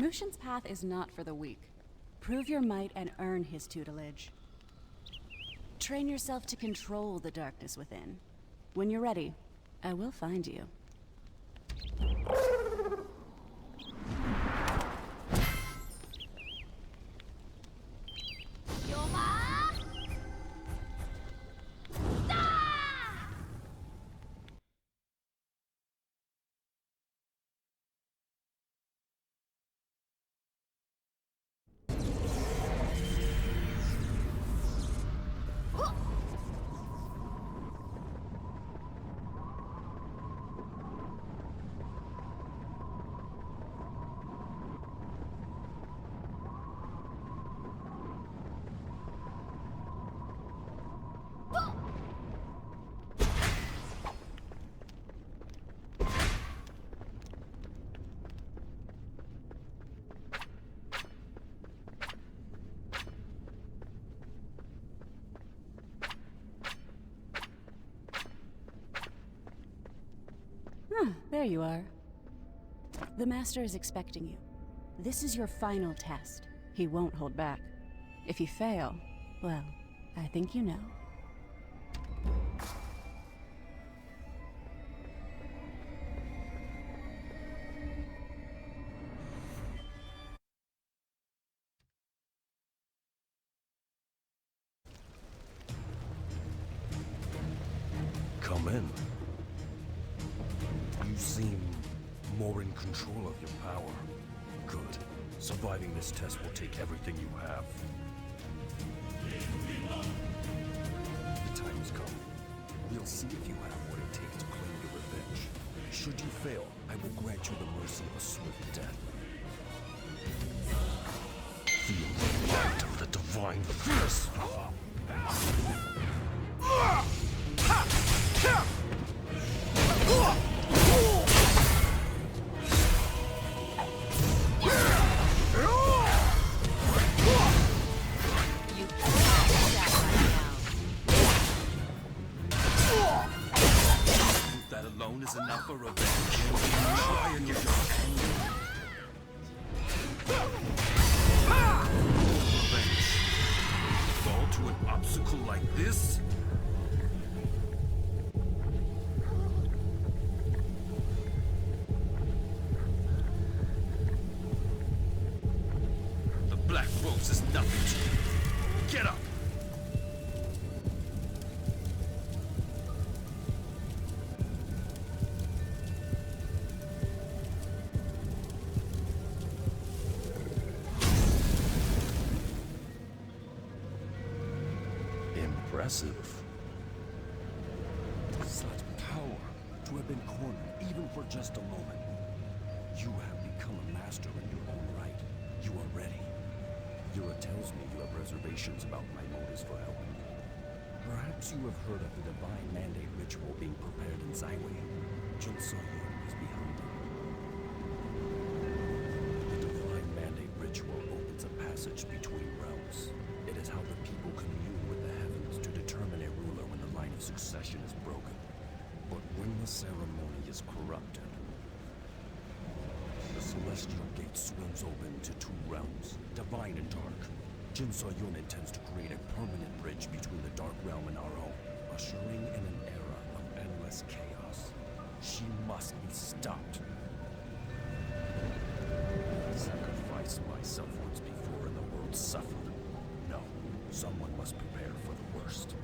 Mushin's path is not for the weak. Prove your might and earn his tutelage. Train yourself to control the darkness within. When you're ready, I will find you. There you are. The Master is expecting you. This is your final test. He won't hold back. If you fail, well, I think you know. Come in. You seem more in control of your power. Good. Surviving this test will take everything you have. The time has come. We'll see if you have what it takes to claim your revenge. Should you fail, I will grant you the mercy of a swift death. Feel the light of the divine force. That alone is enough for revenge. Try and get your revenge. Fall to an obstacle like this? The Black Rose is nothing to you. Get up! Impressive. Such power to have been cornered even for just a moment. You have become a master in your own right. You are ready. Yura tells me you have reservations about my motives for helping you. Perhaps you have heard of the divine mandate ritual being prepared in Zyway. Jin Soyun is behind it. The divine mandate ritual opens a passage between realms. It is how the people commune with the heavens to determine a ruler when the line of succession is broken. But when the ceremony is corrupted, the celestial gate swings open to two realms, divine and dark. Jin Soyun intends to create a permanent bridge between the dark realm and our own, ushering in an era of endless chaos. She must be stopped. I sacrificed myself once before and the world suffered. No, someone must prepare for the worst.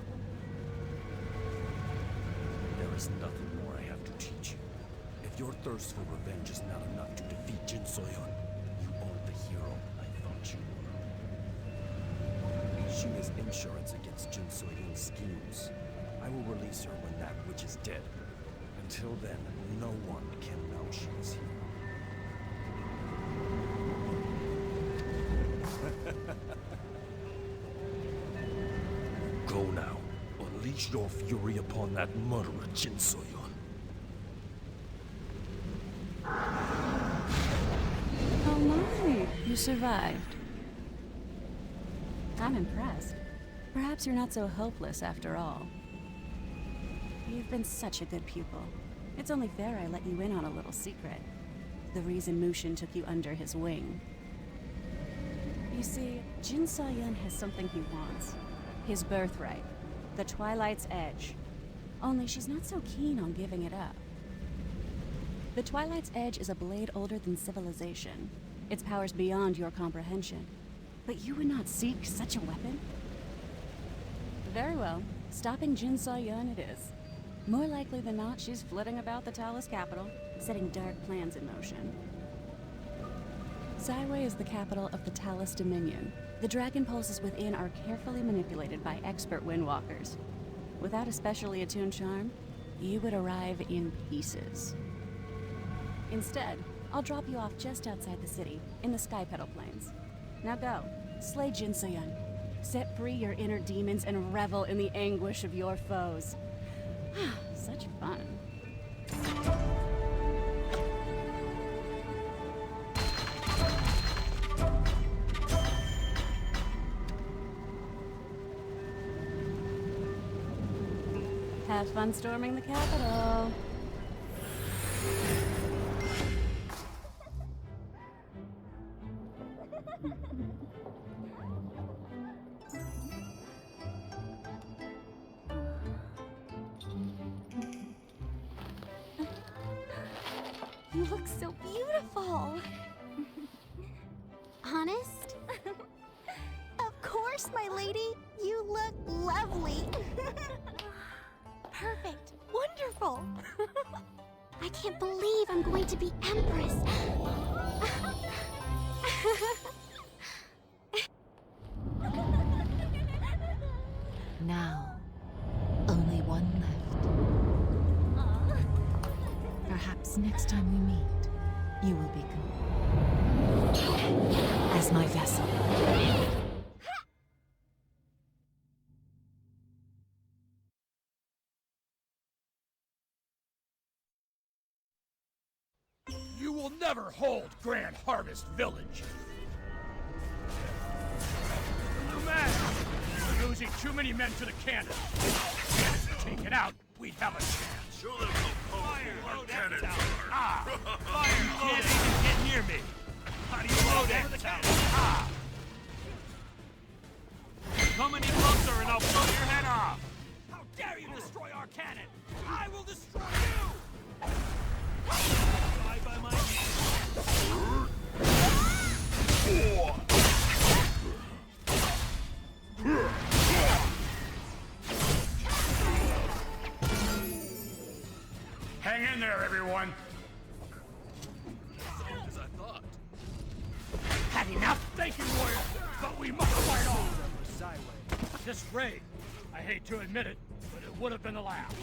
There is nothing more I have to teach you. If your thirst for revenge is not enough to defeat Jin Soyun, you aren't the hero I thought you were. She is insurance against Jin Soyun's schemes. I will release her when that witch is dead. Until then, no one can know she is here. Go now. Unleash your fury upon that murderer, Jin Soyun. Oh my, you survived. I'm impressed. Perhaps you're not so hopeless after all. You've been such a good pupil. It's only fair I let you in on a little secret. the reason Mushin took you under his wing. You see, Jin Sa-yun has something he wants. His birthright. The Twilight's Edge. Only she's not so keen on giving it up. The Twilight's Edge is a blade older than civilization. Its powers beyond your comprehension. But you would not seek such a weapon? Very well. Stopping Jin Sa-yun it is. More likely than not, she's flitting about the Talus capital, setting dark plans in motion. Zaiwei is the capital of the Talus Dominion. The dragon pulses within are carefully manipulated by expert windwalkers. Without a specially attuned charm, you would arrive in pieces. Instead, I'll drop you off just outside the city, in the Sky Petal Plains. Now go, slay Jin Sa-yun. Set free your inner demons and revel in the anguish of your foes. Such fun. Have fun storming the capital. You look so beautiful. Honest? Of course, my lady. You look lovely. Perfect. Wonderful. I can't believe I'm going to be Empress. Now, only one left. Perhaps next time we meet, you will become as my vessel. You will never hold Grand Harvest Village! New man! We're losing too many men to the cannon. If we take it out, we'd have a chance. Show them how powerful our cannons are. Fire! You can't even get near me! How do you load that town? Come any closer and I'll blow your head off! How dare you destroy our cannon! I will destroy you! Die by my hand. Hang in there, everyone! As I thought. Had enough? Thank you, warrior, but we must fight on! This raid, I hate to admit it, but it would have been the last.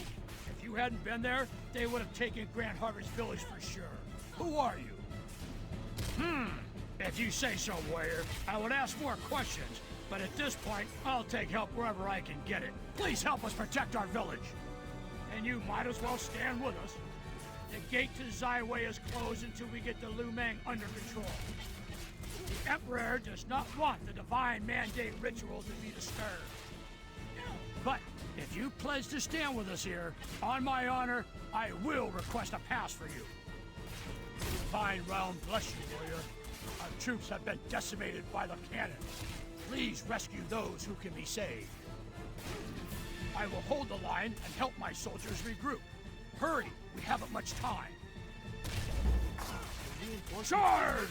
If you hadn't been there, they would have taken Grand Harvest Village for sure. Who are you? If you say so, warrior. I would ask more questions, but at this point, I'll take help wherever I can get it. Please help us protect our village. And you might as well stand with us. The gate to Zaiwei is closed until we get the Lu Meng under control. The Emperor does not want the divine mandate ritual to be disturbed. But if you pledge to stand with us here, on my honor, I will request a pass for you. The divine realm bless you, warrior. Our troops have been decimated by the cannon. Please rescue those who can be saved. I will hold the line and help my soldiers regroup. Hurry, we haven't much time. Charge!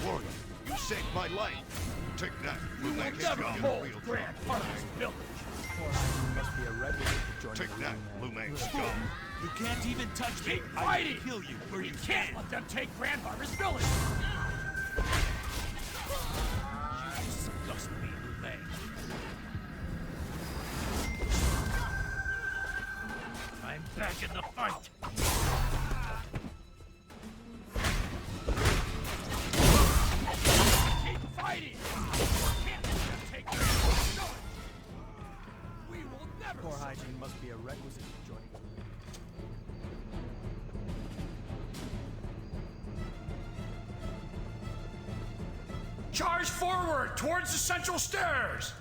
Warrior, you saved my life. Take that. You will never hold Grand Harvest Village. Must be a requisite to join Take the that, Lu Meng. Lu Meng scum. You can't even touch me. Keep I fighting! will kill you where you can't can. let them take Grand Harvest Village! You disgust me, Lu Meng. I'm back in the fight! Keep fighting! Can't let them take Grand Harvest Village! We will never... Poor hygiene must be a requisite to joining the Lu Meng. Charge Charge forward towards the central stairs!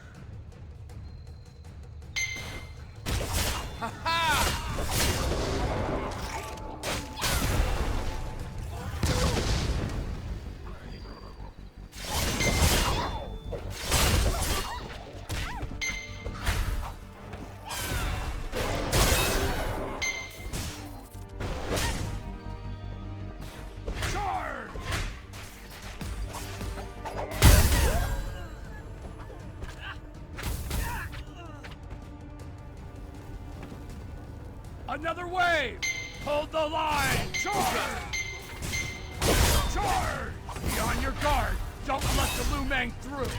Another wave! Hold the line! Charge! Charge! Be on your guard! Don't let the Lumang through!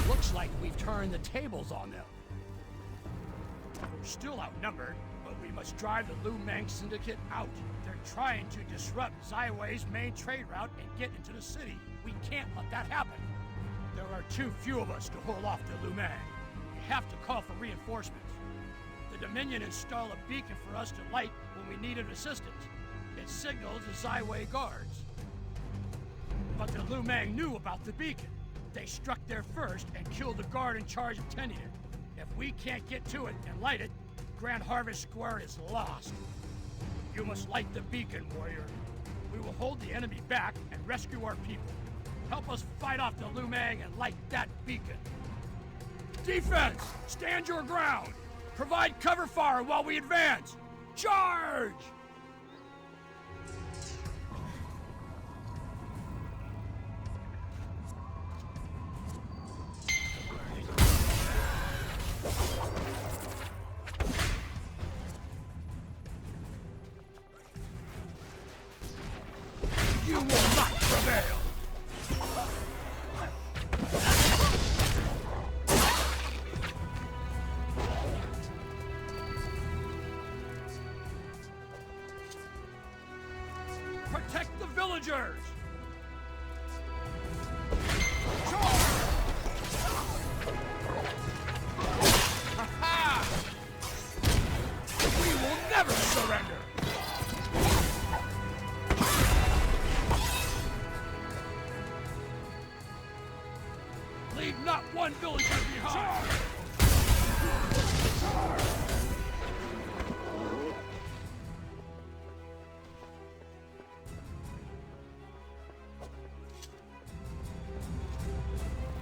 Looks like we've turned the tables on them. We're still outnumbered, but we must drive the Lumang Syndicate out. They're trying to disrupt Zaiwei's main trade route and get into the city. We can't let that happen. There are too few of us to hold off the Lumang. We have to call for reinforcements. The Dominion installed a beacon for us to light when we needed assistance. It signals the Zaiwei guards. But the Lumang knew about the beacon. They struck there first and killed the guard in charge of tending it. If we can't get to it and light it, Grand Harvest Square is lost. You must light the beacon, warrior. We will hold the enemy back and rescue our people. Help us fight off the Lumang and light that beacon. Defense! Stand your ground! Provide cover fire while we advance! Charge! You will not prevail! Protect the villagers! Ha-ha! We will never surrender! Leave not one villager behind!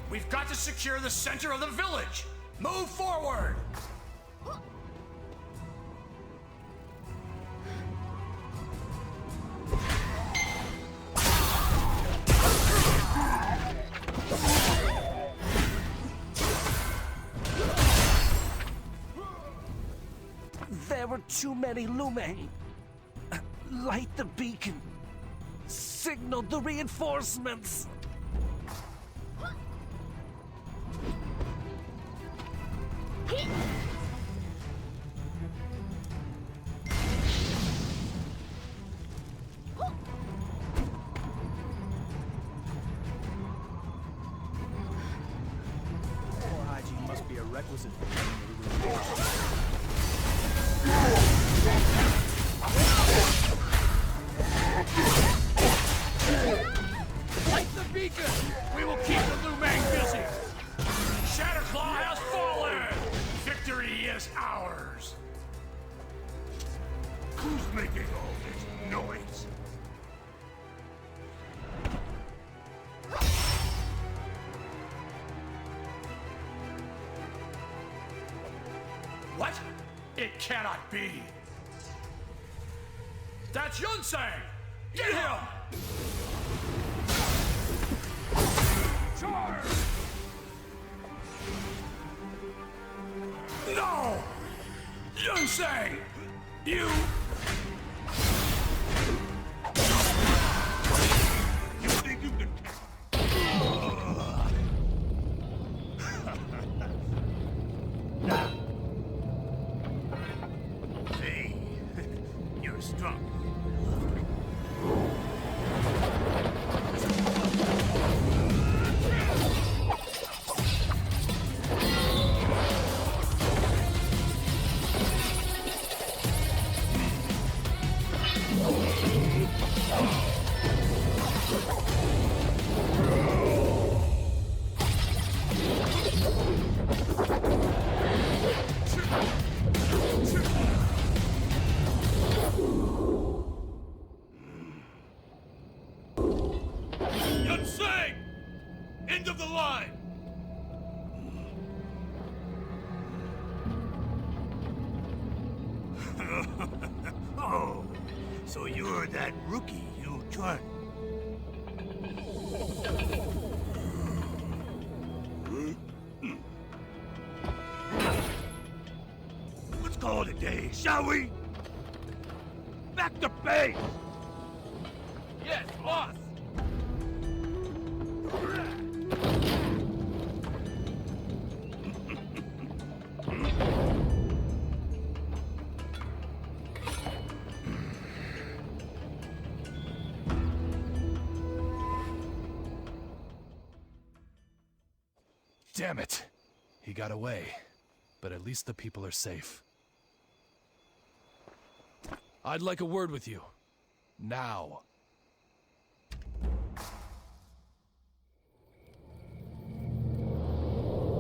We've got to secure the center of the village! Move forward! There were too many Lumang. Light the beacon. Signal the reinforcements. Poor hygiene must be a requisite for Light the beacon! We will keep the Lumang busy! Shatterclaw has fallen! Victory is ours! Who's making all this noise? What? It cannot be! That's Yunsang! Get him! Charge! No! Yunsang! You think you can... Hey, you're strong. Oh, so you're that rookie, you Chun. Let's call it a day, shall we? Back to base! Yes, boss! Damn it! He got away. But at least the people are safe. I'd like a word with you. Now.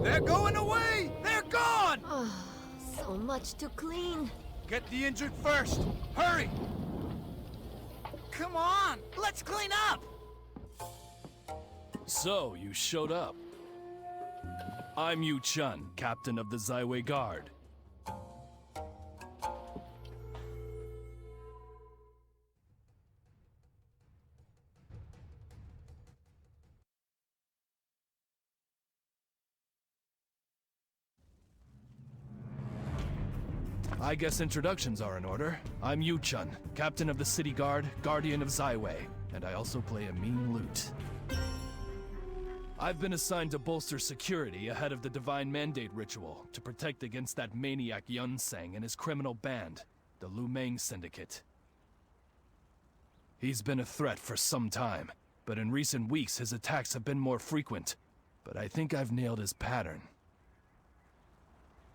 They're going away! They're gone! So much to clean. Get the injured first! Hurry! Come on! Let's clean up! So, you showed up. I'm Yu Chun, captain of the Zaiwei Guard. I guess introductions are in order. I'm Yu Chun, captain of the city guard, guardian of Zaiwei, and I also play a mean lute. I've been assigned to bolster security ahead of the Divine Mandate ritual to protect against that maniac Yun Sang and his criminal band, the Lu Meng Syndicate. He's been a threat for some time, but in recent weeks his attacks have been more frequent. But I think I've nailed his pattern.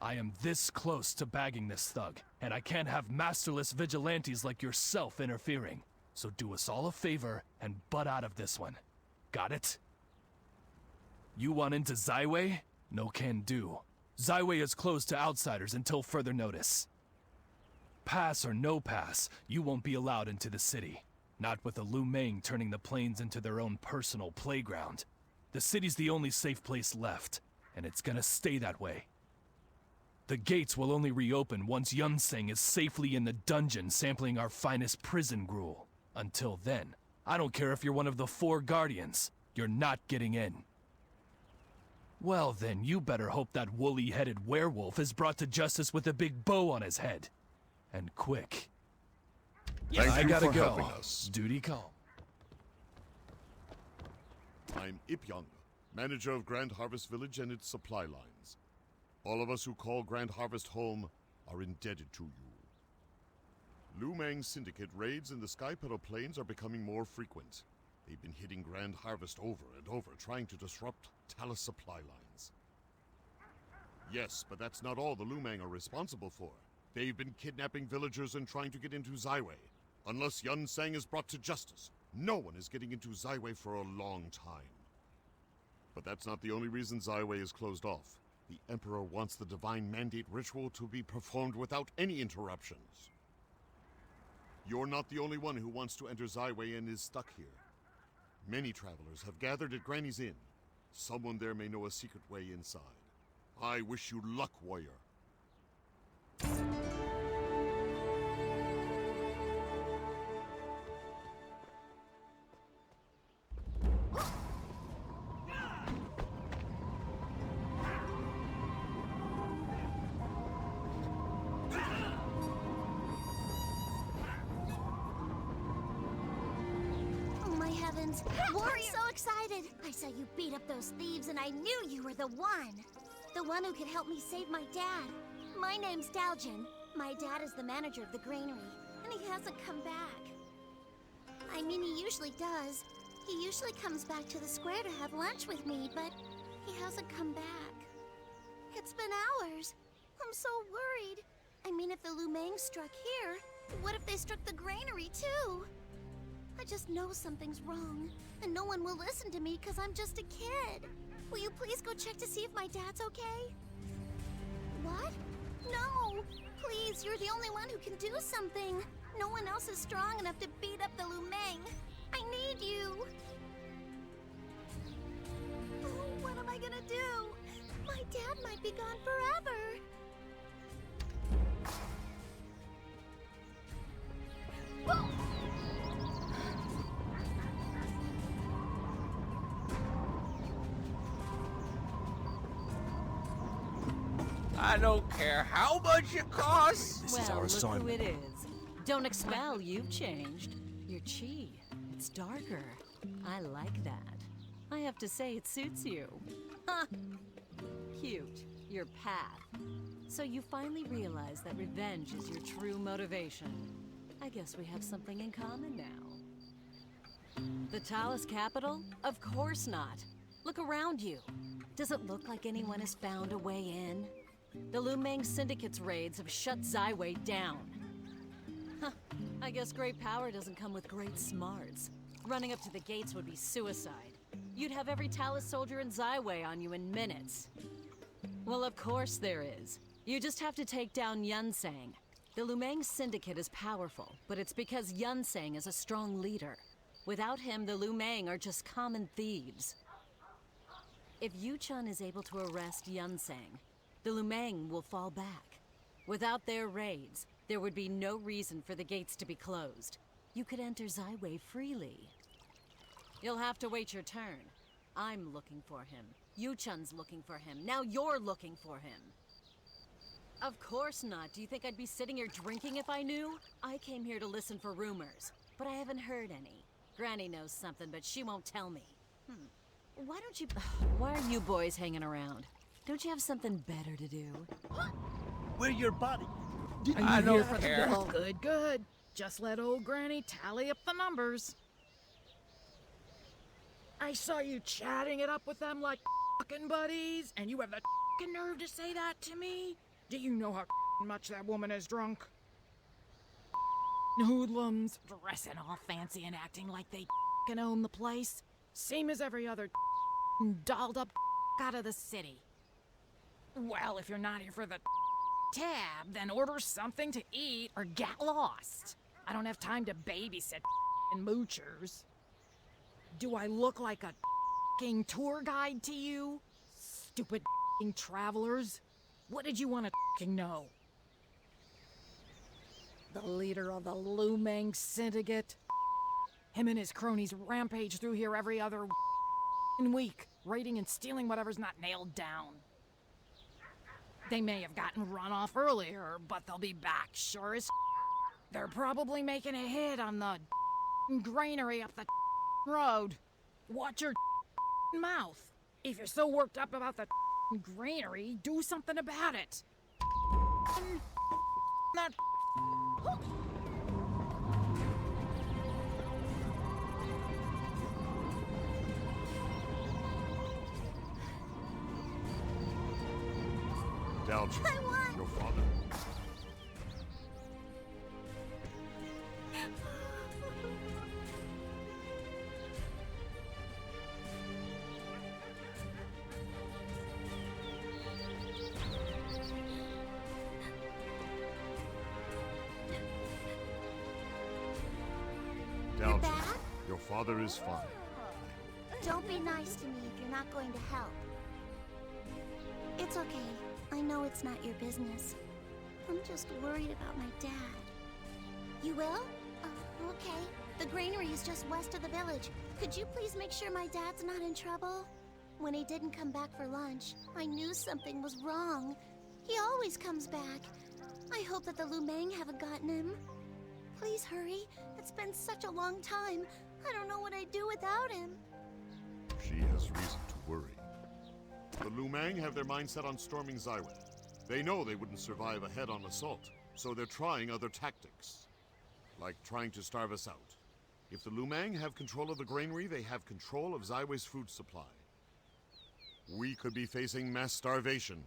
I am this close to bagging this thug, and I can't have masterless vigilantes like yourself interfering. So do us all a favor and butt out of this one. Got it? You want into Zaiwei? No can do. Zaiwei is closed to outsiders until further notice. Pass or no pass, you won't be allowed into the city. Not with the Lu Meng turning the plains into their own personal playground. The city's the only safe place left, and it's gonna stay that way. The gates will only reopen once Yun Sang is safely in the dungeon sampling our finest prison gruel. Until then, I don't care if you're one of the 4 guardians. You're not getting in. Well then, you better hope that woolly-headed werewolf is brought to justice with a big bow on his head. And quick. Thank I you gotta for go. helping us. Duty call. I'm Ipyong, manager of Grand Harvest Village and its supply lines. All of us who call Grand Harvest home are indebted to you. Lu Meng Syndicate raids in the Sky Petal Plains are becoming more frequent. They've been hitting Grand Harvest over and over, trying to disrupt Talus supply lines. Yes, but that's not all the Lu Meng are responsible for. They've been kidnapping villagers and trying to get into Zaiwei. Unless Yun Sang is brought to justice, no one is getting into Zaiwei for a long time. But that's not the only reason Zaiwei is closed off. The Emperor wants the Divine Mandate ritual to be performed without any interruptions. You're not the only one who wants to enter Zaiwei and is stuck here. Many travelers have gathered at Granny's Inn. Someone there may know a secret way inside. I wish you luck, warrior. Warrior! I'm so excited! I saw you beat up those thieves and I knew you were the one! The one who could help me save my dad. My name's Daljin. My dad is the manager of the granary, and he hasn't come back. I mean, he usually does. He usually comes back to the square to have lunch with me, but he hasn't come back. It's been hours. I'm so worried. I mean, if the Lu Meng struck here, what if they struck the granary too? I just know something's wrong, and no one will listen to me because I'm just a kid. Will you please go check to see if my dad's okay? What? No! Please, you're the only one who can do something. No one else is strong enough to beat up the Lu Meng. I need you! Oh, what am I gonna do? My dad might be gone forever. don't care how much it costs. This is Well, our look who assignment. it is. Don't expel, you've changed. Your chi, it's darker. I like that. I have to say, it suits you. Ha! Cute. Your path. So you finally realize that revenge is your true motivation. I guess we have something in common now. The Talus capital? Of course not. Look around you. Does it look like anyone has found a way in? The Lumang Syndicate's raids have shut Zyway down. Huh. I guess great power doesn't come with great smarts. Running up to the gates would be suicide. You'd have every Talus soldier in Zyway on you in minutes. Well, of course there is. You just have to take down Yunsang. The Lumang Syndicate is powerful, but it's because Yunsang is a strong leader. Without him, the Lumang are just common thieves. If Yu-chun is able to arrest Yunsang, the Lumang will fall back. Without their raids, there would be no reason for the gates to be closed. You could enter Zyway freely. You'll have to wait your turn. I'm looking for him. Yu-chun's looking for him. Now you're looking for him. Of course not. Do you think I'd be sitting here drinking if I knew? I came here to listen for rumors, but I haven't heard any. Granny knows something, but she won't tell me. Why don't you... Why are you boys hanging around? Don't you have something better to do? We're your body. I don't care. Good, good. Just let old Granny tally up the numbers. I saw you chatting it up with them like fucking buddies, and you have the fucking nerve to say that to me? Do you know how much that woman is drunk? Hoodlums, dressing all fancy and acting like they fucking own the place. Same as every other dolled up out of the city. Well, if you're not here for the tab, then order something to eat or get lost. I don't have time to babysit moochers. Do I look like a tour guide to you? Stupid travelers. What did you want to know? The leader of the Lumang Syndicate? Him and his cronies rampage through here every other week, raiding and stealing whatever's not nailed down. They may have gotten run off earlier, but they'll be back sure as They're probably making a hit on the granary up the road. Watch your mouth. If you're so worked up about the granary, do something about it. Not. Dalgin, I won! your father. Dalgin, back? your father is fine. Don't be nice to me if you're not going to help. It's okay. I know it's not your business. I'm just worried about my dad. You will? Okay. The granary is just west of the village. Could you please make sure my dad's not in trouble? When he didn't come back for lunch, I knew something was wrong. He always comes back. I hope that the Lumang haven't gotten him. Please hurry. It's been such a long time. I don't know what I'd do without him. She has reason to worry. The Lumang have their mind set on storming Zyway. They know they wouldn't survive a head-on assault, so they're trying other tactics. Like trying to starve us out. If the Lumang have control of the granary, they have control of Zyway's food supply. We could be facing mass starvation.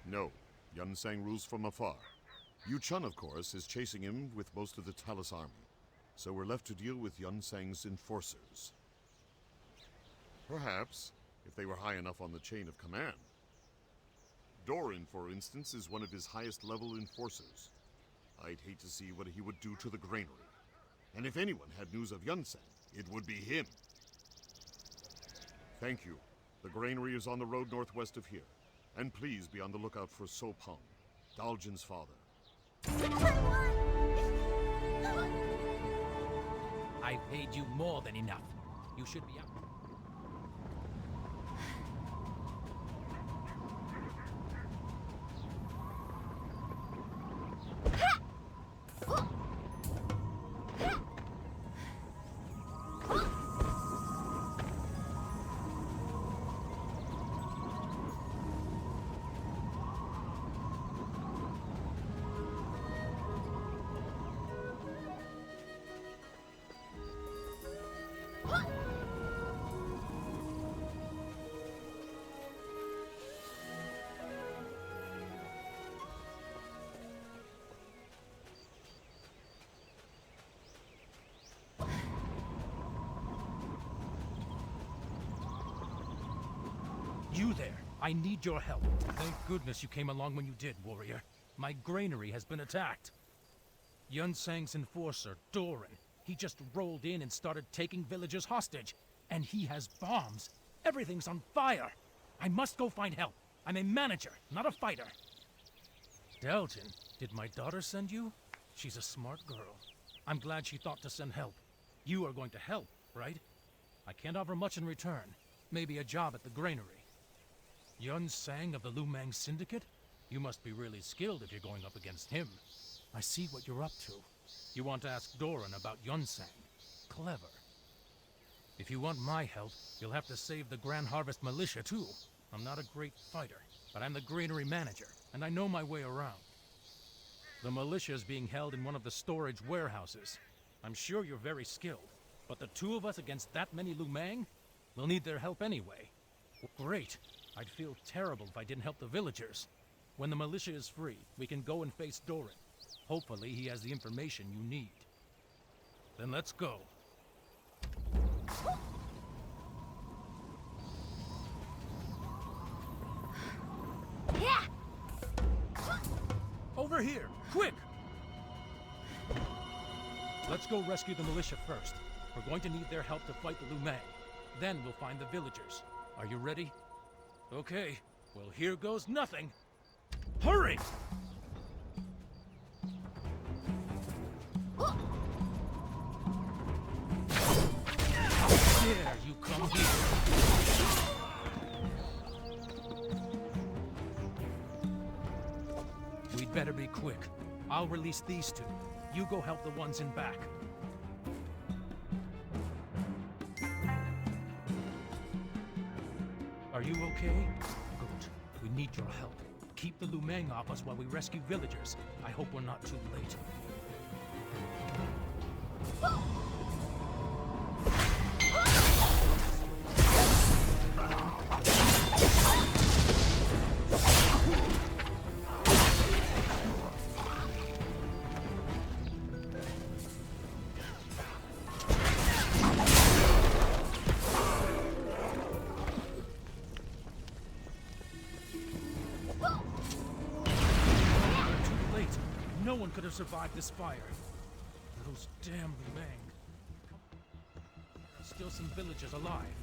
No, Yunsang rules from afar. Yu-chun, of course, is chasing him with most of the Talus army. So we're left to deal with Yunsang's enforcers. Perhaps, if they were high enough on the chain of command. Doran, for instance, is one of his highest level enforcers. I'd hate to see what he would do to the granary. And if anyone had news of Yunsang, it would be him. Thank you. The granary is on the road northwest of here. And please be on the lookout for Sopong, Daljin's father. I paid you more than enough. You should be up. You there! I need your help. Thank goodness you came along when you did, warrior. My granary has been attacked. Yun Sang's enforcer, Doran, he just rolled in and started taking villagers hostage. And he has bombs. Everything's on fire. I must go find help. I'm a manager, not a fighter. Dalton, did my daughter send you? She's a smart girl. I'm glad she thought to send help. You are going to help, right? I can't offer much in return. Maybe a job at the granary. Yun Sang of the Lumang Syndicate? You must be really skilled if you're going up against him. I see what you're up to. You want to ask Doran about Yun Sang. Clever. If you want my help, you'll have to save the Grand Harvest Militia too. I'm not a great fighter, but I'm the granary manager, and I know my way around. The militia is being held in one of the storage warehouses. I'm sure you're very skilled, but the two of us against that many Lumang? We'll need their help anyway. Great. I'd feel terrible if I didn't help the villagers. When the militia is free, we can go and face Doran. Hopefully he has the information you need. Then let's go. Yeah! Over here! Quick! Let's go rescue the militia first. We're going to need their help to fight the Lumang. Then we'll find the villagers. Are you ready? Okay. Well, here goes nothing. Hurry! There, you come here. We'd better be quick. I'll release these two. You go help the ones in back. Are you okay? Good. We need your help. Keep the Lumang off us while we rescue villagers. I hope we're not too late. No one could have survived this fire. Those damn Lumang. There are still some villagers alive.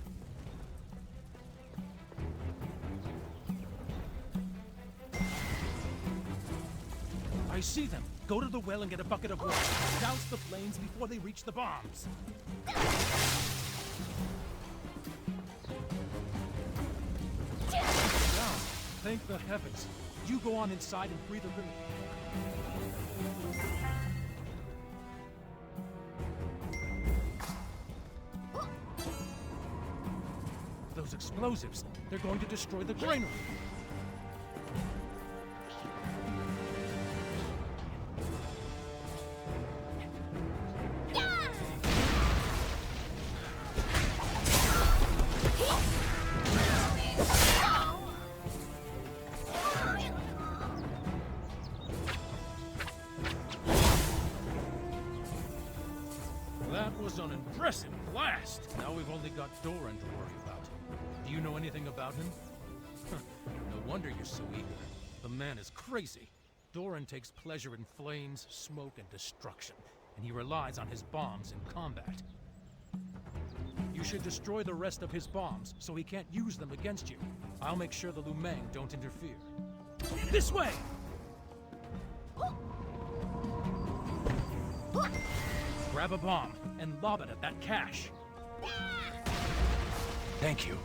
I see them. Go to the well and get a bucket of water. Douse the flames before they reach the bombs. Down. Thank the heavens. You go on inside and free the village. Those explosives, they're going to destroy the granary. That was an impressive blast. Now we've only got Doran to worry about. Do you know anything about him? No wonder you're so eager. The man is crazy. Doran takes pleasure in flames, smoke, and destruction, and he relies on his bombs in combat. You should destroy the rest of his bombs, so he can't use them against you. I'll make sure the Lumang don't interfere. This way! Grab a bomb and lob it at that cache. Thank you.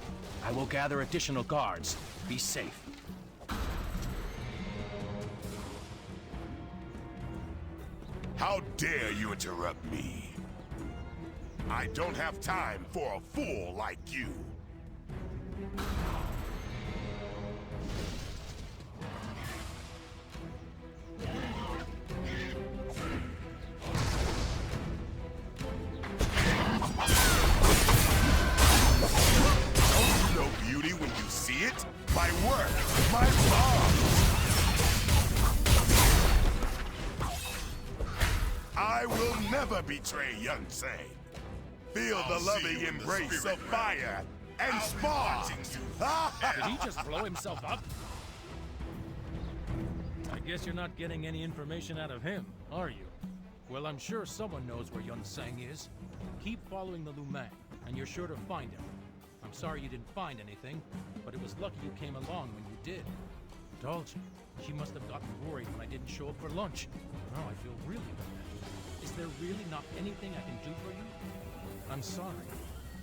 I will gather additional guards. Be safe. How dare you interrupt me? I don't have time for a fool like you. Don't you know beauty when you see it? My work, my bombs. I will never betray Yun Sang. Feel the loving embrace of fire and spar! Did he just blow himself up? I guess you're not getting any information out of him, are you? Well, I'm sure someone knows where Yun Sang is. Keep following the Lumang, and you're sure to find him. I'm sorry you didn't find anything, but it was lucky you came along when you did. Dolce, she must have gotten worried when I didn't show up for lunch. Now I feel really bad. Is there really not anything I can do for you? I'm sorry.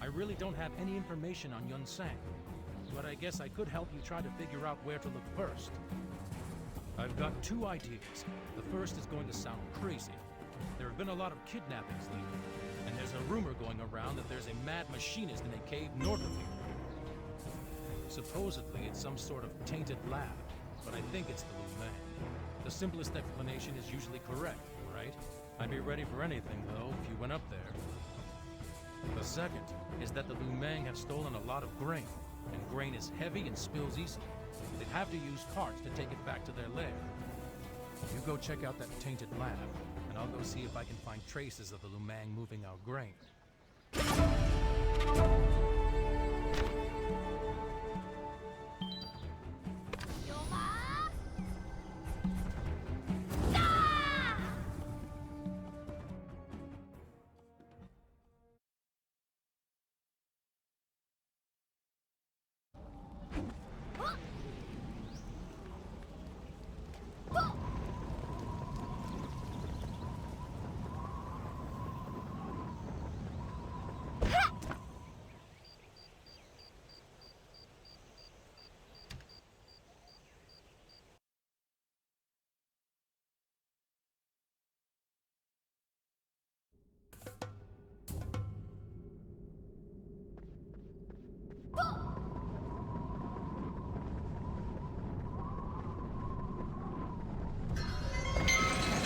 I really don't have any information on Yun Sang, but I guess I could help you try to figure out where to look first. I've got two ideas. The first is going to sound crazy. There have been a lot of kidnappings lately, and there's a rumor going around that there's a mad machinist in a cave north of here. Supposedly, it's some sort of tainted lab, but I think it's the Lumang. The simplest explanation is usually correct, right? I'd be ready for anything, though, if you went up there. The second is that the Lumang have stolen a lot of grain, and grain is heavy and spills easily. They'd have to use carts to take it back to their lair. You go check out that tainted lab, and I'll go see if I can find traces of the Lumang moving our grain.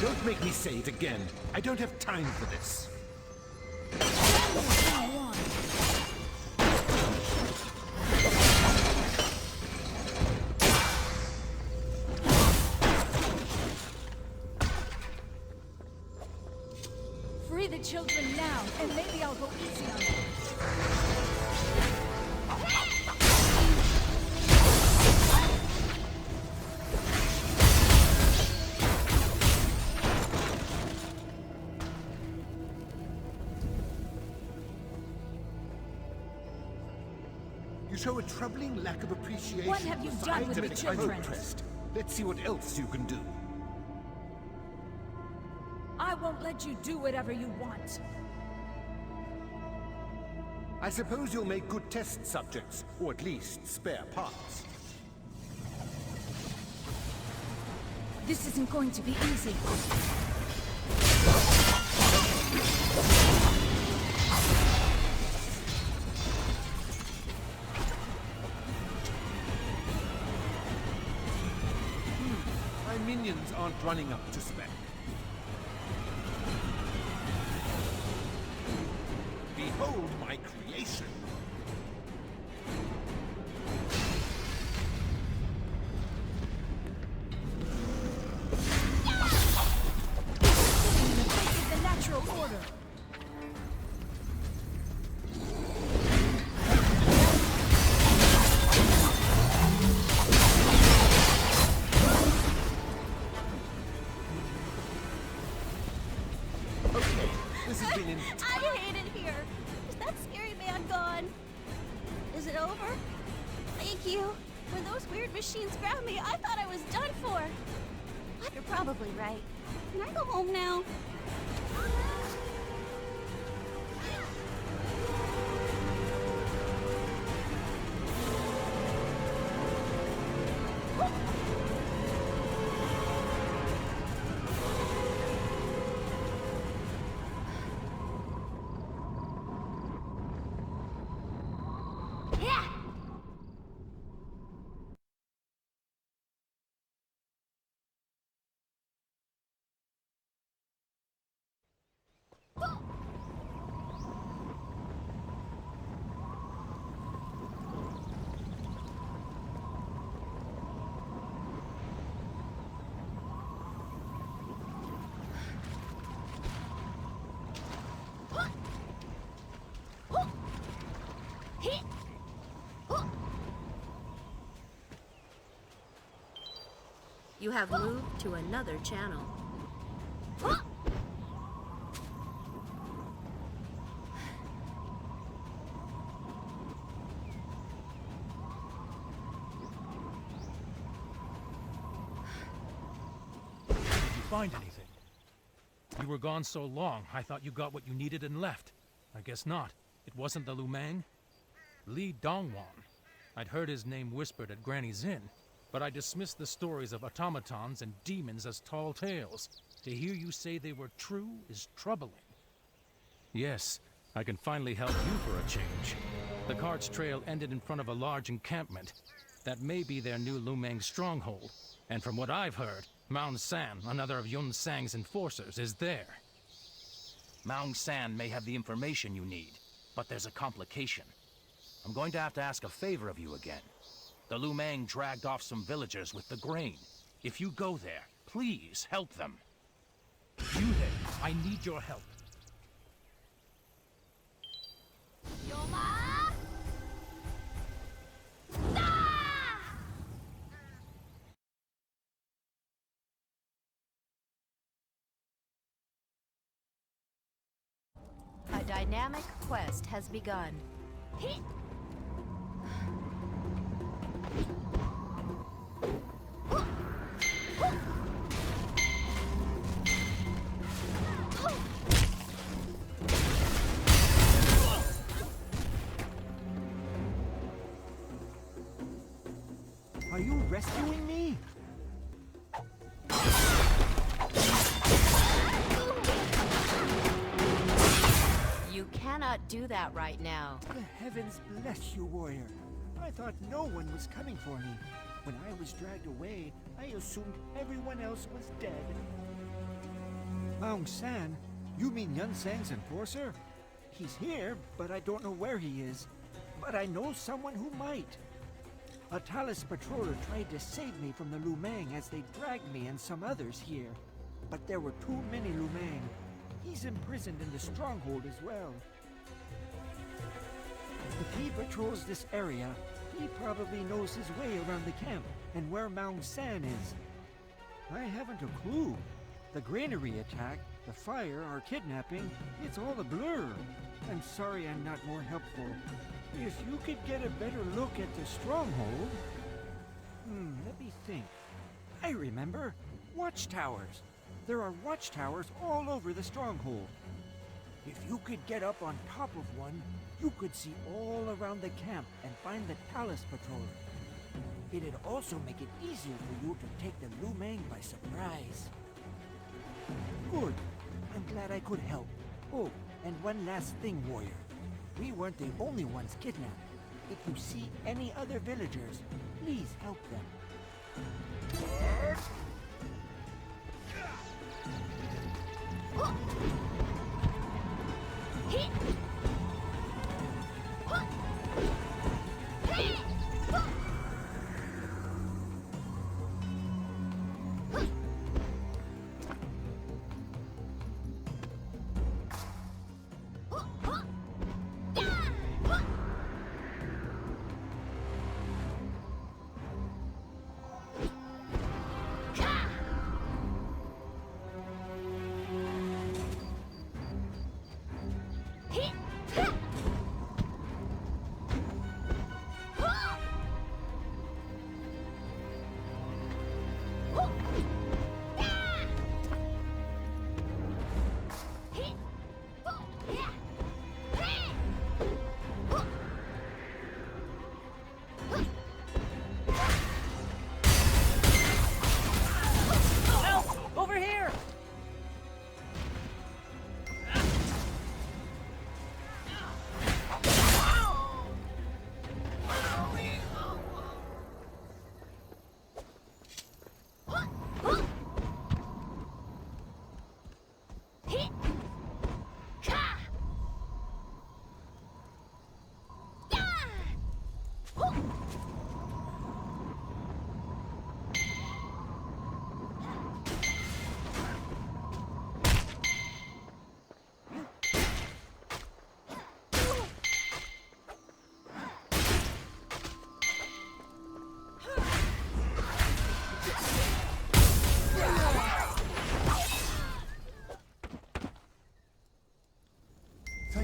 Don't make me say it again. I don't have time for this. Free the children now, and maybe I'll go easy on them. You show a troubling lack of appreciation. What have you for done with the items children? pressed. Let's see what else you can do. I won't let you do whatever you want. I suppose you'll make good test subjects, or at least spare parts. This isn't going to be easy. My minions aren't running up to spec. Behold my creation! The face of the natural order. Okay, this has been intense. I hate it here. Is that scary man gone? Is it over? Thank you. When those weird machines grabbed me, I thought I was done for. You're probably right. Can I go home now? You have moved to another channel. Did you find anything? You were gone so long, I thought you got what you needed and left. I guess not. It wasn't the Lumang? Li Dongwan. I'd heard his name whispered at Granny's Inn, but I dismissed the stories of automatons and demons as tall tales. To hear you say they were true is troubling. Yes, I can finally help you for a change. The cart's trail ended in front of a large encampment. That may be their new Lumang stronghold. And from what I've heard, Maung San, another of Yun Sang's enforcers, is there. Maung San may have the information you need, but there's a complication. I'm going to have to ask a favor of you again. The Lumang dragged off some villagers with the grain. If you go there, please help them. You there, I need your help. A dynamic quest has begun. Are you rescuing me? You cannot do that right now. The heavens bless you, warrior. I thought no one was coming for me. When I was dragged away, I assumed everyone else was dead. Maung San? You mean Yun Sang's enforcer? He's here, but I don't know where he is. But I know someone who might. A Talus patroller tried to save me from the Lumang as they dragged me and some others here. But there were too many Lumang. He's imprisoned in the stronghold as well. If he patrols this area, he probably knows his way around the camp and where Maung San is. I haven't a clue. The granary attack, the fire, our kidnapping, it's all a blur. I'm sorry I'm not more helpful. If you could get a better look at the stronghold... let me think. I remember. Watchtowers. There are watchtowers all over the stronghold. If you could get up on top of one, you could see all around the camp and find the Talus patroller. It'd also make it easier for you to take the Lumang by surprise. Good. I'm glad I could help. Oh, and one last thing, warrior. We weren't the only ones kidnapped. If you see any other villagers, please help them.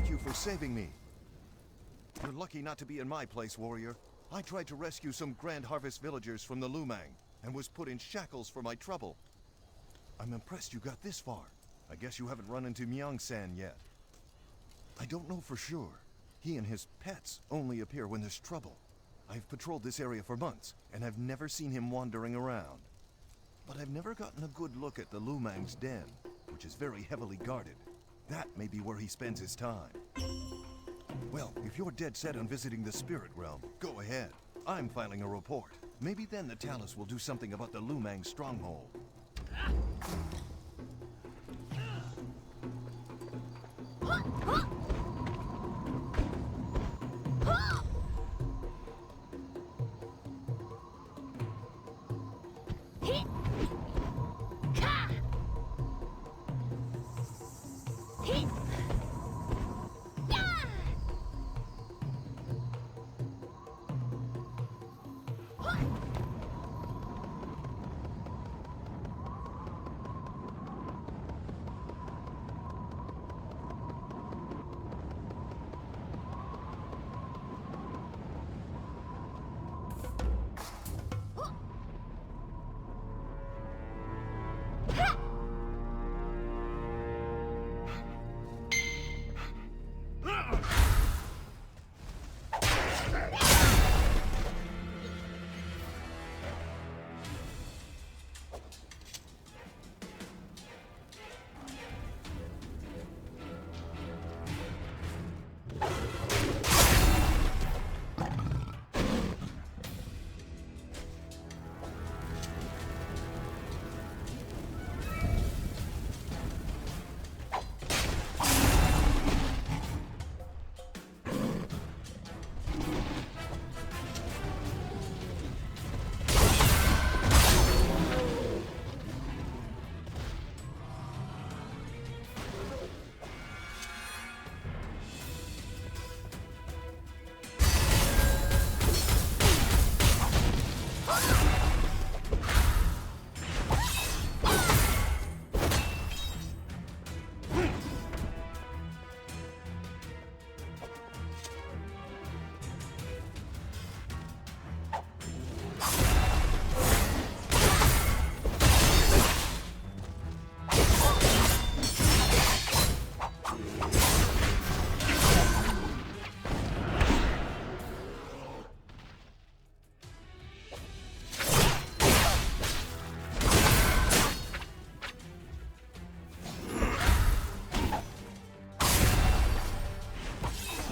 Thank you for saving me. You're lucky not to be in my place, warrior. I tried to rescue some Grand Harvest villagers from the Lumang, and was put in shackles for my trouble. I'm impressed you got this far. I guess you haven't run into Myung-san yet. I don't know for sure. He and his pets only appear when there's trouble. I've patrolled this area for months, and I've never seen him wandering around. But I've never gotten a good look at the Lumang's den, which is very heavily guarded. That may be where he spends his time. Well, if you're dead set on visiting the spirit realm, go ahead. I'm filing a report. Maybe then the Talus will do something about the Lumang stronghold.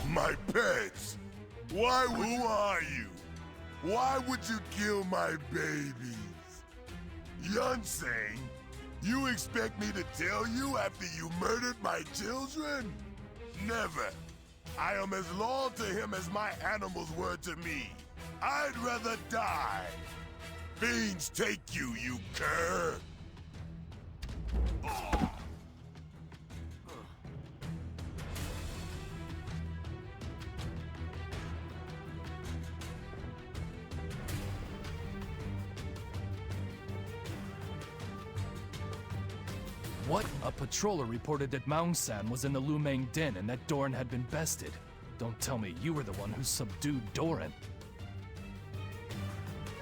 My pets! Who are you? Why would you kill my babies? Yun-sang, you expect me to tell you after you murdered my children? Never. I am as loyal to him as my animals were to me. I'd rather die. Fiends take you, you cur! What? A patroller reported that Maung-san was in the Lumang Den and that Doran had been bested. Don't tell me you were the one who subdued Doran.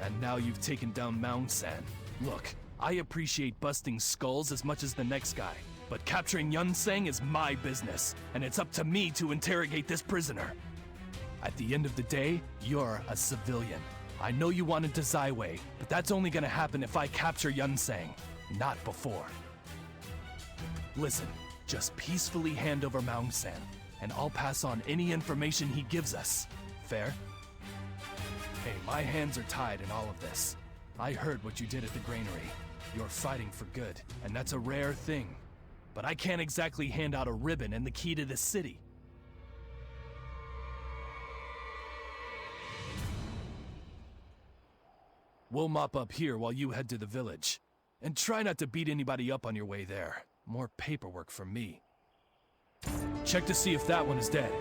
And now you've taken down Maung-san. Look, I appreciate busting skulls as much as the next guy, but capturing Yun-sang is my business, and it's up to me to interrogate this prisoner. At the end of the day, you're a civilian. I know you wanted to Zaiwei, but that's only gonna happen if I capture Yun-sang, not before. Listen, just peacefully hand over Maung-san, and I'll pass on any information he gives us. Fair? Hey, my hands are tied in all of this. I heard what you did at the granary. You're fighting for good, and that's a rare thing. But I can't exactly hand out a ribbon and the key to the city. We'll mop up here while you head to the village. And try not to beat anybody up on your way there. More paperwork for me. Check to see if that one is dead.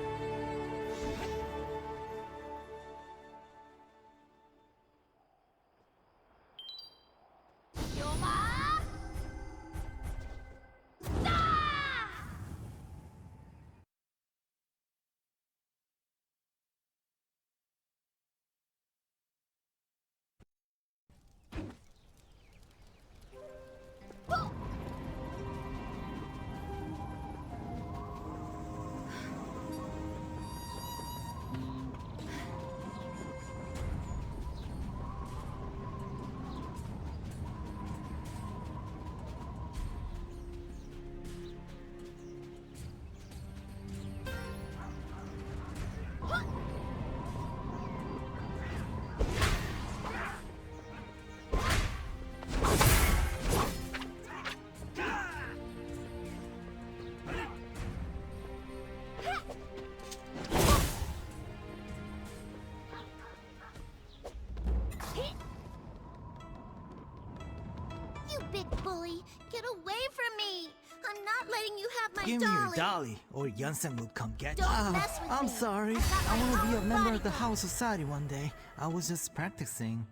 You big bully! Get away from me! I'm not letting you have my Give me dolly! your dolly, or Yunsen will come get you. Don't mess with I'm me. sorry. I've got I my want to be a own member of the bodyguard. House Society one day. I was just practicing.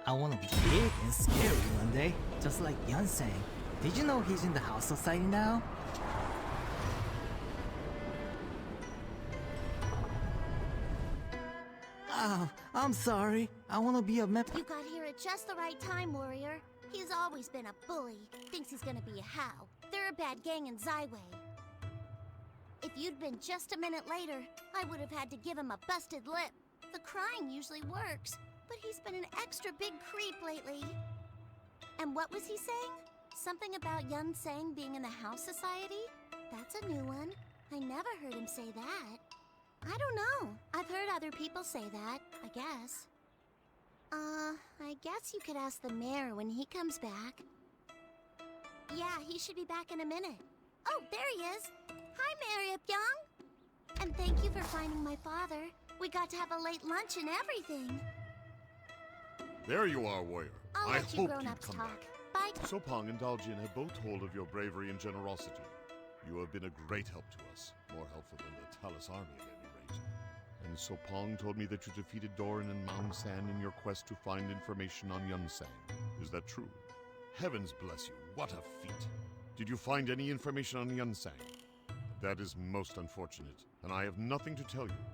I want to be big and scary one day, just like Yunsen. Did you know he's in the House Society now? Oh, I'm sorry. I want to be a member. You got here at just the right time, warrior. He's always been a bully. Thinks he's gonna be a How. They're a bad gang in Zyway. If you'd been just a minute later, I would have had to give him a busted lip. The crying usually works, but he's been an extra big creep lately. And what was he saying? Something about Yun Sang being in the House Society? That's a new one. I never heard him say that. I don't know. I've heard other people say that, I guess. I guess you could ask the mayor when he comes back. Yeah, he should be back in a minute. Oh, there he is. Hi, Mayor Ipyong. And thank you for finding my father. We got to have a late lunch and everything. There you are, warrior. I'll I let you hoped grown-ups you'd come talk. back. Bye. Sopong and Daljin have both told of your bravery and generosity. You have been a great help to us, more helpful than the Talus army at any rate. And Sopong told me that you defeated Doran and Maung San in your quest to find information on Yun Sang. Is that true? Heavens bless you, what a feat. Did you find any information on Yun Sang? That is most unfortunate, and I have nothing to tell you.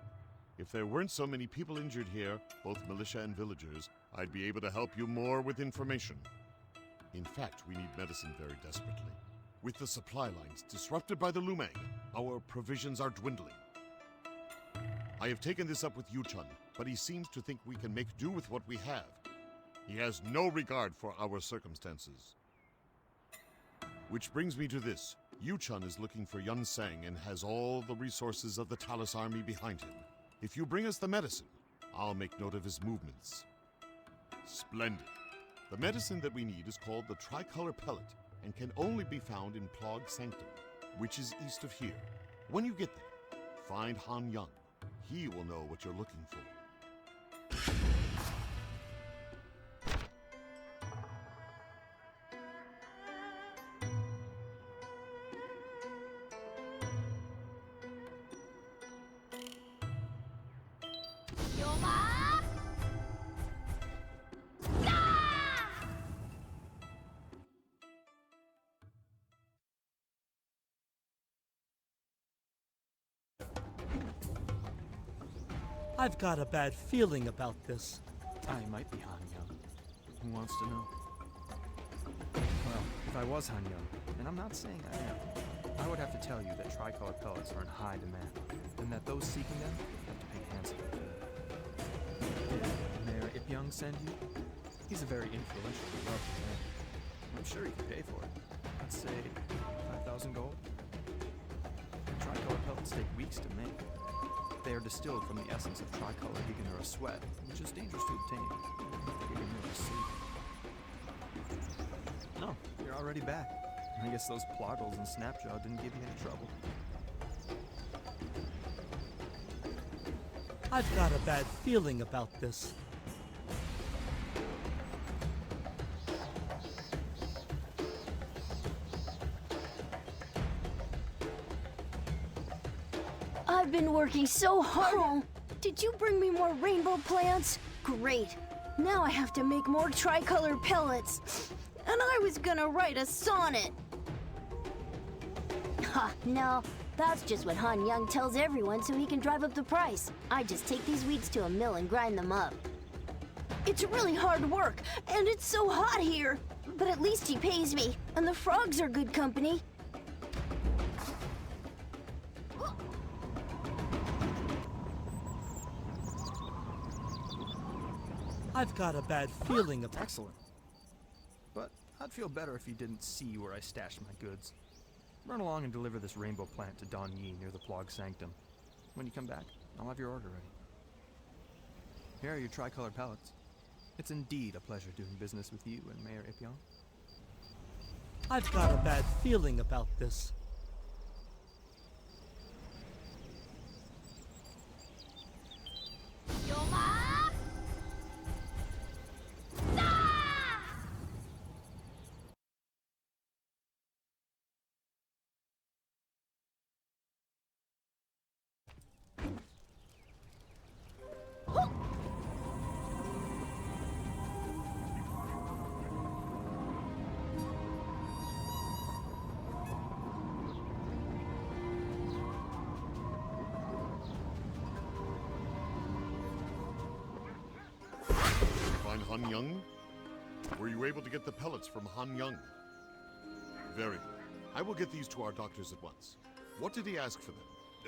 If there weren't so many people injured here, both militia and villagers, I'd be able to help you more with information. In fact, we need medicine very desperately. With the supply lines disrupted by the Lumang, our provisions are dwindling. I have taken this up with Yuchun, but he seems to think we can make do with what we have. He has no regard for our circumstances. Which brings me to this. Yuchun is looking for Yun Sang and has all the resources of the Talus army behind him. If you bring us the medicine, I'll make note of his movements. Splendid. The medicine that we need is called the Tricolor Pellet and can only be found in Plog Sanctum, which is east of here. When you get there, find Han Young. He will know what you're looking for. I've got a bad feeling about this. I might be Han Young. Who wants to know? Well, if I was Han Young, and I'm not saying I am, I would have to tell you that tricolor pellets are in high demand, and that those seeking them have to pay handsomely for them. Did Mayor Ipyong send you? He's a very influential and wealthy man. I'm sure he can pay for it. Let's say 5,000 gold. Tricolor pellets take weeks to make. They are distilled from the essence of tricolor Higanura sweat, which is dangerous to obtain. Higanura sleep. No, you're already back. I guess those ploggles and Snapjaw didn't give you any trouble. I've got a bad feeling about this. I've been working so hard. Oh, did you bring me more rainbow plants? Great. Now I have to make more tricolor pellets. And I was gonna write a sonnet. Ha, no. That's just what Han Young tells everyone so he can drive up the price. I just take these weeds to a mill and grind them up. It's really hard work, and it's so hot here. But at least he pays me, and the frogs are good company. I've got a bad feeling about... Excellent. But I'd feel better if you didn't see where I stashed my goods. Run along and deliver this rainbow plant to Don Yi near the Plog Sanctum. When you come back, I'll have your order ready. Here are your tricolor pellets. It's indeed a pleasure doing business with you and Mayor Ipyong. I've got a bad feeling about this. Han Young? Were you able to get the pellets from Han Young? Very good. I will get these to our doctors at once. What did he ask for them?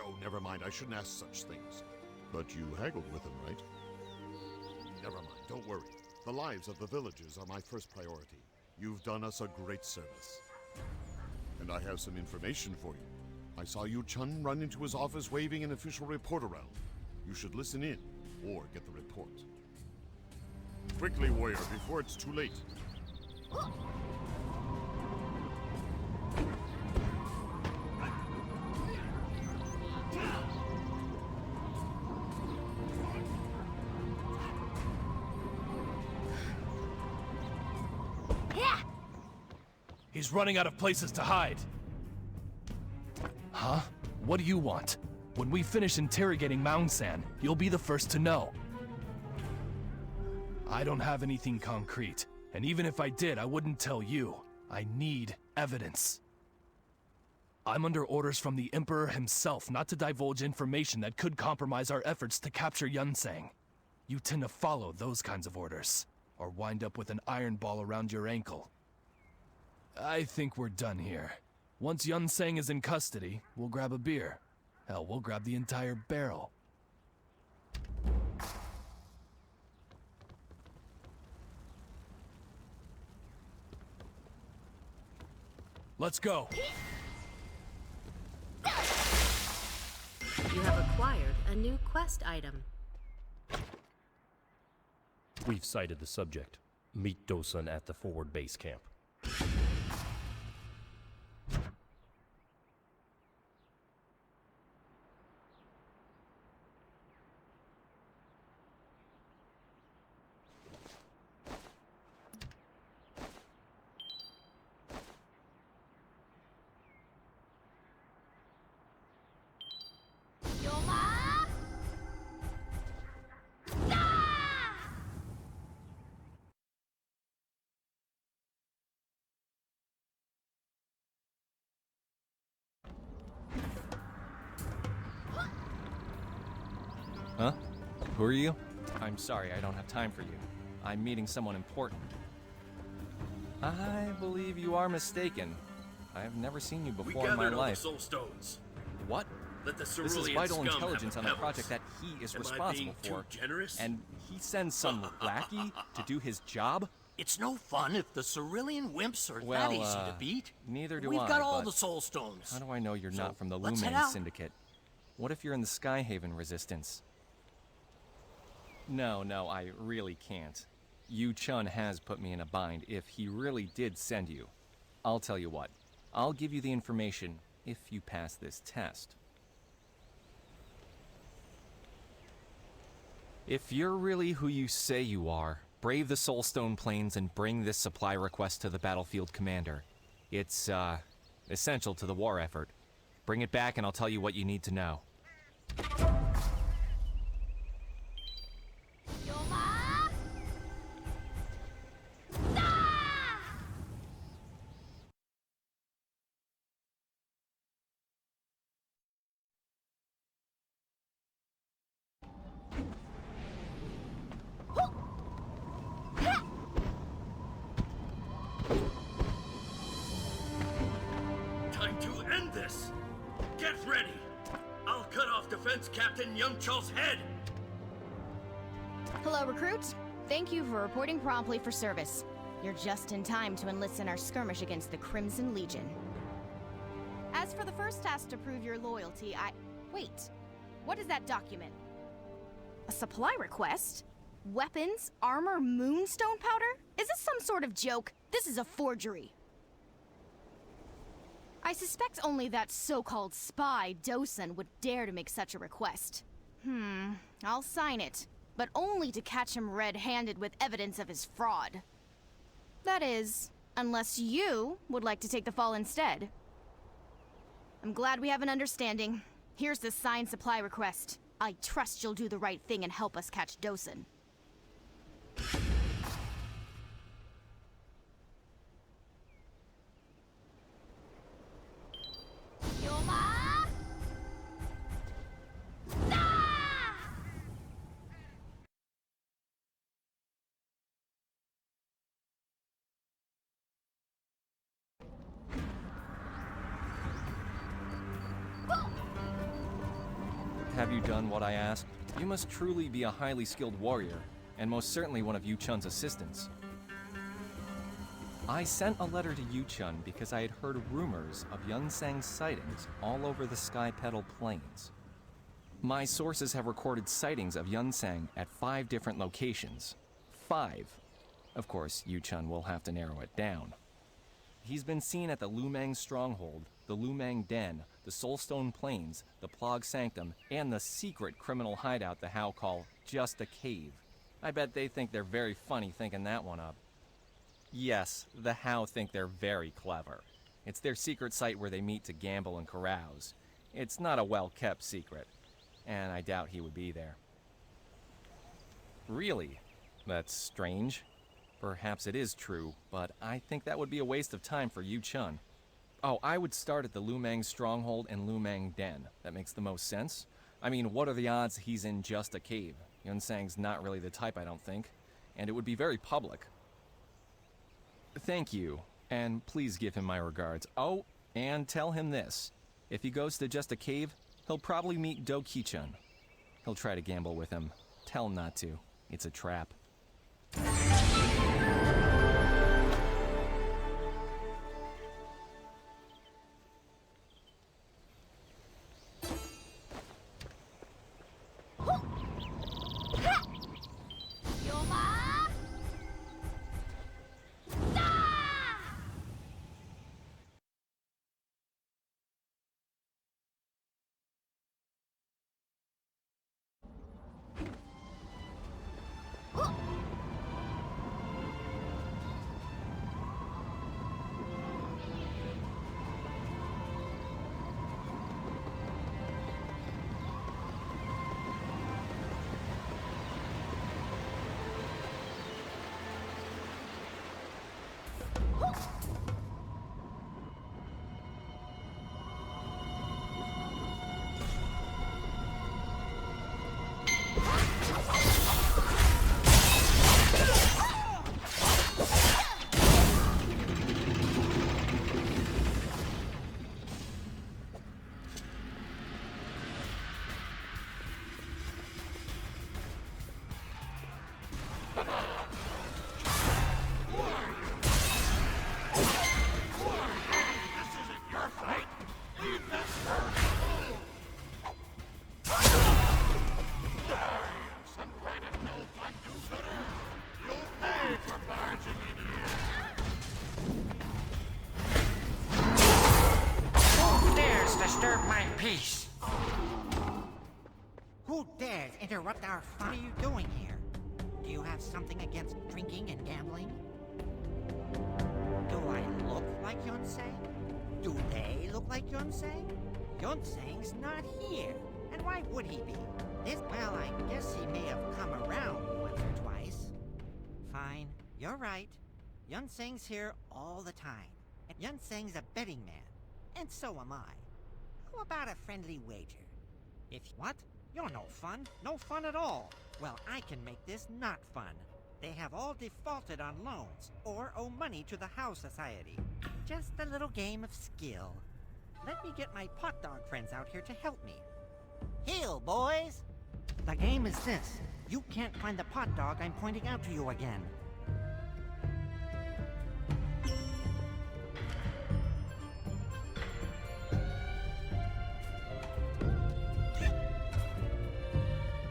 Oh, never mind. I shouldn't ask such things. But you haggled with him, right? Never mind. Don't worry. The lives of the villagers are my first priority. You've done us a great service. And I have some information for you. I saw Yu Chun run into his office waving an official report around. You should listen in, or get the report. Quickly, warrior, before it's too late. He's running out of places to hide. Huh? What do you want? When we finish interrogating Maung San, you'll be the first to know. I don't have anything concrete, and even if I did, I wouldn't tell you. I need evidence. I'm under orders from the Emperor himself not to divulge information that could compromise our efforts to capture Yunsang. You tend to follow those kinds of orders, or wind up with an iron ball around your ankle. I think we're done here. Once Yunsang is in custody, we'll grab a beer. Hell, we'll grab the entire barrel. Let's go. You have acquired a new quest item. We've sighted the subject. Meet Dosun at the forward base camp. Huh? Who are you? I'm sorry, I don't have time for you. I'm meeting someone important. I believe you are mistaken. I have never seen you before in my life. Soul stones. What? Let the This is cerulean vital scum intelligence have on the a project that pebbles. he is Am responsible I being for. too generous? And he sends some lackey to do his job? It's no fun if the cerulean wimps are Well, that easy to beat. Neither do We've I, got all but the soul stones. How do I know you're So, not from the let's head Lumang out. Syndicate? What if you're in the Skyhaven Resistance? No, I really can't. Yu Chun has put me in a bind if he really did send you. I'll tell you what. I'll give you the information if you pass this test. If you're really who you say you are, brave the Soulstone Plains and bring this supply request to the battlefield commander. It's, essential to the war effort. Bring it back and I'll tell you what you need to know. Time to end this. Get ready. I'll cut off Defense Captain Young Chul's head. Hello, recruits. Thank you for reporting promptly for service. You're just in time to enlist in our skirmish against the Crimson Legion. As for the first task to prove your loyalty, Wait. What is that document? A supply request? Weapons? Armor? Moonstone powder? Is this some sort of joke? This is a forgery. I suspect only that so-called spy, Dosun, would dare to make such a request. I'll sign it, but only to catch him red-handed with evidence of his fraud. That is, unless you would like to take the fall instead. I'm glad we have an understanding. Here's the signed supply request. I trust you'll do the right thing and help us catch Dosun. Have you done what I asked? You must truly be a highly skilled warrior, and most certainly one of Yu-Chun's assistants. I sent a letter to Yu-Chun because I had heard rumors of Yun-Sang's sightings all over the Sky Petal Plains. My sources have recorded sightings of Yun-Sang at 5 different locations. 5. Of course, Yu-Chun will have to narrow it down. He's been seen at the Lumang Stronghold, the Lumang Den, the Soulstone Plains, the Plog Sanctum, and the secret criminal hideout the Hao call Just a Cave. I bet they think they're very funny thinking that one up. Yes, the Hao think they're very clever. It's their secret site where they meet to gamble and carouse. It's not a well-kept secret, and I doubt he would be there. Really? That's strange. Perhaps it is true, but I think that would be a waste of time for Yu-Chun. Oh, I would start at the Lumang Stronghold and Lumang Den. That makes the most sense. I mean, what are the odds he's in just a cave? Yun-Sang's not really the type, I don't think. And it would be very public. Thank you, and please give him my regards. Oh, and tell him this. If he goes to just a cave, he'll probably meet Doki-chun. He'll try to gamble with him. Tell him not to. It's a trap. Peace. Who dares interrupt our fun? What are you doing here? Do you have something against drinking and gambling? Do I look like Yun-Sang? Do they look like Yun-Sang? Yun-Sang's not here. And why would he be? Well, I guess he may have come around once or twice. Fine, you're right. Yun-Sang's here all the time. And Yun-Sang's a betting man. And so am I. How about a friendly wager? What? You're no fun. No fun at all. Well, I can make this not fun. They have all defaulted on loans, or owe money to the Hao Society. Just a little game of skill. Let me get my pot dog friends out here to help me. Heel, boys! The game is this. You can't find the pot dog I'm pointing out to you again.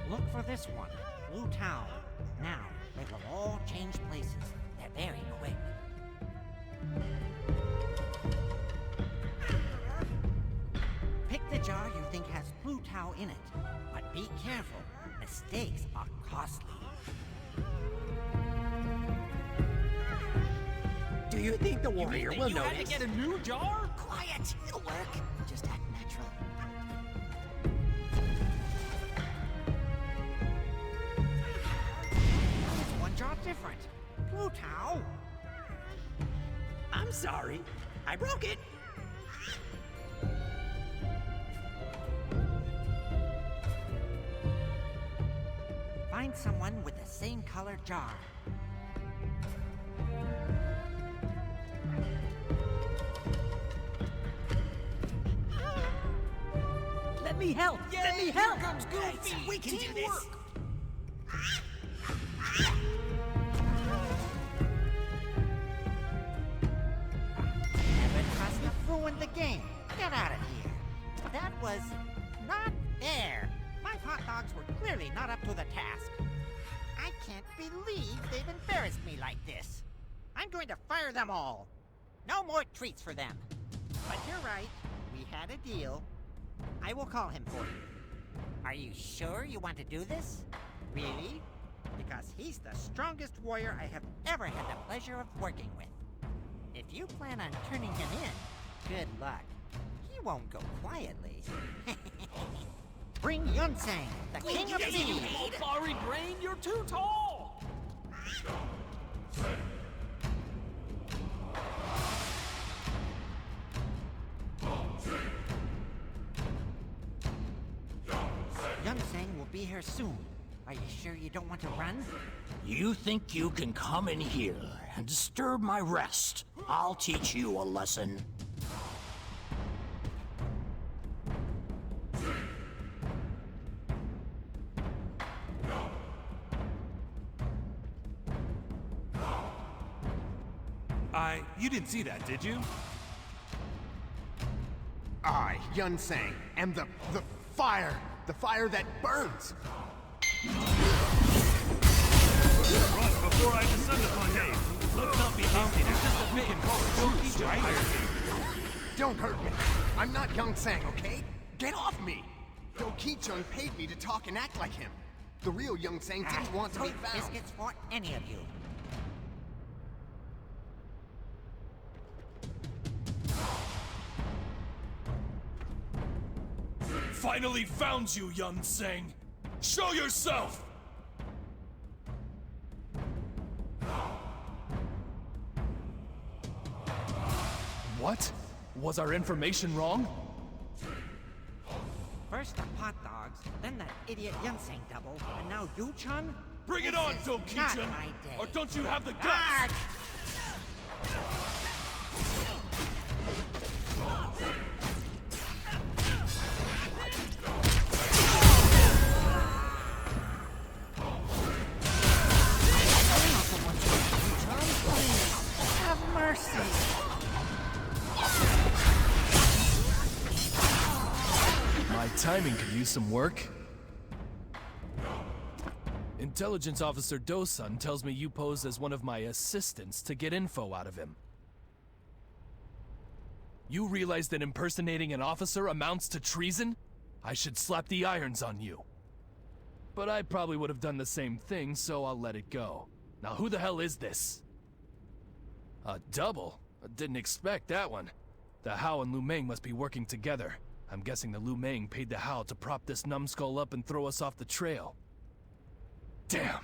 Look for this one, Blue Town. Now, they will all change places. They're very quick. Pick the jar you think has Blue Tao in it, but be careful. Mistakes are costly. Do you think the warrior will notice? You had to get a new jar? Quiet, it'll work. Just act natural. It's one jar different. Blue Tao. I'm sorry. I broke it. Find someone with the same color jar. Let me help! Let me help! Here comes Goofy! We can do this! Never trust to ruin the game. Get out of here. That was not fair. My hot dogs were clearly not up to the task. I can't believe they've embarrassed me like this. I'm going to fire them all. No more treats for them. But you're right. We had a deal. I will call him for you. Are you sure you want to do this? Really? Because he's the strongest warrior I have ever had the pleasure of working with. If you plan on turning him in, good luck. He won't go quietly. Bring Yunsang, the king of thieves! Sorry, Brain, you're too tall! Yunsang will be here soon. Are you sure you don't want to run? You think you can come in here and disturb my rest? I'll teach you a lesson. You didn't see that, did you? I, Yunsang, am the fire that burns. Run before I descend upon you. Let's not be hasty. There's just a bit in right? Don't hurt me. I'm not Yunsang, okay? Get off me! Doki-chun paid me to talk and act like him. The real Yunsang didn't want to be found. Biscuits for any of you. Finally found you, Yunsang! Show yourself! What? Was our information wrong? First the pot dogs, then that idiot Yunsang double, and now you-chun? Bring it on, Doki-chun! Or don't you have the guts? Have mercy! My timing could use some work. Intelligence Officer Dosun tells me you posed as one of my assistants to get info out of him. You realize that impersonating an officer amounts to treason? I should slap the irons on you. But I probably would have done the same thing, so I'll let it go. Now who the hell is this? A double? I didn't expect that one. The Hao and Lu Meng must be working together. I'm guessing the Lu Meng paid the Hao to prop this numbskull up and throw us off the trail. Damn!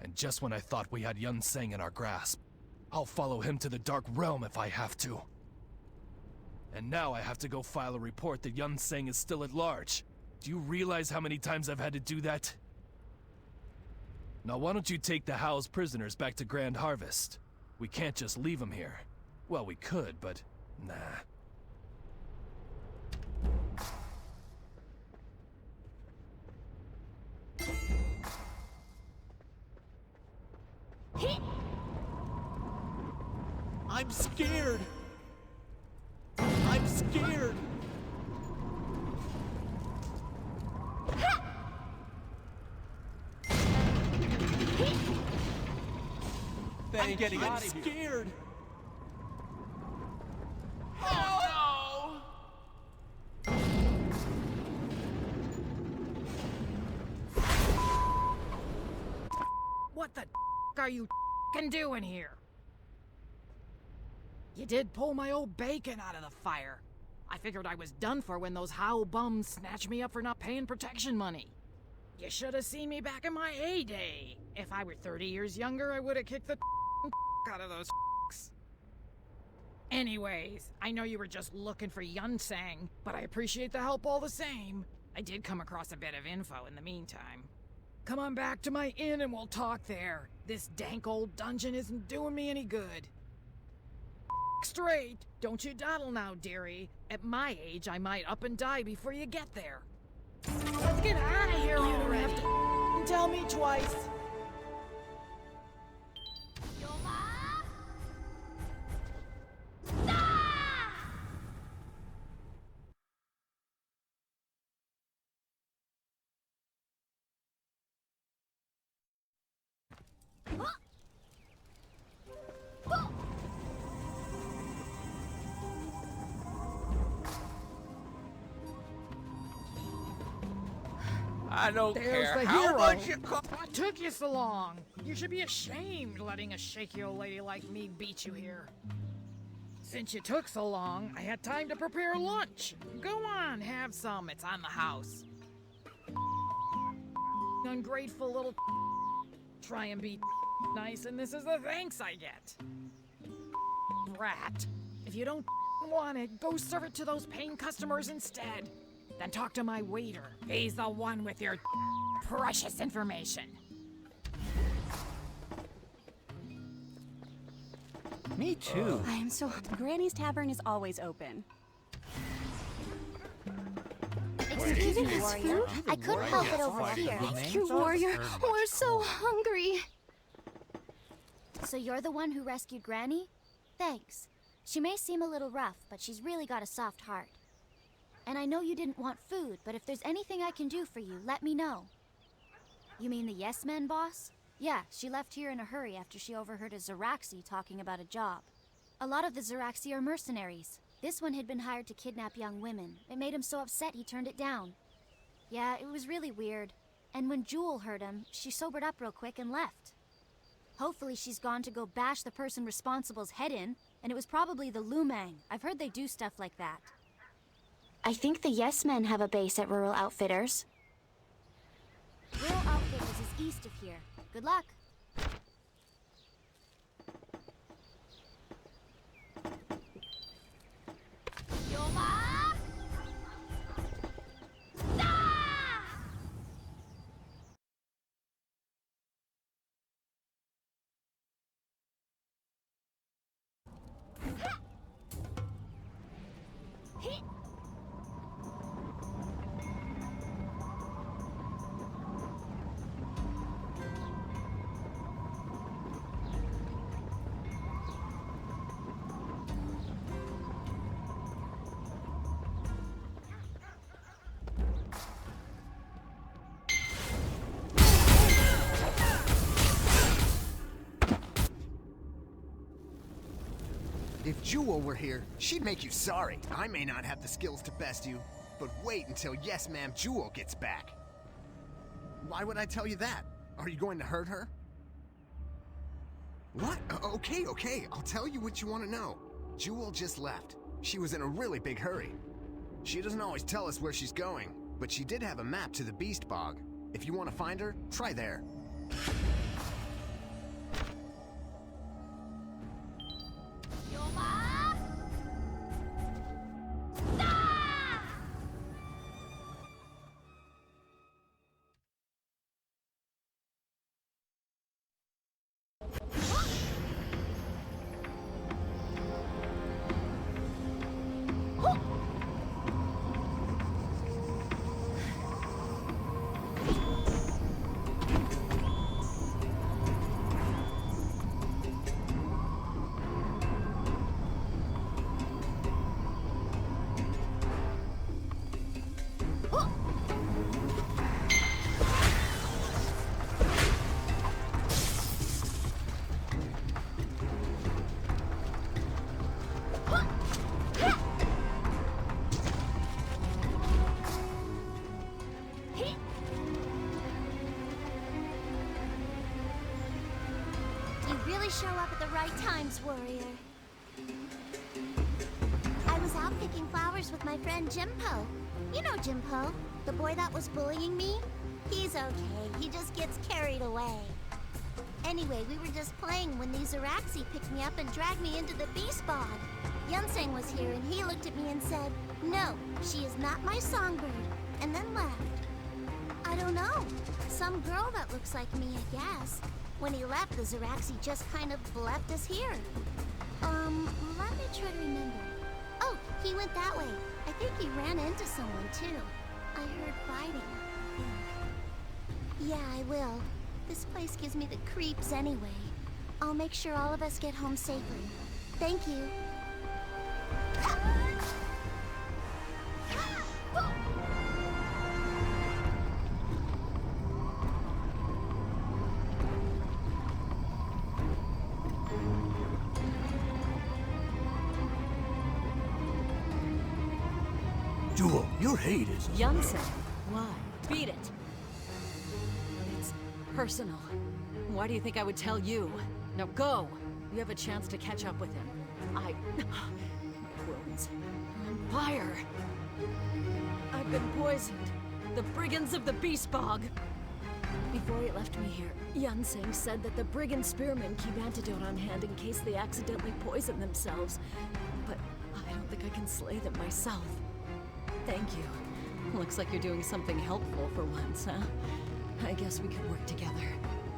And just when I thought we had Yunsang in our grasp. I'll follow him to the Dark Realm if I have to. And now I have to go file a report that Yunsang is still at large. Do you realize how many times I've had to do that? Now why don't you take the Hao's prisoners back to Grand Harvest? We can't just leave them here. Well, we could, but nah. I'm scared. I'm scared. I'm getting out of here. Scared. Oh no! What the are you doing here? You did pull my old bacon out of the fire. I figured I was done for when those Hao bums snatched me up for not paying protection money. You should have seen me back in my heyday. If I were 30 years younger, I would have kicked the out of those Anyways, I know you were just looking for Yunsang, but I appreciate the help all the same. I did come across a bit of info in the meantime. Come on back to my inn and we'll talk there. This dank old dungeon isn't doing me any good. Straight, don't you dawdle now, dearie. At my age, I might up and die before you get there. Let's get out of here already. You don't have to tell me twice. I don't There's care the how hero. much you call. What took you so long? You should be ashamed letting a shaky old lady like me beat you here. Since you took so long, I had time to prepare lunch. Go on, have some. It's on the house. Ungrateful little try and be nice, and this is the thanks I get. Brat. If you don't want it, go serve it to those paying customers instead. Then talk to my waiter. He's the one with your precious information. Me too. I am so... Granny's Tavern is always open. Excuse me, Warrior. I couldn't help it over here. Thank you, Warrior. We're so hungry. So you're the one who rescued Granny? Thanks. She may seem a little rough, but she's really got a soft heart. And I know you didn't want food, but if there's anything I can do for you, let me know. You mean the Yes Men boss? Yeah, she left here in a hurry after she overheard a Zeraxi talking about a job. A lot of the Zeraxi are mercenaries. This one had been hired to kidnap young women. It made him so upset he turned it down. Yeah, it was really weird. And when Jewel heard him, she sobered up real quick and left. Hopefully she's gone to go bash the person responsible's head in, and it was probably the Lumang. I've heard they do stuff like that. I think the Yes Men have a base at Rural Outfitters. Rural Outfitters is east of here. Good luck. If Jewel were here, she'd make you sorry. I may not have the skills to best you, but wait until Yes Ma'am Jewel gets back. Why would I tell you that? Are you going to hurt her? What? Okay, I'll tell you what you want to know. Jewel just left. She was in a really big hurry. She doesn't always tell us where she's going, but she did have a map to the Beast Bog. If you want to find her, try there. Show up at the right times, Warrior. I was out picking flowers with my friend Jimpo. You know Jimpo, the boy that was bullying me? He's okay, he just gets carried away. Anyway, we were just playing when these Zeraxi picked me up and dragged me into the Beast Bog. Yunseng was here and he looked at me and said, "No, she is not my songbird," and then left. I don't know. Some girl that looks like me, I guess. When he left, the Zeraxi just kind of left us here. Let me try to remember. Oh, he went that way. I think he ran into someone, too. I heard fighting. Yeah, I will. This place gives me the creeps anyway. I'll make sure all of us get home safely. Thank you. Jewel, your hate is... Yunsen, why? Beat it. It's personal. Why do you think I would tell you? Now go! You have a chance to catch up with him. My wounds are on fire. I've been poisoned. The brigands of the Beast Bog. Before he left me here, Yunsen said that the brigand spearmen keep antidote on hand in case they accidentally poison themselves. But I don't think I can slay them myself. Thank you. Looks like you're doing something helpful for once, huh? I guess we could work together.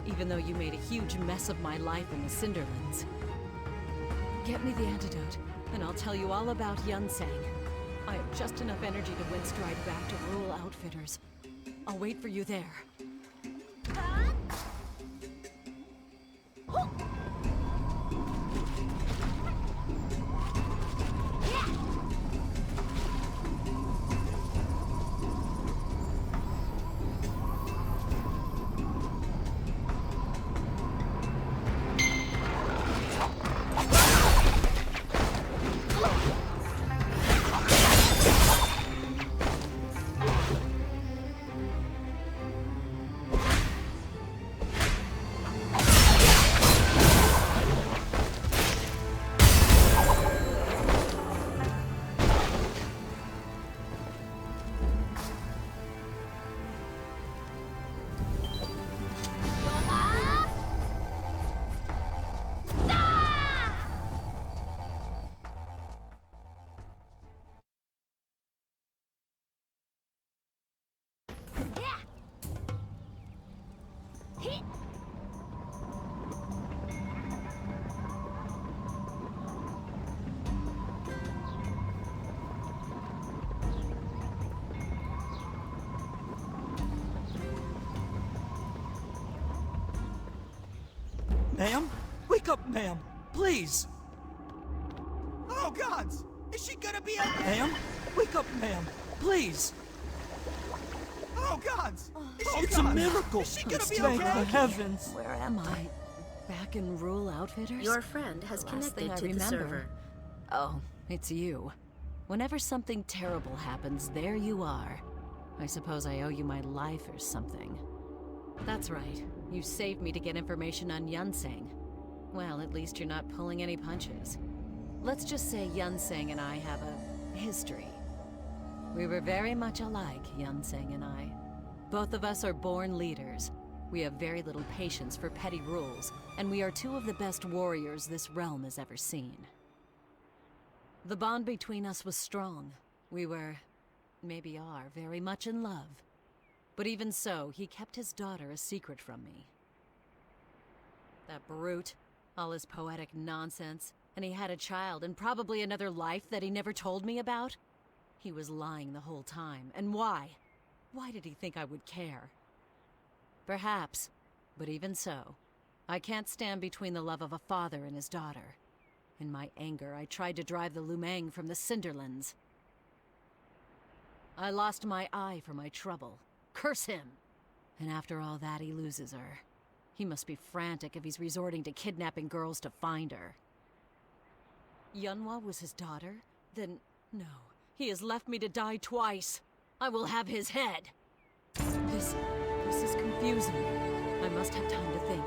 Even though you made a huge mess of my life in the Cinderlands. Get me the antidote, and I'll tell you all about Yunsen. I have just enough energy to windstride back to rural outfitters. I'll wait for you there. Ma'am? Wake up, ma'am! Please! Oh, gods! Is she gonna be okay? Ma'am? Wake up, ma'am! Please! Oh, gods! It's a miracle! Is she gonna be Thank okay? the heavens! Where am I? Back in rural outfitters? Your friend has The last thing connected I to the remember. server. Oh, it's you. Whenever something terrible happens, there you are. I suppose I owe you my life or something. That's right. You saved me to get information on Yunsen. Well, at least you're not pulling any punches. Let's just say Yunsen and I have a history. We were very much alike, Yunsen and I. Both of us are born leaders. We have very little patience for petty rules, and we are two of the best warriors this realm has ever seen. The bond between us was strong. We were, maybe are, very much in love. But even so, he kept his daughter a secret from me. That brute, all his poetic nonsense, and he had a child and probably another life that he never told me about? He was lying the whole time. And why? Why did he think I would care? Perhaps, but even so, I can't stand between the love of a father and his daughter. In my anger, I tried to drive the Lumang from the Cinderlands. I lost my eye for my trouble. Curse him! And after all that, he loses her. He must be frantic if he's resorting to kidnapping girls to find her. Yunhua was his daughter? Then, no. He has left me to die twice. I will have his head. This is confusing. I must have time to think.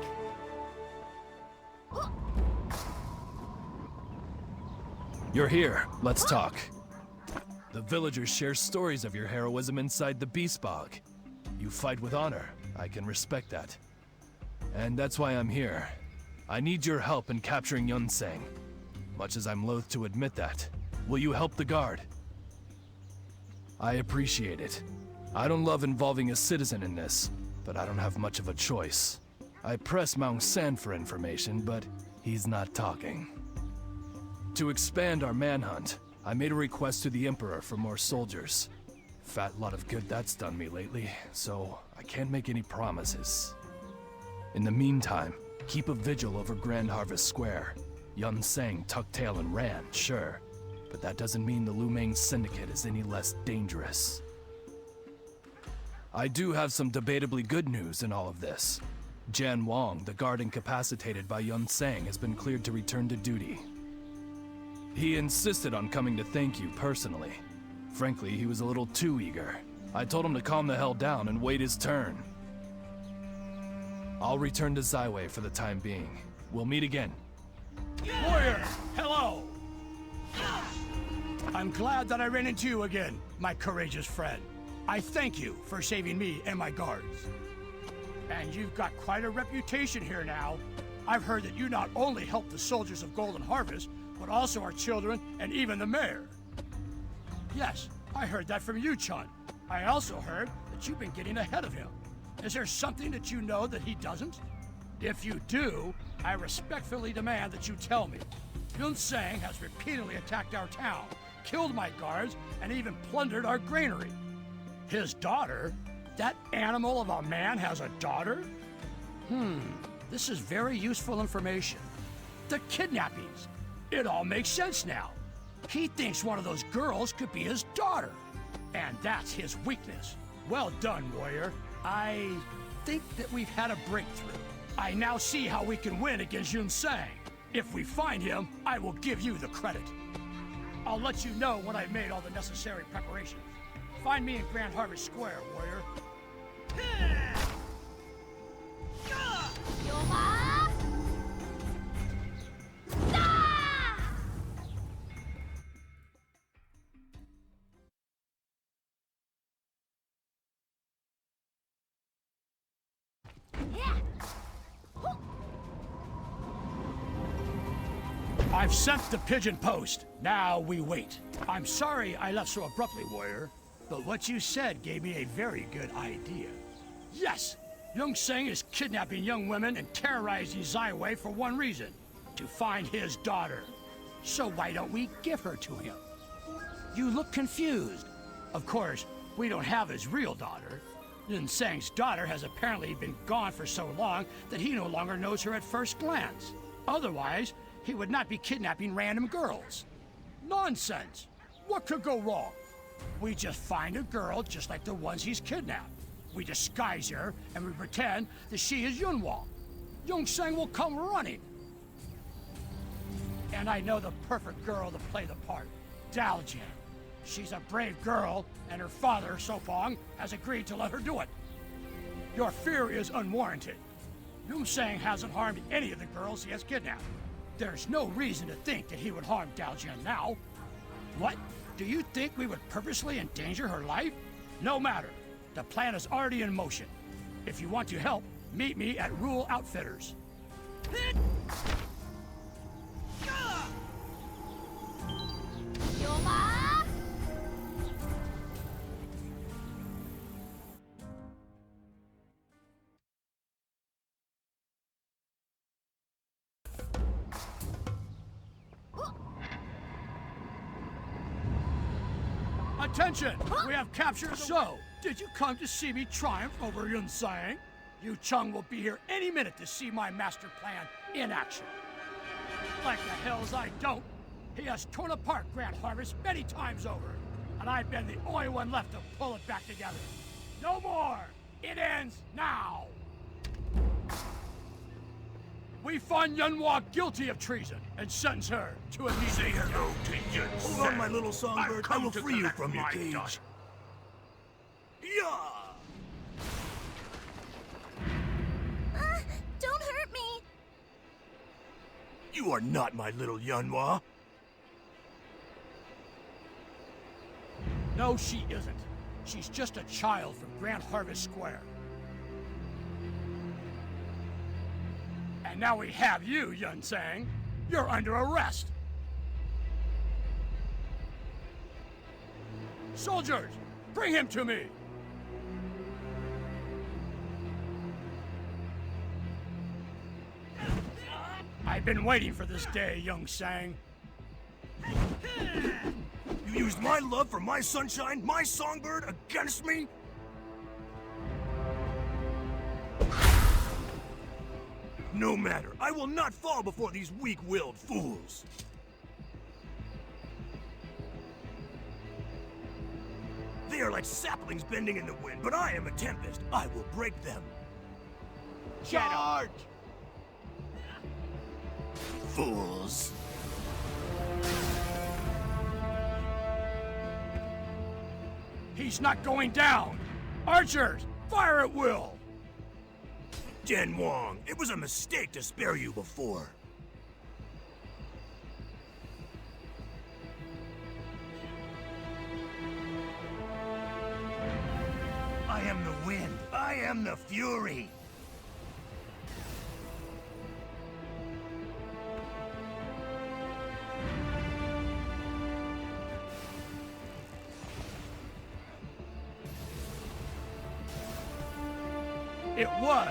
You're here. Let's talk. The villagers share stories of your heroism inside the Beast Bog. You fight with honor. I can respect that. And that's why I'm here. I need your help in capturing Yunsen. Much as I'm loath to admit that. Will you help the guard? I appreciate it. I don't love involving a citizen in this, but I don't have much of a choice. I press Maung San for information, but he's not talking. To expand our manhunt, I made a request to the Emperor for more soldiers. Fat lot of good that's done me lately, so I can't make any promises. In the meantime, keep a vigil over Grand Harvest Square. Yun Sang tucked tail and ran, sure, but that doesn't mean the Lu Meng Syndicate is any less dangerous. I do have some debatably good news in all of this. Jan Wong, the guard incapacitated by Yun Sang, has been cleared to return to duty. He insisted on coming to thank you personally. Frankly, he was a little too eager. I told him to calm the hell down and wait his turn. I'll return to Zaiwei for the time being. We'll meet again. Warrior, hello! I'm glad that I ran into you again, my courageous friend. I thank you for saving me and my guards. And you've got quite a reputation here now. I've heard that you not only help the soldiers of Golden Harvest, but also our children and even the mayor. Yes, I heard that from you, Chun. I also heard that you've been getting ahead of him. Is there something that you know that he doesn't? If you do, I respectfully demand that you tell me. Yun Sang has repeatedly attacked our town, killed my guards, and even plundered our granary. His daughter? That animal of a man has a daughter? This is very useful information. The kidnappings. It all makes sense now. He thinks one of those girls could be his daughter. And that's his weakness. Well done, warrior. I think that we've had a breakthrough. I now see how we can win against Yun Sang. If we find him, I will give you the credit. I'll let you know when I've made all the necessary preparations. Find me in Grand Harvest Square, warrior. I've sent the pigeon post. Now we wait. I'm sorry I left so abruptly, warrior, but what you said gave me a very good idea. Yes, Yun Sang is kidnapping young women and terrorizing Zaiwei for one reason, to find his daughter. So why don't we give her to him? You look confused. Of course, we don't have his real daughter. Yun Sang's daughter has apparently been gone for so long that he no longer knows her at first glance. Otherwise, he would not be kidnapping random girls. Nonsense! What could go wrong? We just find a girl just like the ones he's kidnapped. We disguise her, and we pretend that she is Yun Wong. Yun Sang will come running. And I know the perfect girl to play the part. Daljin. She's a brave girl, and her father, Sopong, has agreed to let her do it. Your fear is unwarranted. Yun Sang hasn't harmed any of the girls he has kidnapped. There's no reason to think that he would harm Daljin now. What? Do you think we would purposely endanger her life? No matter. The plan is already in motion. If you want to help, meet me at Rule Outfitters. Attention! We have captured. So, did you come to see me triumph over Yun Sang? Yu Chung will be here any minute to see my master plan in action. Like the hells I don't. He has torn apart Grand Harvest many times over, and I've been the only one left to pull it back together. No more! It ends now! We find Yunhua guilty of treason and sentence her to immediate Say hello to Yun Sang. Hold on, my little songbird. I will free you from your cage. Daughter. Don't hurt me! You are not my little Yunhua. No, she isn't. She's just a child from Grand Harvest Square. And now we have you, Yun Sang. You're under arrest. Soldiers, bring him to me. I've been waiting for this day, Yun Sang. You used my love for my sunshine, my songbird, against me? No matter. I will not fall before these weak-willed fools. They are like saplings bending in the wind, but I am a tempest. I will break them. Charge! Fools. He's not going down! Archers, fire at will! Jen Wong, it was a mistake to spare you before. I am the wind. I am the fury. It was.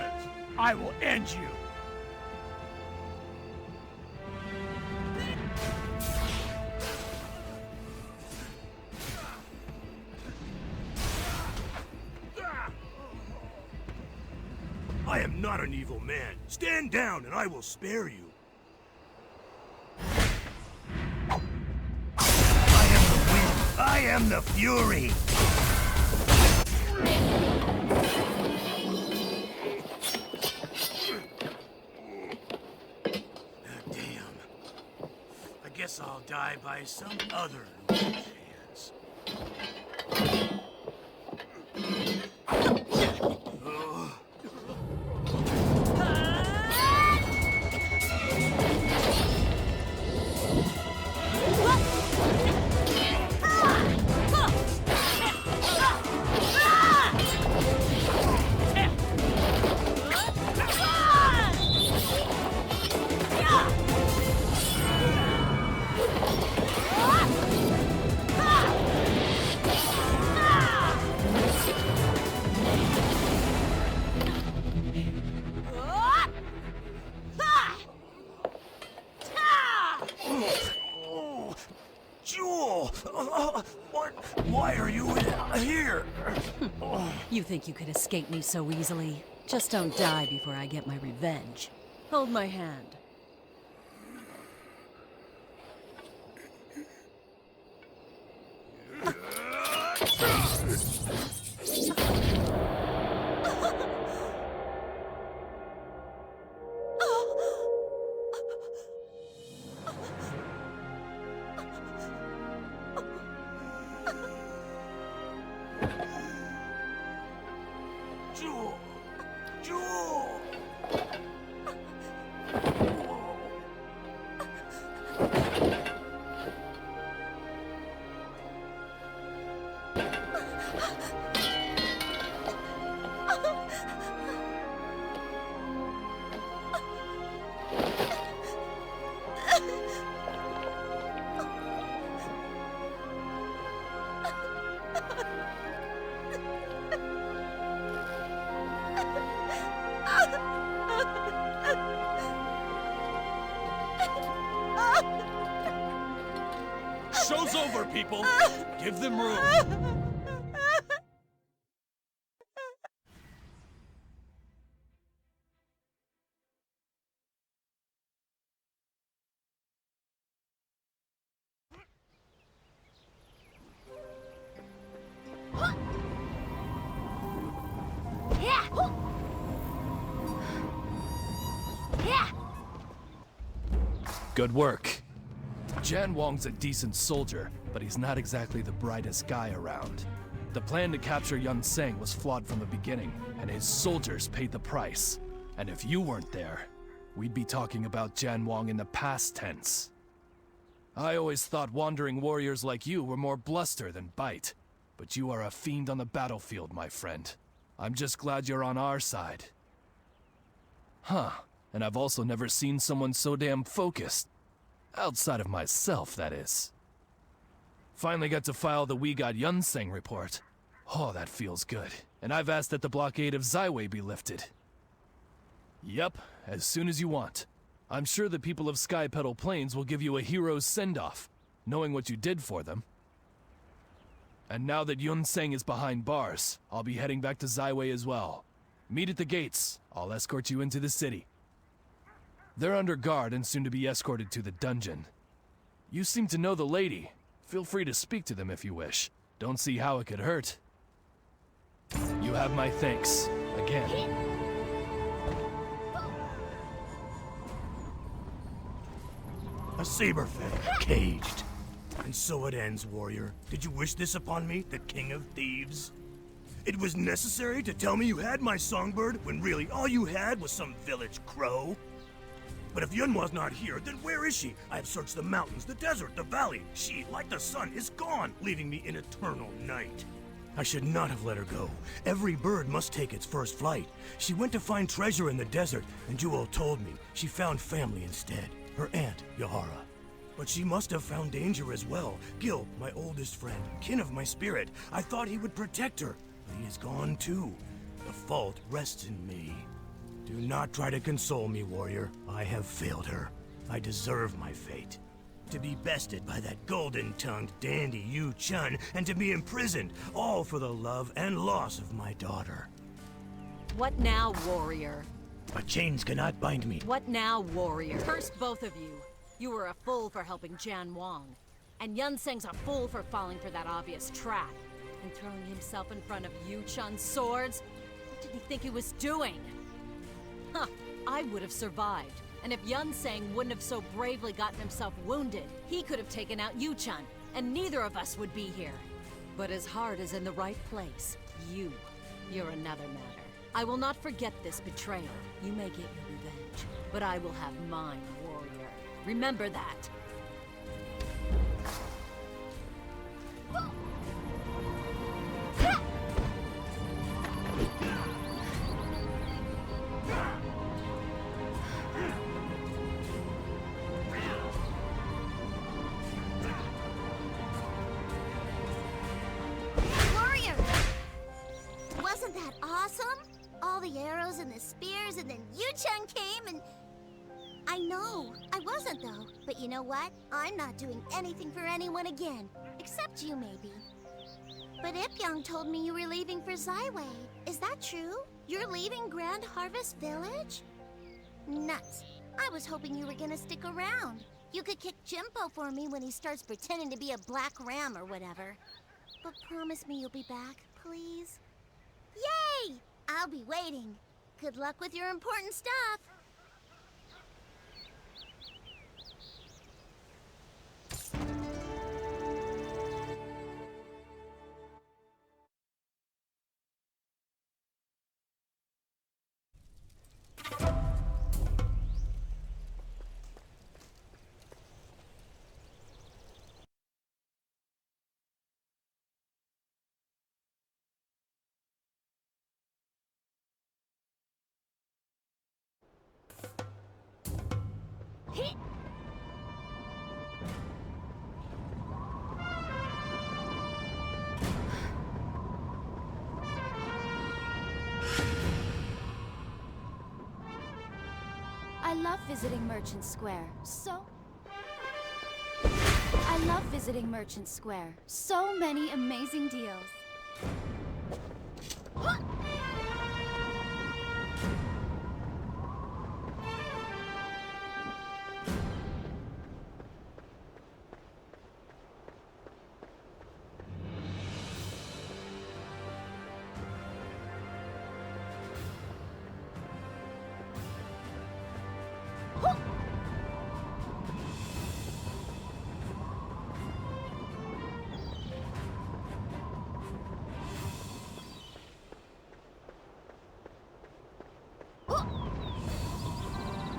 I will end you. I am not an evil man. Stand down and I will spare you. I am the wind. I am the fury. Damn. I guess I'll die by some other hands. Why are you here? You think you could escape me so easily? Just don't die before I get my revenge. Hold my hand. Show's over, people! Give them room! Good work. Jan Wong's a decent soldier, but he's not exactly the brightest guy around. The plan to capture Yun Seng was flawed from the beginning, and his soldiers paid the price. And if you weren't there, we'd be talking about Jan Wong in the past tense. I always thought wandering warriors like you were more bluster than bite, but you are a fiend on the battlefield, my friend. I'm just glad you're on our side. Huh, and I've also never seen someone so damn focused. Outside of myself, that is. Finally got to file the We Got Yun Seng report. Oh, that feels good. And I've asked that the blockade of Zaiwei be lifted. Yep, as soon as you want. I'm sure the people of Sky Petal Plains will give you a hero's send-off, knowing what you did for them. And now that Yunseng is behind bars, I'll be heading back to Zaiwei as well. Meet at the gates. I'll escort you into the city. They're under guard and soon to be escorted to the dungeon. You seem to know the lady. Feel free to speak to them if you wish. Don't see how it could hurt. You have my thanks. Again. A saber-fang, caged. And so it ends, warrior. Did you wish this upon me, the king of thieves? It was necessary to tell me you had my songbird when really all you had was some village crow? But if Yunwa's not here, then where is she? I have searched the mountains, the desert, the valley. She, like the sun, is gone, leaving me in eternal night. I should not have let her go. Every bird must take its first flight. She went to find treasure in the desert, and Jewel told me she found family instead. Her aunt, Yahara. But she must have found danger as well. Gil, my oldest friend, kin of my spirit, I thought he would protect her, but he is gone too. The fault rests in me. Do not try to console me, warrior. I have failed her. I deserve my fate. To be bested by that golden-tongued dandy Yu Chun, and to be imprisoned, all for the love and loss of my daughter. What now, warrior? But chains cannot bind me. What now, warrior? First, both of you. You were a fool for helping Jan Wang. And Yunseng's a fool for falling for that obvious trap. And throwing himself in front of Yu Chun's swords? What did he think he was doing? Huh, I would have survived. And if Yunseng wouldn't have so bravely gotten himself wounded, he could have taken out Yu Chun, and neither of us would be here. But his heart is in the right place. You're another matter. I will not forget this betrayal. You may get your revenge, but I will have mine, warrior. Remember that. Warrior! Wasn't that awesome? All the arrows and the spears, and then Yu-Chun came and... I know, I wasn't though. But you know what? I'm not doing anything for anyone again. Except you, maybe. But Ipyong told me you were leaving for Zaiwei. Is that true? You're leaving Grand Harvest Village? Nuts. I was hoping you were gonna stick around. You could kick Jimpo for me when he starts pretending to be a black ram or whatever. But promise me you'll be back, please? Yay! I'll be waiting. Good luck with your important stuff. I love visiting Merchant Square. I love visiting Merchant Square. So many amazing deals.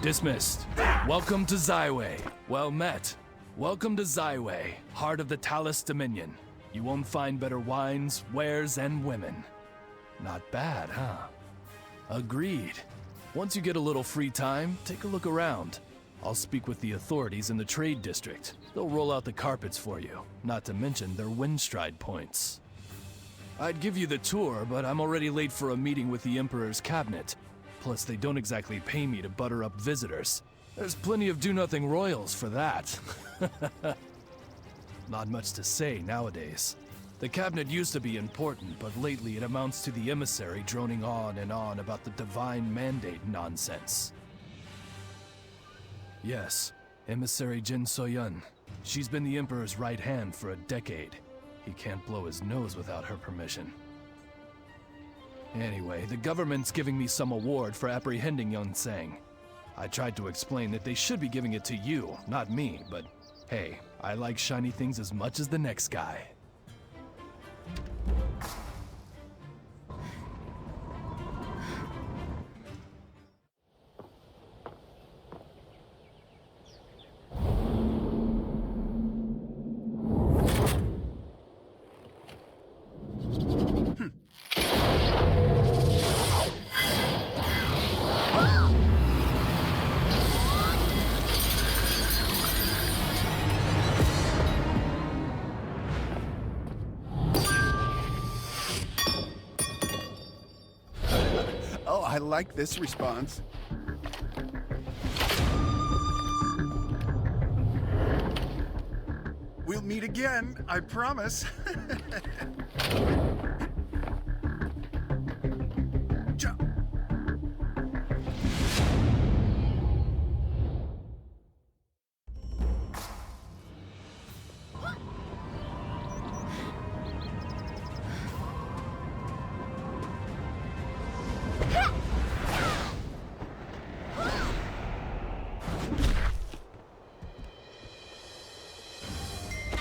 Dismissed. Welcome to Zaiwei. Well met. Welcome to Zaiwei, heart of the Talus Dominion. You won't find better wines, wares, and women. Not bad, huh? Agreed. Once you get a little free time, take a look around. I'll speak with the authorities in the trade district. They'll roll out the carpets for you, not to mention their windstride points. I'd give you the tour, but I'm already late for a meeting with the Emperor's cabinet. Plus, they don't exactly pay me to butter up visitors. There's plenty of do-nothing royals for that. Not much to say nowadays. The cabinet used to be important, but lately it amounts to the emissary droning on and on about the divine mandate nonsense. Yes, emissary Jin Soyun. She's been the Emperor's right hand for a decade. He can't blow his nose without her permission. Anyway, the government's giving me some award for apprehending Yun Sang. I tried to explain that they should be giving it to you, not me, but hey, I like shiny things as much as the next guy. I like this response. We'll meet again, I promise. Jump.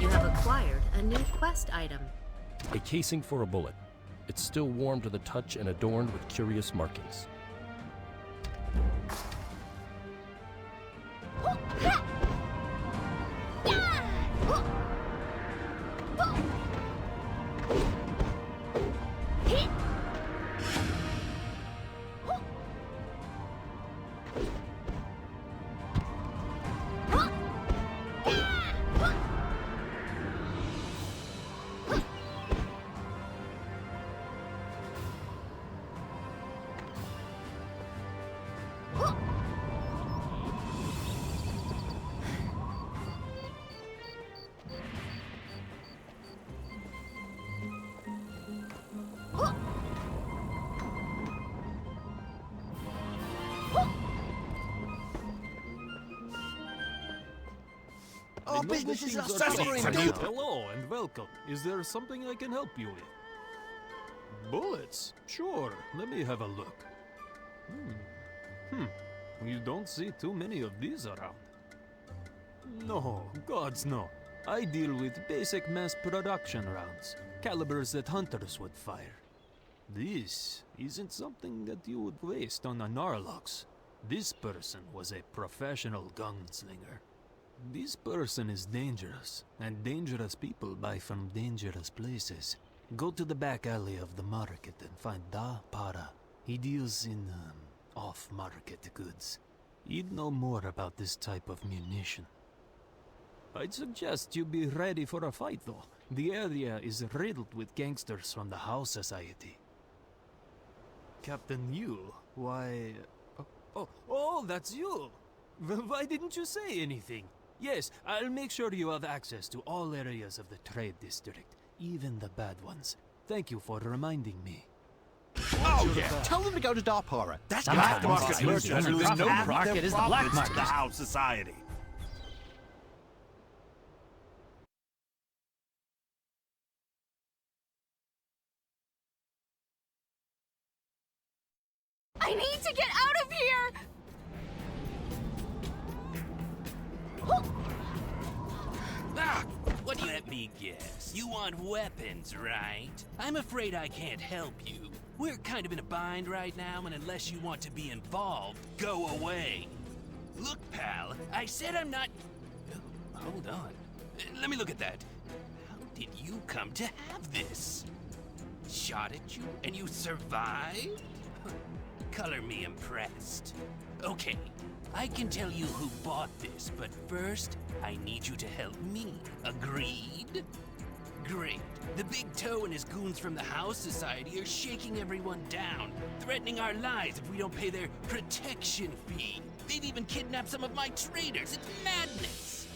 You have acquired a new quest item. A casing for a bullet. It's still warm to the touch and adorned with curious markings. All businesses are suffering. Hello and welcome. Is there something I can help you with? Bullets? Sure. Let me have a look. You don't see too many of these around. No, gods no. I deal with basic mass production rounds. Calibers that hunters would fire. This isn't something that you would waste on a Narlox. This person was a professional gunslinger. This person is dangerous, and dangerous people buy from dangerous places. Go to the back alley of the market and find Da Para. He deals in, off-market goods. He'd know more about this type of munition. I'd suggest you be ready for a fight, though. The area is riddled with gangsters from the House Society. Captain Yu, why... Oh, that's you! Why didn't you say anything? Yes, I'll make sure you have access to all areas of the trade district, even the bad ones. Thank you for reminding me. Oh yeah, tell them to go to Darpara. That's the black market merchants. The market is the black market. The House Society. I need to get out of here! Let me guess. You want weapons, right? I'm afraid I can't help you. We're kind of in a bind right now, and unless you want to be involved, go away. Look, pal, I said I'm not... Hold on. Let me look at that. How did you come to have this? Shot at you, and you survived? Color me impressed. Okay, I can tell you who bought this, but first, I need you to help me. Agreed? Great. The Big Toe and his goons from the House Society are shaking everyone down, threatening our lives if we don't pay their protection fee. They've even kidnapped some of my traders. It's madness.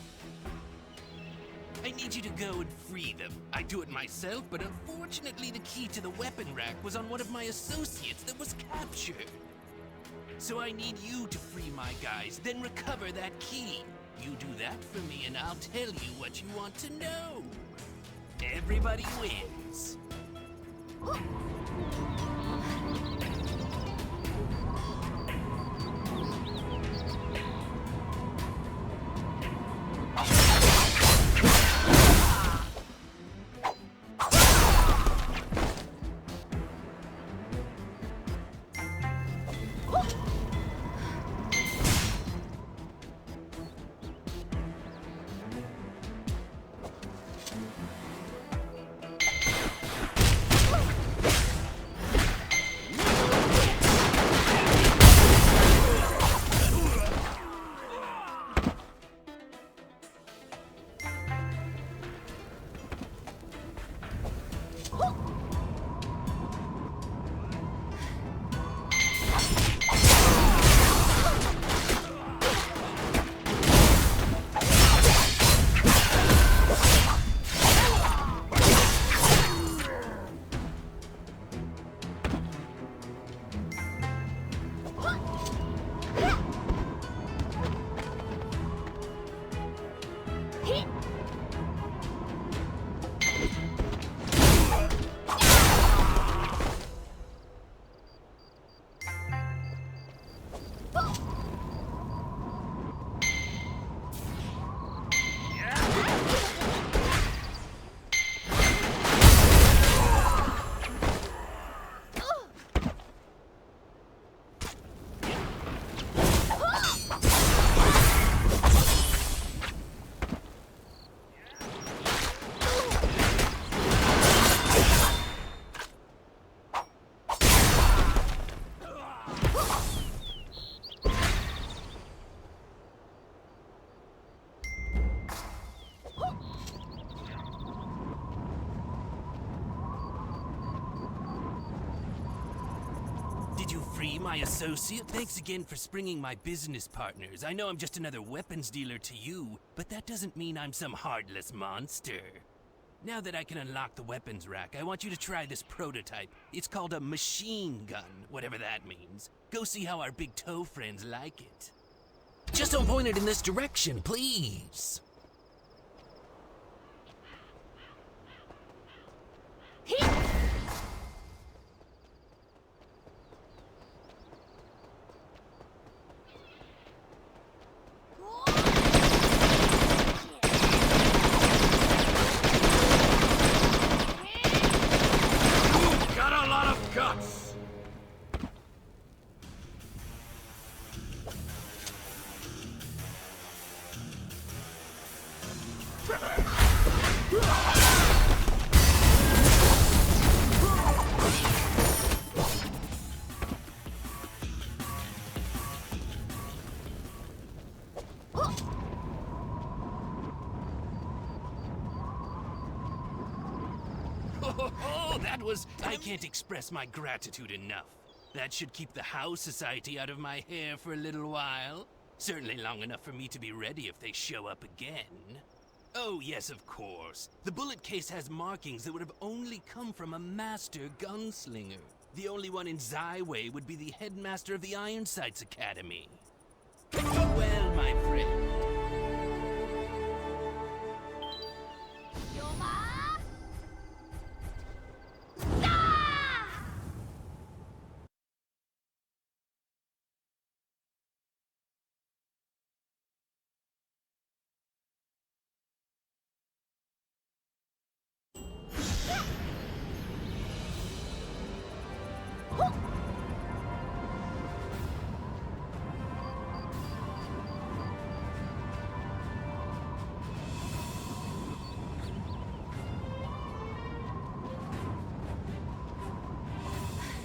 I need you to go and free them. I'd do it myself, but unfortunately the key to the weapon rack was on one of my associates that was captured. So I need you to free my guys, then recover that key. You do that for me and I'll tell you what you want to know. Everybody wins. My associate, thanks again for springing my business partners. I know I'm just another weapons dealer to you, but that doesn't mean I'm some heartless monster. Now that I can unlock the weapons rack, I want you to try this prototype. It's called a machine gun, whatever that means. Go see how our big toe friends like it. Just don't point it in this direction, please. I can't express my gratitude enough. That should keep the House Society out of my hair for a little while. Certainly long enough for me to be ready if they show up again. Oh, yes, of course. The bullet case has markings that would have only come from a master gunslinger. The only one in Zyway would be the headmaster of the Ironsights Academy. Be well, my friend.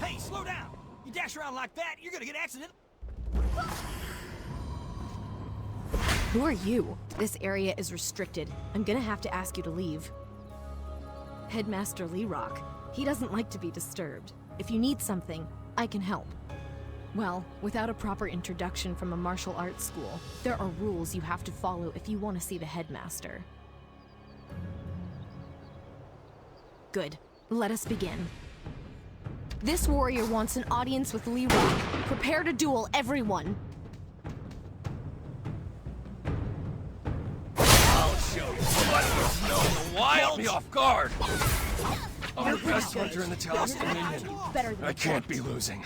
Hey, slow down! You dash around like that, you're gonna get accident. Who are you? This area is restricted. I'm gonna have to ask you to leave. Headmaster Lerock. He doesn't like to be disturbed. If you need something, I can help. Well, without a proper introduction from a martial arts school, there are rules you have to follow if you want to see the headmaster. Good. Let us begin. This warrior wants an audience with Lerock. Prepare to duel, everyone! I'll show you what no the wild. Caught me off guard. I'm the best hunter in the Talos Dominion. Better than I can't be losing.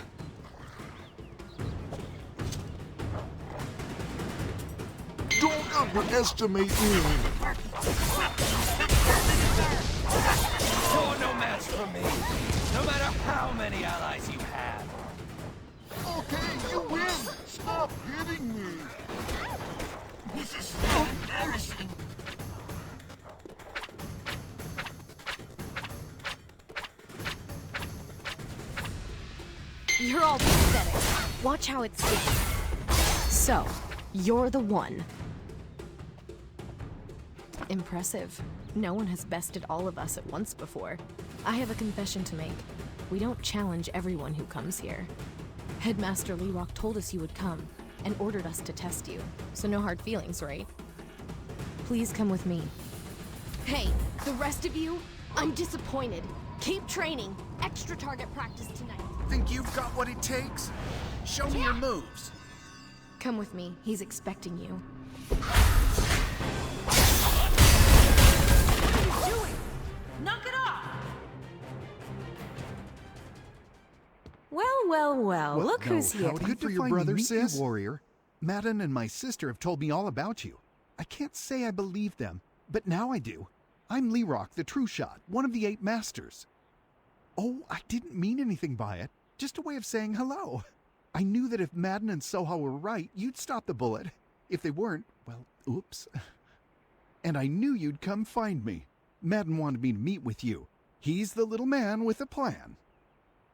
Don't underestimate me. You're no match for me, no matter how many allies you have. Okay, you win. Stop hitting me. This is so embarrassing. You're all pathetic. Watch how it sticks. So, you're the one. Impressive. No one has bested all of us at once before. I have a confession to make. We don't challenge everyone who comes here. Headmaster Lerock told us you would come, and ordered us to test you. So no hard feelings, right? Please come with me. Hey, the rest of you, I'm disappointed. Keep training. Extra target practice tonight. Think you've got what it takes? Show me your moves. Come with me. He's expecting you. Knock it off! Well, look who's here. Good to your brother, sis. Warrior. Madden and my sister have told me all about you. I can't say I believe them, but now I do. I'm Lerock, the True Shot, one of the 8 Masters. Oh, I didn't mean anything by it. Just a way of saying hello. I knew that if Madden and Soha were right, you'd stop the bullet. If they weren't, well, oops. And I knew you'd come find me. Madden wanted me to meet with you. He's the little man with a plan.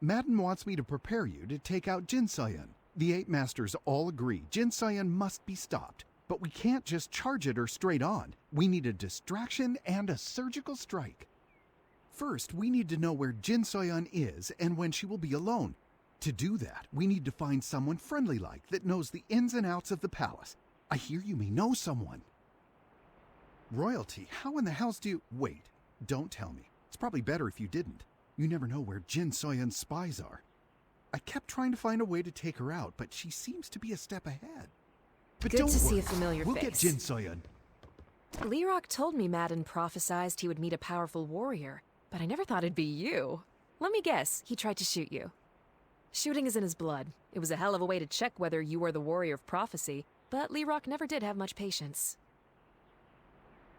Madden wants me to prepare you to take out Jinsoyun. The 8 Masters all agree Jinsoyun must be stopped. But we can't just charge at her straight on. We need a distraction and a surgical strike. First, we need to know where Jinsoyun is and when she will be alone. To do that, we need to find someone friendly-like that knows the ins and outs of the palace. I hear you may know someone. Royalty, how in the hell do you... Wait, don't tell me. It's probably better if you didn't. You never know where Jinsoyun's spies are. I kept trying to find a way to take her out, but she seems to be a step ahead. But Good don't to see worry. a familiar We'll face. get Jinsoyun. Lerock told me Madden prophesized he would meet a powerful warrior, but I never thought it'd be you. Let me guess, he tried to shoot you. Shooting is in his blood. It was a hell of a way to check whether you were the warrior of prophecy, but Lerock never did have much patience.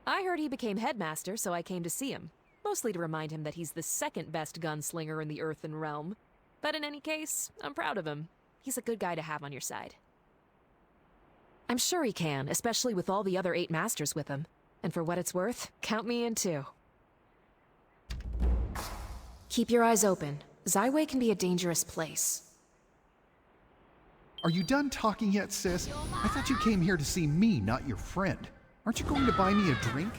I heard he became headmaster, so I came to see him. Mostly to remind him that he's the second best gunslinger in the Earthen Realm. But in any case, I'm proud of him. He's a good guy to have on your side. I'm sure he can, especially with all the other 8 Masters with him. And for what it's worth, count me in too. Keep your eyes open. Zyway can be a dangerous place. Are you done talking yet, sis? I thought you came here to see me, not your friend. Aren't you going to buy me a drink?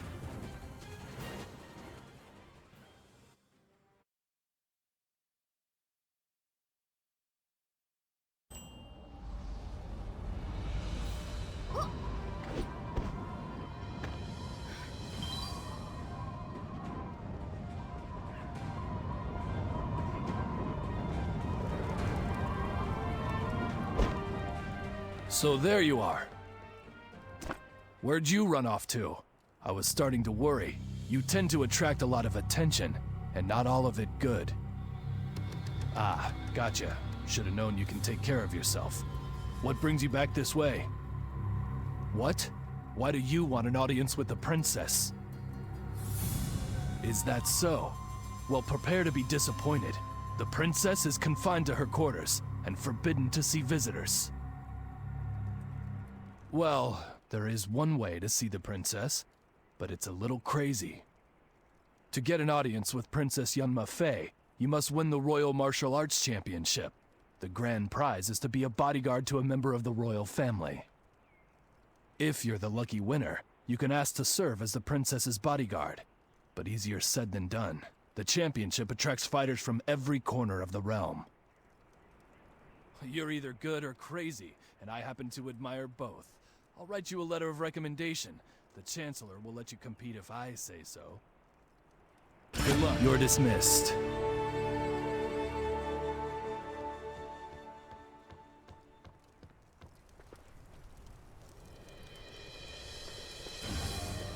So there you are. Where'd you run off to? I was starting to worry. You tend to attract a lot of attention, and not all of it good. Ah, gotcha. Should've known you can take care of yourself. What brings you back this way? What? Why do you want an audience with the princess? Is that so? Well, prepare to be disappointed. The princess is confined to her quarters, and forbidden to see visitors. Well, there is one way to see the princess, but it's a little crazy. To get an audience with Princess Yunma Fei, you must win the Royal Martial Arts Championship. The grand prize is to be a bodyguard to a member of the royal family. If you're the lucky winner, you can ask to serve as the princess's bodyguard. But easier said than done. The championship attracts fighters from every corner of the realm. You're either good or crazy, and I happen to admire both. I'll write you a letter of recommendation. The Chancellor will let you compete if I say so. Good luck. You're dismissed.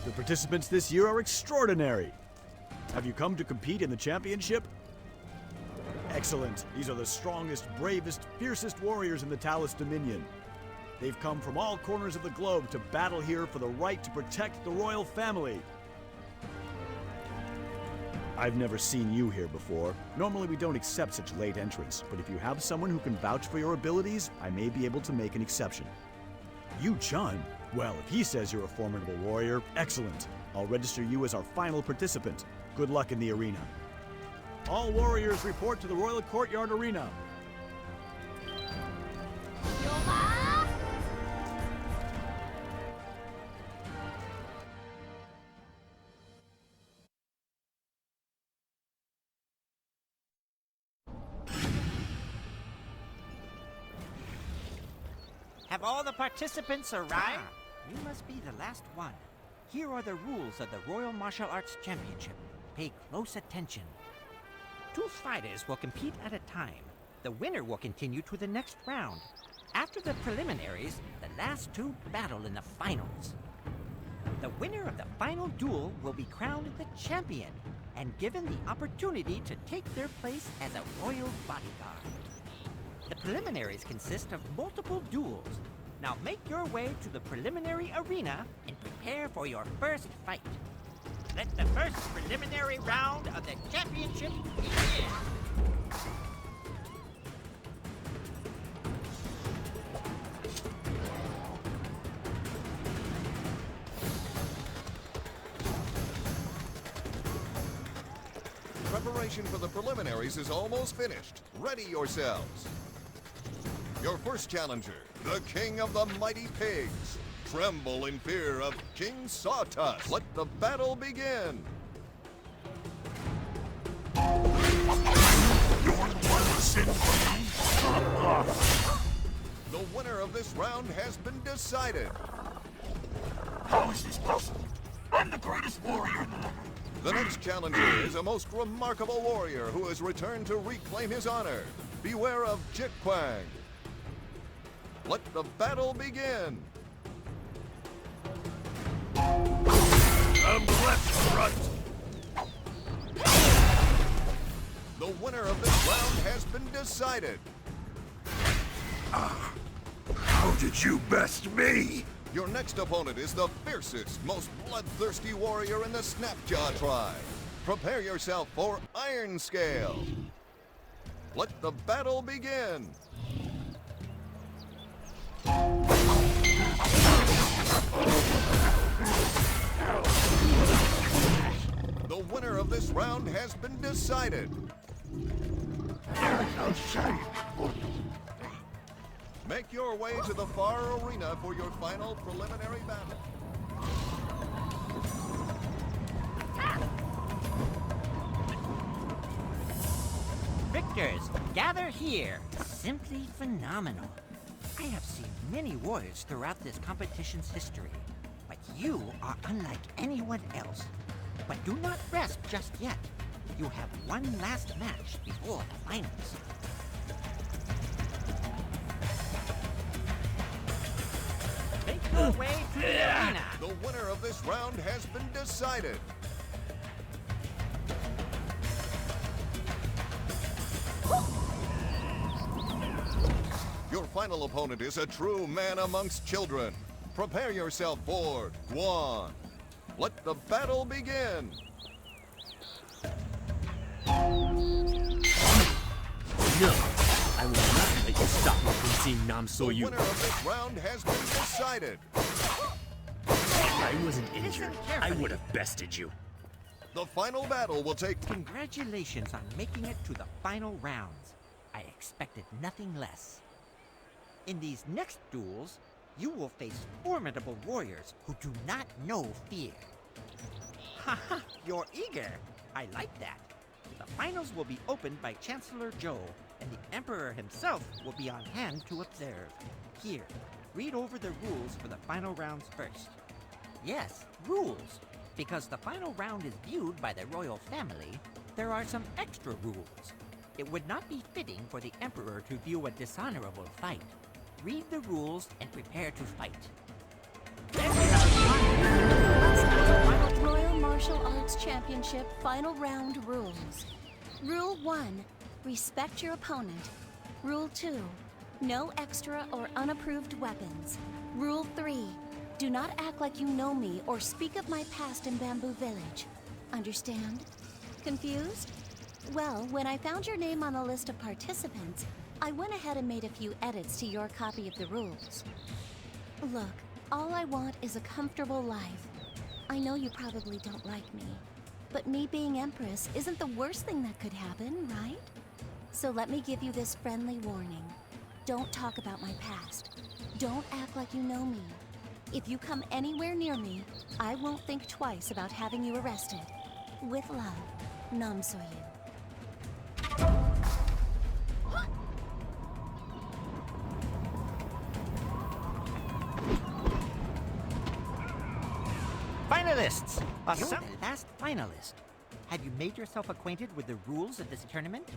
The participants this year are extraordinary. Have you come to compete in the championship? Excellent. These are the strongest, bravest, fiercest warriors in the Talus Dominion. They've come from all corners of the globe to battle here for the right to protect the royal family. I've never seen you here before. Normally we don't accept such late entrants, but if you have someone who can vouch for your abilities, I may be able to make an exception. Yu Chun? Well, if he says you're a formidable warrior, excellent. I'll register you as our final participant. Good luck in the arena. All warriors report to the Royal Courtyard Arena. Have all the participants arrived? You must be the last one. Here are the rules of the Royal Martial Arts Championship. Pay close attention. 2 fighters will compete at a time. The winner will continue to the next round. After the preliminaries, the last 2 battle in the finals. The winner of the final duel will be crowned the champion and given the opportunity to take their place as a royal bodyguard. The preliminaries consist of multiple duels. Now make your way to the preliminary arena and prepare for your first fight. Let the first preliminary round of the championship begin. Preparation for the preliminaries is almost finished. Ready yourselves. Your first challenger, the King of the Mighty Pigs. Tremble in fear of King Sawtusk. Let the battle begin. The winner of this round has been decided. How is this possible? I'm the greatest warrior in the world. The next challenger is a most remarkable warrior who has returned to reclaim his honor. Beware of Jit Quang. Let the battle begin. I'm left front. The winner of this round has been decided. How did you best me? Your next opponent is the fiercest, most bloodthirsty warrior in the Snapjaw tribe. Prepare yourself for Iron Scale. Let the battle begin. The winner of this round has been decided. Make your way to the far arena for your final preliminary battle. Victors, gather here. Simply phenomenal. I have seen many warriors throughout this competition's history, but you are unlike anyone else. But do not rest just yet. You have one last match before the finals. Make your way to the arena. The winner of this round has been decided. Your final opponent is a true man amongst children. Prepare yourself for Guan. Let the battle begin. No, I will not let you stop me from seeing Nam The Soyu. winner of this round has been decided. If I wasn't injured, I would have bested you. The final battle will take... Congratulations on making it to the final rounds. I expected nothing less. In these next duels, you will face formidable warriors who do not know fear. Haha, you're eager. I like that. The finals will be opened by Chancellor Zhou, and the Emperor himself will be on hand to observe. Here, read over the rules for the final rounds first. Yes, rules. Because the final round is viewed by the royal family, there are some extra rules. It would not be fitting for the Emperor to view a dishonorable fight. Read the rules and prepare to fight. Royal Martial Arts Championship Final Round Rules. Rule 1. Respect your opponent. Rule 2. No extra or unapproved weapons. Rule 3. Do not act like you know me or speak of my past in Bamboo Village. Understand? Confused? Well, when I found your name on the list of participants, I went ahead and made a few edits to your copy of the rules. Look, all I want is a comfortable life. I know you probably don't like me, but me being Empress isn't the worst thing that could happen, right? So let me give you this friendly warning. Don't talk about my past. Don't act like you know me. If you come anywhere near me, I won't think twice about having you arrested. With love, Namsoyu. Finalists! You're the last finalist. Have you made yourself acquainted with the rules of this tournament?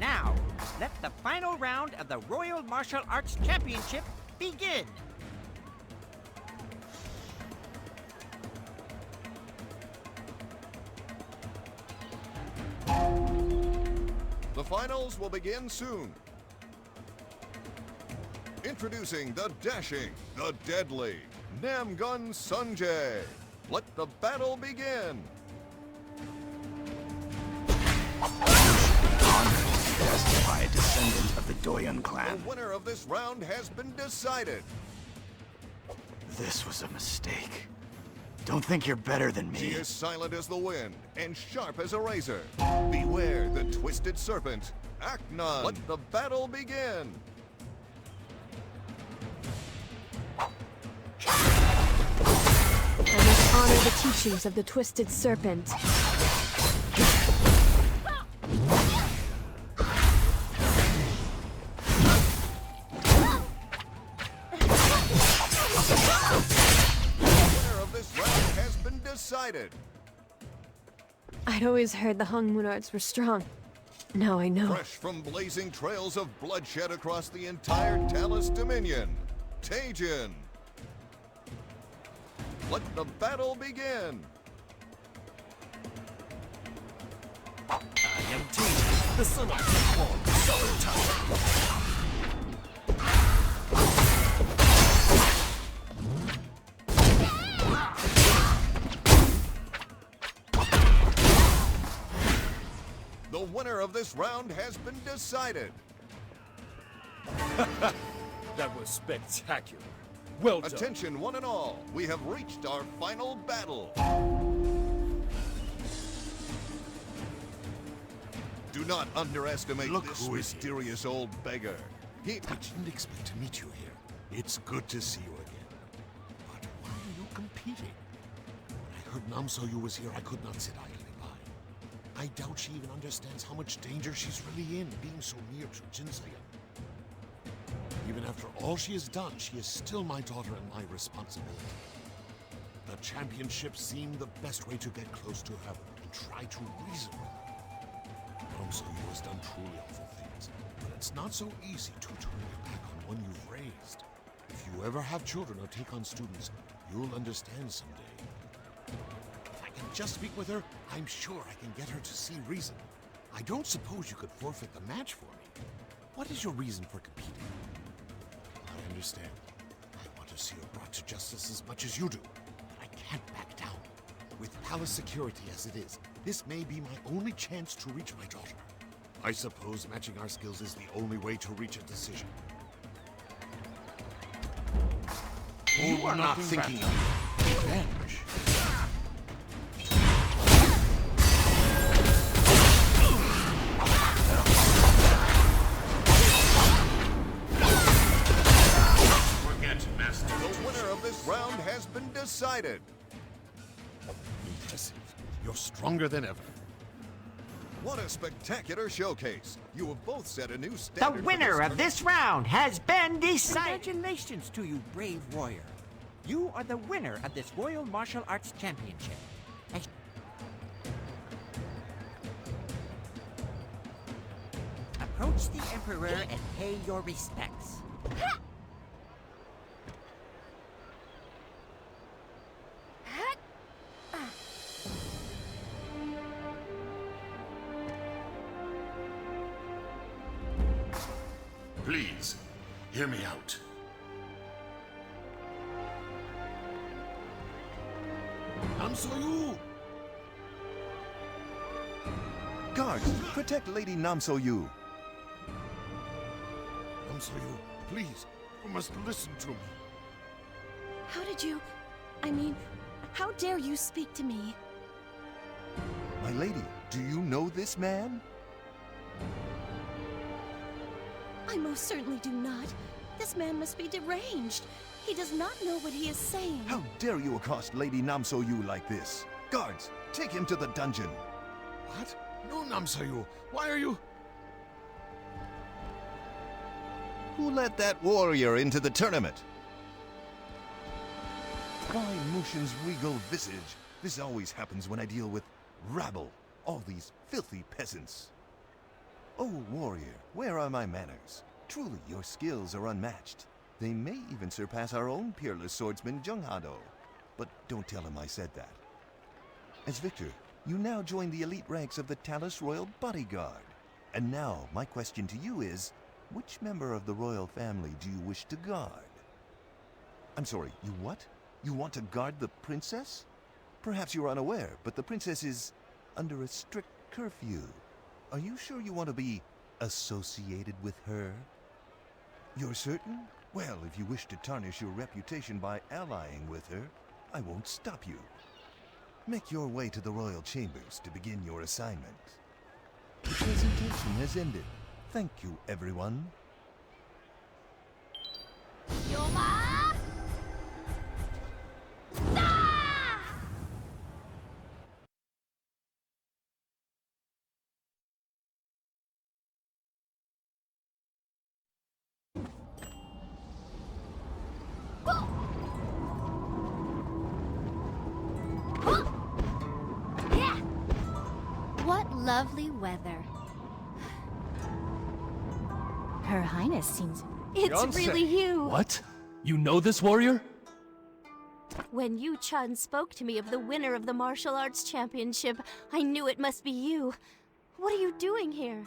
Now, let the final round of the Royal Martial Arts Championship begin! The finals will begin soon. Introducing the dashing, the deadly, Namgun Sunjae. Let the battle begin. Cast by a descendant of the Doyan clan. The winner of this round has been decided. This was a mistake. Don't think you're better than me. He is silent as the wind and sharp as a razor. Beware the twisted serpent. Act none. Let the battle begin. I must honor the teachings of the Twisted Serpent. Decided. I'd always heard the Hongmoon were strong. Now I know. Fresh from blazing trails of bloodshed across the entire Talus Dominion, Taejin. Let the battle begin. I am Taejin, the son of Davon, the Southern Tower. The winner of this round has been decided. That was spectacular. Well done. Attention one and all, we have reached our final battle. Do not underestimate this mysterious old beggar. I didn't expect to meet you here. It's good to see you again. But why are you competing? When I heard Namsoyu was here, I could not sit idly by. I doubt she even understands how much danger she's really in, being so near to Jinsaya. Even after all she has done, she is still my daughter and my responsibility. The championship seemed the best way to get close to her and try to reason with her. Namsoyu has done truly awful things, but it's not so easy to turn your back on one you've raised. If you ever have children or take on students, you'll understand someday. If I can just speak with her, I'm sure I can get her to see reason. I don't suppose you could forfeit the match for me. What is your reason for competing? I understand. I want to see her brought to justice as much as you do. But I can't back down. With palace security as it is, this may be my only chance to reach my daughter. I suppose matching our skills is the only way to reach a decision. You are not thinking of revenge. The winner of this round has been decided. Impressive. You're stronger than ever. What a spectacular showcase. You have both set a new standard. The winner of this round has been decided. Congratulations to you, brave warrior. You are the winner of this Royal Martial Arts Championship. Approach the Emperor and pay your respects. Please, hear me out. Namso-yu! Guards, protect Lady Namso-yu. Namso-yu, please, you must listen to me. How did you... I mean, how dare you speak to me? My lady, do you know this man? I most certainly do not. This man must be deranged. He does not know what he is saying. How dare you accost Lady Namso-yu like this? Guards, take him to the dungeon. What? No, Namso-yu. Why are you... Who let that warrior into the tournament? By Mushin's regal visage, this always happens when I deal with rabble, all these filthy peasants. Oh, warrior, where are my manners? Truly, your skills are unmatched. They may even surpass our own peerless swordsman, Junghado. But don't tell him I said that. As victor, you now join the elite ranks of the Talus Royal Bodyguard. And now, my question to you is, which member of the royal family do you wish to guard? I'm sorry, you what? You want to guard the princess? Perhaps you're unaware, but the princess is under a strict curfew. Are you sure you want to be associated with her? You're certain? Well, if you wish to tarnish your reputation by allying with her, I won't stop you. Make your way to the royal chambers to begin your assignment. The presentation has ended. Thank you, everyone. Yoma! What lovely weather. Her Highness seems... It's Beyonce. really you! What? You know this warrior? When Yu Chun spoke to me of the winner of the martial arts championship, I knew it must be you. What are you doing here?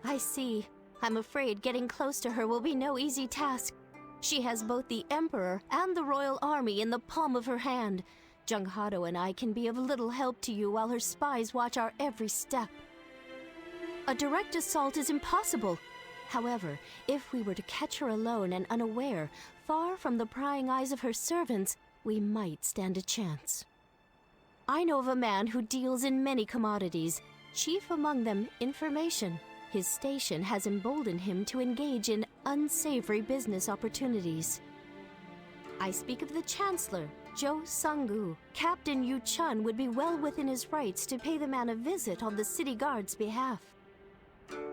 I see. I'm afraid getting close to her will be no easy task. She has both the Emperor and the Royal Army in the palm of her hand. Junghado and I can be of little help to you while her spies watch our every step. A direct assault is impossible. However, if we were to catch her alone and unaware, far from the prying eyes of her servants, we might stand a chance. I know of a man who deals in many commodities, chief among them information. His station has emboldened him to engage in unsavory business opportunities. I speak of the Chancellor, Zhou Sanggu. Captain Yu Chun would be well within his rights to pay the man a visit on the city guard's behalf.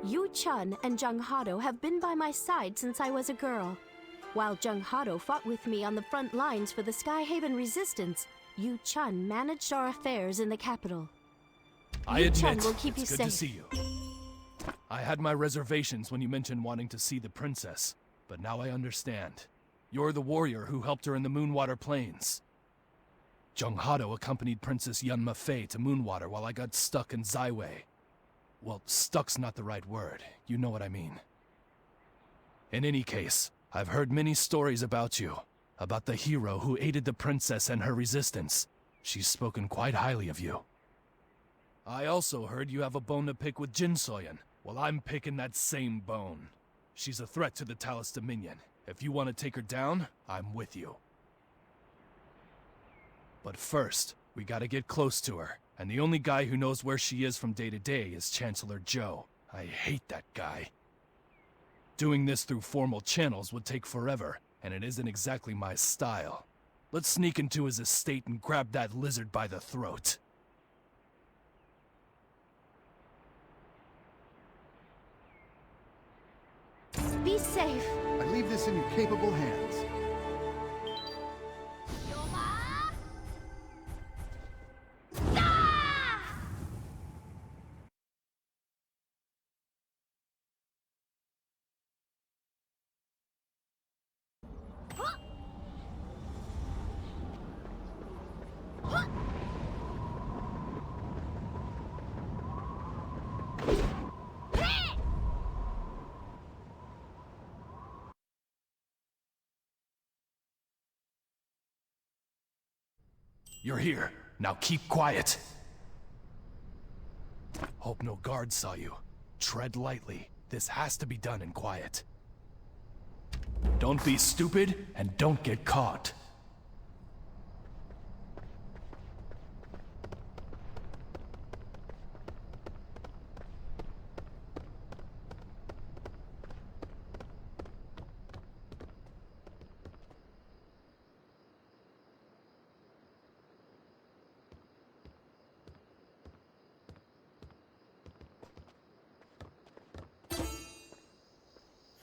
Yu Chun and Junghado have been by my side since I was a girl. While Junghado fought with me on the front lines for the Skyhaven resistance, Yu Chun managed our affairs in the capital. I Yu Chun admit, will keep it's you good to safe. see you. I had my reservations when you mentioned wanting to see the princess, but now I understand. You're the warrior who helped her in the Moonwater Plains. Junghado accompanied Princess Yunma Fei to Moonwater while I got stuck in Zaiwei. Well, stuck's not the right word. You know what I mean. In any case, I've heard many stories about you. About the hero who aided the princess and her resistance. She's spoken quite highly of you. I also heard you have a bone to pick with Jinsoyan. Well, I'm picking that same bone. She's a threat to the Talus Dominion. If you want to take her down, I'm with you. But first, we gotta get close to her. And the only guy who knows where she is from day to day is Chancellor Zhou. I hate that guy. Doing this through formal channels would take forever, and it isn't exactly my style. Let's sneak into his estate and grab that lizard by the throat. Be safe. I leave this in your capable hands. You're here. Now keep quiet. Hope no guards saw you. Tread lightly. This has to be done in quiet. Don't be stupid, and don't get caught.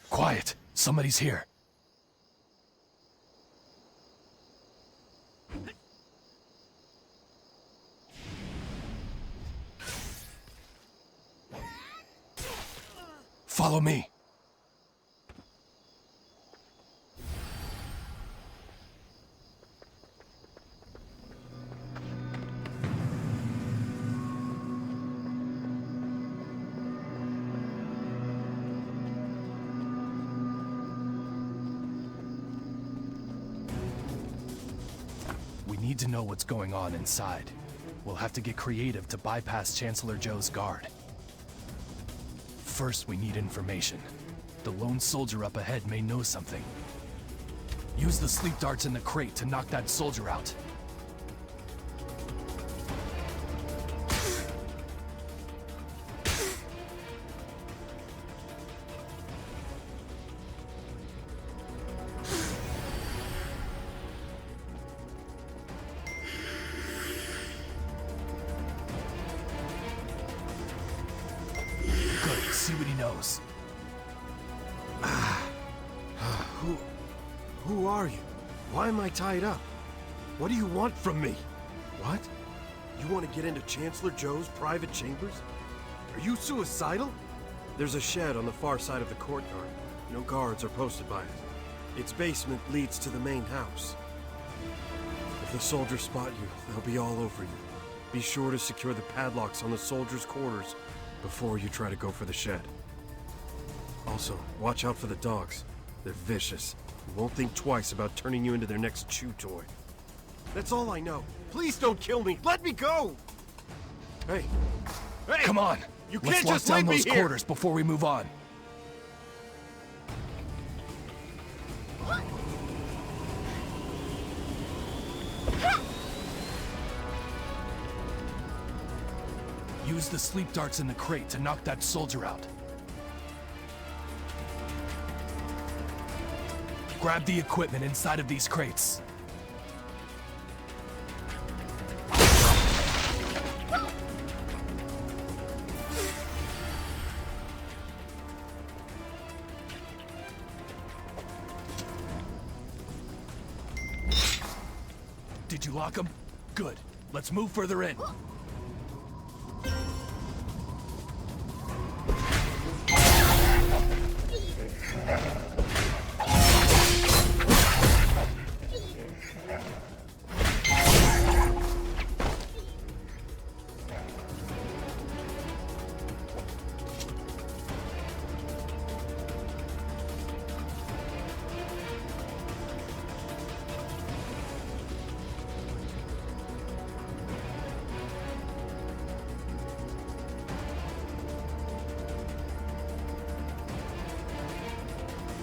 Quiet! Somebody's here. Follow me. We need to know what's going on inside. We'll have to get creative to bypass Chancellor Joe's guard. First, we need information. The lone soldier up ahead may know something. Use the sleep darts in the crate to knock that soldier out. Good, see what he knows. Who are you? Why am I tied up? What do you want from me? What? You want to get into Chancellor Joe's private chambers? Are you suicidal? There's a shed on the far side of the courtyard. No guards are posted by it. Its basement leads to the main house. If the soldiers spot you, they'll be all over you. Be sure to secure the padlocks on the soldiers' quarters before you try to go for the shed. Also, watch out for the dogs. They're vicious. Won't think twice about turning you into their next chew toy. That's all I know. Please don't kill me. Let me go. Hey. Hey. Come on. You Let's can't lock just down leave me those here. quarters before we move on. Use the sleep darts in the crate to knock that soldier out. Grab the equipment inside of these crates. Did you lock them? Good. Let's move further in.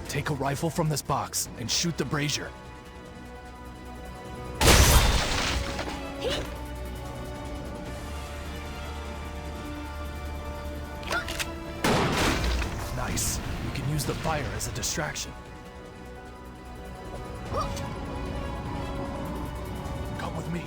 Take a rifle from this box and shoot the brazier. Nice. You can use the fire as a distraction. Come with me.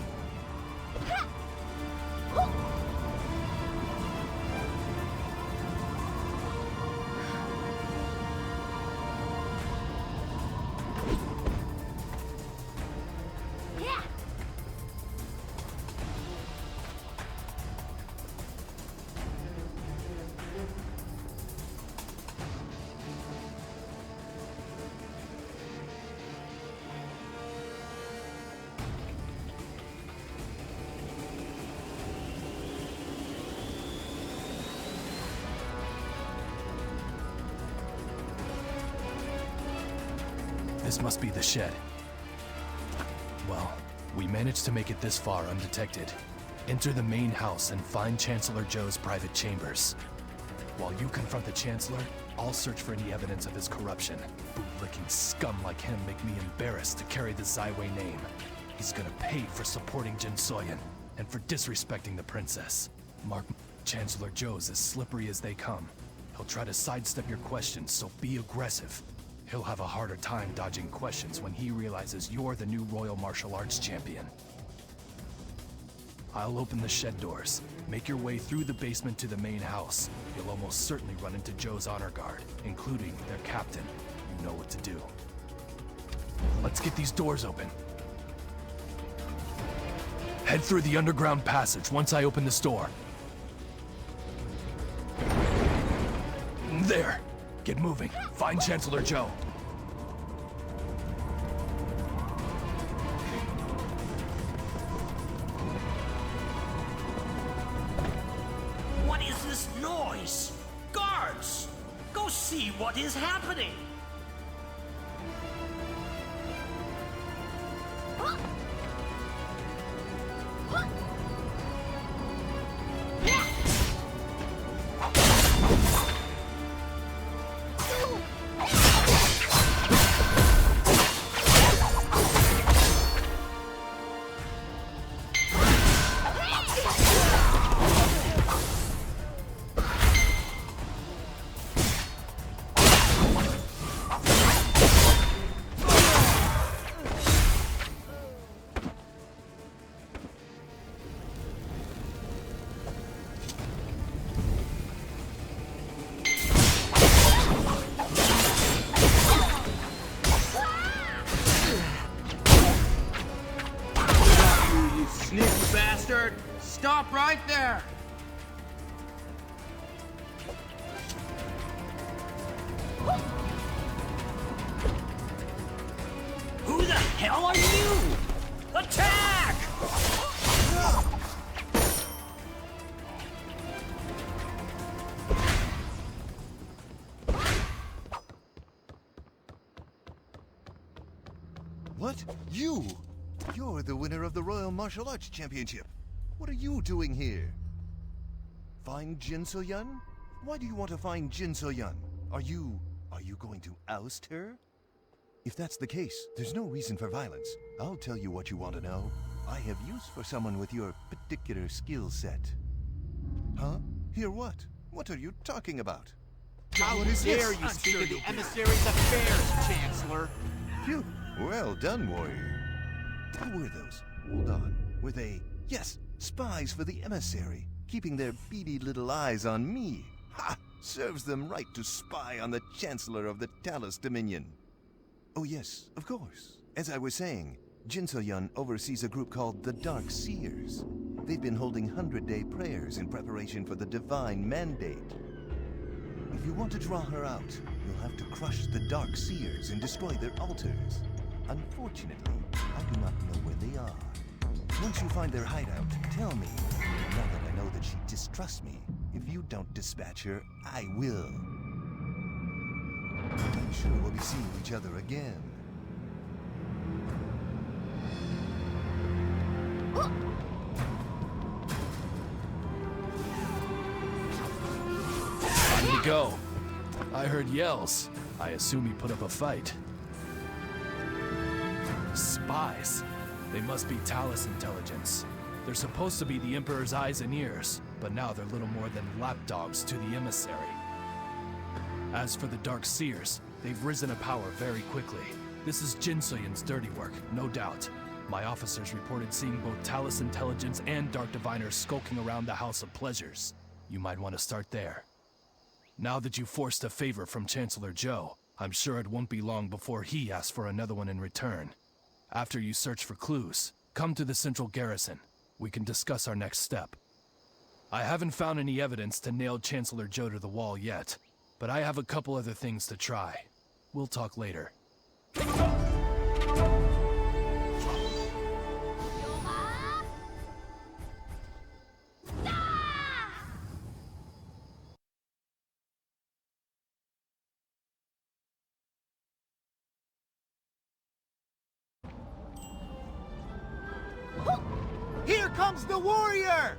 This must be the shed. Well, we managed to make it this far undetected. Enter the main house and find Chancellor Joe's private chambers. While you confront the Chancellor, I'll search for any evidence of his corruption. Bootlicking scum like him make me embarrassed to carry the Zaiwei name. He's gonna pay for supporting Jin Soyan and for disrespecting the princess. Mark, Chancellor Joe's as slippery as they come. He'll try to sidestep your questions, so be aggressive. He'll have a harder time dodging questions when he realizes you're the new Royal Martial Arts champion. I'll open the shed doors. Make your way through the basement to the main house. You'll almost certainly run into Joe's honor guard, including their captain. You know what to do. Let's get these doors open. Head through the underground passage once I open this door. There! Get moving. Find Chancellor Joe. What is this noise? Guards! Go see what is happening! Stop right there! Who the hell are you? Attack! What? You? You're the winner of the Royal Martial Arts Championship. What are you doing here? Find Jin So-yun? Why do you want to find Jin So-yun? Are you going to oust her? If that's the case, there's no reason for violence. I'll tell you what you want to know. I have use for someone with your particular skill set. Huh? Hear what? What are you talking about? How dare you speak of the emissary's affairs, Chancellor? Phew. Well done, warrior. Who were those? Hold on. Were they... Yes, spies for the emissary, keeping their beady little eyes on me. Ha! Serves them right to spy on the Chancellor of the Talus Dominion. Oh yes, of course. As I was saying, Jin So-yun oversees a group called the Dark Seers. They've been holding 100-day prayers in preparation for the divine mandate. If you want to draw her out, you'll have to crush the Dark Seers and destroy their altars. Unfortunately, I do not know where they are. Once you find their hideout, tell me. Now that I know that she distrusts me, if you don't dispatch her, I will. I'm sure we'll be seeing each other again. Time to go. I heard yells. I assume he put up a fight. Spies. They must be Talus intelligence. They're supposed to be the Emperor's eyes and ears, but now they're little more than lapdogs to the emissary. As for the Dark Seers, they've risen to power very quickly. This is Jin So-yun's dirty work, no doubt. My officers reported seeing both Talus intelligence and Dark Diviners skulking around the House of Pleasures. You might want to start there. Now that you've forced a favor from Chancellor Joe, I'm sure it won't be long before he asks for another one in return. After you search for clues, come to the central garrison. We can discuss our next step. I haven't found any evidence to nail Chancellor Joe to the wall yet, but I have a couple other things to try. We'll talk later. comes the warrior!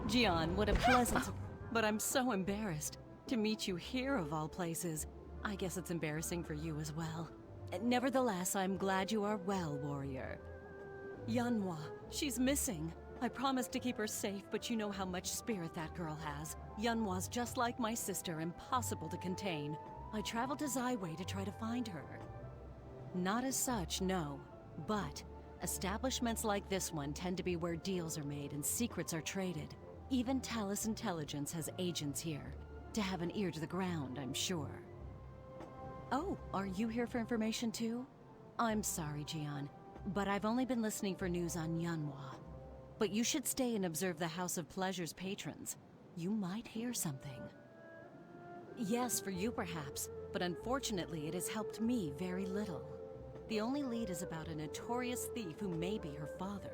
Gian, what a pleasant... But I'm so embarrassed to meet you here of all places. I guess it's embarrassing for you as well. Nevertheless, I'm glad you are well, warrior. Yanhua, she's missing. I promised to keep her safe, but you know how much spirit that girl has. Yanhua's just like my sister, impossible to contain. I traveled to Zaiwei to try to find her. Not as such, no. But establishments like this one tend to be where deals are made and secrets are traded. Even Talus Intelligence has agents here. To have an ear to the ground, I'm sure. Oh, are you here for information too? I'm sorry, Gian, but I've only been listening for news on Yanhua. But you should stay and observe the House of Pleasure's patrons. You might hear something. Yes, for you perhaps, but unfortunately it has helped me very little. The only lead is about a notorious thief who may be her father.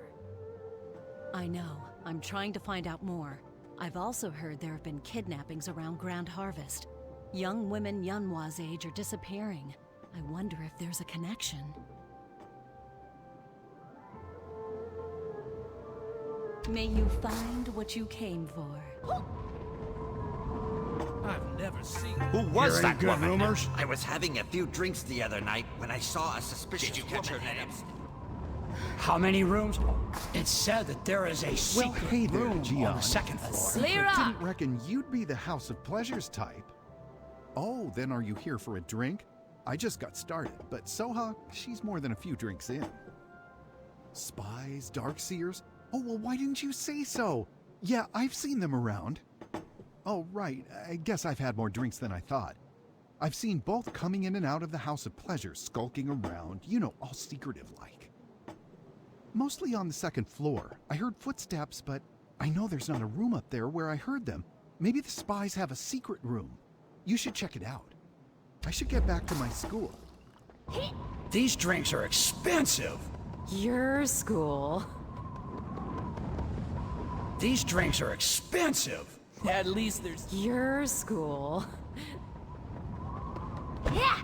I know. I'm trying to find out more. I've also heard there have been kidnappings around Grand Harvest. Young women Yanhua's age are disappearing. I wonder if there's a connection. May you find what you came for. I've never seen... Who was that good woman? rumors? I was having a few drinks the other night when I saw a suspicious Did you catch her woman name? How many rooms? It's said that there is a Well, secret hey there, room Gian. on the second floor. Didn't reckon you'd be the House of Pleasures type. Oh, then are you here for a drink? I just got started, but Soha, she's more than a few drinks in. Spies, Darkseers? Oh, well, why didn't you say so? Yeah, I've seen them around. Oh, right, I guess I've had more drinks than I thought. I've seen both coming in and out of the House of Pleasures, skulking around, you know, all secretive-like. Mostly on the second floor. I heard footsteps, but I know there's not a room up there where I heard them. Maybe the spies have a secret room. You should check it out. I should get back to my school. These drinks are expensive. Your school. These drinks are expensive. At least there's... Your school. Yeah!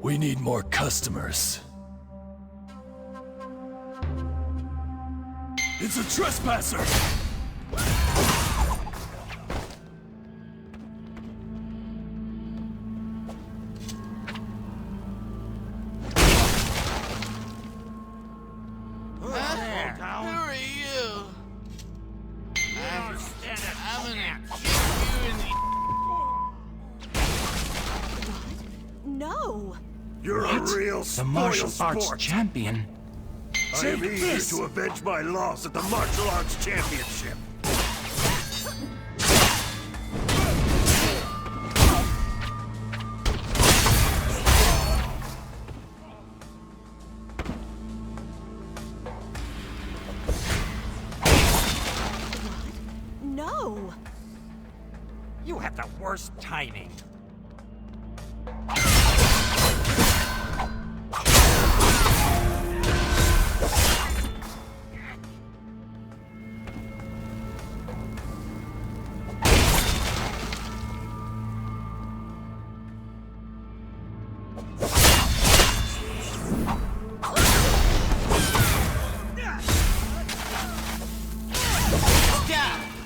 We need more customers. It's a trespasser! No! You're a real The martial arts sport. champion. I am here to avenge my loss at the martial arts championship. No! You have the worst timing.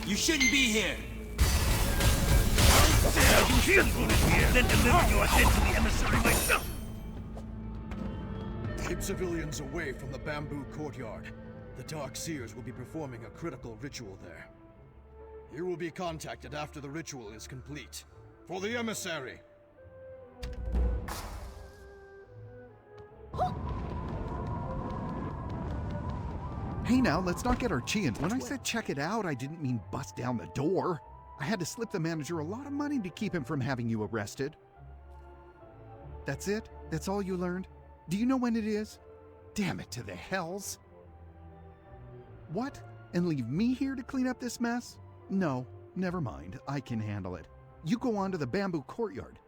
You shouldn't be here. Then deliver your head to the emissary myself! Keep civilians away from the bamboo courtyard. The Dark Seers will be performing a critical ritual there. You will be contacted after the ritual is complete. For the emissary! Hey now, let's not get our chi-ins. When I said check it out, I didn't mean bust down the door. I had to slip the manager a lot of money to keep him from having you arrested. That's it? That's all you learned? Do you know when it is? Damn it to the hells. What? And leave me here to clean up this mess? No, never mind. I can handle it. You go on to the bamboo courtyard.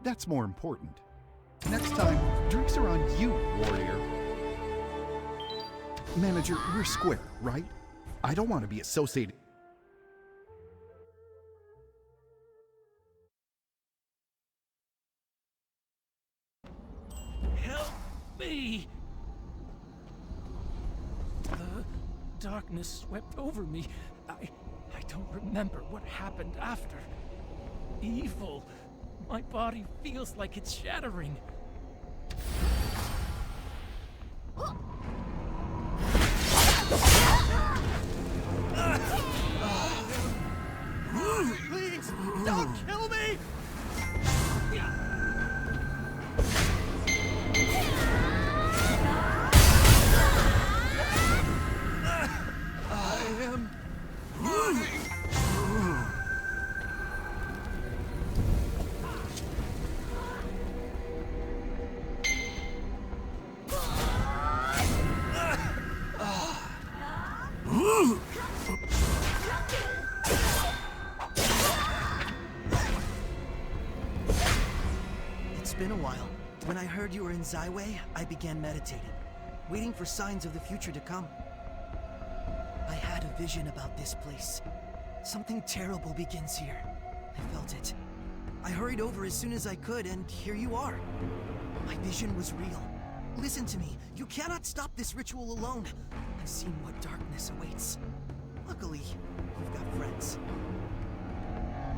That's more important. Next time, drinks are on you, warrior. Manager, we're square, right? I don't want to be associated. me! The darkness swept over me. I don't remember what happened after. Evil. My body feels like it's shattering. Please, don't kill me! I am moving. It's been a while. When I heard you were in Zyway, I began meditating, waiting for signs of the future to come. I had a vision about this place. Something terrible begins here. I felt it. I hurried over as soon as I could, and here you are. My vision was real. Listen to me. You cannot stop this ritual alone. I've seen what darkness awaits. Luckily, you've got friends.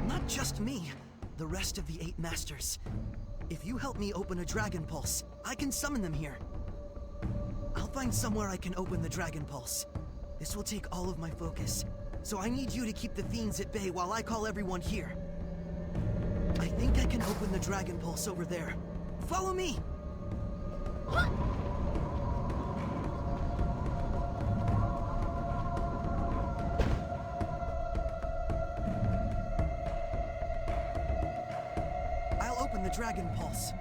Not just me, the rest of the 8 Masters. If you help me open a Dragon Pulse, I can summon them here. I'll find somewhere I can open the Dragon Pulse. This will take all of my focus, so I need you to keep the fiends at bay while I call everyone here. I think I can open the Dragon Pulse over there. Follow me! I'll open the Dragon Pulse.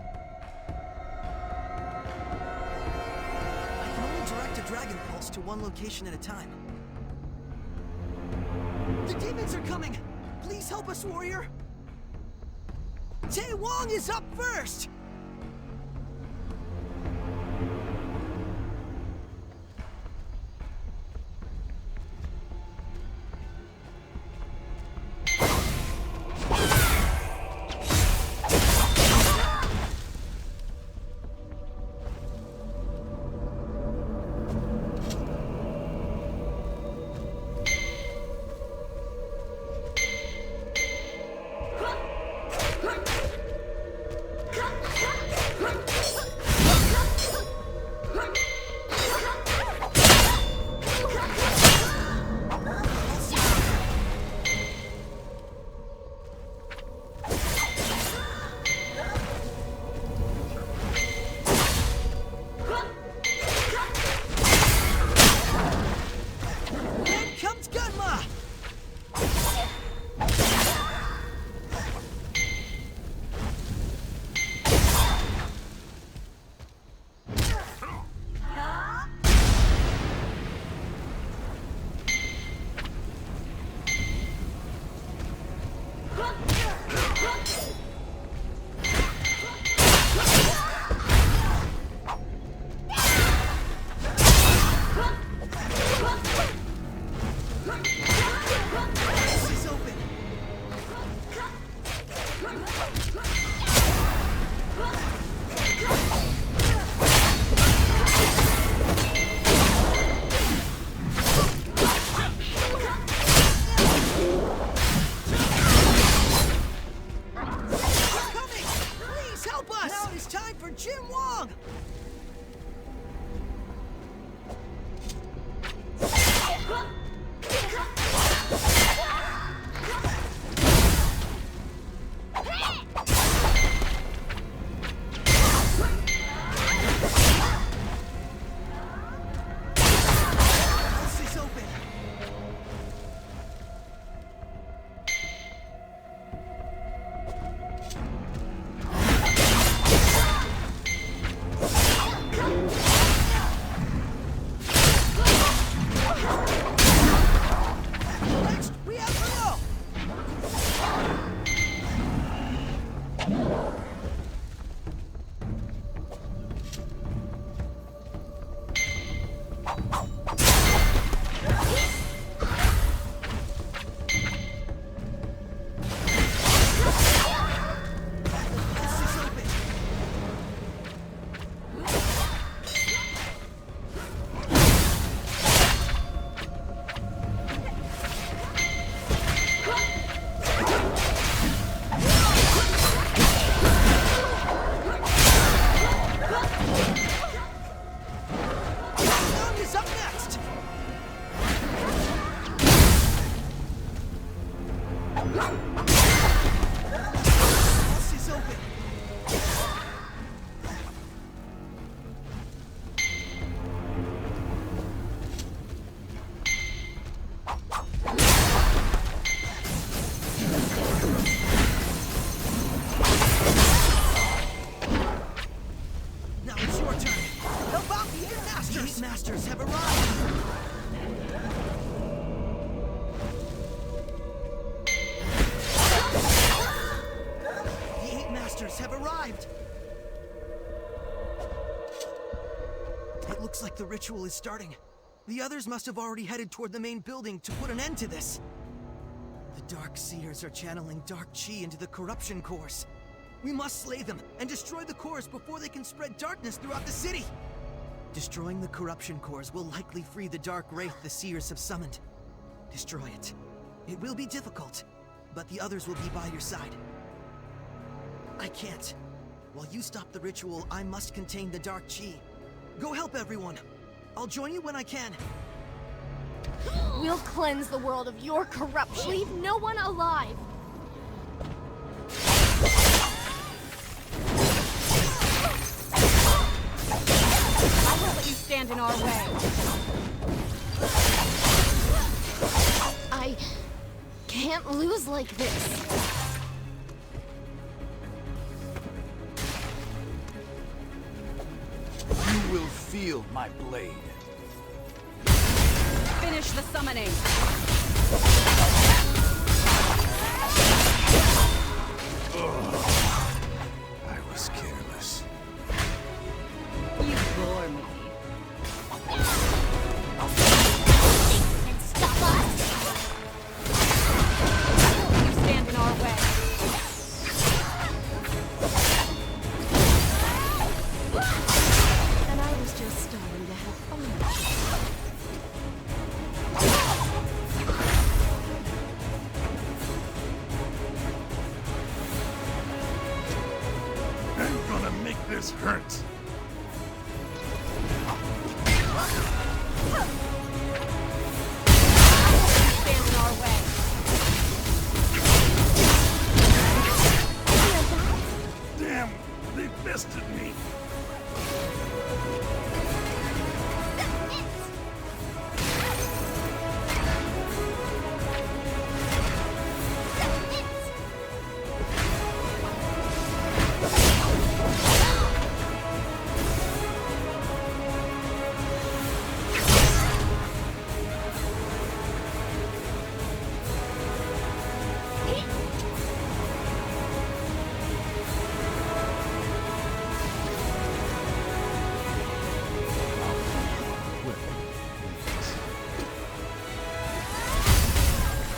I can only direct a Dragon Pulse to one location at a time. The demons are coming! Please help us, warrior! Tae Wong is up first! arrived! It looks like the ritual is starting. The others must have already headed toward the main building to put an end to this. The Dark Seers are channeling dark chi into the corruption cores. We must slay them and destroy the cores before they can spread darkness throughout the city. Destroying the corruption cores will likely free the dark wraith the Seers have summoned. Destroy it. It will be difficult, but the others will be by your side. I can't. While you stop the ritual, I must contain the dark chi. Go help everyone. I'll join you when I can. We'll cleanse the world of your corruption. Leave no one alive. I won't let you stand in our way. I can't lose like this. You will feel my blade. Finish the summoning. I was careless. You bore me. And stop us! You stand in our way. And I was just starting to have fun. I'm gonna make this hurt. Stand in our way. Damn, they bested me.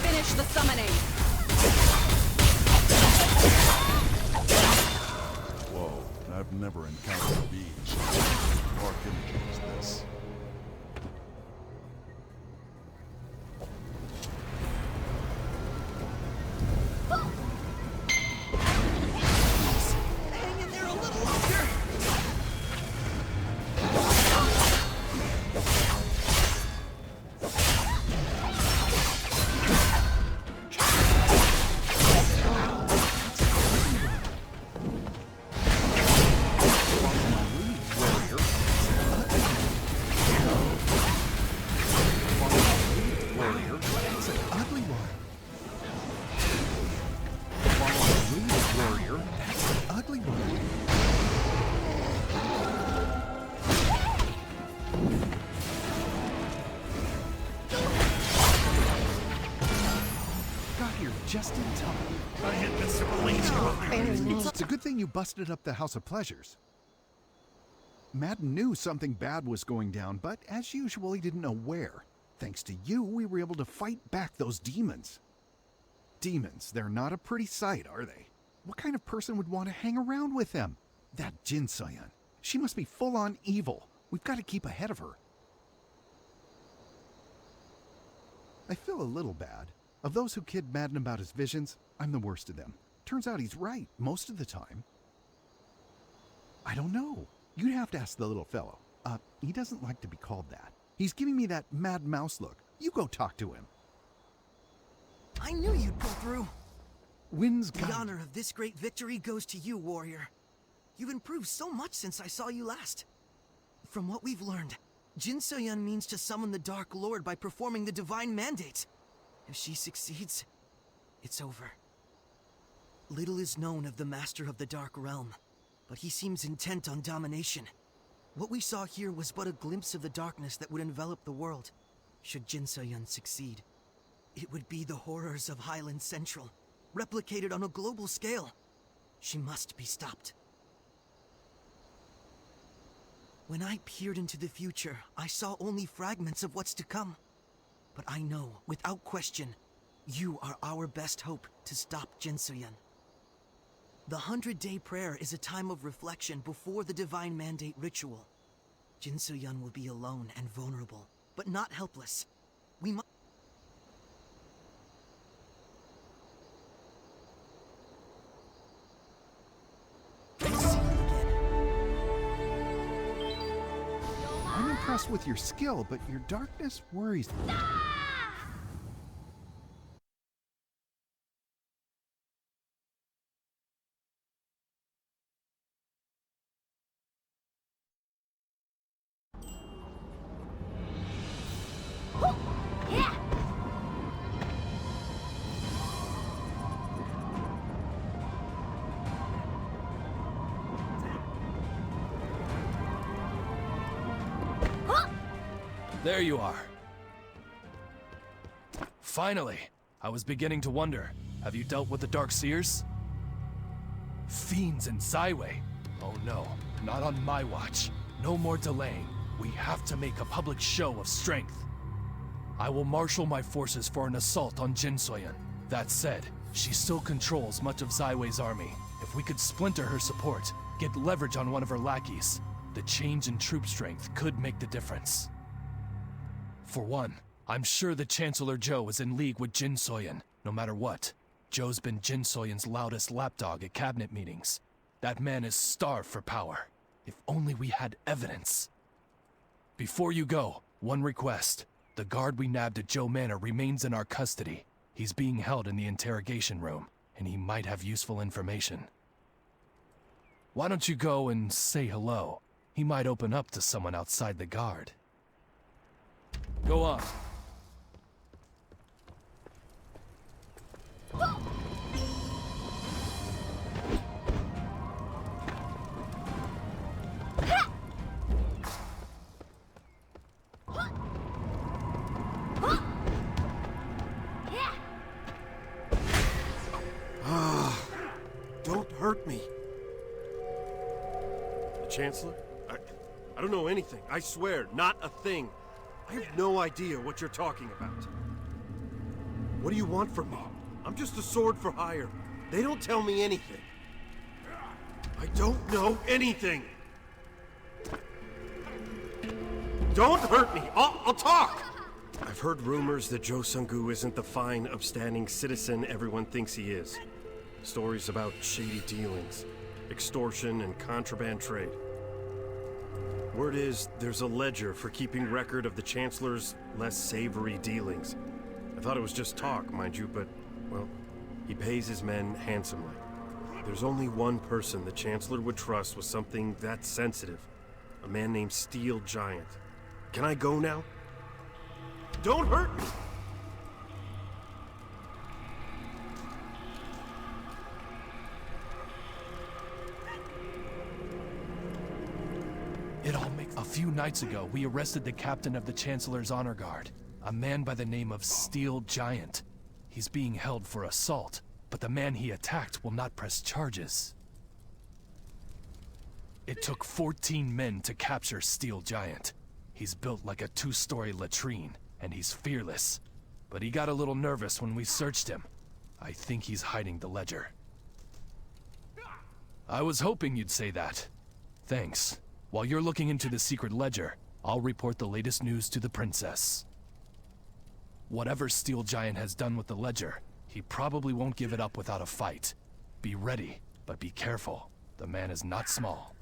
Finish the summoning. Whoa, I've never encountered beings. Dark images this. Hang in there a little longer! Warrior, that's an ugly one. Follow the lead, warrior. That's an ugly one. Got here just in time. I hit Mr. Blaine's. It's a good thing you busted up the House of Pleasures. Madden knew something bad was going down, but as usual, he didn't know where. Thanks to you, we were able to fight back those demons. Demons, they're not a pretty sight, are they? What kind of person would want to hang around with them? That Jin Soyeon. She must be full-on evil. We've got to keep ahead of her. I feel a little bad. Of those who kid Madden about his visions, I'm the worst of them. Turns out he's right most of the time. I don't know. You'd have to ask the little fellow. He doesn't like to be called that. He's giving me that mad mouse look. You go talk to him. I knew you'd pull through. Win's The honor of this great victory goes to you, warrior. You've improved so much since I saw you last. From what we've learned, Jin Soyeon means to summon the Dark Lord by performing the divine mandate. If she succeeds, it's over. Little is known of the Master of the Dark Realm, but he seems intent on domination. What we saw here was but a glimpse of the darkness that would envelop the world, should Jin Soyeon succeed. It would be the horrors of Highland Central, replicated on a global scale. She must be stopped. When I peered into the future, I saw only fragments of what's to come. But I know, without question, you are our best hope to stop Jinsoyun. The 100-day prayer is a time of reflection before the divine mandate ritual. Jinsoyun will be alone and vulnerable, but not helpless. We must... I'm impressed with your skill, but your darkness worries me. There you are. Finally! I was beginning to wonder, have you dealt with the Dark Seers? Fiends and Zyway? Oh no, not on my watch. No more delaying. We have to make a public show of strength. I will marshal my forces for an assault on Jinsoyun. That said, she still controls much of Zyway's army. If we could splinter her support, get leverage on one of her lackeys, the change in troop strength could make the difference. For one, I'm sure that Chancellor Zhou is in league with Jinsoyun, no matter what. Zhou's been Jinsoyun's loudest lapdog at cabinet meetings. That man is starved for power. If only we had evidence. Before you go, one request. The guard we nabbed at Zhou Manor remains in our custody. He's being held in the interrogation room, and he might have useful information. Why don't you go and say hello? He might open up to someone outside the guard. Go on. Don't hurt me. The Chancellor? I don't know anything. I swear, not a thing. I have no idea what you're talking about. What do you want from me? I'm just a sword for hire. They don't tell me anything. I don't know anything. Don't hurt me. I'll talk. I've heard rumors that Zhou Sunggu isn't the fine, upstanding citizen everyone thinks he is. Stories about shady dealings, extortion, and contraband trade. Word is, there's a ledger for keeping record of the Chancellor's less savory dealings. I thought it was just talk, mind you, but, well, he pays his men handsomely. There's only one person the Chancellor would trust with something that sensitive. A man named Steel Giant. Can I go now? Don't hurt me! It all makes... A few nights ago, we arrested the captain of the Chancellor's Honor Guard, a man by the name of Steel Giant. He's being held for assault, but the man he attacked will not press charges. It took 14 men to capture Steel Giant. He's built like a 2-story latrine, and he's fearless. But he got a little nervous when we searched him. I think he's hiding the ledger. I was hoping you'd say that. Thanks. While you're looking into the secret ledger, I'll report the latest news to the princess. Whatever Steel Giant has done with the ledger, he probably won't give it up without a fight. Be ready, but be careful. The man is not small.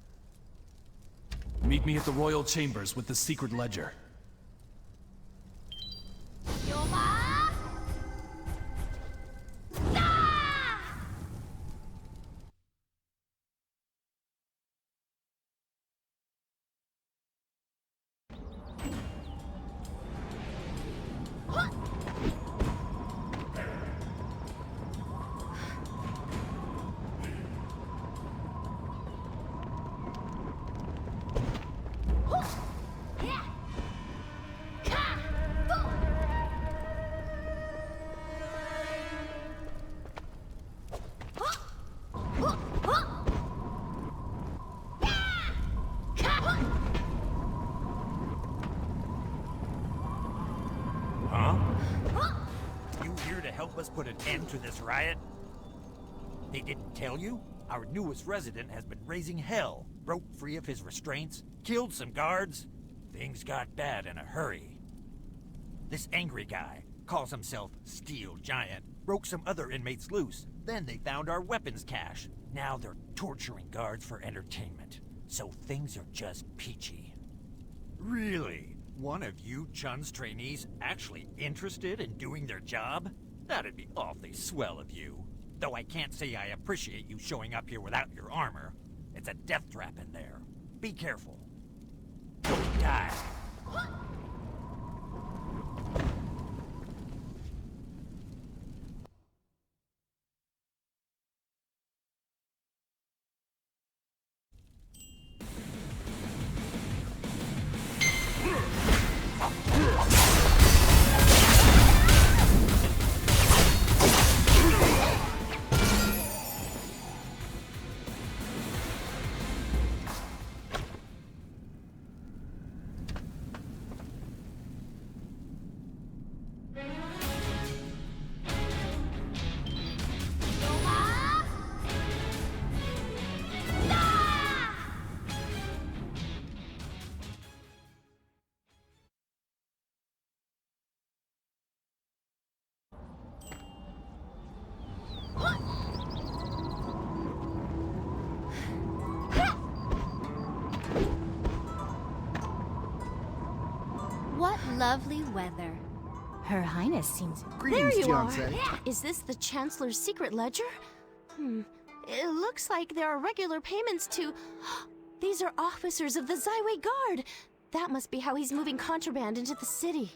Meet me at the royal chambers with the secret ledger. put an end to this riot? They didn't tell you? Our newest resident has been raising hell, broke free of his restraints, killed some guards. Things got bad in a hurry. This angry guy calls himself Steel Giant, broke some other inmates loose. Then they found our weapons cache. Now they're torturing guards for entertainment. So things are just peachy. Really? One of you Chun's trainees actually interested in doing their job? That'd be awfully swell of you. Though I can't say I appreciate you showing up here without your armor. It's a death trap in there. Be careful. Don't die. What lovely weather. Her Highness seems... Greetings, There you Fiancé. are! Is this the Chancellor's secret ledger? It looks like there are regular payments to... These are officers of the Zyway Guard! That must be how he's moving contraband into the city.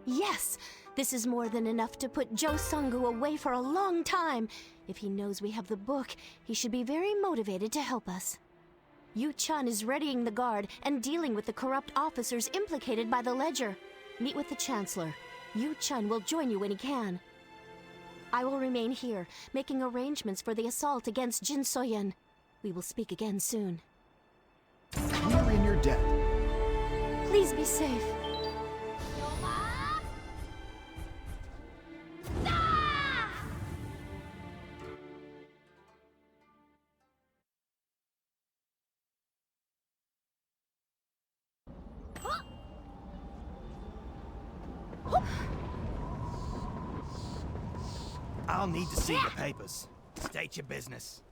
Yes! This is more than enough to put Joe Sungu away for a long time. If he knows we have the book, he should be very motivated to help us. Yu Chun is readying the guard and dealing with the corrupt officers implicated by the ledger. Meet with the Chancellor. Yu Chun will join you when he can. I will remain here, making arrangements for the assault against Jin Soyun. We will speak again soon. We're in your debt. Please be safe. I'll need to see your papers. State your business.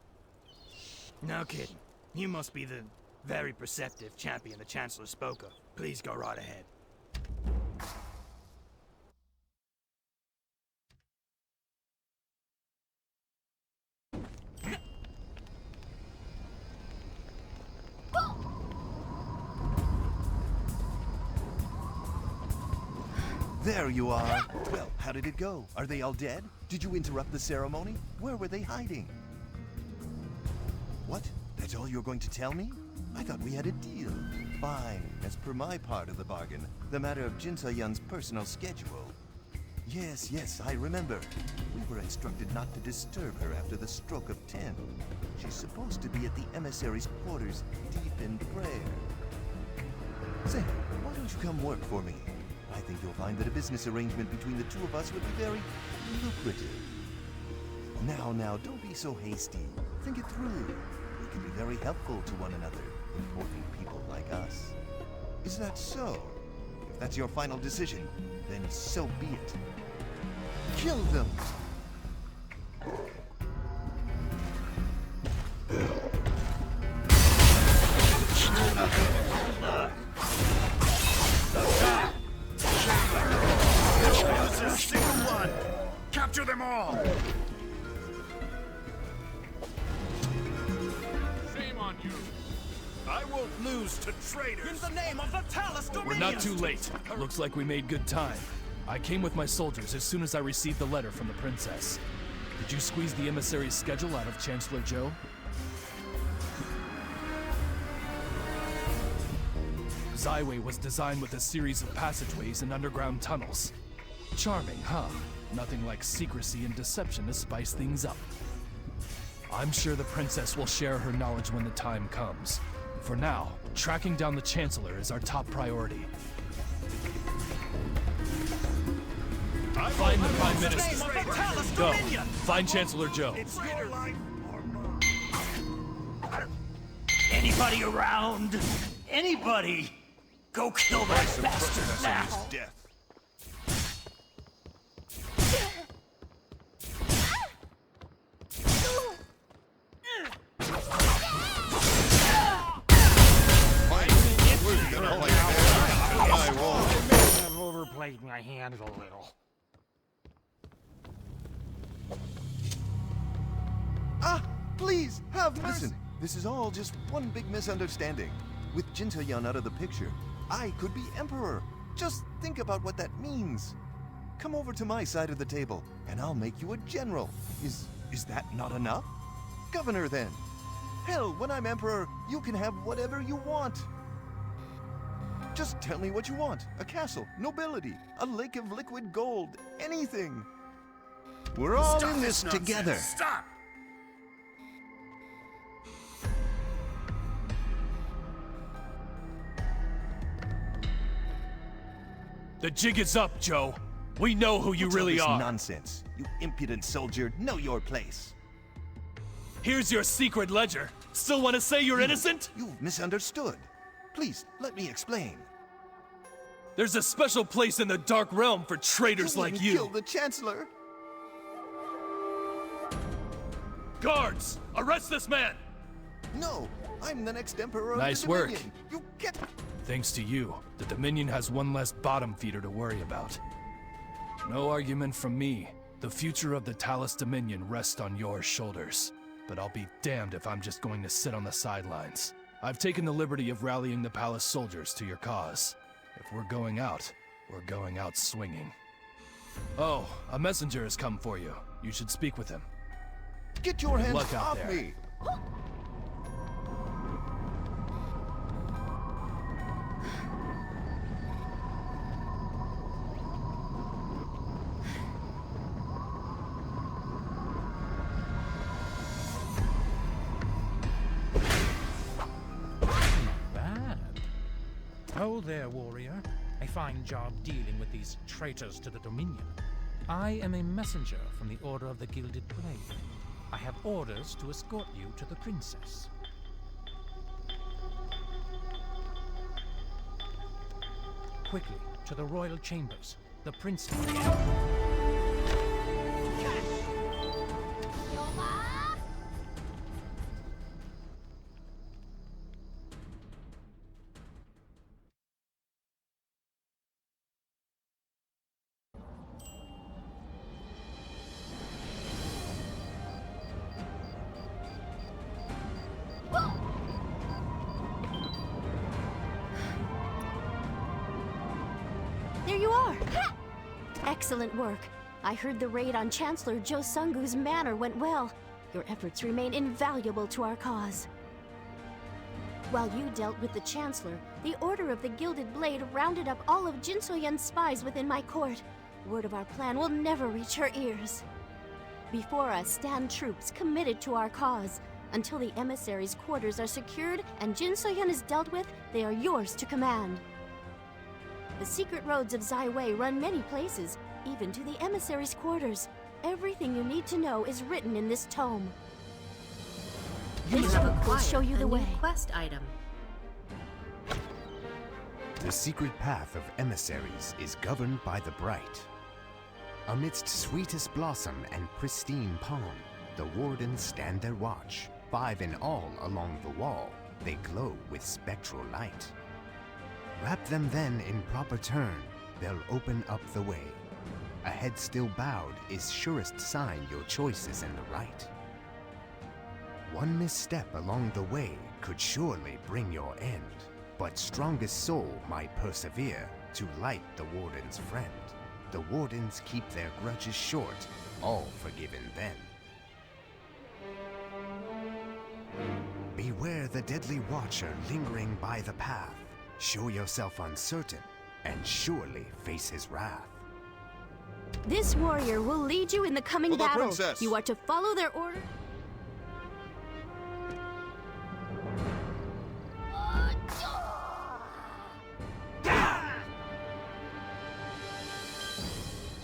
No kidding. You must be the very perceptive champion the Chancellor spoke of. Please go right ahead. There you are. Well, how did it go? Are they all dead? Did you interrupt the ceremony? Where were they hiding? What? That's all you're going to tell me? I thought we had a deal. Fine. As per my part of the bargain, the matter of Jin So-yun's personal schedule. Yes, I remember. We were instructed not to disturb her after the stroke of 10. She's supposed to be at the emissary's quarters, deep in prayer. Say, why don't you come work for me? I think you'll find that a business arrangement between the two of us would be very lucrative. Now, don't be so hasty. Think it through. We can be very helpful to one another, important people like us. Is that so? If that's your final decision, then so be it. Kill them! Capture them all! Shame on you. I won't lose to traitors. In the name of the Talus Dominion! We're not too late. Looks like we made good time. I came with my soldiers as soon as I received the letter from the princess. Did you squeeze the emissary's schedule out of Chancellor Joe? Zyway was designed with a series of passageways and underground tunnels. Charming, huh? Nothing like secrecy and deception to spice things up. I'm sure the princess will share her knowledge when the time comes. For now, tracking down the Chancellor is our top priority. Find the Prime Minister. Go. Find Chancellor Joe. It's your life or mine. Anybody around? Anybody? Go kill that bastard now! Death. I've overplayed my hand a little. Ah! Please, have mercy! Listen, this is all just one big misunderstanding. With Jintayan out of the picture, I could be Emperor. Just think about what that means. Come over to my side of the table, and I'll make you a general. Is that not enough? Governor, then. Hell, when I'm Emperor, you can have whatever you want. Just tell me what you want. A castle, nobility, a lake of liquid gold, anything. We're all Stop in this nonsense. together. Stop! The jig is up, Joe. We know who you What's all really this are. Nonsense. You impudent soldier, know your place. Here's your secret ledger. Still want to say you're innocent? You've misunderstood. Please, let me explain. There's a special place in the Dark Realm for traitors like you. Kill the Chancellor. Guards, arrest this man! No, I'm the next Emperor Nice of the work. Dominion. You get... Thanks to you, the Dominion has one less bottom feeder to worry about. No argument from me. The future of the Talus Dominion rests on your shoulders. But I'll be damned if I'm just going to sit on the sidelines. I've taken the liberty of rallying the palace soldiers to your cause. If we're going out swinging. Oh, a messenger has come for you. You should speak with him. Get your hands Luck out off there. me! Bad. Oh there, warrior. A fine job dealing with these traitors to the Dominion. I am a messenger from the Order of the Gilded Blade. I have orders to escort you to the princess. Quickly, to the royal chambers. The princess... There you are! Excellent work. I heard the raid on Chancellor Jo Sungu's manor went well. Your efforts remain invaluable to our cause. While you dealt with the Chancellor, the Order of the Gilded Blade rounded up all of Jin So-yun's spies within my court. Word of our plan will never reach her ears. Before us stand troops committed to our cause. Until the emissaries' quarters are secured and Jin So-yun is dealt with, they are yours to command. The secret roads of Zaiwei run many places, even to the emissaries' quarters. Everything you need to know is written in this tome. This book will show you the way. Quest item. The secret path of emissaries is governed by the bright. Amidst sweetest blossom and pristine palm, the wardens stand their watch. 5 in all along the wall, they glow with spectral light. Wrap them then in proper turn, they'll open up the way. A head still bowed is surest sign your choice is in the right. One misstep along the way could surely bring your end, but strongest soul might persevere to light the warden's friend. The wardens keep their grudges short, all forgiven then. Beware the deadly watcher lingering by the path. Show yourself uncertain, and surely face his wrath. This warrior will lead you in the coming For the battle. princess. You are to follow their order.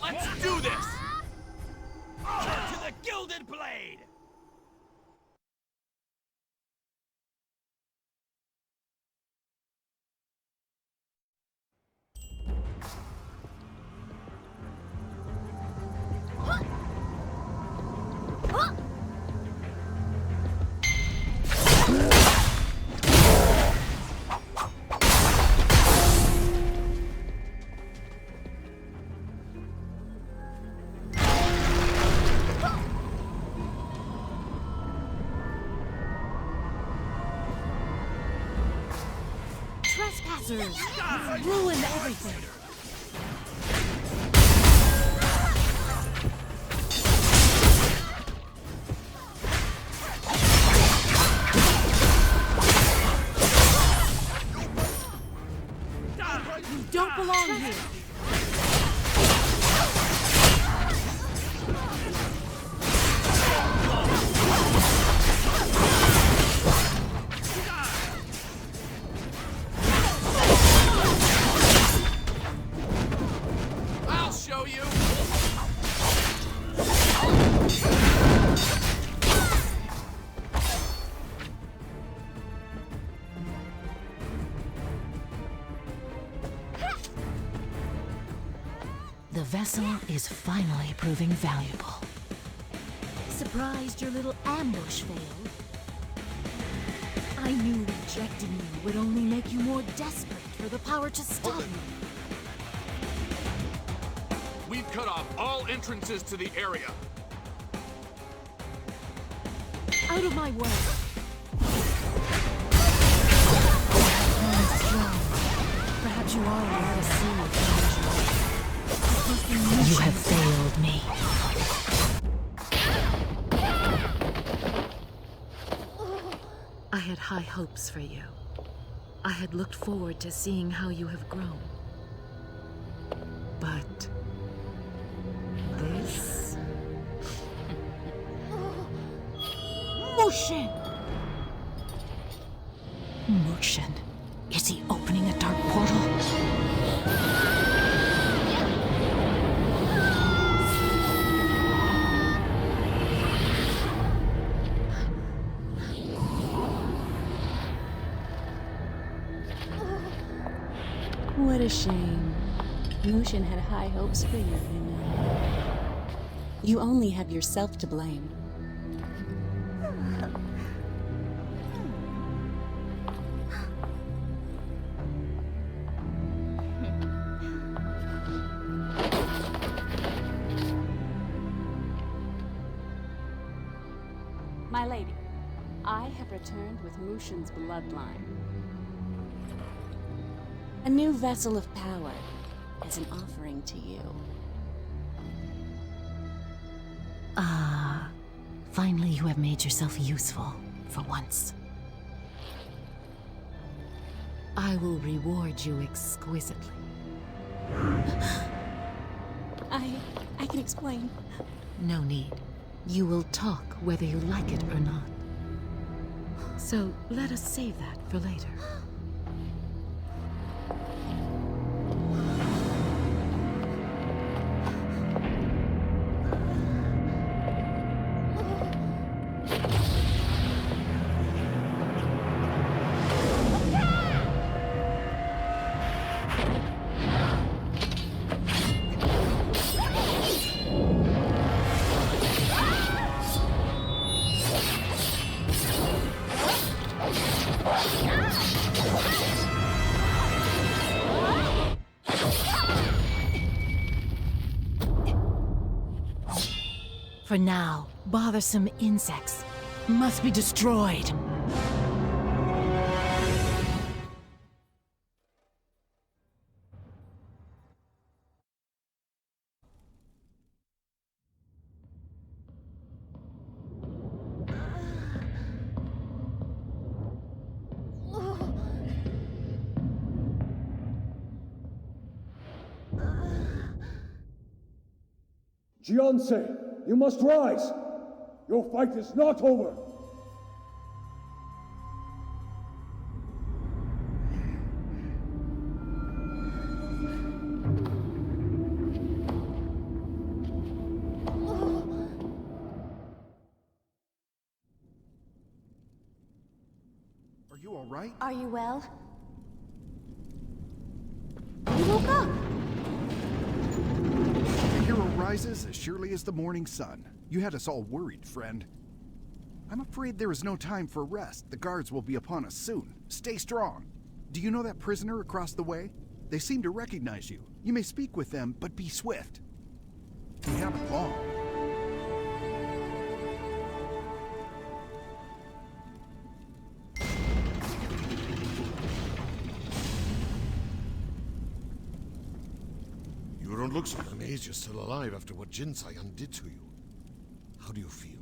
Let's do this! To the Gilded Blade! Trespassers! Ruin everything! You don't belong here! I'll show you! The vessel is finally proving valuable. Surprised your little ambush failed? I knew rejecting you would only make you more desperate for the power to stop me. We've cut off all entrances to the area. Out of my way! Perhaps you are allowed to see You have failed me. I had high hopes for you. I had looked forward to seeing how you have grown. But this? Mushin! Mushin. Is he opening a dark portal? What a shame. Mushin had high hopes for you, you know. You only have yourself to blame. My lady, I have returned with Mushin's bloodline. A new vessel of power as an offering to you. Ah, finally you have made yourself useful, for once. I will reward you exquisitely. I can explain. No need. You will talk whether you like it or not. So let us save that for later. For now, bothersome insects must be destroyed. Jianse, you must rise! Your fight is not over! you all right? Are you well? You woke up! The hero rises as surely as the morning sun. You had us all worried, friend. I'm afraid there is no time for rest. The guards will be upon us soon. Stay strong. Do you know that prisoner across the way? They seem to recognize you. You may speak with them, but be swift. We haven't long. You don't look so amazed you're still alive after what Jinsayan did to you. How do you feel?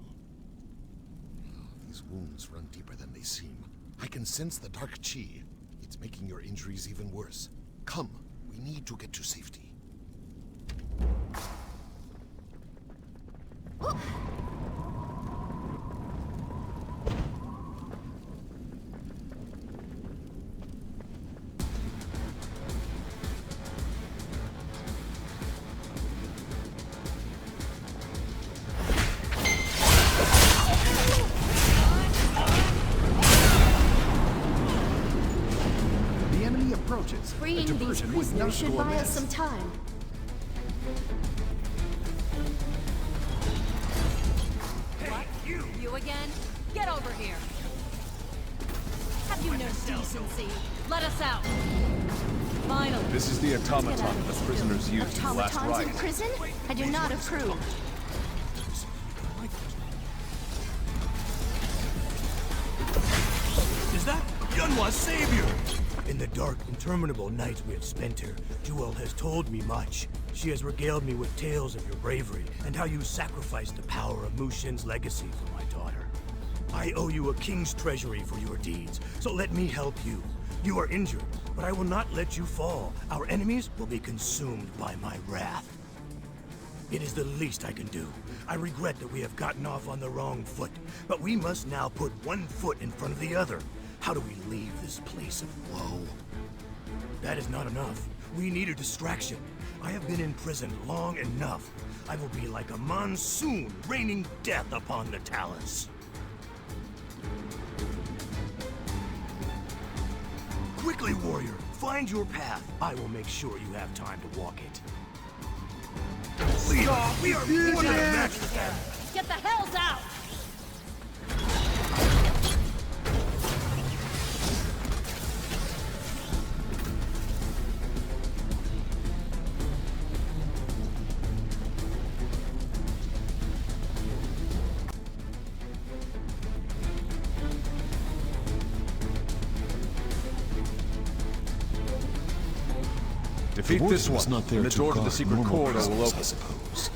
These wounds run deeper than they seem. I can sense the dark chi. It's making your injuries even worse. Come, we need to get to safety. Freeing these prisoners should buy us some time. What? You again? Get over here! Have you no decency? Let us out! Finally! This is the automaton the prisoners used in the last Automatons riot. in prison? I do not approve. Is that Yunwa's savior? In the dark, interminable nights we have spent here, Jewel has told me much. She has regaled me with tales of your bravery and how you sacrificed the power of Mushin's legacy for my daughter. I owe you a king's treasury for your deeds, so let me help you. You are injured, but I will not let you fall. Our enemies will be consumed by my wrath. It is the least I can do. I regret that we have gotten off on the wrong foot, but we must now put one foot in front of the other. How do we leave this place of woe? That is not enough. We need a distraction. I have been in prison long enough. I will be like a monsoon raining death upon the Talus. Quickly, warrior, find your path. I will make sure you have time to walk it. We are more than a match for them. Get the hells out! Defeat this one, not there and the door to the secret corridor will open. I suppose.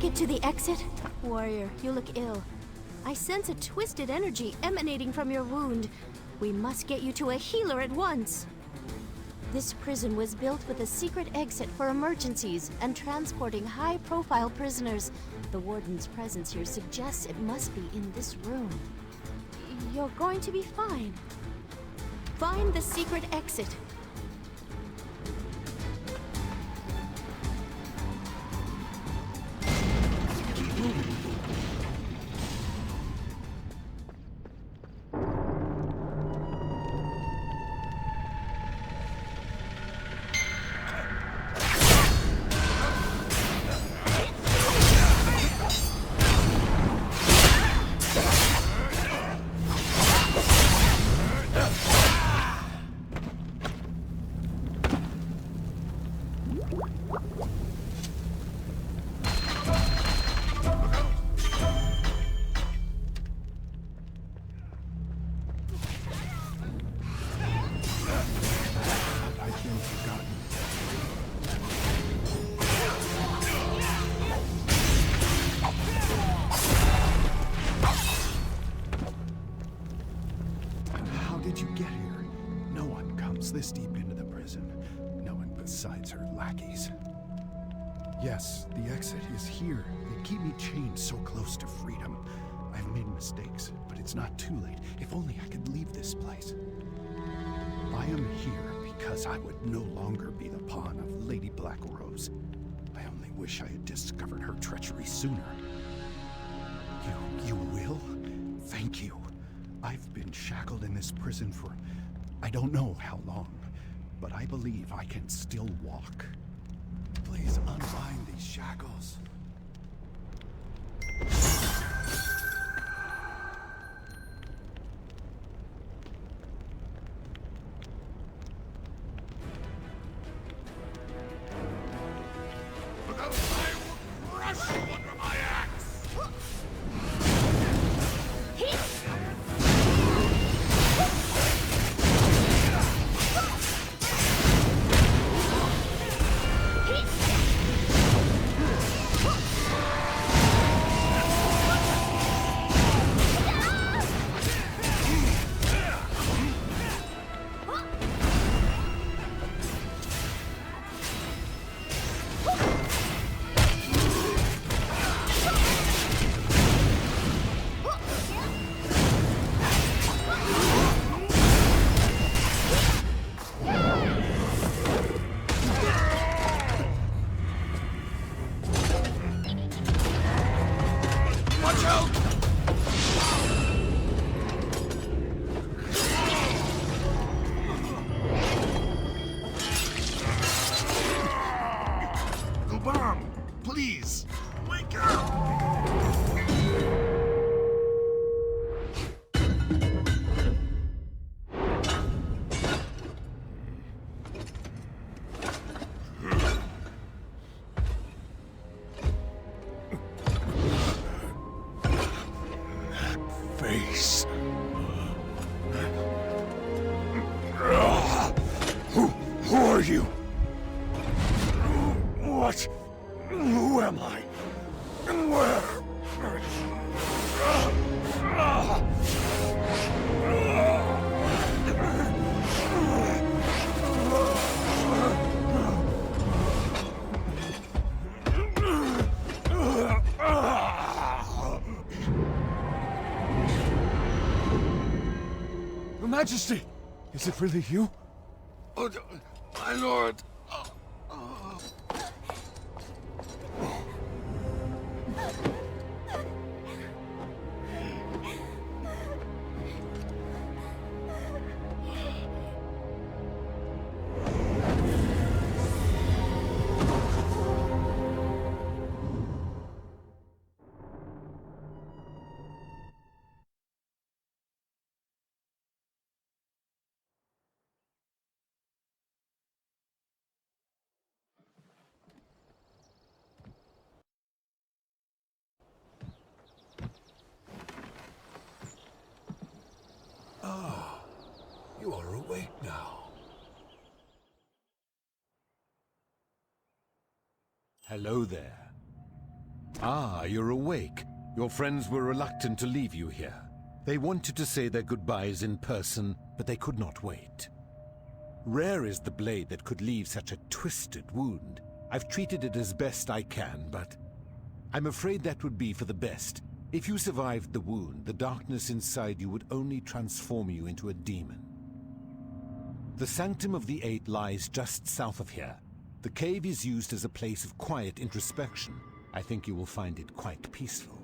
Make it to the exit? Warrior, you look ill. I sense a twisted energy emanating from your wound. We must get you to a healer at once. This prison was built with a secret exit for emergencies and transporting high-profile prisoners. The warden's presence here suggests it must be in this room. You're going to be fine. Find the secret exit. This deep into the prison. No one besides her lackeys. Yes, the exit is here. They keep me chained so close to freedom. I've made mistakes, but it's not too late. If only I could leave this place. I am here because I would no longer be the pawn of Lady Black Rose. I only wish I had discovered her treachery sooner. You will? Thank you. I've been shackled in this prison for I don't know how long, but I believe I can still walk. Please unbind these shackles. Watch out! The bomb! Please! Wake up! Face. Who are you? What? Who am I? And where? Your Majesty! Is it really you? Oh, my lord! You are awake now. Hello there. Ah, you're awake. Your friends were reluctant to leave you here. They wanted to say their goodbyes in person, but they could not wait. Rare is the blade that could leave such a twisted wound. I've treated it as best I can, but I'm afraid that would be for the best. If you survived the wound, the darkness inside you would only transform you into a demon. The Sanctum of the Eight lies just south of here. The cave is used as a place of quiet introspection. I think you will find it quite peaceful.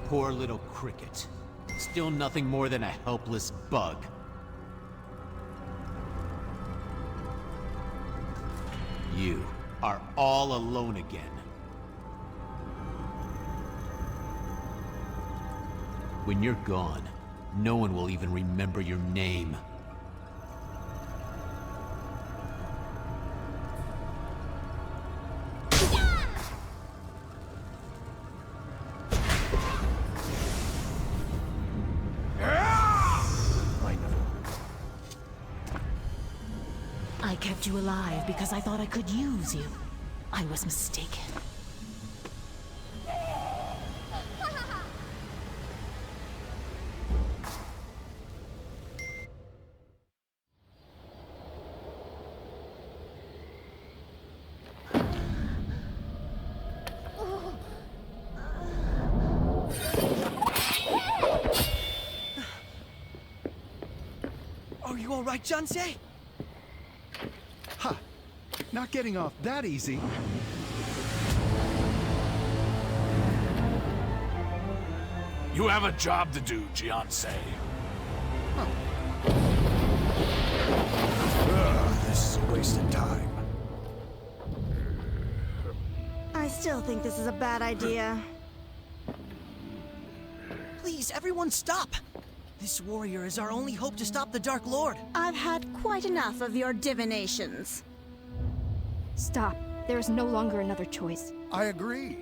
Poor little cricket. Still nothing more than a helpless bug. You are all alone again. When you're gone, no one will even remember your name. I kept you alive because I thought I could use you. I was mistaken. Are you all right, Jansei? Ha! Not getting off that easy. You have a job to do, Jiansei. This is a waste of time. I still think this is a bad idea. Please, everyone stop! This warrior is our only hope to stop the Dark Lord. I've had quite enough of your divinations. Stop. There is no longer another choice. I agree.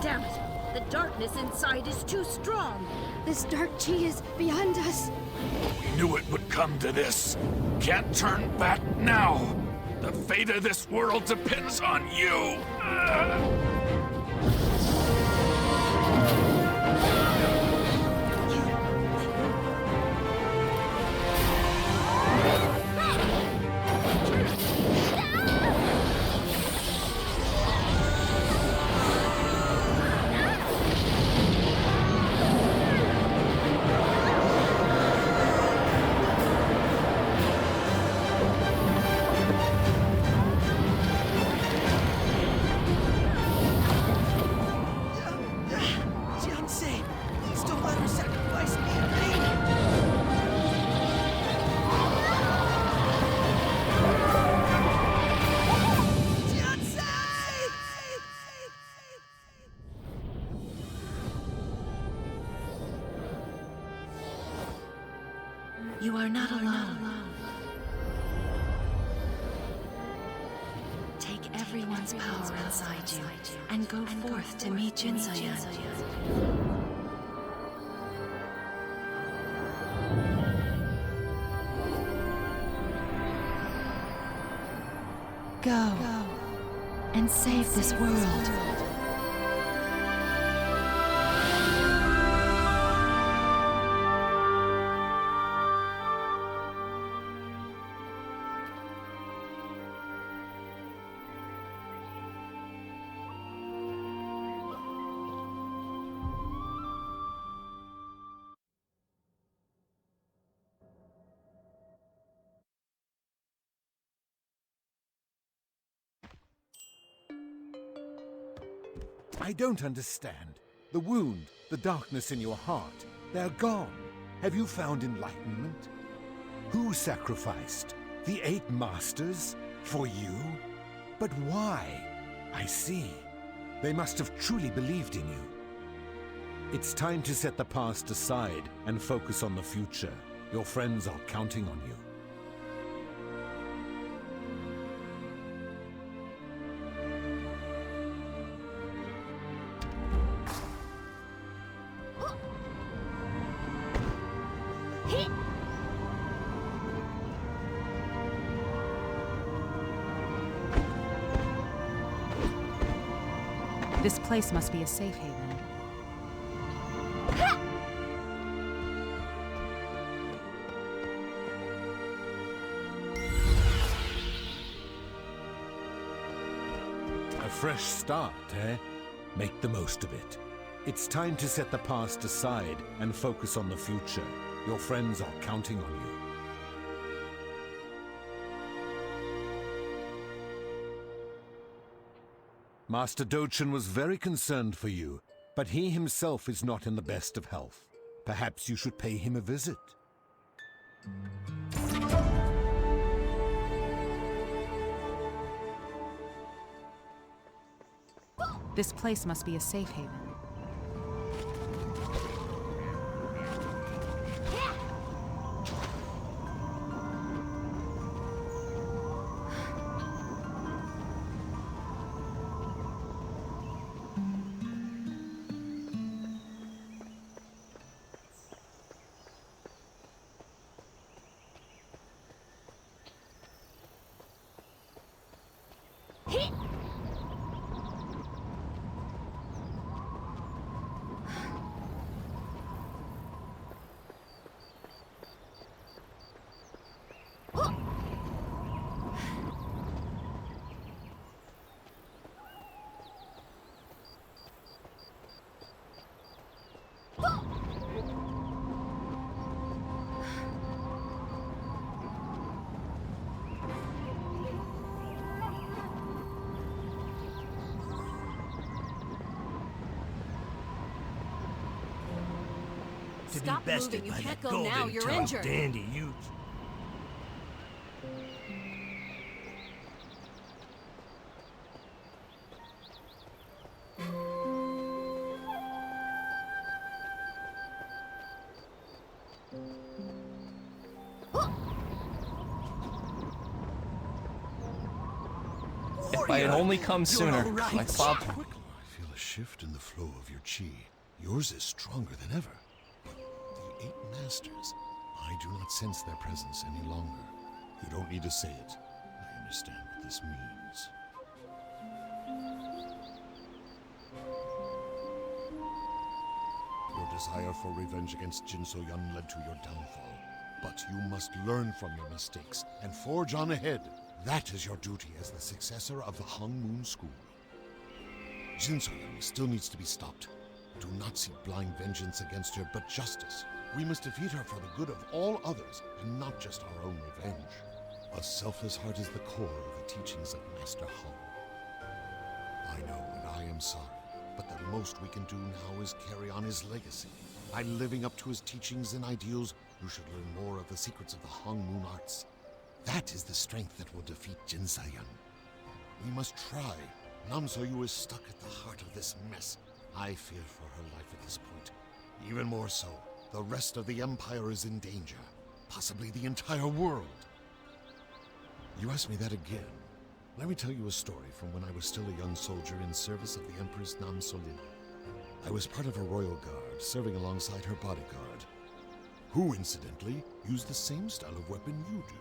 Damn it! The darkness inside is too strong! This dark chi is beyond us! We knew it would come to this. Can't turn back now! The fate of this world depends on you! You are not alone. Take everyone's power inside you and go forth to meet Jinsoyan. Go and save this world. I don't understand. The wound, the darkness in your heart, they're gone. Have you found enlightenment? Who sacrificed? The 8 masters? For you? But why? I see. They must have truly believed in you. It's time to set the past aside and focus on the future. Your friends are counting on you. This place must be a safe haven. A fresh start, eh? Make the most of it. It's time to set the past aside and focus on the future. Your friends are counting on you. Master Dochan was very concerned for you, but he himself is not in the best of health. Perhaps you should pay him a visit. This place must be a safe haven. To Stop be bested moving. You by can't that go now. golden You're top injured. dandy you. If I had only come sooner, my father... I feel a shift in the flow of your chi. Yours is stronger than ever. The 8 masters. I do not sense their presence any longer. You don't need to say it. I understand what this means. Your desire for revenge against Jin So-yun led to your downfall. But you must learn from your mistakes and forge on ahead. That is your duty as the successor of the Hong Moon School. Jin So-yun still needs to be stopped. Do not seek blind vengeance against her, but justice. We must defeat her for the good of all others, and not just our own revenge. A selfless heart is the core of the teachings of Master Hong. I know, and I am sorry, but the most we can do now is carry on his legacy. By living up to his teachings and ideals, you should learn more of the secrets of the Hong Moon arts. That is the strength that will defeat Jin So-yun. We must try. Nam So-yu is stuck at the heart of this mess. I fear for her life at this point. Even more so, the rest of the Empire is in danger. Possibly the entire world. You asked me that again. Let me tell you a story from when I was still a young soldier in service of the Empress Nam So-lin. I was part of her royal guard, serving alongside her bodyguard, who, incidentally, used the same style of weapon you do.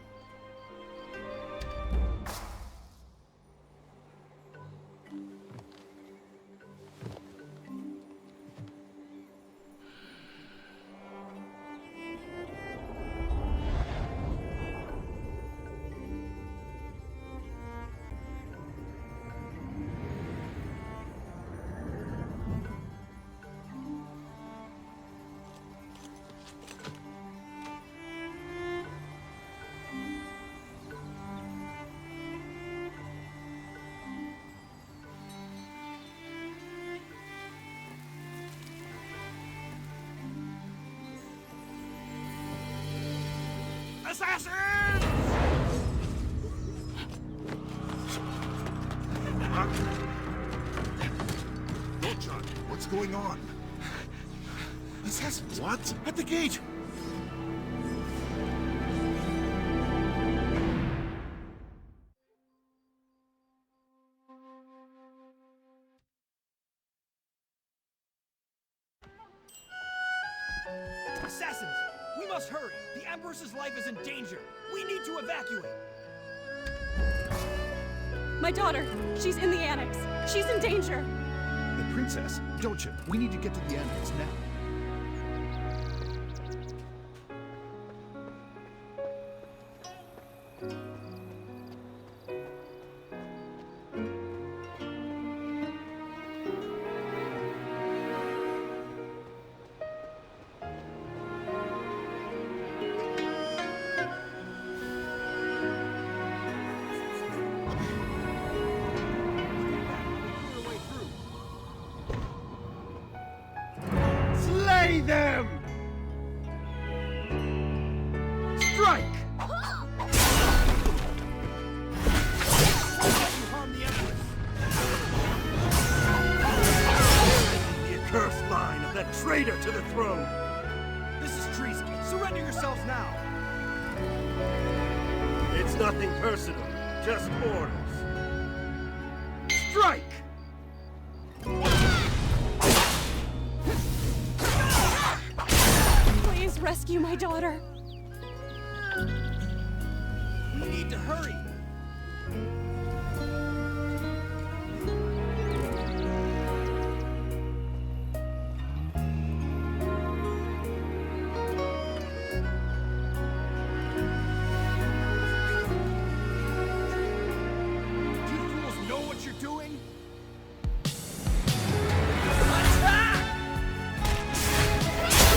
Assassins! John, what's going on? Assassins? What? At the gate! Assassins! We must hurry! The Empress's life is in danger! We need to evacuate! My daughter! She's in the annex! She's in danger! The princess? Don't you? We need to get to the annex now. Slay them! Strike! You harm the Empress! The accursed line of that traitor to the throne! This is treason! Surrender yourselves now! It's nothing personal, just orders. Strike! Please rescue my daughter! We need to hurry! Do you fools know what you're doing?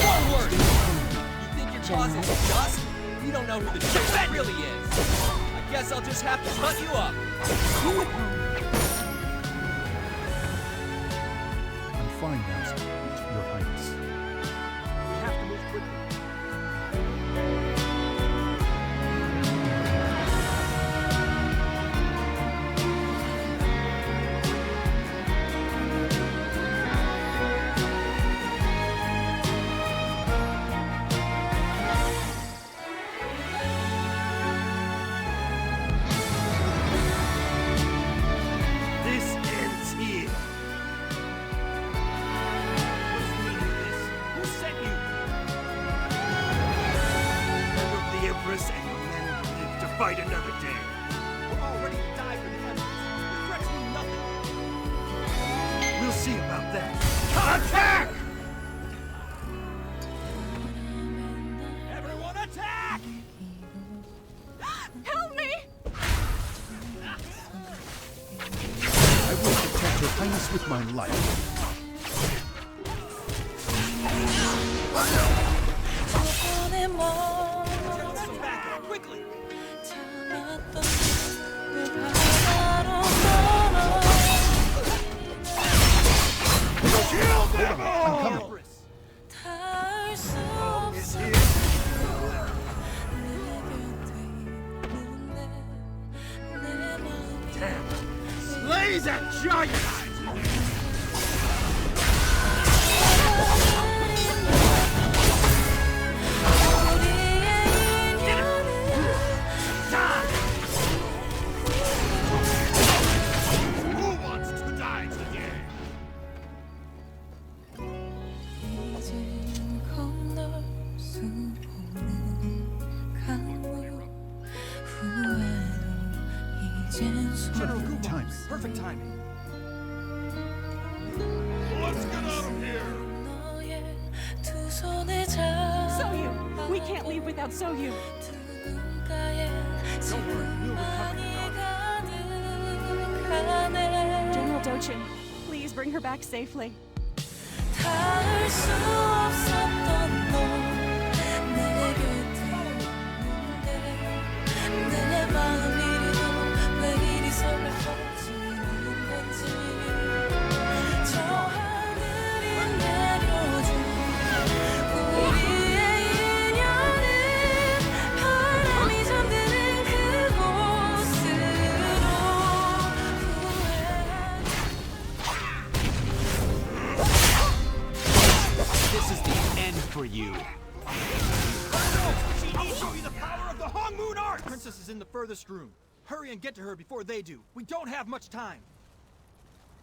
Forward! You think your cause is just? You don't know who the defender really is. I guess I'll just have to cut you up. I'm fine, Master. Your Highness. We have to move kindness with my life. Quickly! I'm coming. Slays that giant! Who wants to die today? Perfect timing. Perfect timing. Let's get out of here! Soyu! We can't leave without Soyu! Don't worry, we'll recover. General Dochin, please bring her back safely. This is the end for you. She needs to show you the power of the Hong Moon Art! The princess is in the furthest room. Hurry and get to her before they do. We don't have much time.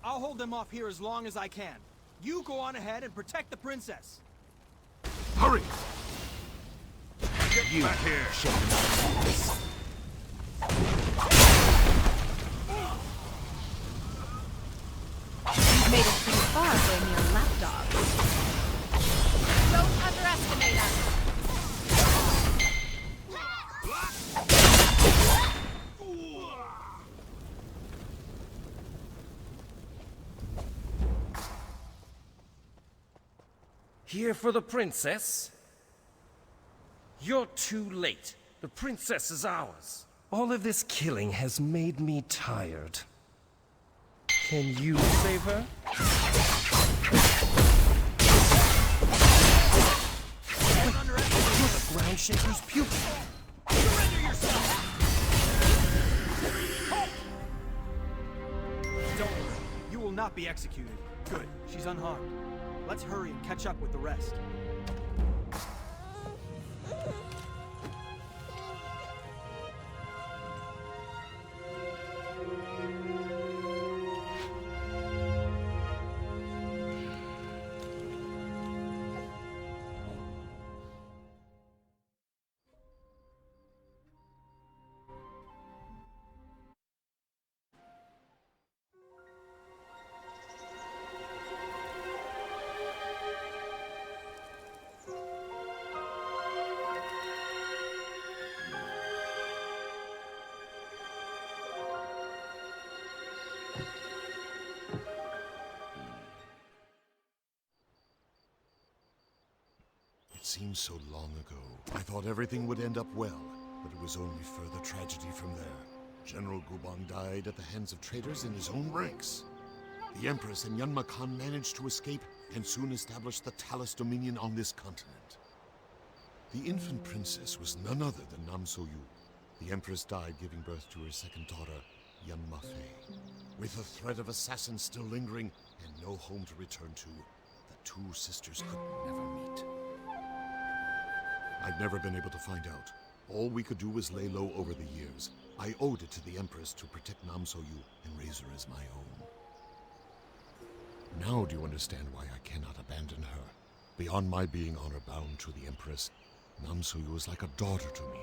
I'll hold them off here as long as I can. You go on ahead and protect the princess. Hurry! You back here! You've made it pretty far for a mere lapdog. Don't underestimate us. Here for the princess? You're too late. The princess is ours. All of this killing has made me tired. Can you save her? You're the ground shaker's pupil. Surrender yourself! Don't worry. You will not be executed. Good. She's unharmed. Let's hurry and catch up with the rest. It seems so long ago. I thought everything would end up well, but it was only further tragedy from there. General Gubang died at the hands of traitors in his own ranks. The Empress and Yunma Khan managed to escape and soon established the Talus Dominion on this continent. The infant princess was none other than Nam So-yu. The Empress died giving birth to her second daughter, Yunma Fei. With the threat of assassins still lingering and no home to return to, the two sisters could never meet. I'd never been able to find out. All we could do was lay low over the years. I owed it to the Empress to protect Nam So-yu and raise her as my own. Now do you understand why I cannot abandon her? Beyond my being honor-bound to the Empress, Nam So-yu is like a daughter to me.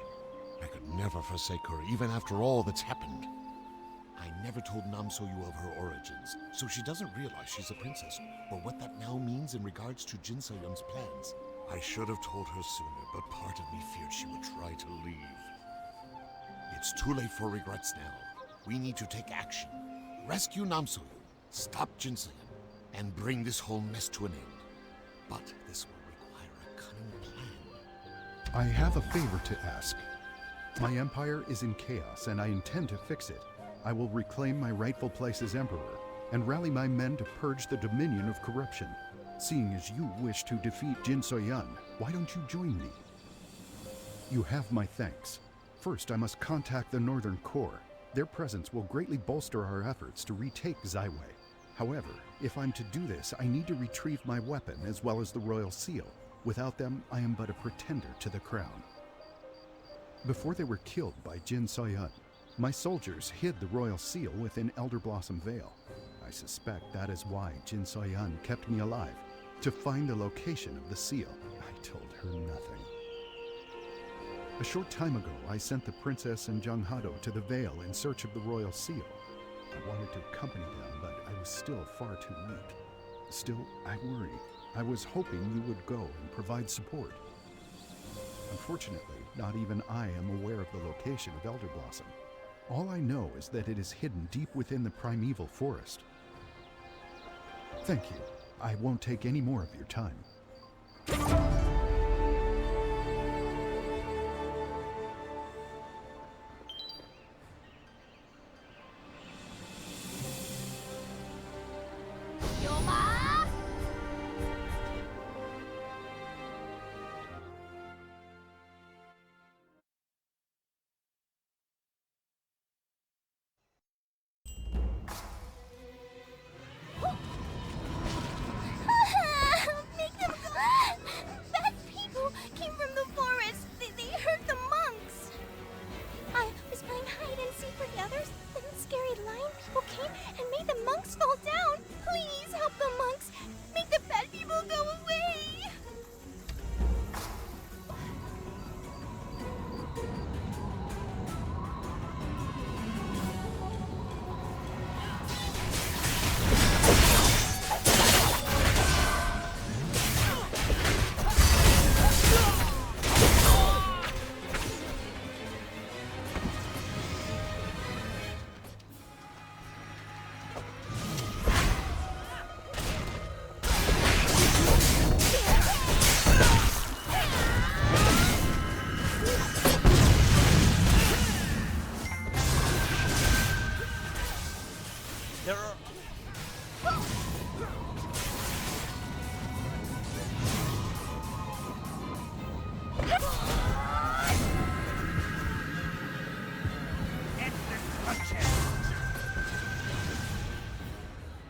I could never forsake her, even after all that's happened. I never told Nam So-yu of her origins, so she doesn't realize she's a princess, or what that now means in regards to Jin So-young's plans. I should have told her sooner, but part of me feared she would try to leave. It's too late for regrets now. We need to take action. Rescue Nam So-yu. Stop Jinsoyan and bring this whole mess to an end. But this will require a cunning plan. I have a favor to ask. My empire is in chaos, and I intend to fix it. I will reclaim my rightful place as emperor, and rally my men to purge the dominion of corruption. Seeing as you wish to defeat Jinsoyan, why don't you join me? You have my thanks. First, I must contact the Northern Corps. Their presence will greatly bolster our efforts to retake Zaiwei. However, if I'm to do this, I need to retrieve my weapon as well as the royal seal. Without them, I am but a pretender to the crown. Before they were killed by Jin Soyun, my soldiers hid the royal seal within Elder Blossom Vale. I suspect that is why Jin Soyun kept me alive, to find the location of the seal. I told her nothing. A short time ago, I sent the princess and Jung Hado to the Vale in search of the royal seal. I wanted to accompany them, but I was still far too weak. Still, I worry. I was hoping you would go and provide support. Unfortunately, not even I am aware of the location of Elder Blossom. All I know is that it is hidden deep within the primeval forest. Thank you. I won't take any more of your time.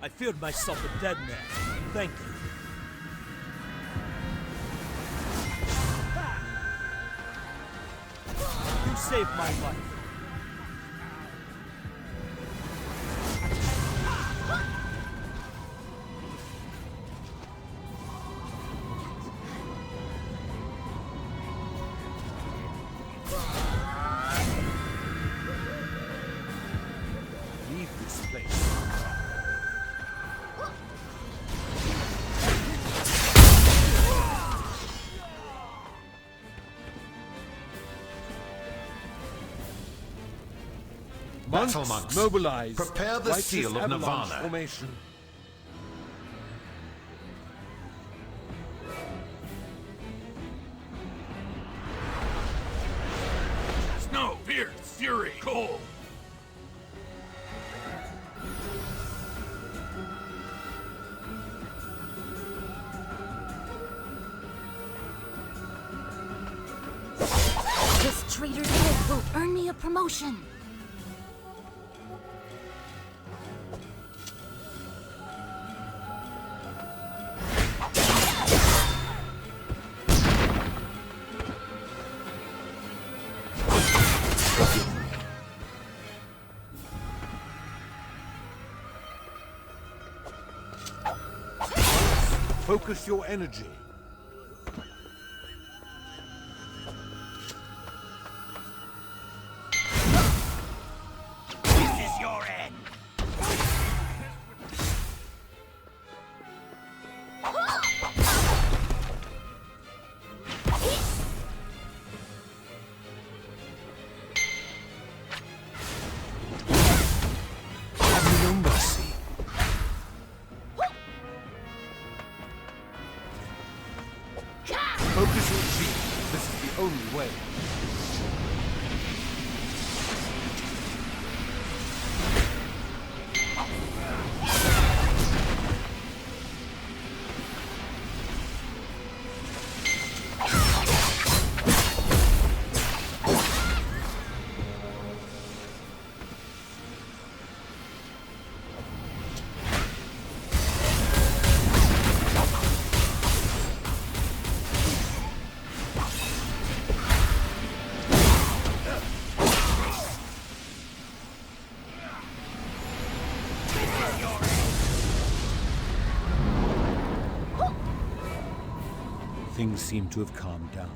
I feared myself a dead man. Thank you. You saved my life. Leave this place. Battle monks, mobilize. Prepare the Righteous seal of avalanche Nirvana. Formation. Snow, fear, fury, cold. This traitor's head will earn me a promotion. Focus your energy. This is your end. Have no mercy. only way. Things seem to have calmed down.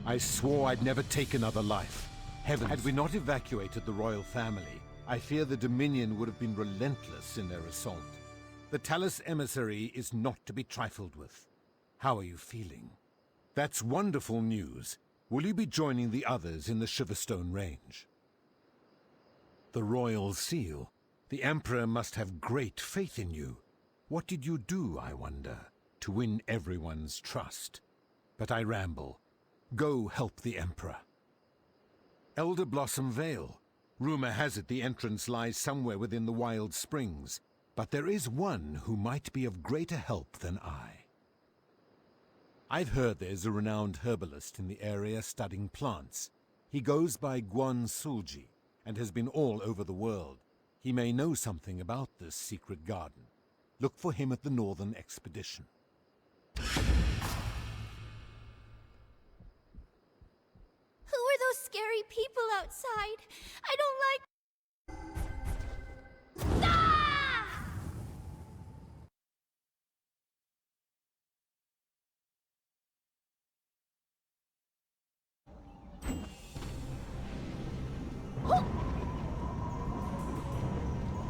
I swore I'd never take another life. Heavens, had we not evacuated the royal family, I fear the Dominion would have been relentless in their assault. The Talus emissary is not to be trifled with. How are you feeling? That's wonderful news. Will you be joining the others in the Shiverstone Range? The royal seal. The Emperor must have great faith in you. What did you do, I wonder, to win everyone's trust? But I ramble. Go help the Emperor. Elder Blossom Vale. Rumor has it the entrance lies somewhere within the Wild Springs, but there is one who might be of greater help than I. I've heard there's a renowned herbalist in the area studying plants. He goes by Guan Sulji and has been all over the world. He may know something about this secret garden. Look for him at the Northern Expedition. Who are those scary people outside? I don't like...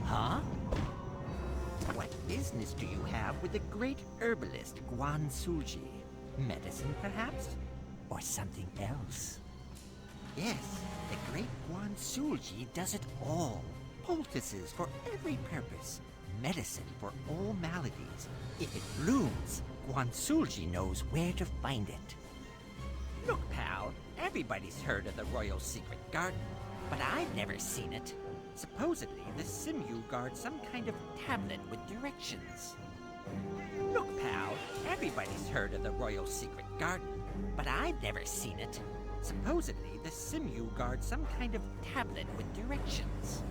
Huh? What business do you have with the great herbalist Guan Sulji? Medicine, perhaps? Or something else? Yes, the great Guan Sulji does it all. Poultices for every purpose. Medicine for all maladies. If it blooms, Guan Sulji knows where to find it. Look, pal, everybody's heard of the Royal Secret Garden, but I've never seen it. Supposedly, the Simu guards some kind of tablet with directions. Look, pal, everybody's heard of the Royal Secret Garden, but I've never seen it. Supposedly, the Simu guards some kind of tablet with directions.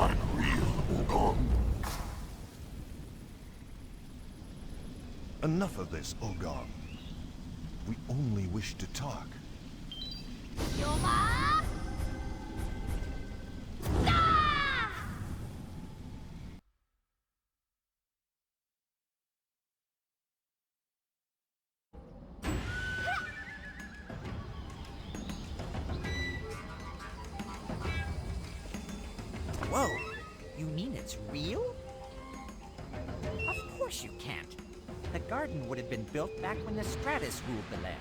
I'm real, Ogong. Enough of this, Ogong. We only wish to talk. Whoa! You mean it's real? Of course you can't. The garden would have been built back when the Stratus ruled the land,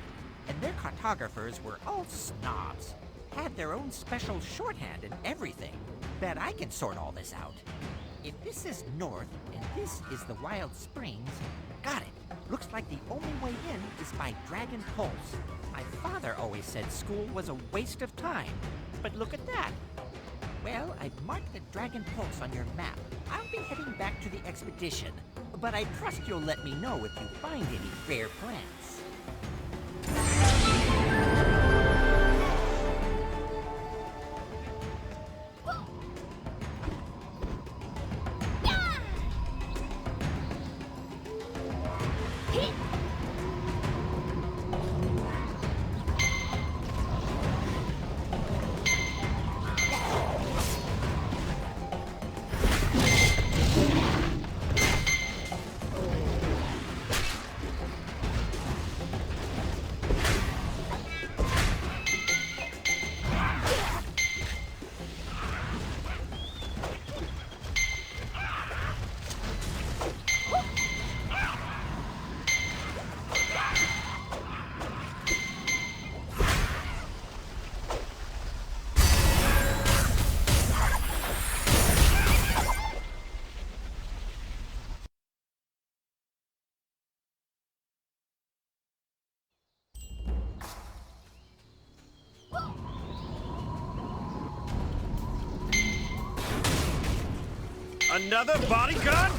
and their cartographers were all snobs. Had their own special shorthand and everything. Bet I can sort all this out. If this is north and this is the Wild Springs, got it. Looks like the only way in is by Dragon Pulse. My father always said school was a waste of time, but look at that. Well, I've marked the Dragon Pulse on your map. I'll be heading back to the expedition, but I trust you'll let me know if you find any rare plants. Another bodyguard?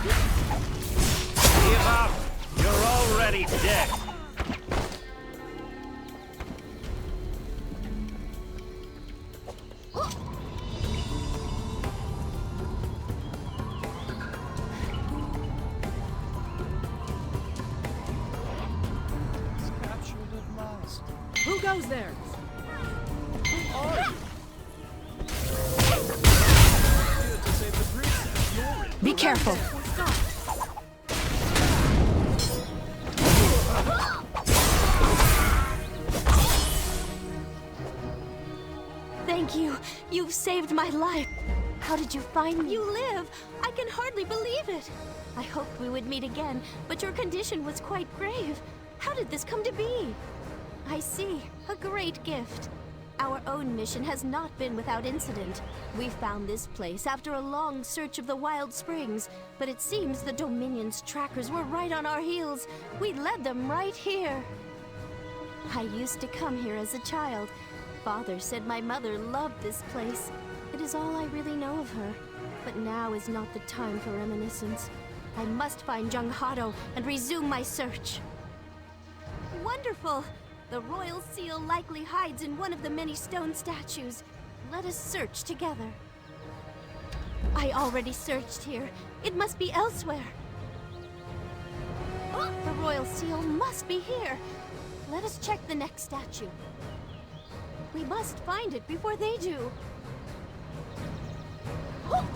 Give up! You're already dead! Who goes there? Who are you? Be careful. Thank you. You've saved my life. How did you find me? You live. I can hardly believe it. I hoped we would meet again, but your condition was quite grave. How did this come to be? I see. A great gift. Our own mission has not been without incident. We found this place after a long search of the Wild Springs, but it seems the Dominion's trackers were right on our heels. We led them right here. I used to come here as a child. Father said my mother loved this place. It is all I really know of her. But now is not the time for reminiscence. I must find Jung Hado and resume my search. Wonderful! The royal seal likely hides in one of the many stone statues. Let us search together. I already searched here. It must be elsewhere. Oh, the royal seal must be here. Let us check the next statue. We must find it before they do. Oh.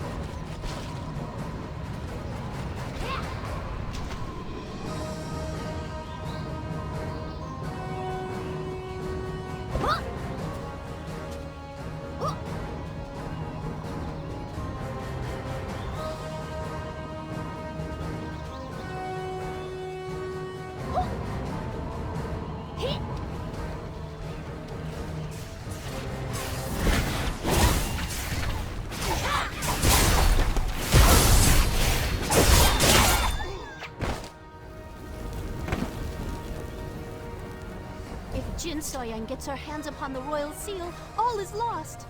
Jin Soyang gets her hands upon the royal seal, all is lost.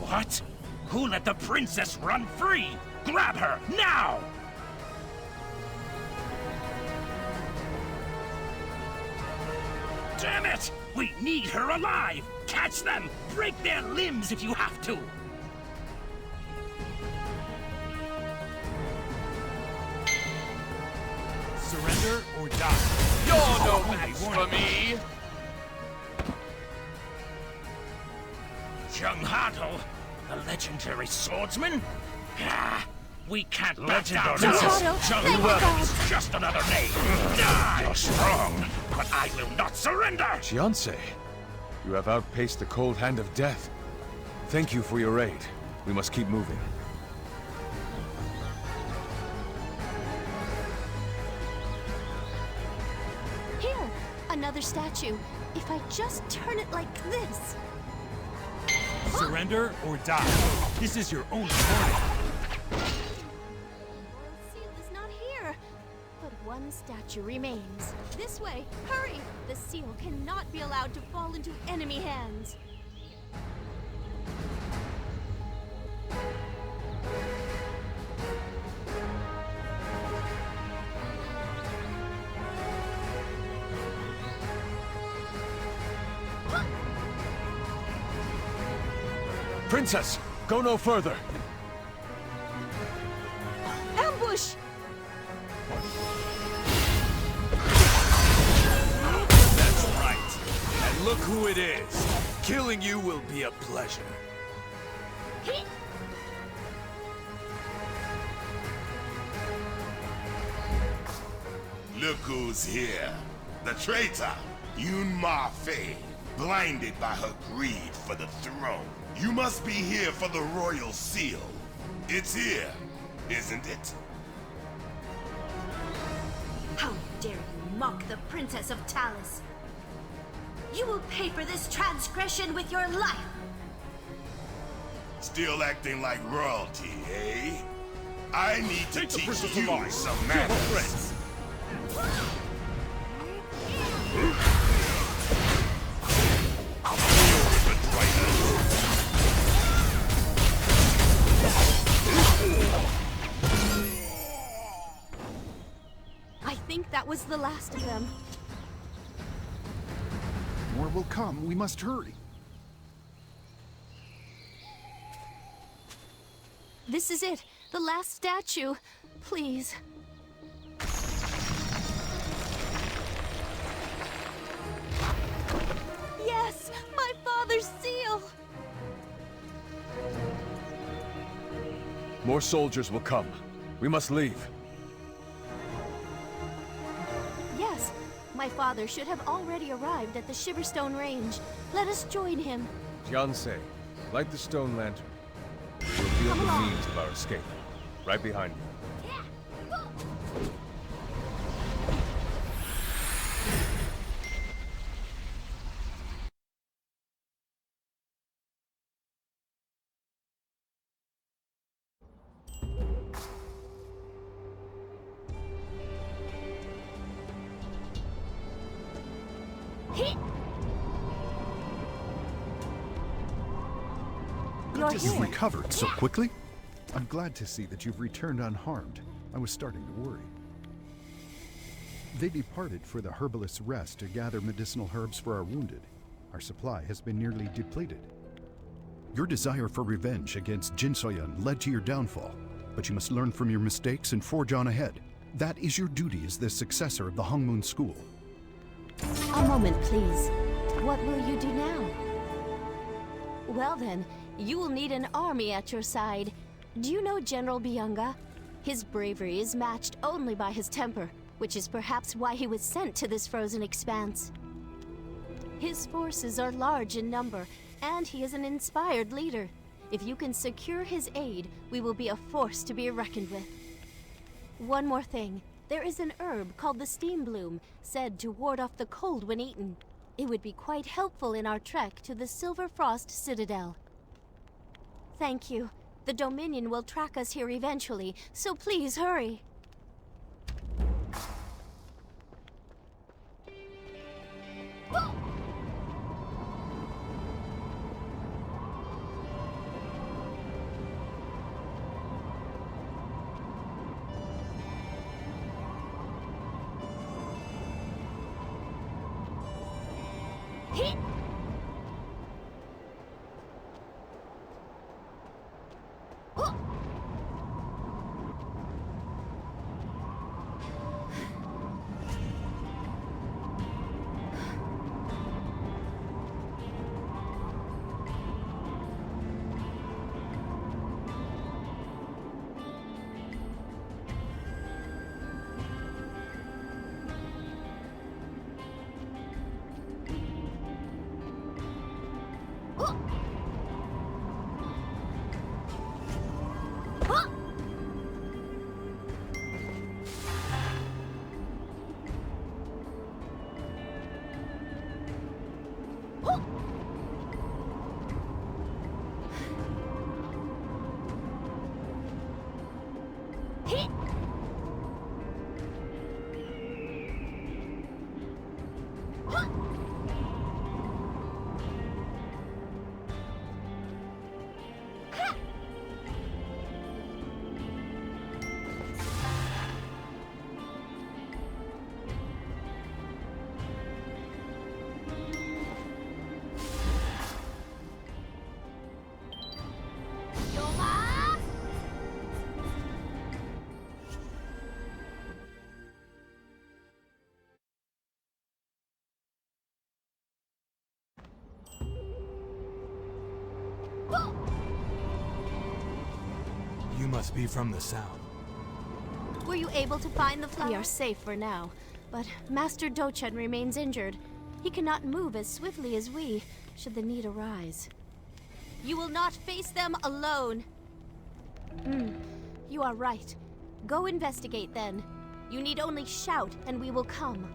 What? Who let the princess run free? Grab her, now! Damn it! We need her alive! Catch them! Break their limbs if you have to! Surrender or die. You're no match for me! Young Hartle, the legendary swordsman? Ah, we can't back down now. Young Hartle is just another name. You're strong, but I will not surrender! Fiancé, you have outpaced the cold hand of death. Thank you for your aid. We must keep moving. Here, another statue. If I just turn it like this. Surrender or die. This is your only warning. Seal is not here, but one statue remains. This way, hurry! The seal cannot be allowed to fall into enemy hands. Princess, go no further. Ambush! That's right. And look who it is. Killing you will be a pleasure. Look who's here. The traitor, Yun Ma Fei, blinded by her greed for the throne. You must be here for the royal seal. It's here, isn't it? How dare you mock the Princess of Talus? You will pay for this transgression with your life! Still acting like royalty, eh? I need to teach you some manners. I think that was the last of them. More will come. We must hurry. This is it. The last statue. Please. Yes! My father's seal! More soldiers will come. We must leave. Yes. My father should have already arrived at the Shiverstone Range. Let us join him. Fiancé, light the stone lantern. We will feel the means of our escape. Right behind you. You've recovered so quickly? I'm glad to see that you've returned unharmed. I was starting to worry. They departed for the herbalist's rest to gather medicinal herbs for our wounded. Our supply has been nearly depleted. Your desire for revenge against Jin Soyun led to your downfall, but you must learn from your mistakes and forge on ahead. That is your duty as the successor of the Hongmoon School. A moment, please. What will you do now? Well then, you will need an army at your side. Do you know General Byunga? His bravery is matched only by his temper, which is perhaps why he was sent to this frozen expanse. His forces are large in number, and he is an inspired leader. If you can secure his aid, we will be a force to be reckoned with. One more thing. There is an herb called the Steam Bloom, said to ward off the cold when eaten. It would be quite helpful in our trek to the Silver Frost Citadel. Thank you. The Dominion will track us here eventually, so please hurry. You must be from the south. Were you able to find the flower? We are safe for now, but Master Dochen remains injured. He cannot move as swiftly as we, should the need arise. You will not face them alone. You are right. Go investigate then. You need only shout and we will come.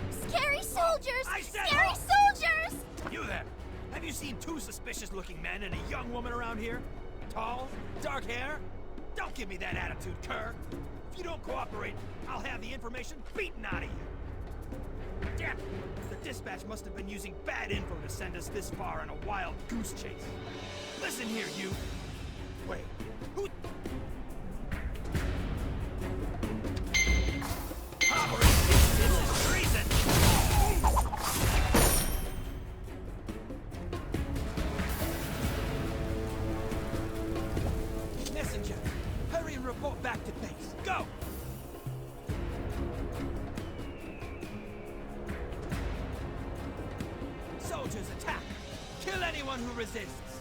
Scary soldiers! I said Scary soldiers! You there! Have you seen two suspicious-looking men and a young woman around here? Tall, dark hair? Don't give me that attitude, cur! If you don't cooperate, I'll have the information beaten out of you! Damn it! The dispatch must have been using bad info to send us this far on a wild goose chase. Listen here, you! Wait, who... This is treason! Messenger, hurry and report back to base. Go! Soldiers, attack! Kill anyone who resists!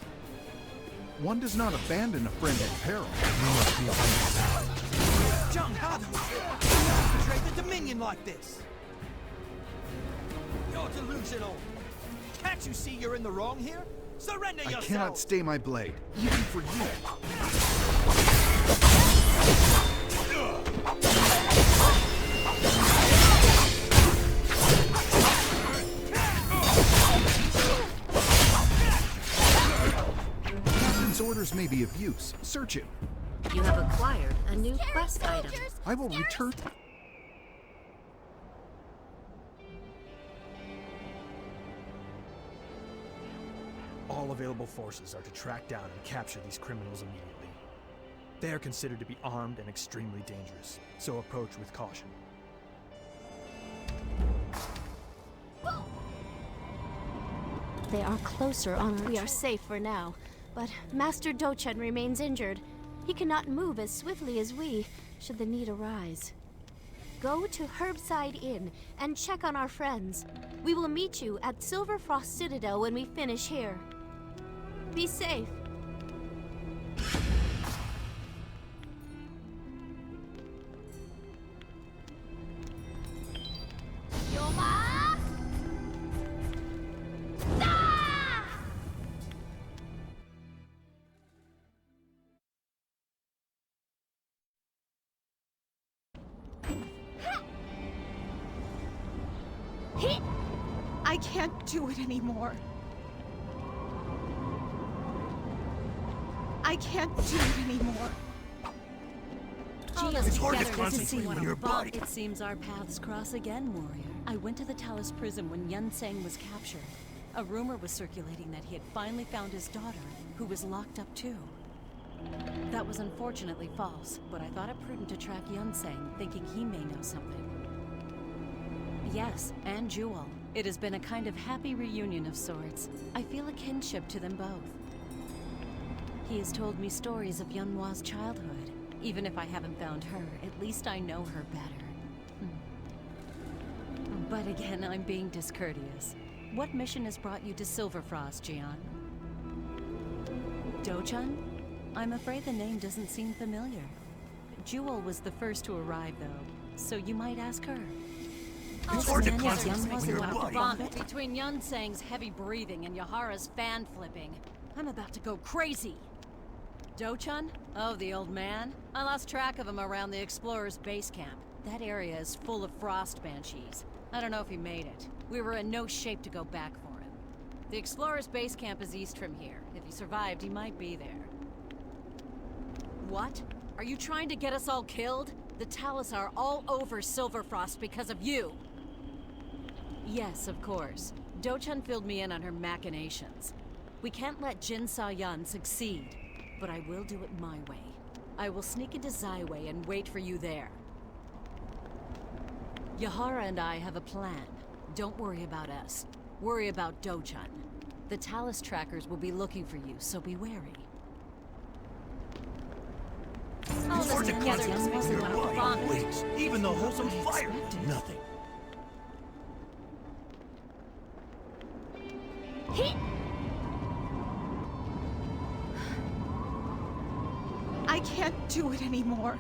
One does not abandon a friend in peril. You must be from the south. Jung Hado! You never betrayed the Dominion like this! You're delusional! Can't you see you're in the wrong here? Surrender I yourself! cannot stay my blade, even for you. Captain's orders may be of use. Search him. You have acquired a new quest item. I will return. All available forces are to track down and capture these criminals immediately. They are considered to be armed and extremely dangerous, so approach with caution. They are closer on our... We are safe for now, but Master Dochen remains injured. He cannot move as swiftly as we, should the need arise. Go to Herbside Inn and check on our friends. We will meet you at Silverfrost Citadel when we finish here. Be safe. I can't do it anymore. I can't do it anymore. It's hard to concentrate when you're body. It seems our paths cross again, warrior. I went to the Talus prison when Yun Sang was captured. A rumor was circulating that he had finally found his daughter, who was locked up too. That was unfortunately false, but I thought it prudent to track Yun Sang, thinking he may know something. Yes, and Jewel. It has been a kind of happy reunion of sorts. I feel a kinship to them both. He has told me stories of Yunhua's childhood. Even if I haven't found her, at least I know her better. But again, I'm being discourteous. What mission has brought you to Silverfrost, Jian? Dochun? I'm afraid the name doesn't seem familiar. Jewel was the first to arrive, though, so you might ask her. It's hard to concentrate when you're vomit between Yun Sang's heavy breathing and Yahara's fan flipping. I'm about to go crazy. Do-chun? Oh, the old man? I lost track of him around the Explorer's base camp. That area is full of frost banshees. I don't know if he made it. We were in no shape to go back for him. The Explorer's base camp is east from here. If he survived, he might be there. What? Are you trying to get us all killed? The Talus are all over Silverfrost because of you! Yes, of course. Do-chun filled me in on her machinations. We can't let Jin Sa-Yun succeed, but I will do it my way. I will sneak into Zaiwei and wait for you there. Yahara and I have a plan. Don't worry about us. Worry about Do-chun. The Talus trackers will be looking for you, so be wary. All this togetherness makes me want to vomit. Wait, even the wholesome fire! Nothing. I can't do it anymore.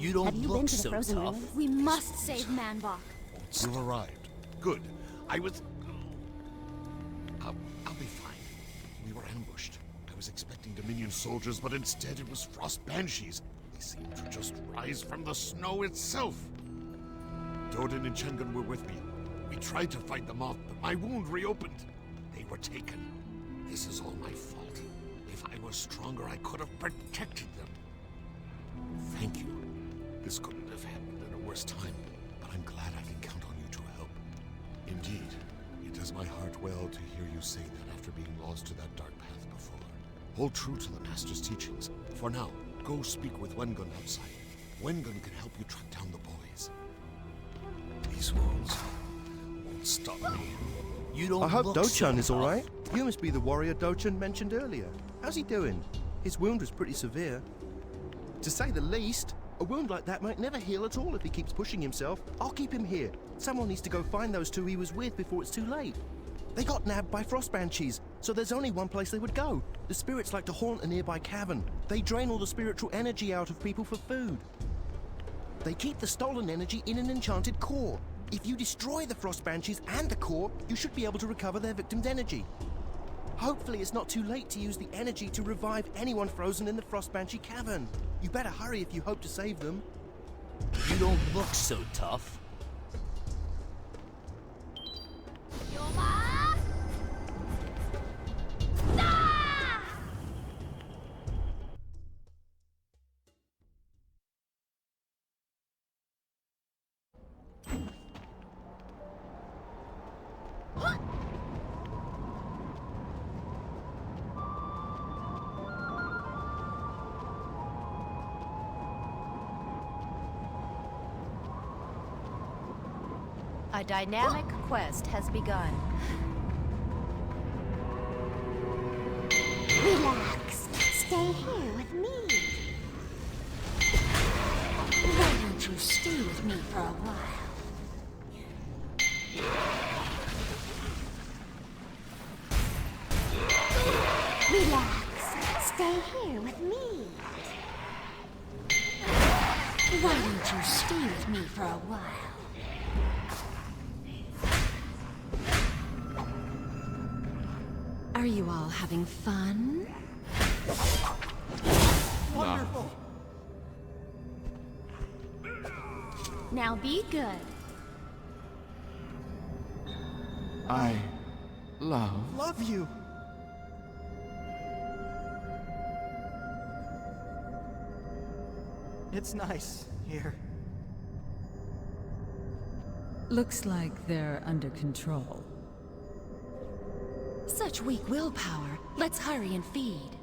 You don't Have you look been to the so frozen tough. room? We must save Manbach. You arrived. Good. I was... I'll be fine. We were ambushed. I was expecting Dominion soldiers, but instead it was frost banshees. They seemed to just rise from the snow itself. Doden and Chengun were with me. We tried to fight them off, but my wound reopened. They were taken. This is all my fault. If I was stronger, I could have protected them. Thank you. This couldn't have happened at a worse time, but I'm glad I can count on you to help. Indeed, it does my heart well to hear you say that after being lost to that dark path before. Hold true to the Master's teachings. For now, go speak with Wengun outside. Wengun can help you track down the boys. These wounds won't stop me. You don't I hope look Do-chun so is all tough. right. You must be the warrior Do-chun mentioned earlier. How's he doing? His wound was pretty severe. To say the least. A wound like that might never heal at all if he keeps pushing himself. I'll keep him here. Someone needs to go find those two he was with before it's too late. They got nabbed by frost banshees, so there's only one place they would go. The spirits like to haunt a nearby cavern. They drain all the spiritual energy out of people for food. They keep the stolen energy in an enchanted core. If you destroy the frost banshees and the core, you should be able to recover their victim's energy. Hopefully it's not too late to use the energy to revive anyone frozen in the frost banshee cavern. You better hurry if you hope to save them. You don't look so tough. A dynamic quest has begun. Relax. Stay here with me. Why don't you stay with me for a while? Relax. Stay here with me. Why don't you stay with me for a while? Are you all having fun? Wonderful! Now be good. I love... Love you! It's nice here. Looks like they're under control. Such weak willpower. Let's hurry and feed.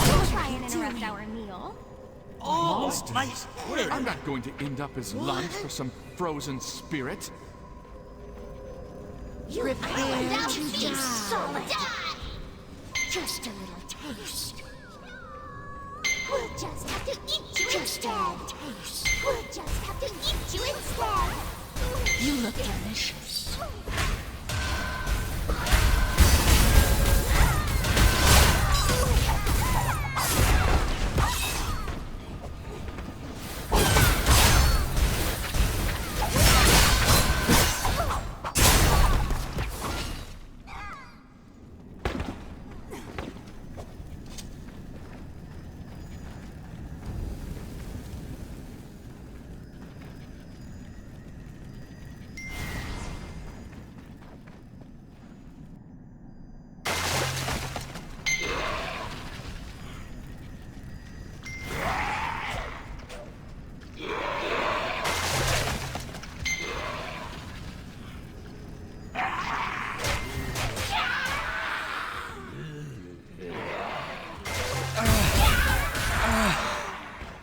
Don't try and interrupt our meal. Oh, my head! I'm not going to end up as lunch for some frozen spirit. You prepare to die. Just a little taste. We'll just have to eat you instead. We'll just have to eat you instead. You look delicious.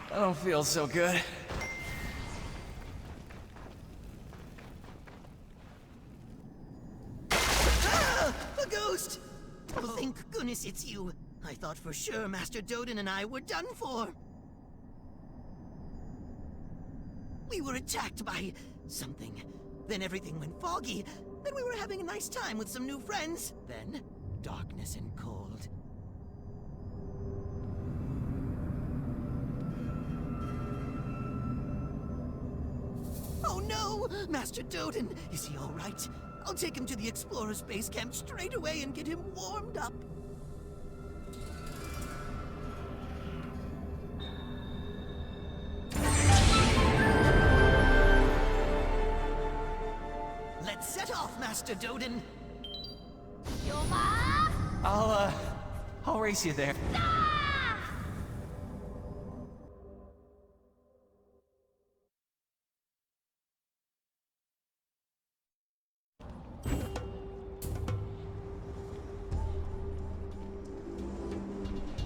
I don't feel so good. Ah! A ghost! Oh, thank goodness it's you. I thought for sure Master Doden and I were done for. We were attacked by something. Then everything went foggy. Then we were having a nice time with some new friends. Then, darkness and cold. Oh no! Master Doden! Is he alright? I'll take him to the Explorer's base camp straight away and get him warmed up. Let's set off, Master Doden! I'll race you there.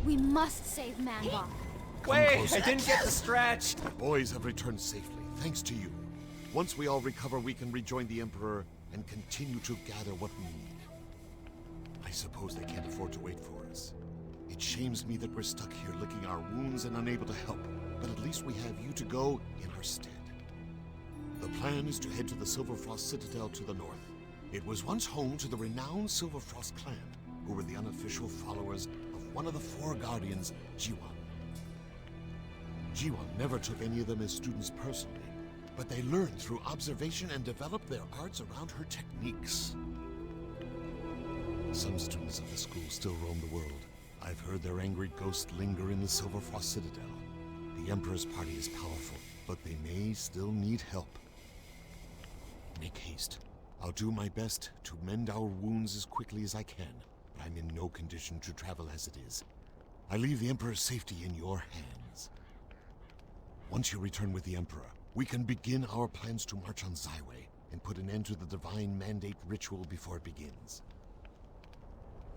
We must save Manbach. Wait, I didn't get the stretch! The boys have returned safely, thanks to you. Once we all recover, we can rejoin the Emperor and continue to gather what we need. I suppose they can't afford to wait for us. It shames me that we're stuck here licking our wounds and unable to help, but at least we have you to go in our stead. The plan is to head to the Silverfrost Citadel to the north. It was once home to the renowned Silverfrost clan, who were the unofficial followers of one of the four guardians, Jiwan. Jiwan never took any of them as students personally, but they learned through observation and developed their arts around her techniques. Some students of the school still roam the world. I've heard their angry ghosts linger in the Silverfrost Citadel. The Emperor's party is powerful, but they may still need help. Make haste. I'll do my best to mend our wounds as quickly as I can, but I'm in no condition to travel as it is. I leave the Emperor's safety in your hands. Once you return with the Emperor, we can begin our plans to march on Zyway and put an end to the Divine Mandate ritual before it begins.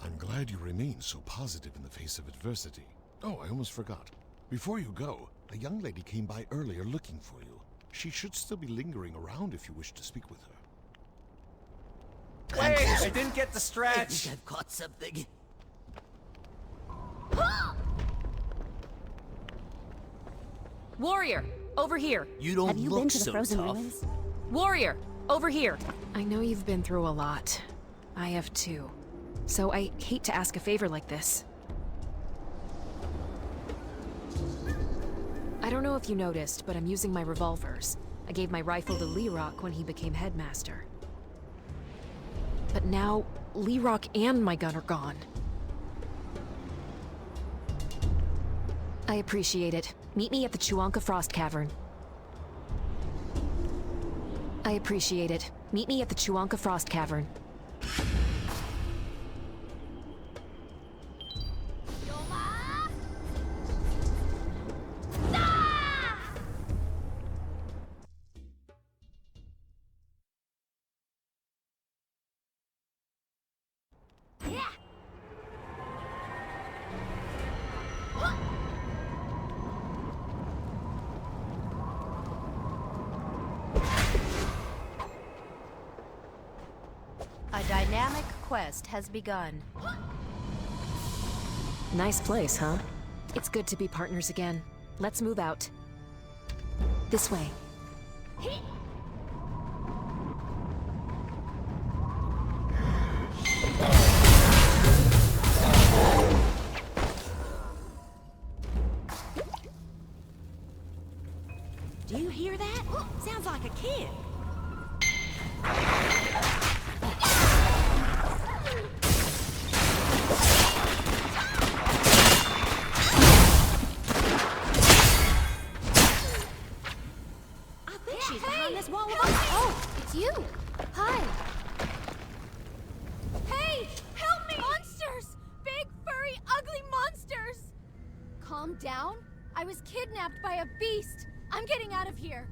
I'm glad you remain so positive in the face of adversity. Oh, I almost forgot. Before you go, a young lady came by earlier looking for you. She should still be lingering around if you wish to speak with her. Wait, I didn't get the I stretch! think I've caught something. Warrior, over here. You don't Have you look been to the so frozen tough. ruins? Warrior, over here. I know you've been through a lot. I have too. So I hate to ask a favor like this. I don't know if you noticed, but I'm using my revolvers. I gave my rifle to Lerock when he became headmaster. But now, Lerock and my gun are gone. I appreciate it. Meet me at the Chuanka Frost Cavern. I appreciate it. Meet me at the Chuanka Frost Cavern. A dynamic quest has begun. Nice place, huh? It's good to be partners again. Let's move out. This way. Do you hear that? Sounds like a kid. I think she's behind this wall of ice. Oh, it's you. Hi. Hey, help me! Monsters! Big, furry, ugly monsters! Calm down. I was kidnapped by a beast. I'm getting out of here.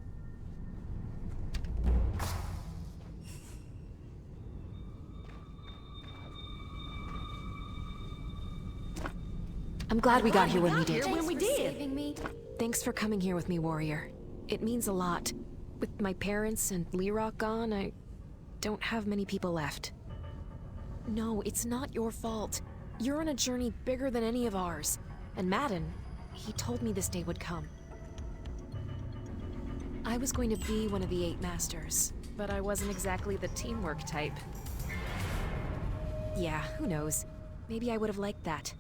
I'm glad we got here when we did. Thanks for saving me. Thanks for coming here with me, Warrior. It means a lot. With my parents and Lerock gone, I don't have many people left. No, it's not your fault. You're on a journey bigger than any of ours. And Madden, he told me this day would come. I was going to be one of the 8 Masters, but I wasn't exactly the teamwork type. Yeah, who knows? Maybe I would have liked that.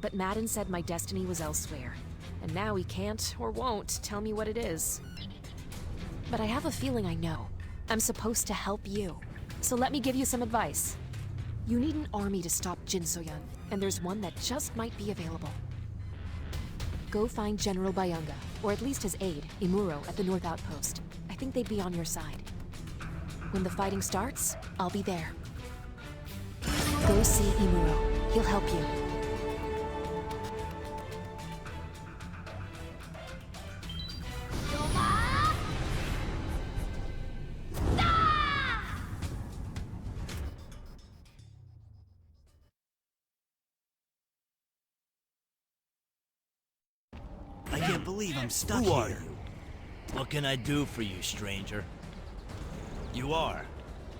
But Madden said my destiny was elsewhere, and now he can't or won't tell me what it is. But I have a feeling I know. I'm supposed to help you. So let me give you some advice. You need an army to stop Jin So-yun, and there's one that just might be available. Go find General Bayanga, or at least his aide, Imuro, at the North Outpost. I think they'd be on your side. When the fighting starts, I'll be there. Go see Imuro. He'll help you. believe I'm stuck here. Who are you? What can I do for you, stranger? You are.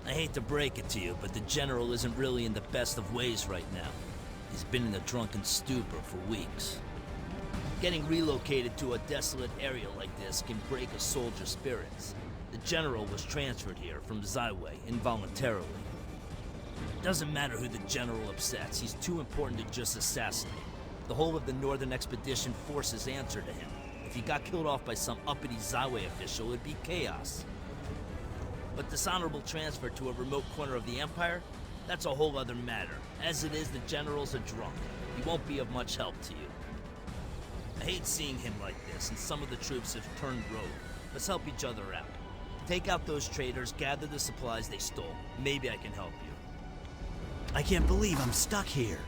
I hate to break it to you, but the General isn't really in the best of ways right now. He's been in a drunken stupor for weeks. Getting relocated to a desolate area like this can break a soldier's spirits. The General was transferred here from Zyway involuntarily. Doesn't matter who the General upsets, he's too important to just assassinate. The whole of the Northern Expedition forces answer to him. If he got killed off by some uppity Zyway official, it'd be chaos. But dishonorable transfer to a remote corner of the Empire? That's a whole other matter. As it is, the General's a drunk. He won't be of much help to you. I hate seeing him like this, and some of the troops have turned rogue. Let's help each other out. Take out those traitors, gather the supplies they stole. Maybe I can help you. I can't believe I'm stuck here.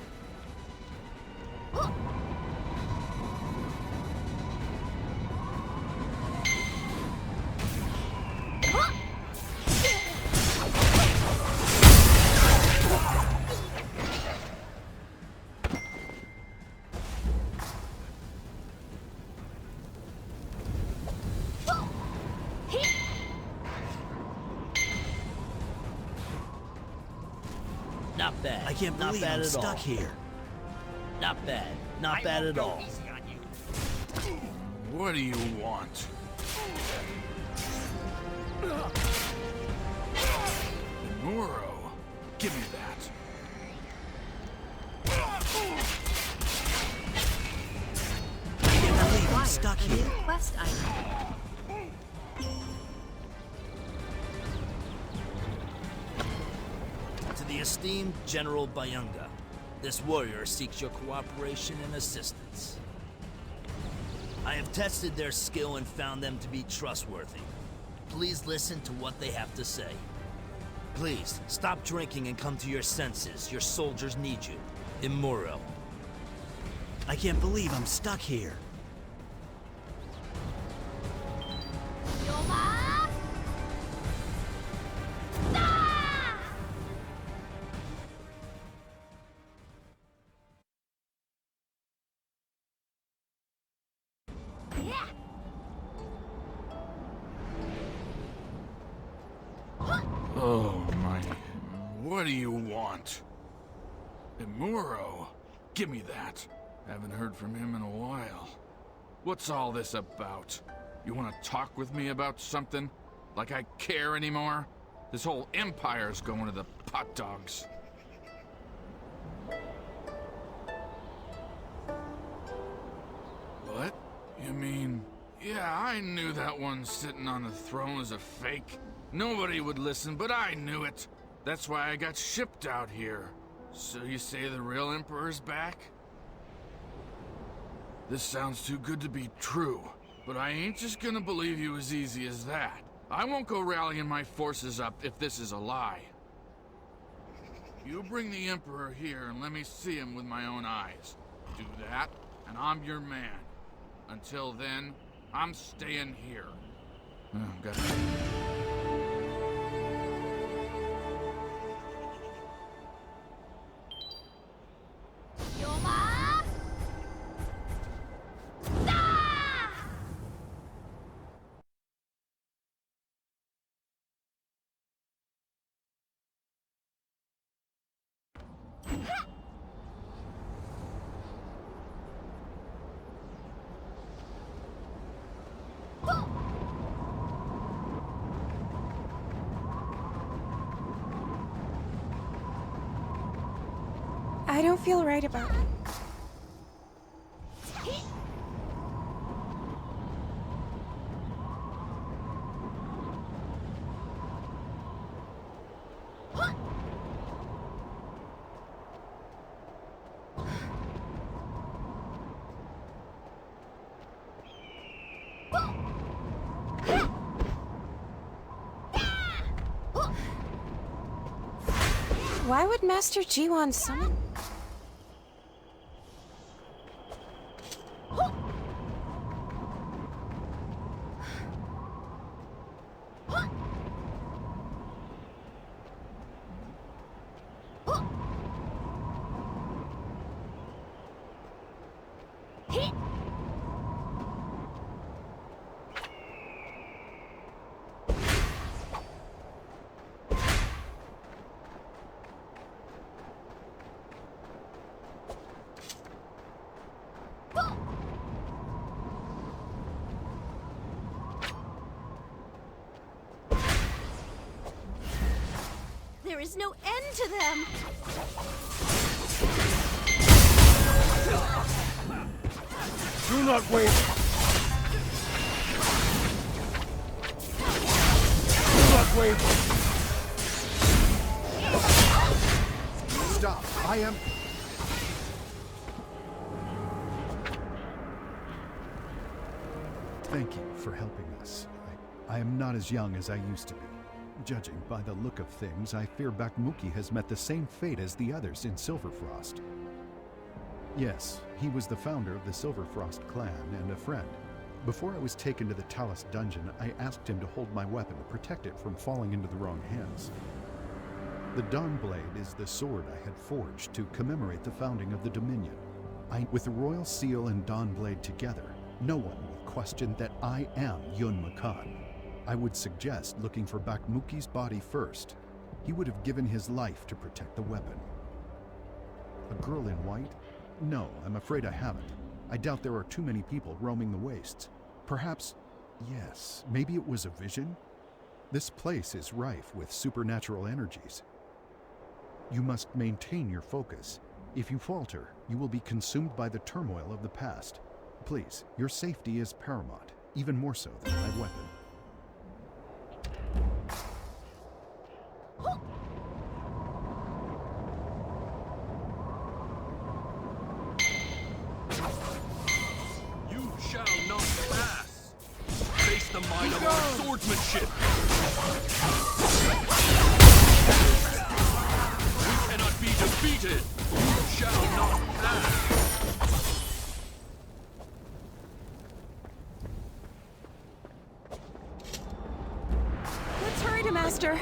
Not bad. I can't believe I'm stuck here. Not bad. Not bad at all. What do you want? Muro, give me that. I can't believe I'm stuck here. Quest item. To the esteemed General Bayunga, this warrior seeks your cooperation and assistance. I have tested their skill and found them to be trustworthy. Please listen to what they have to say. Please, stop drinking and come to your senses. Your soldiers need you. Immuro. I can't believe I'm stuck here. Oh my... What do you want? Immuro? Give me that. Haven't heard from him in a while. What's all this about? You want to talk with me about something? Like I care anymore? This whole empire's going to the pot dogs. What? You mean... Yeah, I knew that one sitting on the throne was a fake. Nobody would listen, but I knew it. That's why I got shipped out here. So you say the real Emperor's back? This sounds too good to be true, but I ain't just gonna believe you as easy as that. I won't go rallying my forces up if this is a lie. You bring the Emperor here and let me see him with my own eyes. Do that, and I'm your man. Until then, I'm staying here. Oh, got it. I don't feel right about it. Why would Master Jiwan summon? There is no end to them! Do not waver! Do not waver! Stop! I am... Thank you for helping us. I am not as young as I used to be. Judging by the look of things, I fear Bakhmuki has met the same fate as the others in Silverfrost. Yes, he was the founder of the Silverfrost clan and a friend. Before I was taken to the Talus dungeon, I asked him to hold my weapon to protect it from falling into the wrong hands. The Dawnblade is the sword I had forged to commemorate the founding of the Dominion. With the Royal Seal and Dawnblade together, no one will question that I am Yun Makan. I would suggest looking for Bakhmuki's body first. He would have given his life to protect the weapon. A girl in white? No, I'm afraid I haven't. I doubt there are too many people roaming the wastes. Perhaps, yes, maybe it was a vision? This place is rife with supernatural energies. You must maintain your focus. If you falter, you will be consumed by the turmoil of the past. Please, your safety is paramount, even more so than my weapon. You shall not pass! Face the might of our swordsmanship! We cannot be defeated! You shall not pass! Let's hurry to Master.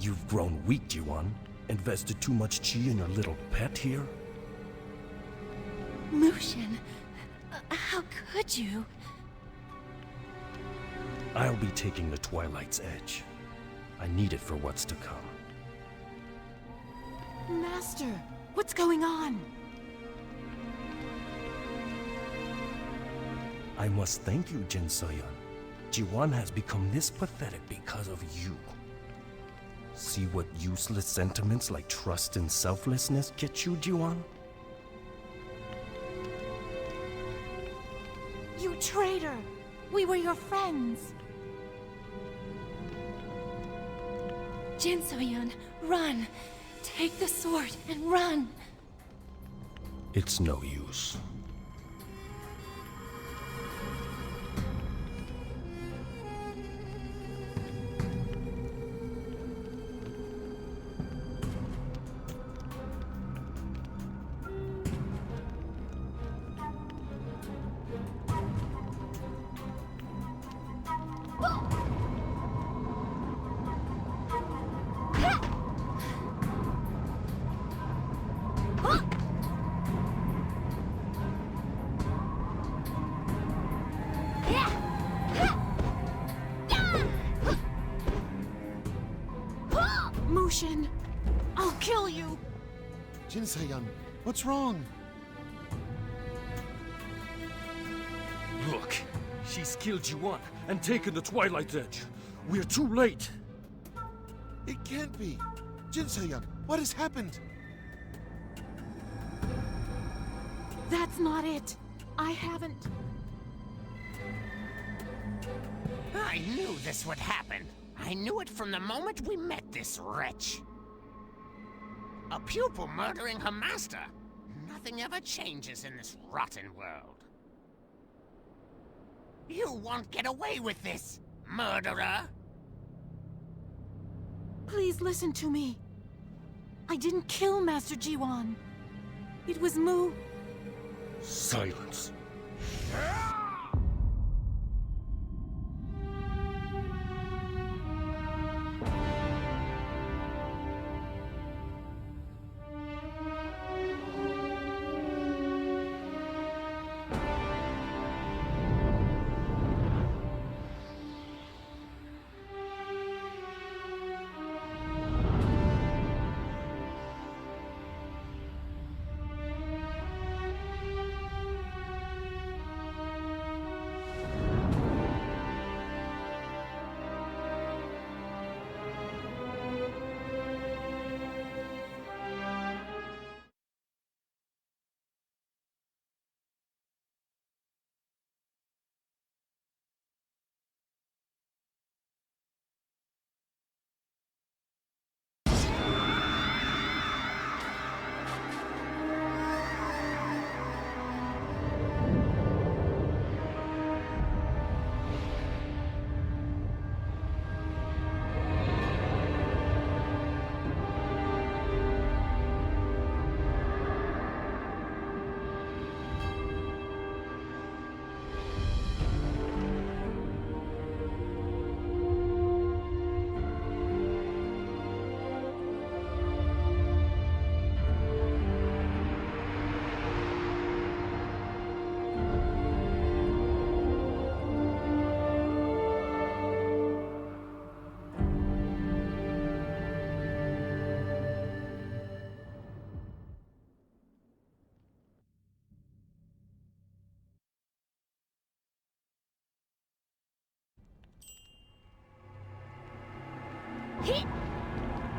You've grown weak, Yuan. Invested too much chi in your little pet here? Mushin, how could you? I'll be taking the Twilight's Edge. I need it for what's to come. Master, what's going on? I must thank you, Jin Soyeon. Jiwan has become this pathetic because of you. See what useless sentiments like trust and selflessness get you, Jiwan? You traitor! We were your friends! Jin Soyeon, run! Take the sword and run! It's no use. Mushin, I'll kill you! Jin Soyeon, what's wrong? Look, she's killed Jiwan and taken the Twilight's Edge. We're too late. It can't be. Jin Soyeon, what has happened? That's not it. I haven't... I knew this would happen. I knew it from the moment we met this wretch. A pupil murdering her master. Nothing ever changes in this rotten world. You won't get away with this, murderer! Please listen to me. I didn't kill Master Jiwan. It was Mu. Silence.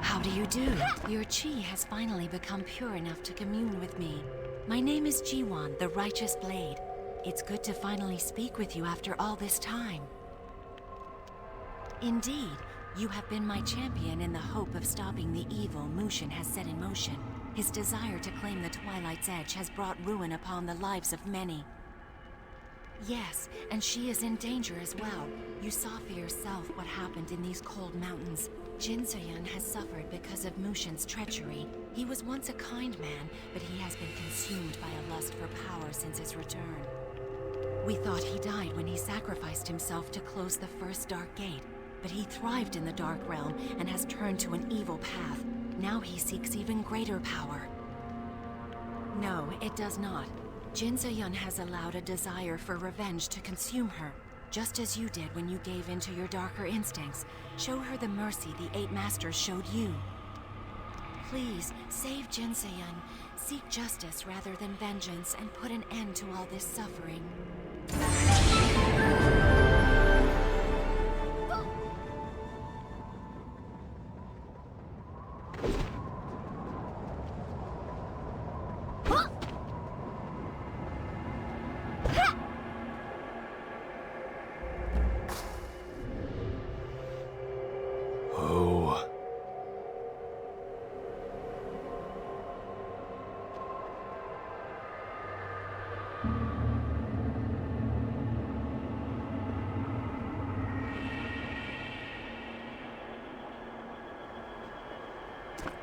How do you do? Your chi has finally become pure enough to commune with me. My name is Jiwan, the Righteous Blade. It's good to finally speak with you after all this time. Indeed, you have been my champion in the hope of stopping the evil Mushin has set in motion. His desire to claim the Twilight's Edge has brought ruin upon the lives of many. Yes, and she is in danger as well. You saw for yourself what happened in these cold mountains. Jin So-yun has suffered because of Mushin's treachery. He was once a kind man, but he has been consumed by a lust for power since his return. We thought he died when he sacrificed himself to close the first Dark Gate, but he thrived in the Dark Realm and has turned to an evil path. Now he seeks even greater power. No, it does not. Jin So-yun has allowed a desire for revenge to consume her, just as you did when you gave in to your darker instincts. Show her the mercy the Eight Masters showed you. Please, save Jin So-yun. Seek justice rather than vengeance and put an end to all this suffering.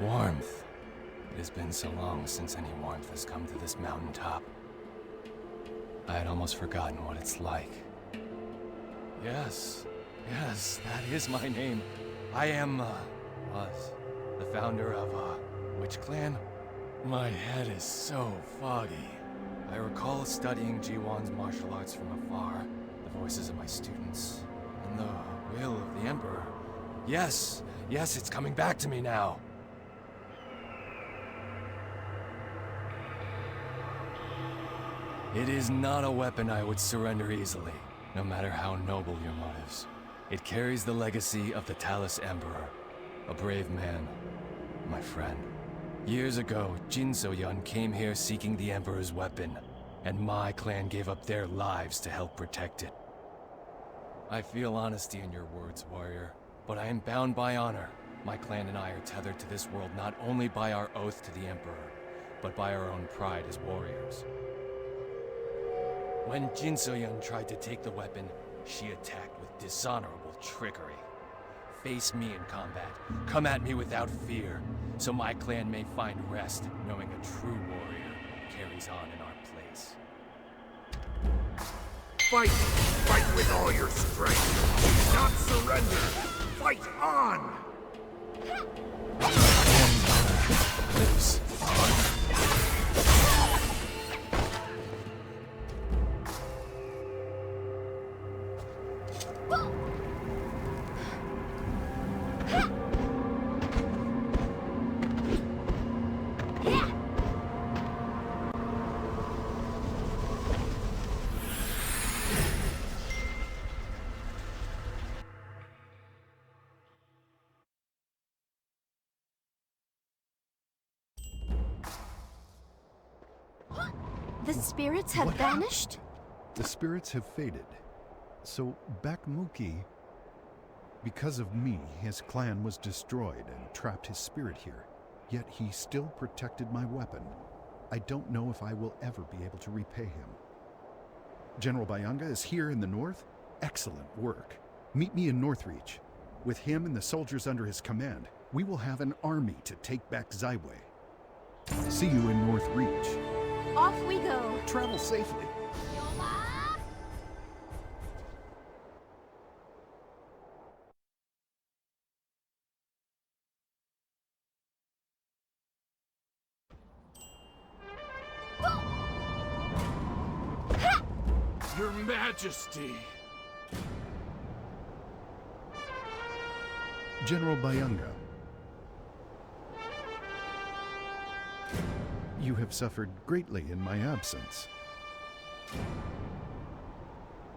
Warmth. It has been so long since any warmth has come to this mountaintop. I had almost forgotten what it's like. Yes, that is my name. I am, was the founder of, which clan? My head is so foggy. I recall studying Jiwan's martial arts from afar, the voices of my students, and the will of the Emperor. Yes, it's coming back to me now. It is not a weapon I would surrender easily, no matter how noble your motives. It carries the legacy of the Talus Emperor, a brave man, my friend. Years ago, Jin So-yun came here seeking the Emperor's weapon, and my clan gave up their lives to help protect it. I feel honesty in your words, warrior, but I am bound by honor. My clan and I are tethered to this world not only by our oath to the Emperor, but by our own pride as warriors. When Jin So-yeon tried to take the weapon, she attacked with dishonorable trickery. Face me in combat, come at me without fear, so my clan may find rest knowing a true warrior carries on in our place. Fight! Fight with all your strength! Do not surrender! Fight on! Lives on. The spirits have vanished? The spirits have faded. So Bakmuki, because of me, his clan was destroyed and trapped his spirit here. Yet he still protected my weapon. I don't know if I will ever be able to repay him. General Bayanga is here in the north? Excellent work. Meet me in Northreach. With him and the soldiers under his command, we will have an army to take back Zaiwei. See you in Northreach. Off we go. Travel safely. Your Majesty! General Bayanga. You have suffered greatly in my absence.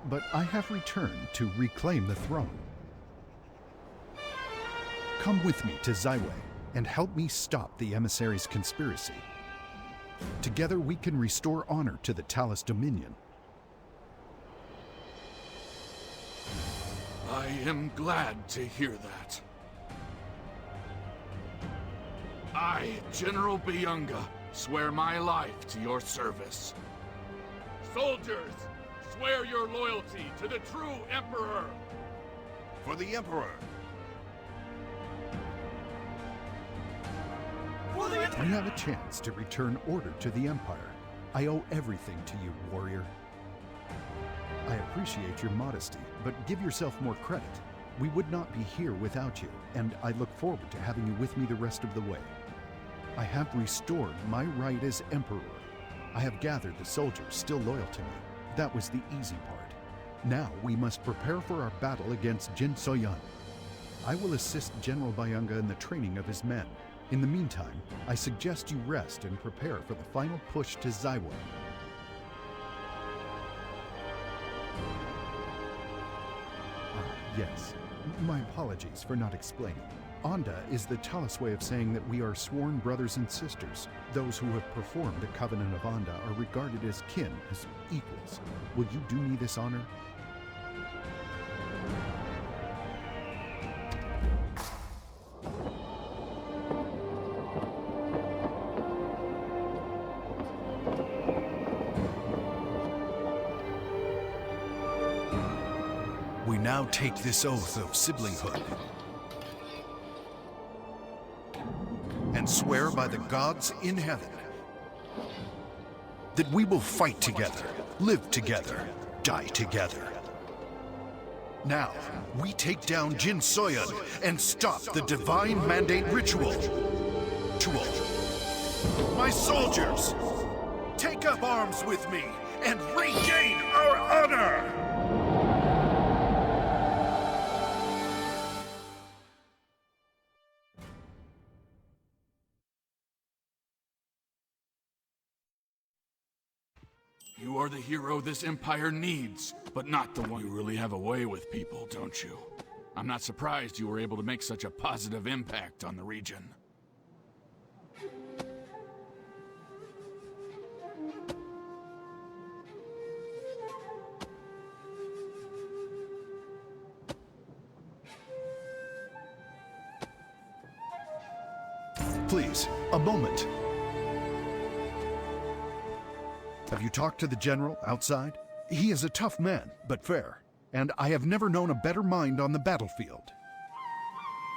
But I have returned to reclaim the throne. Come with me to Zaiwei and help me stop the emissary's conspiracy. Together we can restore honor to the Talus Dominion. I am glad to hear that. I, General Bayanga, swear my life to your service. Soldiers, swear your loyalty to the true Emperor! For the Emperor! We have a chance to return order to the Empire. I owe everything to you, warrior. I appreciate your modesty, but give yourself more credit. We would not be here without you, and I look forward to having you with me the rest of the way. I have restored my right as Emperor. I have gathered the soldiers still loyal to me. That was the easy part. Now we must prepare for our battle against Jin So-yeon. I will assist General Bayanga in the training of his men. In the meantime, I suggest you rest and prepare for the final push to Zaiwei. Yes, my apologies for not explaining. Onda is the Talus way of saying that we are sworn brothers and sisters. Those who have performed the Covenant of Onda are regarded as kin, as equals. Will you do me this honor? We now take this oath of siblinghood and swear by the gods in heaven that we will fight together, live together, die together. Now, we take down Jin So-yeon and stop the Divine Mandate Ritual. My soldiers, take up arms with me and regain our honor! You are the hero this empire needs, but not the one. You really have a way with people, don't you? I'm not surprised you were able to make such a positive impact on the region. Please, a moment. Have you talked to the General outside? He is a tough man, but fair, and I have never known a better mind on the battlefield.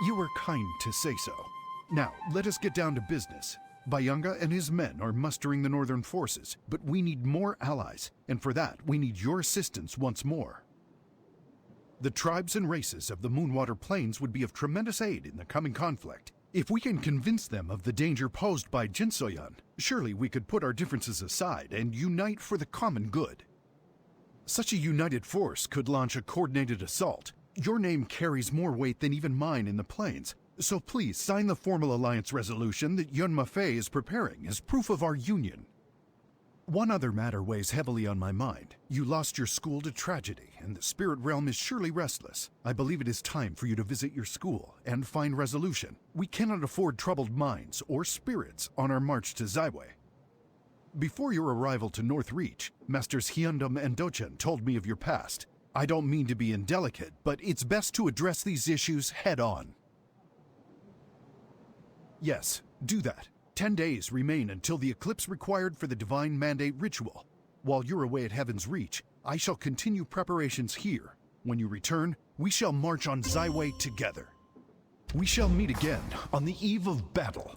You were kind to say so. Now, let us get down to business. Bayanga and his men are mustering the northern forces, but we need more allies, and for that, we need your assistance once more. The tribes and races of the Moonwater Plains would be of tremendous aid in the coming conflict. If we can convince them of the danger posed by Jinsoyun, surely we could put our differences aside and unite for the common good. Such a united force could launch a coordinated assault. Your name carries more weight than even mine in the plains, so please sign the formal alliance resolution that Yun Mafei is preparing as proof of our union. One other matter weighs heavily on my mind. You lost your school to tragedy, and the spirit realm is surely restless. I believe it is time for you to visit your school and find resolution. We cannot afford troubled minds or spirits on our march to Zaiwei. Before your arrival to North Reach, Masters Hyundam and Dochen told me of your past. I don't mean to be indelicate, but it's best to address these issues head on. Yes, do that. 10 days remain until the eclipse required for the Divine Mandate ritual. While you're away at Heaven's Reach, I shall continue preparations here. When you return, we shall march on Zaiwei together. We shall meet again on the eve of battle.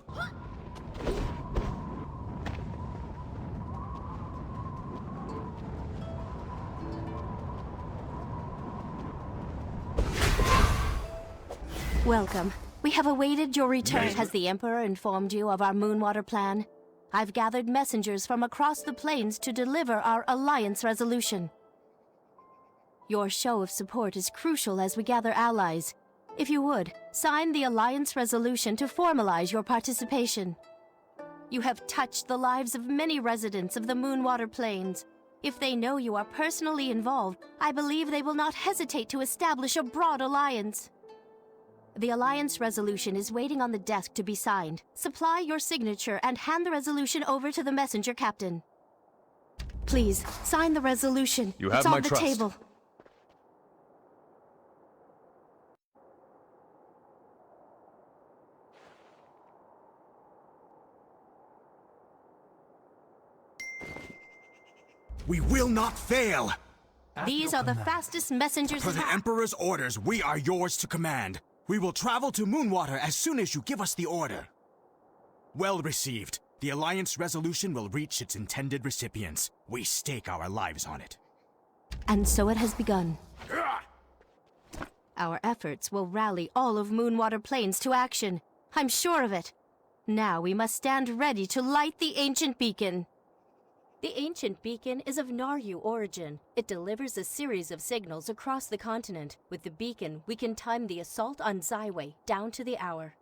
Welcome. We have awaited your return. Has the Emperor informed you of our Moonwater plan? I've gathered messengers from across the plains to deliver our alliance resolution. Your show of support is crucial as we gather allies. If you would, sign the alliance resolution to formalize your participation. You have touched the lives of many residents of the Moonwater Plains. If they know you are personally involved, I believe they will not hesitate to establish a broad alliance. The alliance resolution is waiting on the desk to be signed. Supply your signature and hand the resolution over to the messenger captain. Please, sign the resolution. You have it's on my the trust. table. We will not fail! These are the fastest messengers Per the Emperor's orders, we are yours to command. We will travel to Moonwater as soon as you give us the order. Well received. The Alliance resolution will reach its intended recipients. We stake our lives on it. And so it has begun. Our efforts will rally all of Moonwater Plains to action. I'm sure of it. Now we must stand ready to light the ancient beacon. The ancient beacon is of Naryu origin. It delivers a series of signals across the continent. With the beacon, we can time the assault on Zaiwei down to the hour.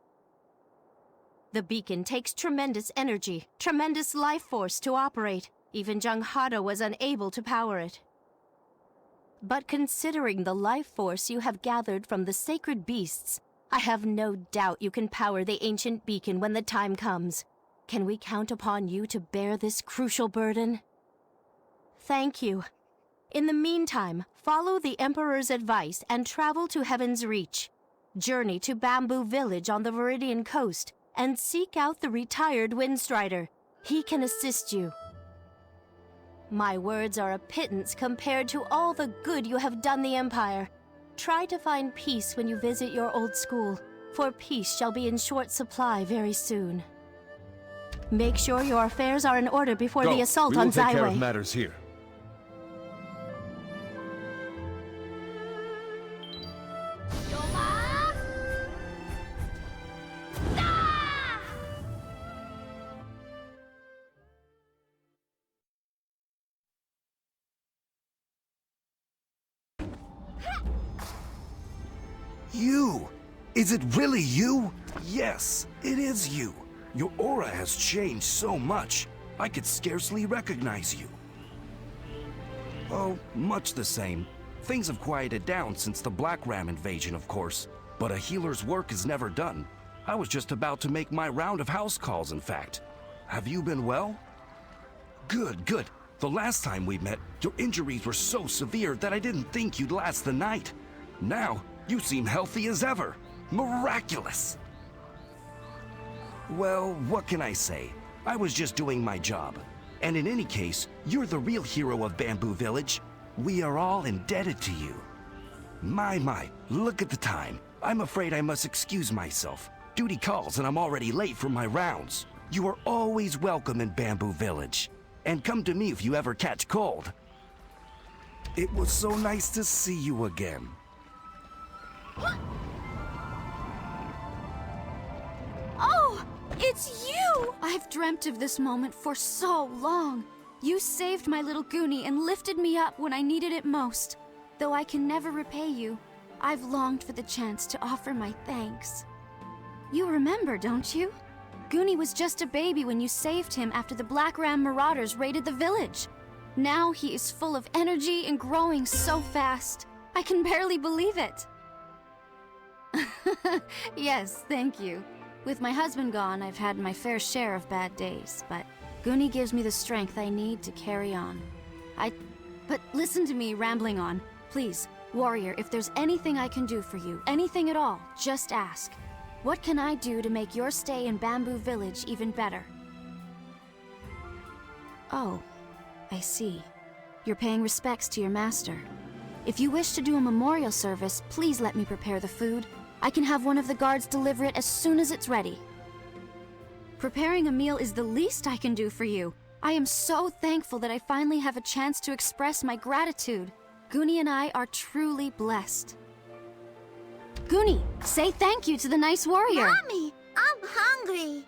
The beacon takes tremendous energy, tremendous life force to operate. Even Janghada was unable to power it. But considering the life force you have gathered from the sacred beasts, I have no doubt you can power the ancient beacon when the time comes. Can we count upon you to bear this crucial burden? Thank you. In the meantime, follow the Emperor's advice and travel to Heaven's Reach. Journey to Bamboo Village on the Viridian coast and seek out the retired Windstrider. He can assist you. My words are a pittance compared to all the good you have done the Empire. Try to find peace when you visit your old school, for peace shall be in short supply very soon. Make sure your affairs are in order before the assault on Zaiwei. We will take care of matters here. You! Is it really you? Yes, it is you. Your aura has changed so much, I could scarcely recognize you. Oh, much the same. Things have quieted down since the Black Ram invasion, of course. But a healer's work is never done. I was just about to make my round of house calls, in fact. Have you been well? Good, good. The last time we met, your injuries were so severe that I didn't think you'd last the night. Now, you seem healthy as ever. Miraculous! Well, what can I say? I was just doing my job. And in any case, you're the real hero of Bamboo Village. We are all indebted to you. My, look at the time. I'm afraid I must excuse myself. Duty calls and I'm already late for my rounds. You are always welcome in Bamboo Village. And come to me if you ever catch cold. It was so nice to see you again. Oh, it's you! I've dreamt of this moment for so long. You saved my little Goonie and lifted me up when I needed it most. Though I can never repay you, I've longed for the chance to offer my thanks. You remember, don't you? Goonie was just a baby when you saved him after the Black Ram marauders raided the village. Now he is full of energy and growing so fast. I can barely believe it. Yes, thank you. With my husband gone, I've had my fair share of bad days, but Goonie gives me the strength I need to carry on. But listen to me rambling on. Please, warrior, if there's anything I can do for you, anything at all, just ask. What can I do to make your stay in Bamboo Village even better? Oh, I see. You're paying respects to your master. If you wish to do a memorial service, please let me prepare the food. I can have one of the guards deliver it as soon as it's ready. Preparing a meal is the least I can do for you. I am so thankful that I finally have a chance to express my gratitude. Goonie and I are truly blessed. Goonie, say thank you to the nice warrior. Mommy, I'm hungry.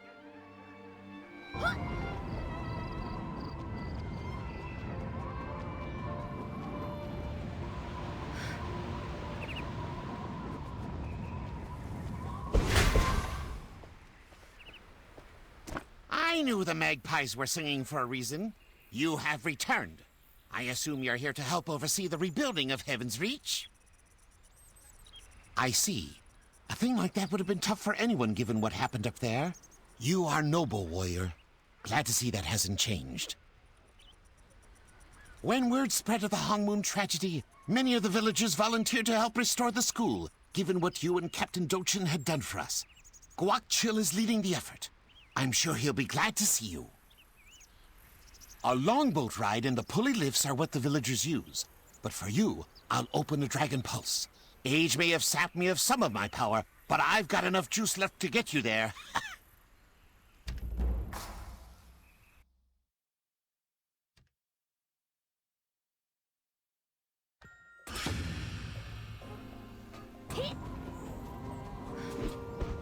I knew the magpies were singing for a reason. You have returned. I assume you're here to help oversee the rebuilding of Heaven's Reach? I see. A thing like that would have been tough for anyone given what happened up there. You are noble, warrior. Glad to see that hasn't changed. When word spread of the Hongmoon tragedy, many of the villagers volunteered to help restore the school, given what you and Captain Dochin had done for us. Guak Chill is leading the effort. I'm sure he'll be glad to see you. A longboat ride and the pulley lifts are what the villagers use. But for you, I'll open a Dragon Pulse. Age may have sapped me of some of my power, but I've got enough juice left to get you there.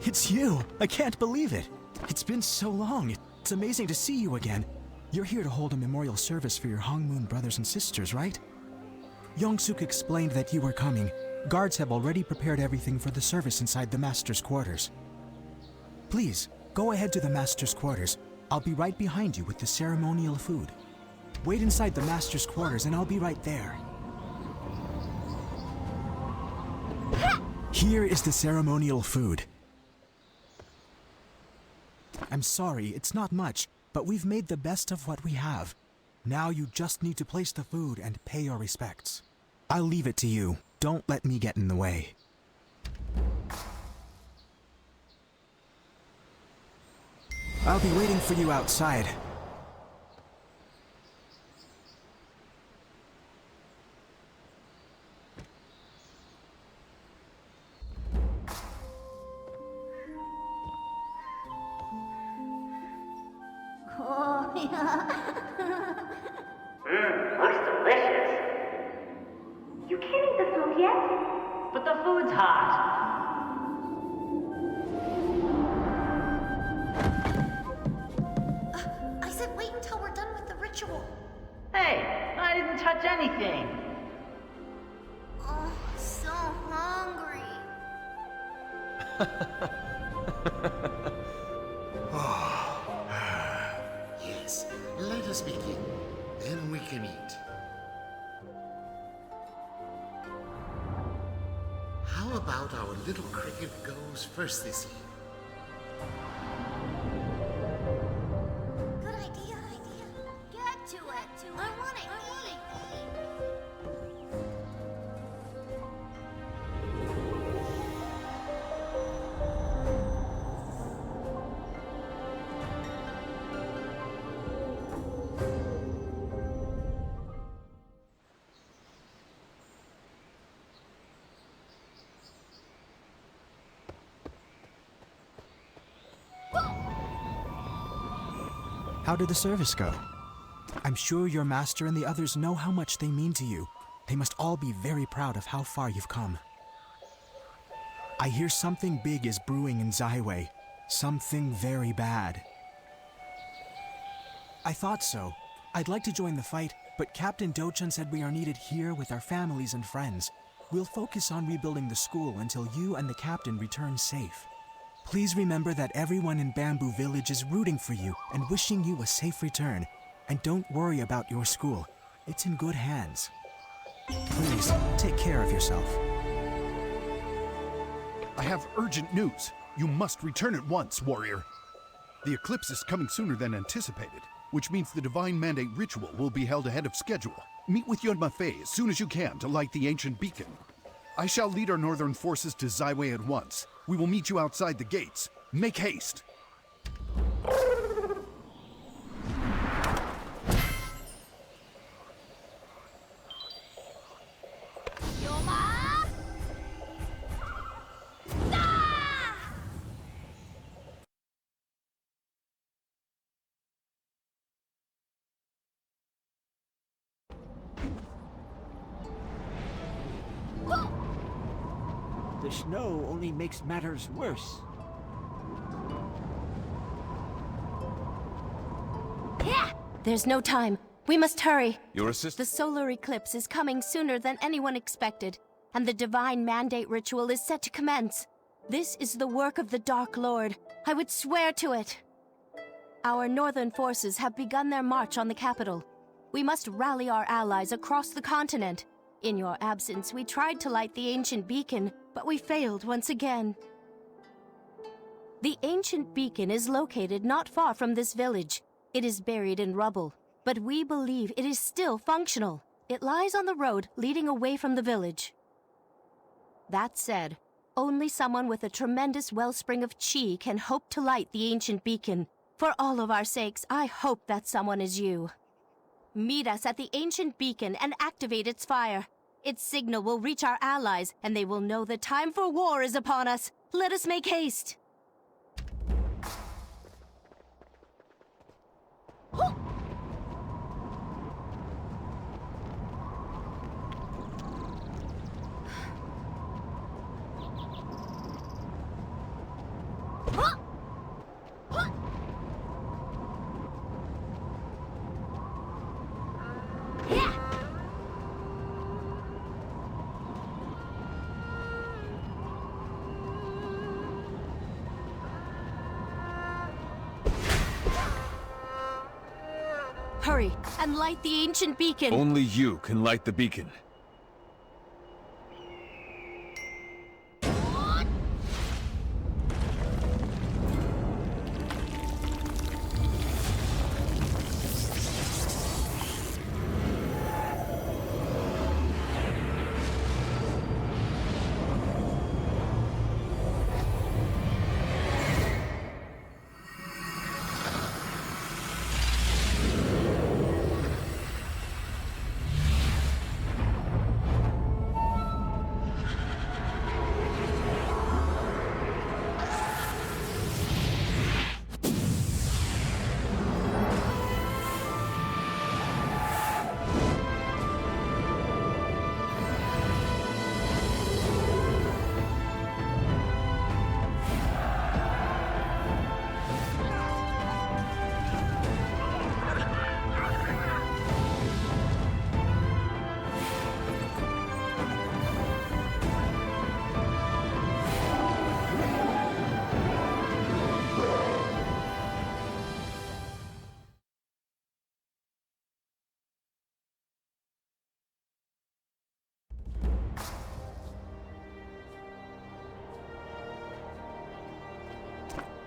It's you! I can't believe it! It's been so long. It's amazing to see you again. You're here to hold a memorial service for your Hongmoon brothers and sisters, right? Yongsuk explained that you were coming. Guards have already prepared everything for the service inside the Master's quarters. Please, go ahead to the Master's quarters. I'll be right behind you with the ceremonial food. Wait inside the Master's quarters and I'll be right there. Here is the ceremonial food. I'm sorry, it's not much, but we've made the best of what we have. Now you just need to place the food and pay your respects. I'll leave it to you. Don't let me get in the way. I'll be waiting for you outside. Oh, yeah. Looks delicious. You can't eat the food yet? But the food's hot. I said wait until we're done with the ritual. Hey, I didn't touch anything. Oh, so hungry. Yes, let us begin. Then we can eat. How about our little cricket goes first this evening? Good idea. Get to it. I want to eat. How did the service go? I'm sure your master and the others know how much they mean to you. They must all be very proud of how far you've come. I hear something big is brewing in Zaiwei. Something very bad. I thought so. I'd like to join the fight, but Captain Dochan said we are needed here with our families and friends. We'll focus on rebuilding the school until you and the captain return safe. Please remember that everyone in Bamboo Village is rooting for you and wishing you a safe return. And don't worry about your school. It's in good hands. Please, take care of yourself. I have urgent news. You must return at once, warrior. The eclipse is coming sooner than anticipated, which means the Divine Mandate ritual will be held ahead of schedule. Meet with Yunma Fei as soon as you can to light the ancient beacon. I shall lead our northern forces to Zaiwei at once. We will meet you outside the gates. Make haste! The snow only makes matters worse. There's no time. We must hurry. Your assist? The solar eclipse is coming sooner than anyone expected, and the Divine Mandate ritual is set to commence. This is the work of the Dark Lord. I would swear to it. Our northern forces have begun their march on the capital. We must rally our allies across the continent. In your absence, we tried to light the ancient beacon, but we failed once again. The ancient beacon is located not far from this village. It is buried in rubble, but we believe it is still functional. It lies on the road leading away from the village. That said, only someone with a tremendous wellspring of chi can hope to light the ancient beacon. For all of our sakes, I hope that someone is you. Meet us at the ancient beacon and activate its fire. Its signal will reach our allies, and they will know the time for war is upon us. Let us make haste. Hurry, and light the ancient beacon! Only you can light the beacon.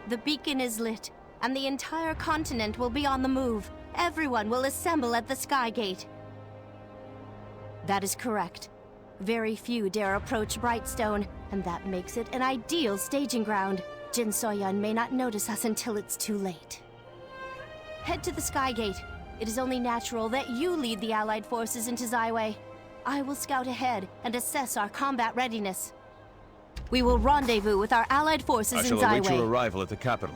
The beacon is lit, and the entire continent will be on the move. Everyone will assemble at the Sky Gate. That is correct. Very few dare approach Brightstone, and that makes it an ideal staging ground. Jin Soyun may not notice us until it's too late. Head to the Sky Gate. It is only natural that you lead the Allied forces into Zaiwei. I will scout ahead and assess our combat readiness. We will rendezvous with our Allied forces in Zaiwei. I shall await your arrival at the capital.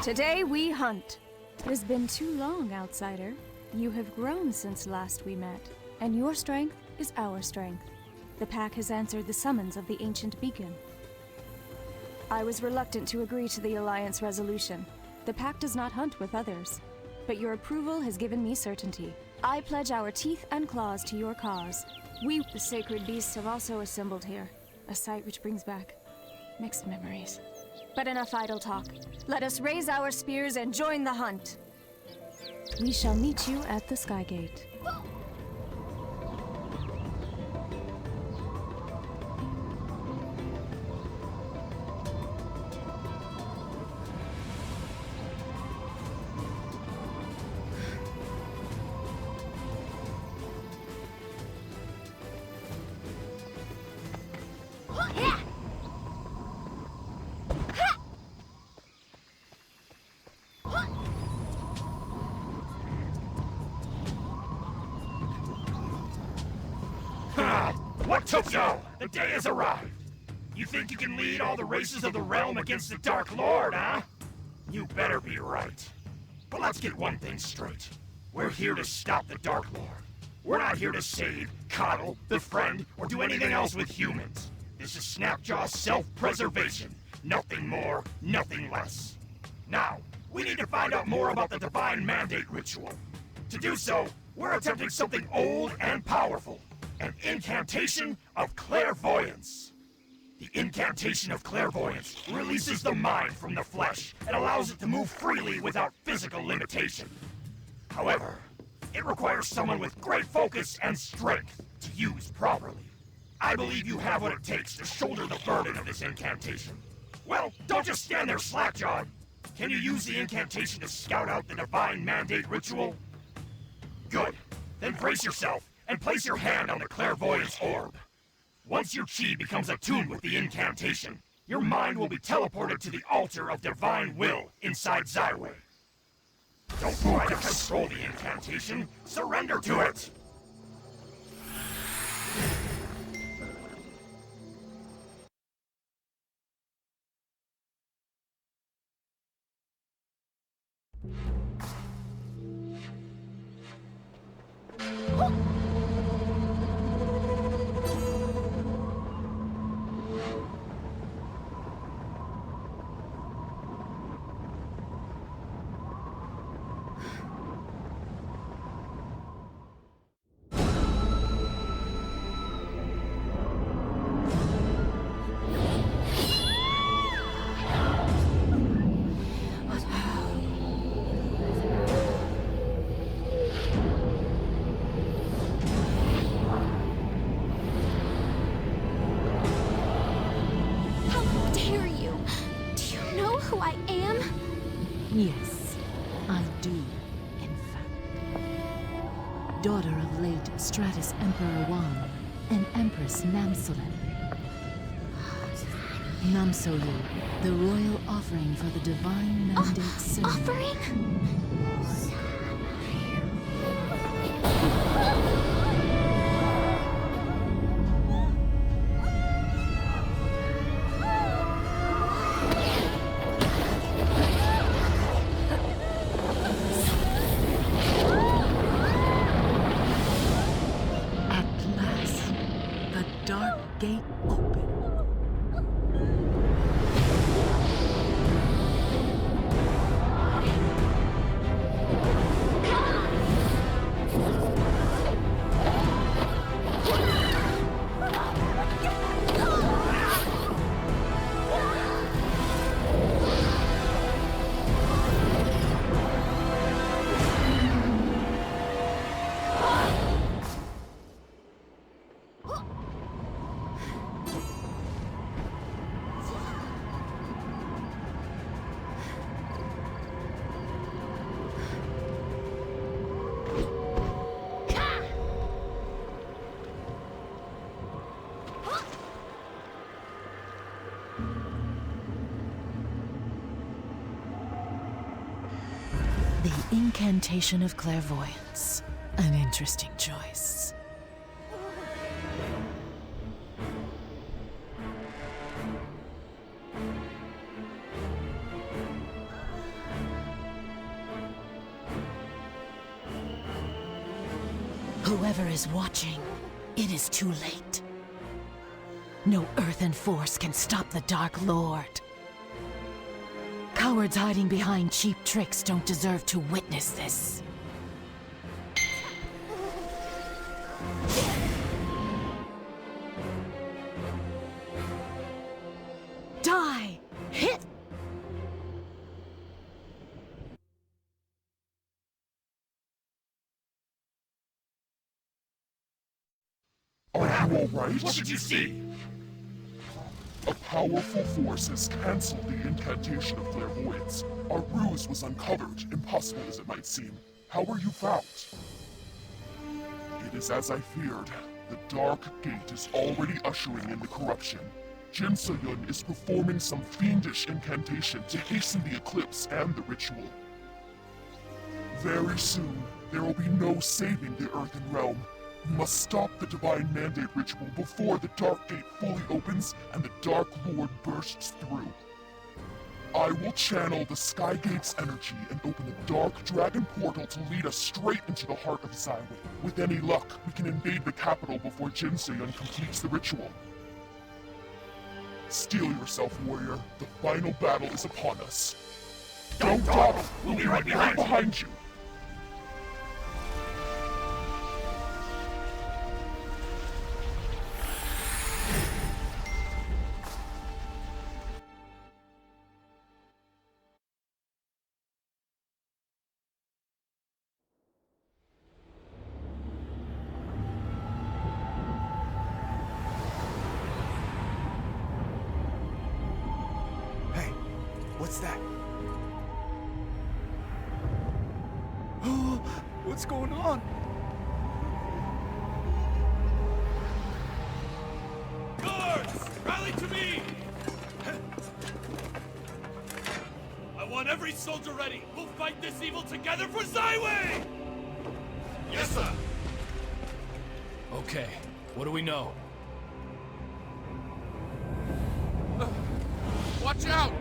Today we hunt. It has been too long, outsider. You have grown since last we met, and your strength is our strength. The pack has answered the summons of the ancient beacon. I was reluctant to agree to the Alliance resolution. The pack does not hunt with others, but your approval has given me certainty. I pledge our teeth and claws to your cause. We, the sacred beasts, have also assembled here, a sight which brings back mixed memories. But enough idle talk. Let us raise our spears and join the hunt. We shall meet you at the Skygate. What took you? The day has arrived. You think you can lead all the races of the realm against the Dark Lord, huh? You better be right. But let's get one thing straight. We're here to stop the Dark Lord. We're not here to save, coddle, befriend, or do anything else with humans. This is Snapjaw's self-preservation. Nothing more, nothing less. Now, we need to find out more about the Divine Mandate Ritual. To do so, we're attempting something old and powerful. An incantation of clairvoyance. The incantation of clairvoyance releases the mind from the flesh and allows it to move freely without physical limitation. However, it requires someone with great focus and strength to use properly. I believe you have what it takes to shoulder the burden of this incantation. Well, don't just stand there slack-jawed. Can you use the incantation to scout out the Divine Mandate Ritual? Good. Then brace yourself and place your hand on the clairvoyance orb. Once your chi becomes attuned with the incantation, your mind will be teleported to the altar of divine will inside Zyway. Don't try to control the incantation, surrender to it! Yes, I do, in fact. Daughter of late Stratus Emperor Wan and Empress Namsolen. Namsolu, the royal offering for the Divine Mandate ceremony. Offering? The Incantation of Clairvoyance. An interesting choice. Whoever is watching, it is too late. No earthen force can stop the Dark Lord. Cowards hiding behind cheap tricks don't deserve to witness this. Die! Hit! Are you alright? What did you see? A powerful force has cancelled the incantation of clairvoyance. Our ruse was uncovered, impossible as it might seem. How were you found? It is as I feared. The Dark Gate is already ushering in the corruption. Jin Se-yun is performing some fiendish incantation to hasten the eclipse and the ritual. Very soon, there will be no saving the Earthen Realm. We must stop the Divine Mandate ritual before the Dark Gate fully opens and the Dark Lord bursts through. I will channel the Sky Gate's energy and open the Dark Dragon portal to lead us straight into the heart of Zyway. With any luck, we can invade the capital before Jin Se-yun completes the ritual. Steel yourself, warrior. The final battle is upon us. Don't dawdle! We'll be right behind you! What's that? What's going on? Guards! Rally to me! I want every soldier ready! We'll fight this evil together for Zyway! Yes, sir! Okay, what do we know? Watch out!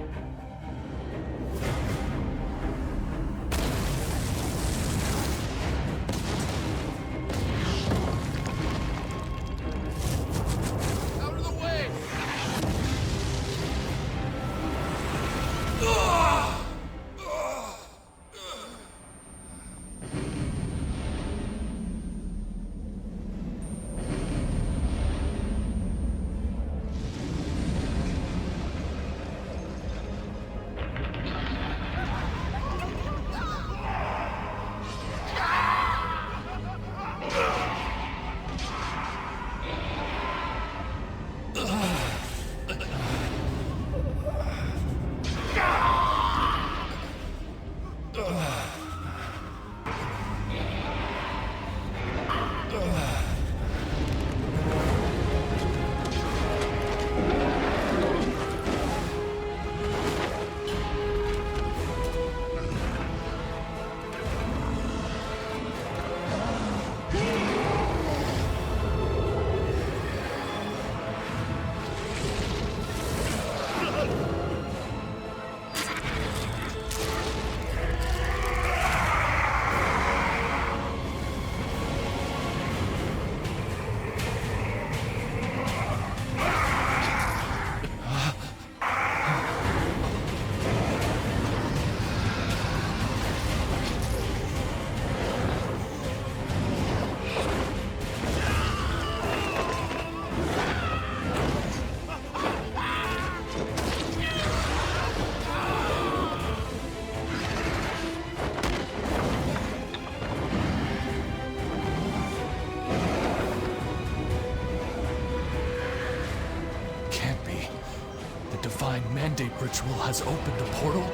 Divine Mandate ritual has opened a portal?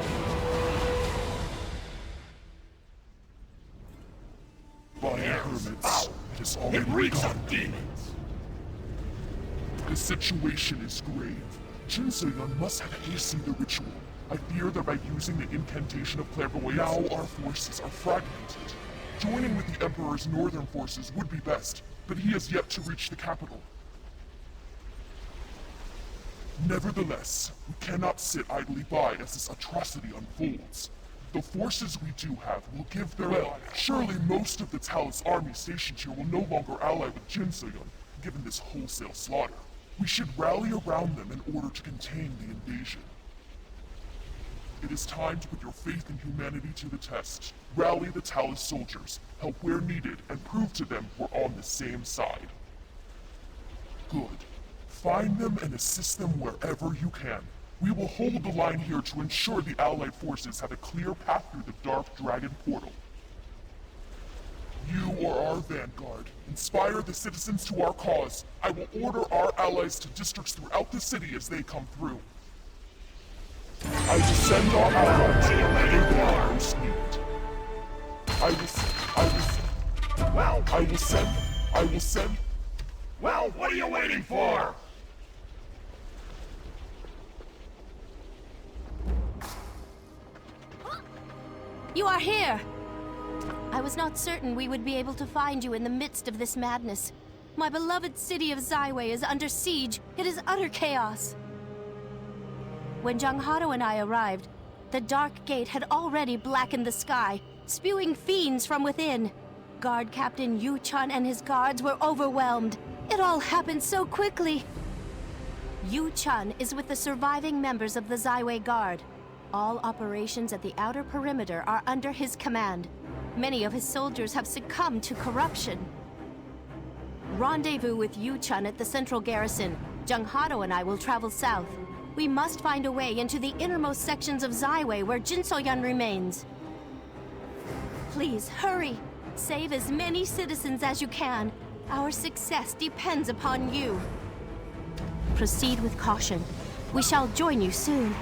By hermits, it is already gone. Demons. The situation is grave. Jin Se-yun must have hastened the ritual. I fear that by using the incantation of clairvoyance, now our forces are fragmented. Joining with the Emperor's northern forces would be best, but he has yet to reach the capital. Nevertheless, we cannot sit idly by as this atrocity unfolds. The forces we do have will give their all. Surely most of the Talus army stationed here will no longer ally with Jinsoyun, given this wholesale slaughter. We should rally around them in order to contain the invasion. It is time to put your faith in humanity to the test. Rally the Talus soldiers, help where needed, and prove to them we're on the same side. Good. Find them and assist them wherever you can. We will hold the line here to ensure the Allied forces have a clear path through the Dark Dragon portal. You are our vanguard. Inspire the citizens to our cause. I will order our allies to districts throughout the city as they come through. I will send our allies to the most need. I will send. Well, what are you waiting for? You are here! I was not certain we would be able to find you in the midst of this madness. My beloved city of Zaiwei is under siege. It is utter chaos. When Junghado and I arrived, the Dark Gate had already blackened the sky, spewing fiends from within. Guard Captain Yu-chan and his guards were overwhelmed. It all happened so quickly. Yu-chan is with the surviving members of the Zaiwei Guard. All operations at the outer perimeter are under his command. Many of his soldiers have succumbed to corruption. Rendezvous with Yu-chan at the central garrison. Junghado and I will travel south. We must find a way into the innermost sections of Zaiwei where Jinsoyun remains. Please, hurry! Save as many citizens as you can. Our success depends upon you. Proceed with caution. We shall join you soon.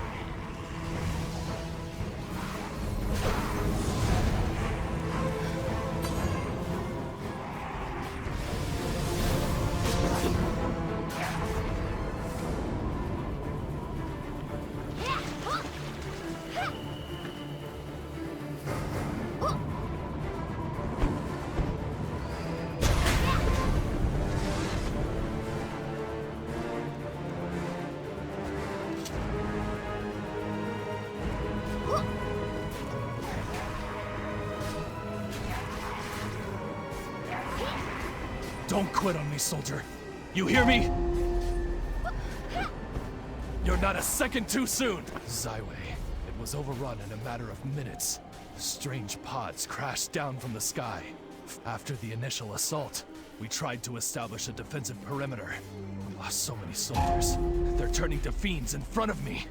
Don't quit on me, soldier. You hear me? You're not a second too soon! Zaiwei. It was overrun in a matter of minutes. Strange pods crashed down from the sky. After the initial assault, we tried to establish a defensive perimeter. We lost so many soldiers. They're turning to fiends in front of me.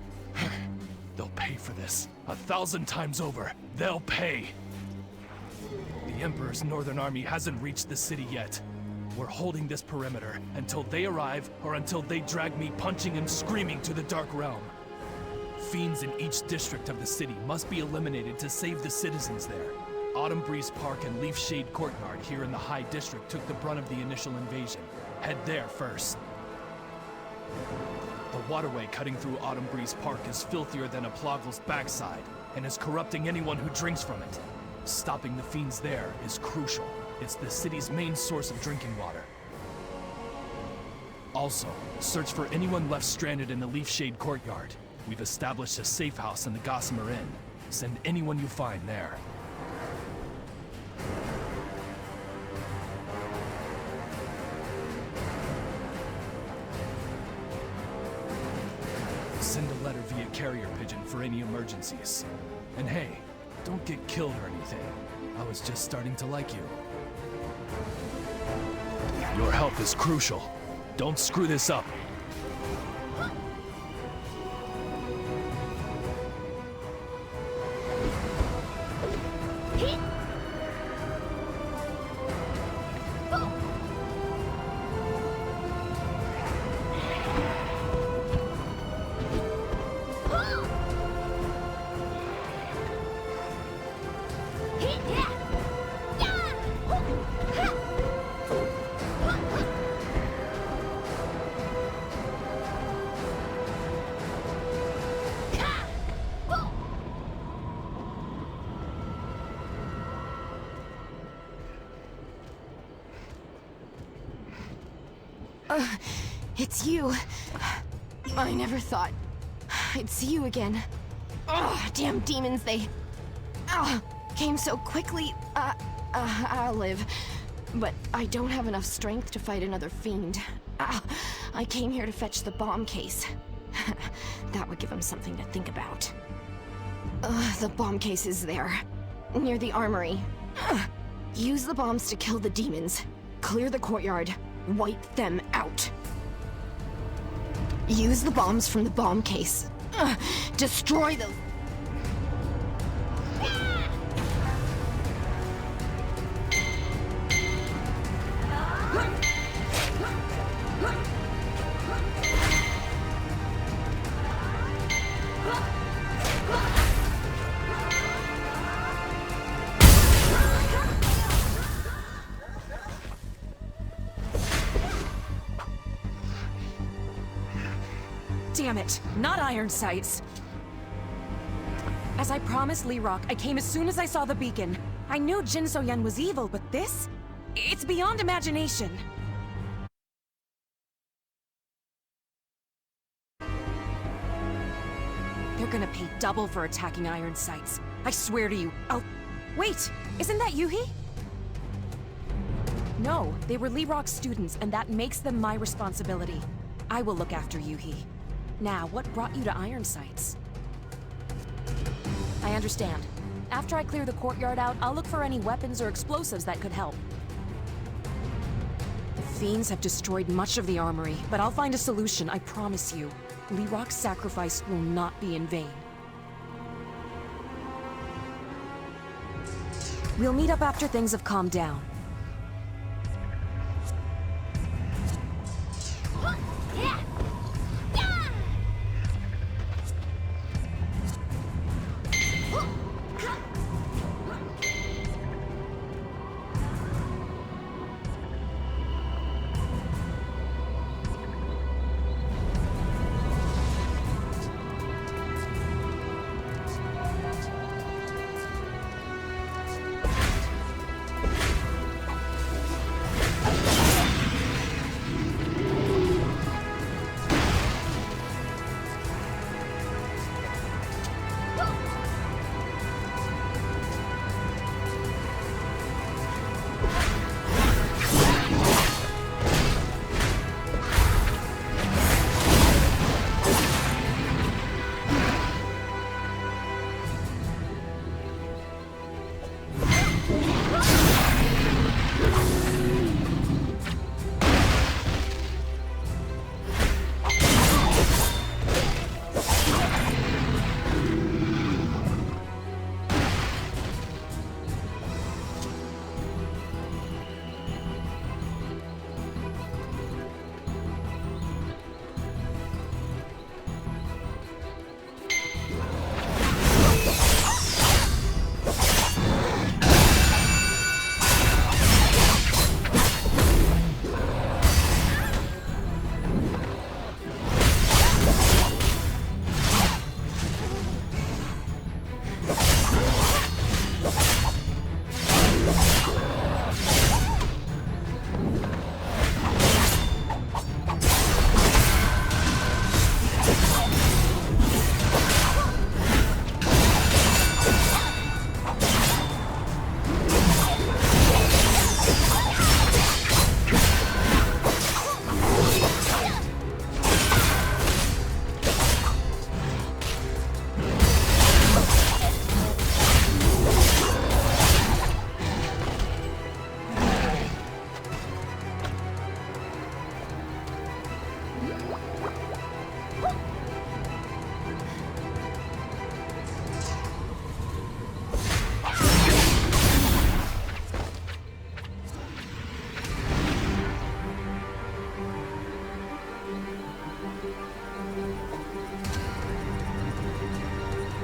They'll pay for this. 1,000 times over. They'll pay! The Emperor's Northern Army hasn't reached the city yet. We're holding this perimeter until they arrive or until they drag me punching and screaming to the Dark Realm. Fiends in each district of the city must be eliminated to save the citizens there. Autumn Breeze Park and Leaf Shade Courtyard here in the High District took the brunt of the initial invasion. Head there first. The waterway cutting through Autumn Breeze Park is filthier than a Plogle's backside and is corrupting anyone who drinks from it. Stopping the fiends there is crucial. It's the city's main source of drinking water. Also, search for anyone left stranded in the Leaf Shade Courtyard. We've established a safe house in the Gossamer Inn. Send anyone you find there. Send a letter via carrier pigeon for any emergencies. And hey, don't get killed or anything. I was just starting to like you. Your help is crucial. Don't screw this up. It's you. I never thought I'd see you again. Ugh, damn demons, they Came so quickly. I'll live. But I don't have enough strength to fight another fiend. I came here to fetch the bomb case. That would give him something to think about. The bomb case is there. Near the armory. Use the bombs to kill the demons. Clear the courtyard. Wipe them out. Use the bombs from the bomb case. Destroy those... Damn it, not iron sights. As I promised Lee Rock, I came as soon as I saw the beacon. I knew Jin So-Yun was evil, but this? It's beyond imagination. They're gonna pay double for attacking iron sights. I swear to you, I'll... Wait, isn't that Yuhi? No, they were Lee Rock's students, and that makes them my responsibility. I will look after Yuhi. Now, what brought you to iron sights? I understand. After I clear the courtyard out, I'll look for any weapons or explosives that could help. The fiends have destroyed much of the armory, but I'll find a solution, I promise you. Lee Rock's sacrifice will not be in vain. We'll meet up after things have calmed down.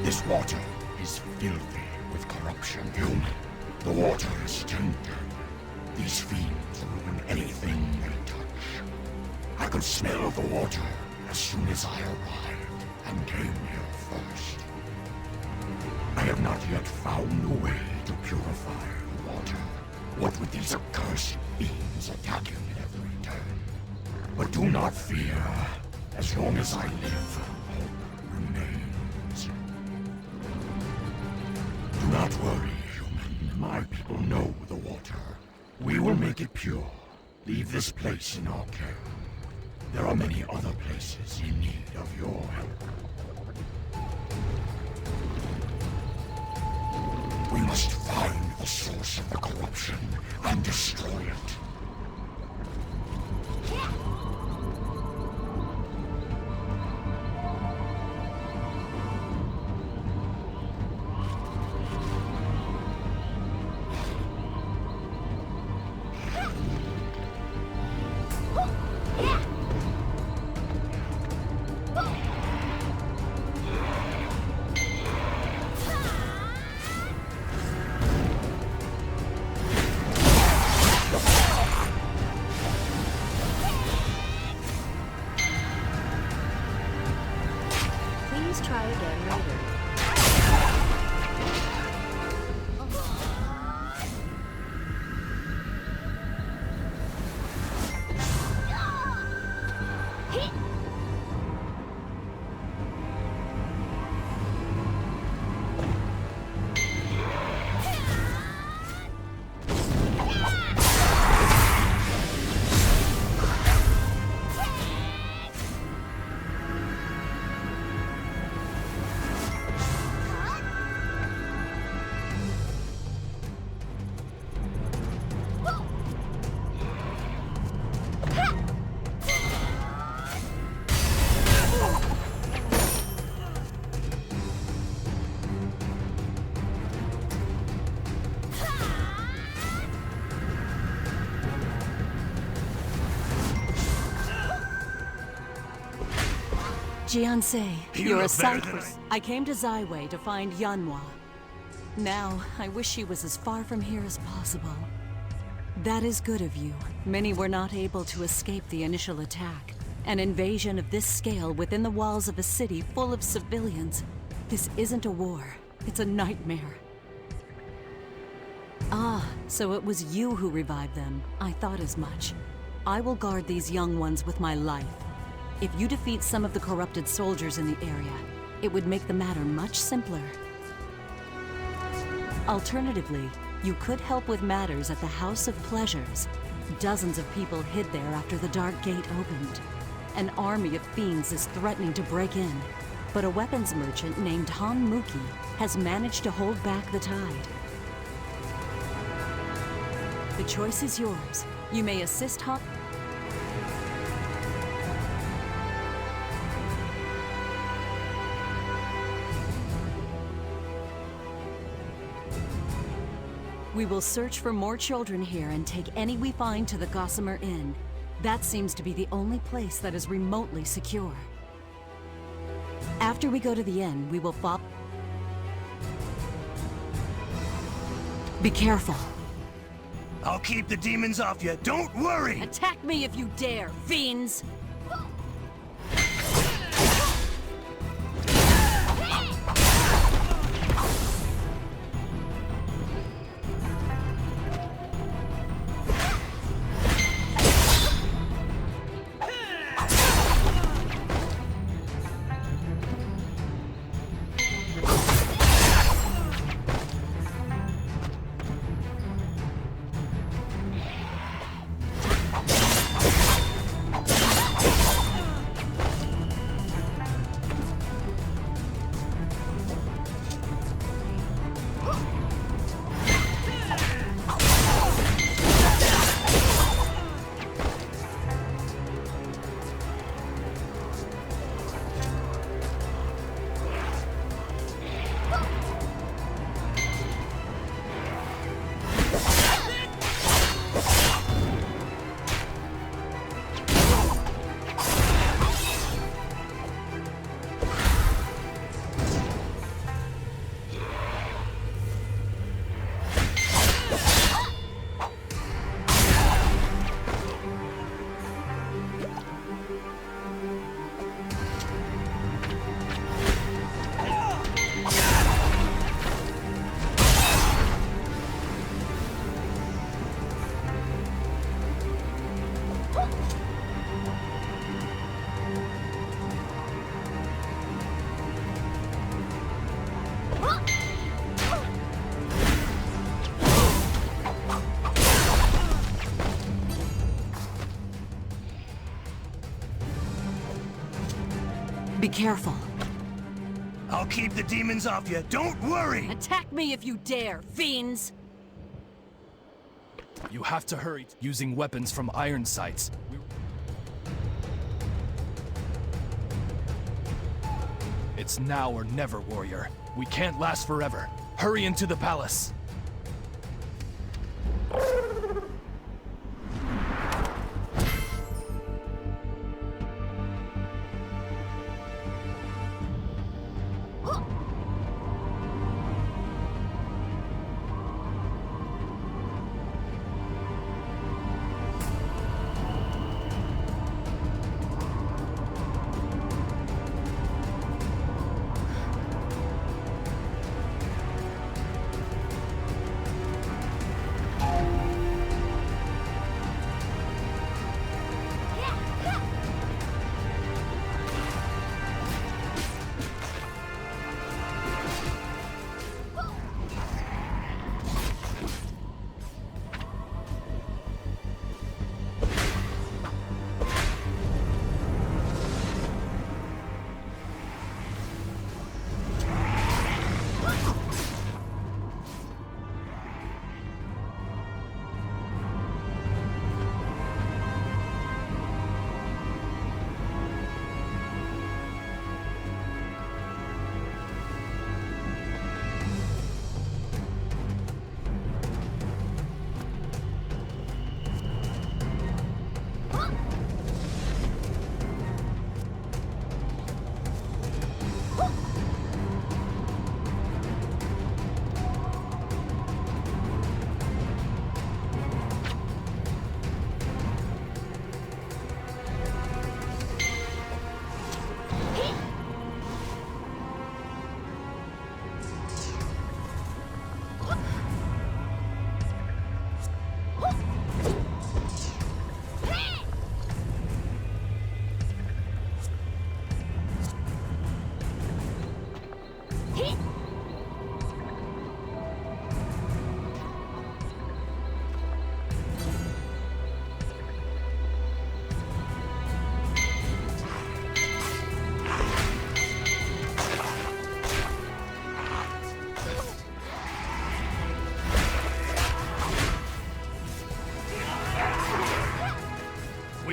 This water is filthy with corruption. The water is tender. These fiends ruin anything they touch. I could smell the water as soon as I arrived and came here first. I have not yet found a way to purify the water. What with these accursed fiends attacking every turn. But do not fear. As long as I live, hope remains. Do not worry, human. My people know the water. We will make it pure. Leave this place in our care. There are many other places in need of your help. We must find the source of the corruption and destroy it. Try again later. Jiansei, you're a sightless. I came to Zaiwei to find Yanhua. Now, I wish she was as far from here as possible. That is good of you. Many were not able to escape the initial attack. An invasion of this scale within the walls of a city full of civilians. This isn't a war. It's a nightmare. Ah, so it was you who revived them. I thought as much. I will guard these young ones with my life. If you defeat some of the corrupted soldiers in the area, it would make the matter much simpler. Alternatively, you could help with matters at the House of Pleasures. Dozens of people hid there after the Dark Gate opened. An army of fiends is threatening to break in, but a weapons merchant named Han Muki has managed to hold back the tide. The choice is yours. You may assist Han... We will search for more children here and take any we find to the Gossamer Inn. That seems to be the only place that is remotely secure. After we go to the inn, we will follow... Be careful. I'll keep the demons off you, don't worry! Attack me if you dare, fiends! Be careful. I'll keep the demons off you, don't worry! Attack me if you dare, fiends! You have to hurry, using weapons from iron sights. It's now or never, warrior. We can't last forever. Hurry into the palace.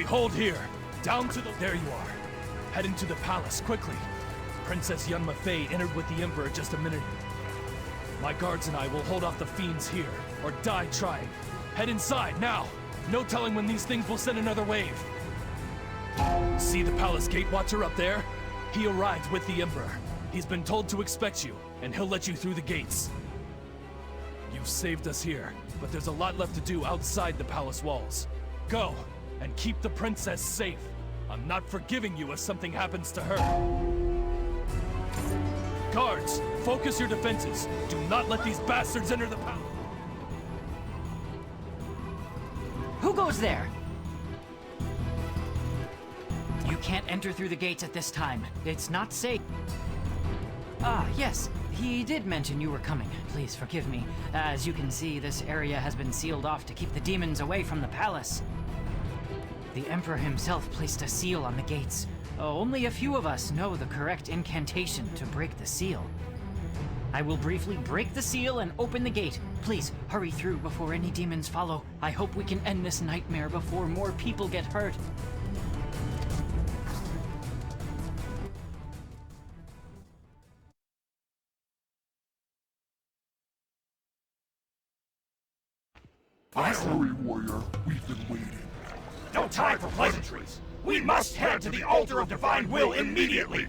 Hold here. Down to the... There you are. Head into the palace, quickly. Princess Yunma Fei entered with the Emperor just a minute ago. My guards and I will hold off the fiends here, or die trying. Head inside, now! No telling when these things will send another wave. See the palace gate watcher up there? He arrived with the Emperor. He's been told to expect you, and he'll let you through the gates. You've saved us here, but there's a lot left to do outside the palace walls. Go! And keep the princess safe. I'm not forgiving you if something happens to her. Guards, focus your defenses. Do not let these bastards enter the palace. Who goes there? You can't enter through the gates at this time. It's not safe. Ah, yes. He did mention you were coming. Please forgive me. As you can see, this area has been sealed off to keep the demons away from the palace. The Emperor himself placed a seal on the gates. Only a few of us know the correct incantation to break the seal. I will briefly break the seal and open the gate. Please, hurry through before any demons follow. I hope we can end this nightmare before more people get hurt. Hurry, warrior. We've been waiting. No time for pleasantries. We must head to the altar of divine will immediately.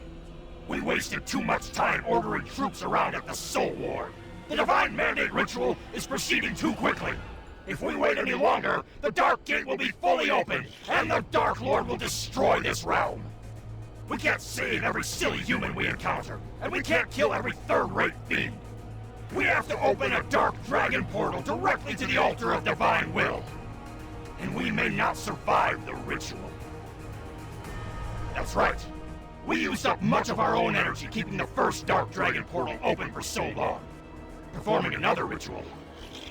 We wasted too much time ordering troops around at the Soul Ward. The divine mandate ritual is proceeding too quickly. If we wait any longer, the Dark Gate will be fully open, and the Dark Lord will destroy this realm. We can't save every silly human we encounter, and we can't kill every third-rate fiend. We have to open a Dark Dragon portal directly to the altar of divine will. And we may not survive the ritual. That's right. We used up much of our own energy keeping the first Dark Dragon portal open for so long. Performing another ritual,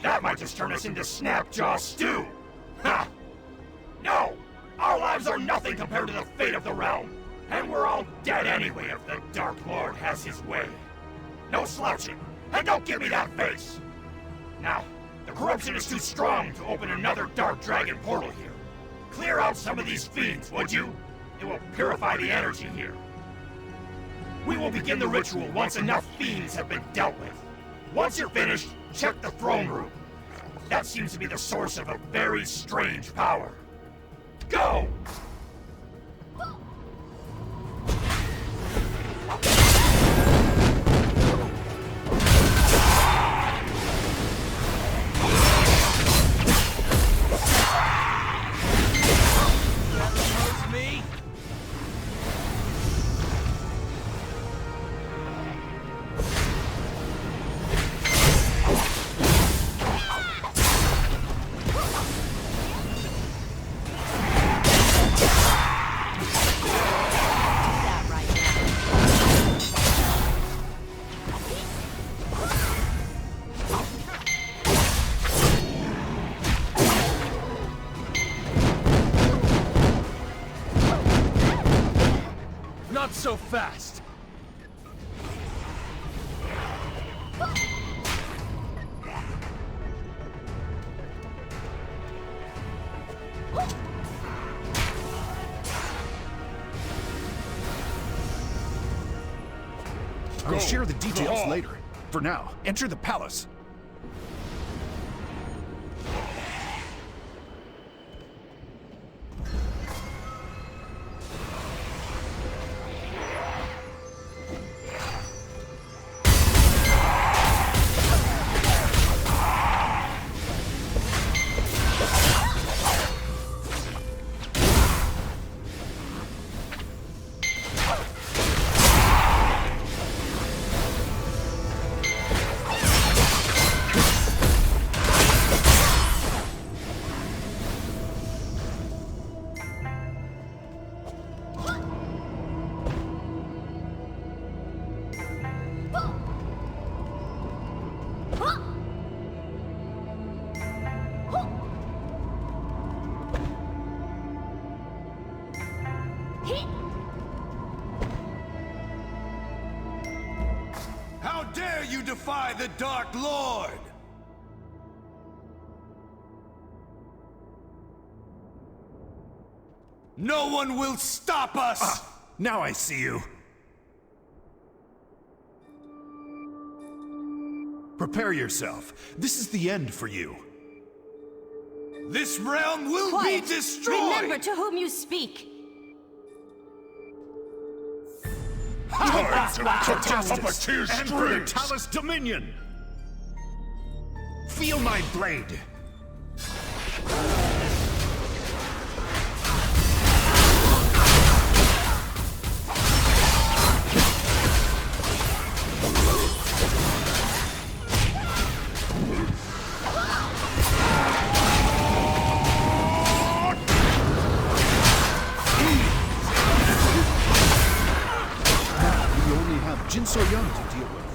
that might just turn us into Snapjaw stew. Ha! No! Our lives are nothing compared to the fate of the realm. And we're all dead anyway if the Dark Lord has his way. No slouching, and don't give me that face! Now, the corruption is too strong to open another Dark Dragon portal here. Clear out some of these fiends, would you? It will purify the energy here. We will begin the ritual once enough fiends have been dealt with. Once you're finished, check the throne room. That seems to be the source of a very strange power. Go! Not so fast! I'll share the details later. For now, enter the palace. How dare you defy the Dark Lord! No one will stop us! Now I see you. Prepare yourself. This is the end for you. This realm will Quiet. be destroyed! Remember to whom you speak. Time to justice and for the Talus Dominion. Feel my blade. Jin So-young to deal with.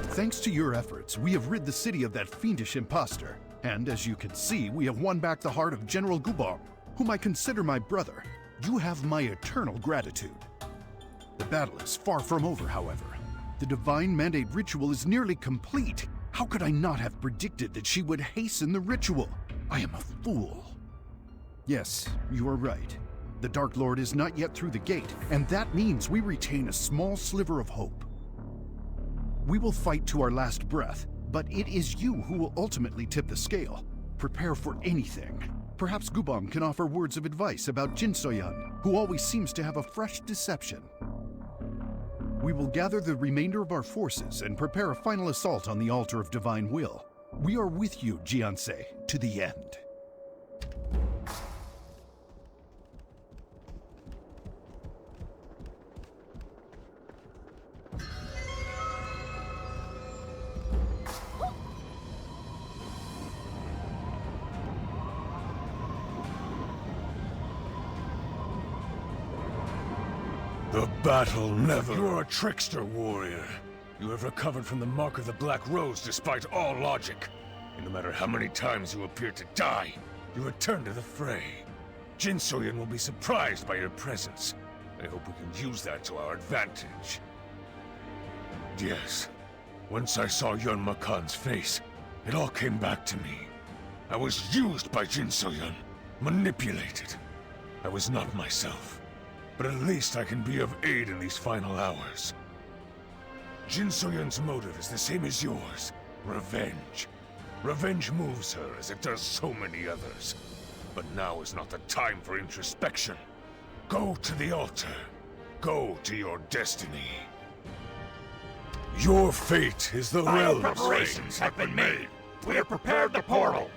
Thanks to your efforts, we have rid the city of that fiendish imposter. And as you can see, we have won back the heart of General Gubong, whom I consider my brother. You have my eternal gratitude. The battle is far from over, however. The Divine Mandate ritual is nearly complete. How could I not have predicted that she would hasten the ritual? I am a fool. Yes, you are right. The Dark Lord is not yet through the gate, and that means we retain a small sliver of hope. We will fight to our last breath, but it is you who will ultimately tip the scale. Prepare for anything. Perhaps Gubong can offer words of advice about Jin So-young, who always seems to have a fresh deception. We will gather the remainder of our forces and prepare a final assault on the altar of divine will. We are with you, Jiansei, to the end. The battle never... You're a trickster, warrior. You have recovered from the mark of the Black Rose despite all logic. And no matter how many times you appear to die, you return to the fray. Jin Soyun will be surprised by your presence. I hope we can use that to our advantage. Yes, once I saw Yun Makan's face, it all came back to me. I was used by Jin Soyun, manipulated. I was not myself, but at least I can be of aid in these final hours. Jin Soyun's motive is the same as yours, revenge. Revenge moves her as it does so many others. But now is not the time for introspection. Go to the altar. Go to your destiny. Your fate is the Final realm's preparations fate. have been made. We have prepared the portal.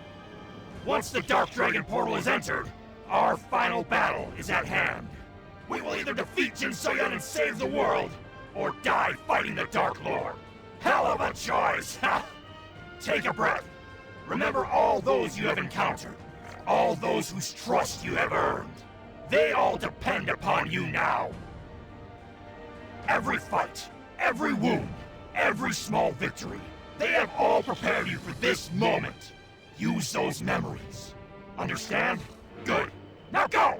Once the Dark Dragon portal is entered, our final battle is at hand. We will either defeat Jin Soyun and save the world, or die fighting the Dark Lord. Hell of a choice! Take a breath. Remember all those you have encountered. All those whose trust you have earned. They all depend upon you now. Every fight, every wound, every small victory, they have all prepared you for this moment. Use those memories. Understand? Good. Now go!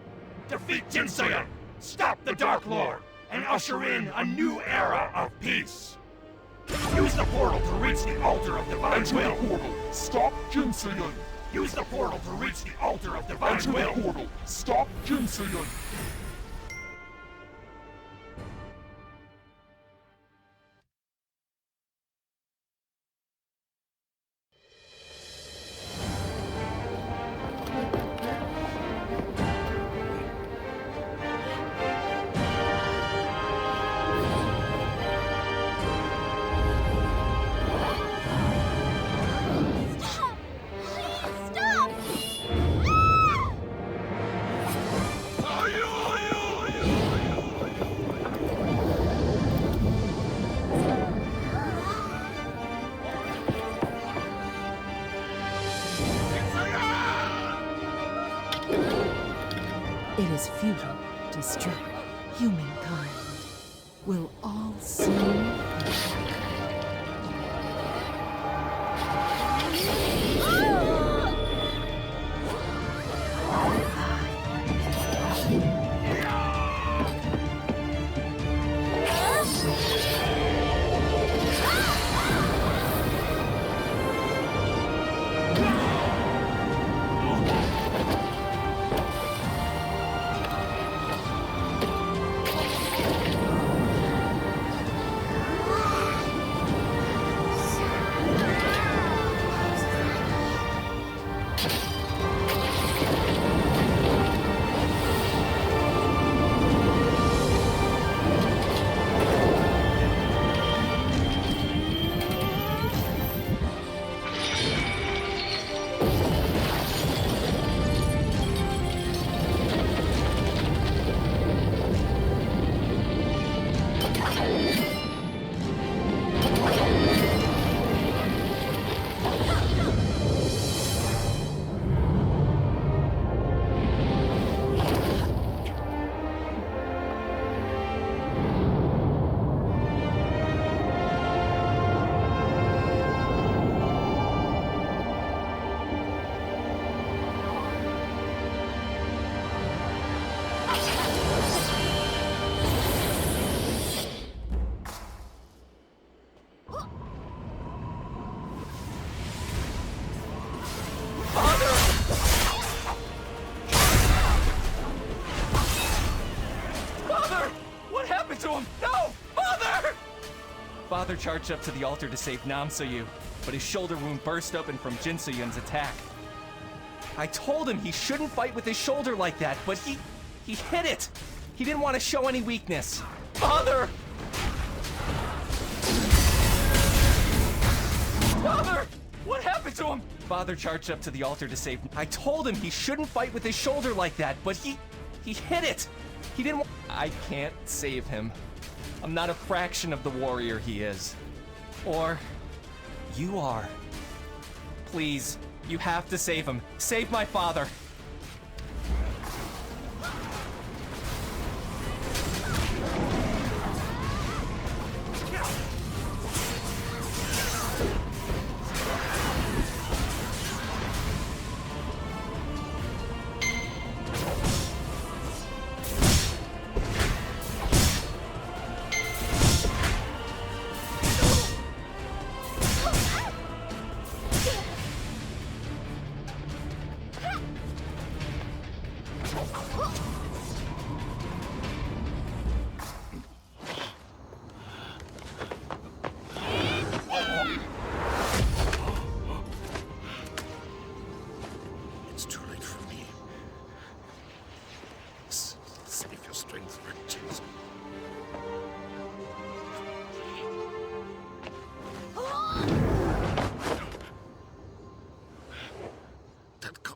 Defeat Jin Soyun, stop the Dark Lord, and usher in a new era of peace. Use the portal to reach the altar of divine Enter will. the portal. Stop Jin Soyun. Use the portal to reach the altar of divine Enter will. the portal. Stop Jin Soyun. It is futile to strike. Humankind will all soon. Father charged up to the altar to save Nam So-yu, but his shoulder wound burst open from Jin So-yun's attack. I told him he shouldn't fight with his shoulder like that, but he hit it! He didn't want to show any weakness. Father! Father! What happened to him? Father charged up to the altar to save... I told him he shouldn't fight with his shoulder like that, but he hit it! He didn't want... I can't save him. I'm not a fraction of the warrior he is. Or... you are. Please, you have to save him. Save my father.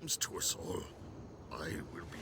comes to us all, I will be...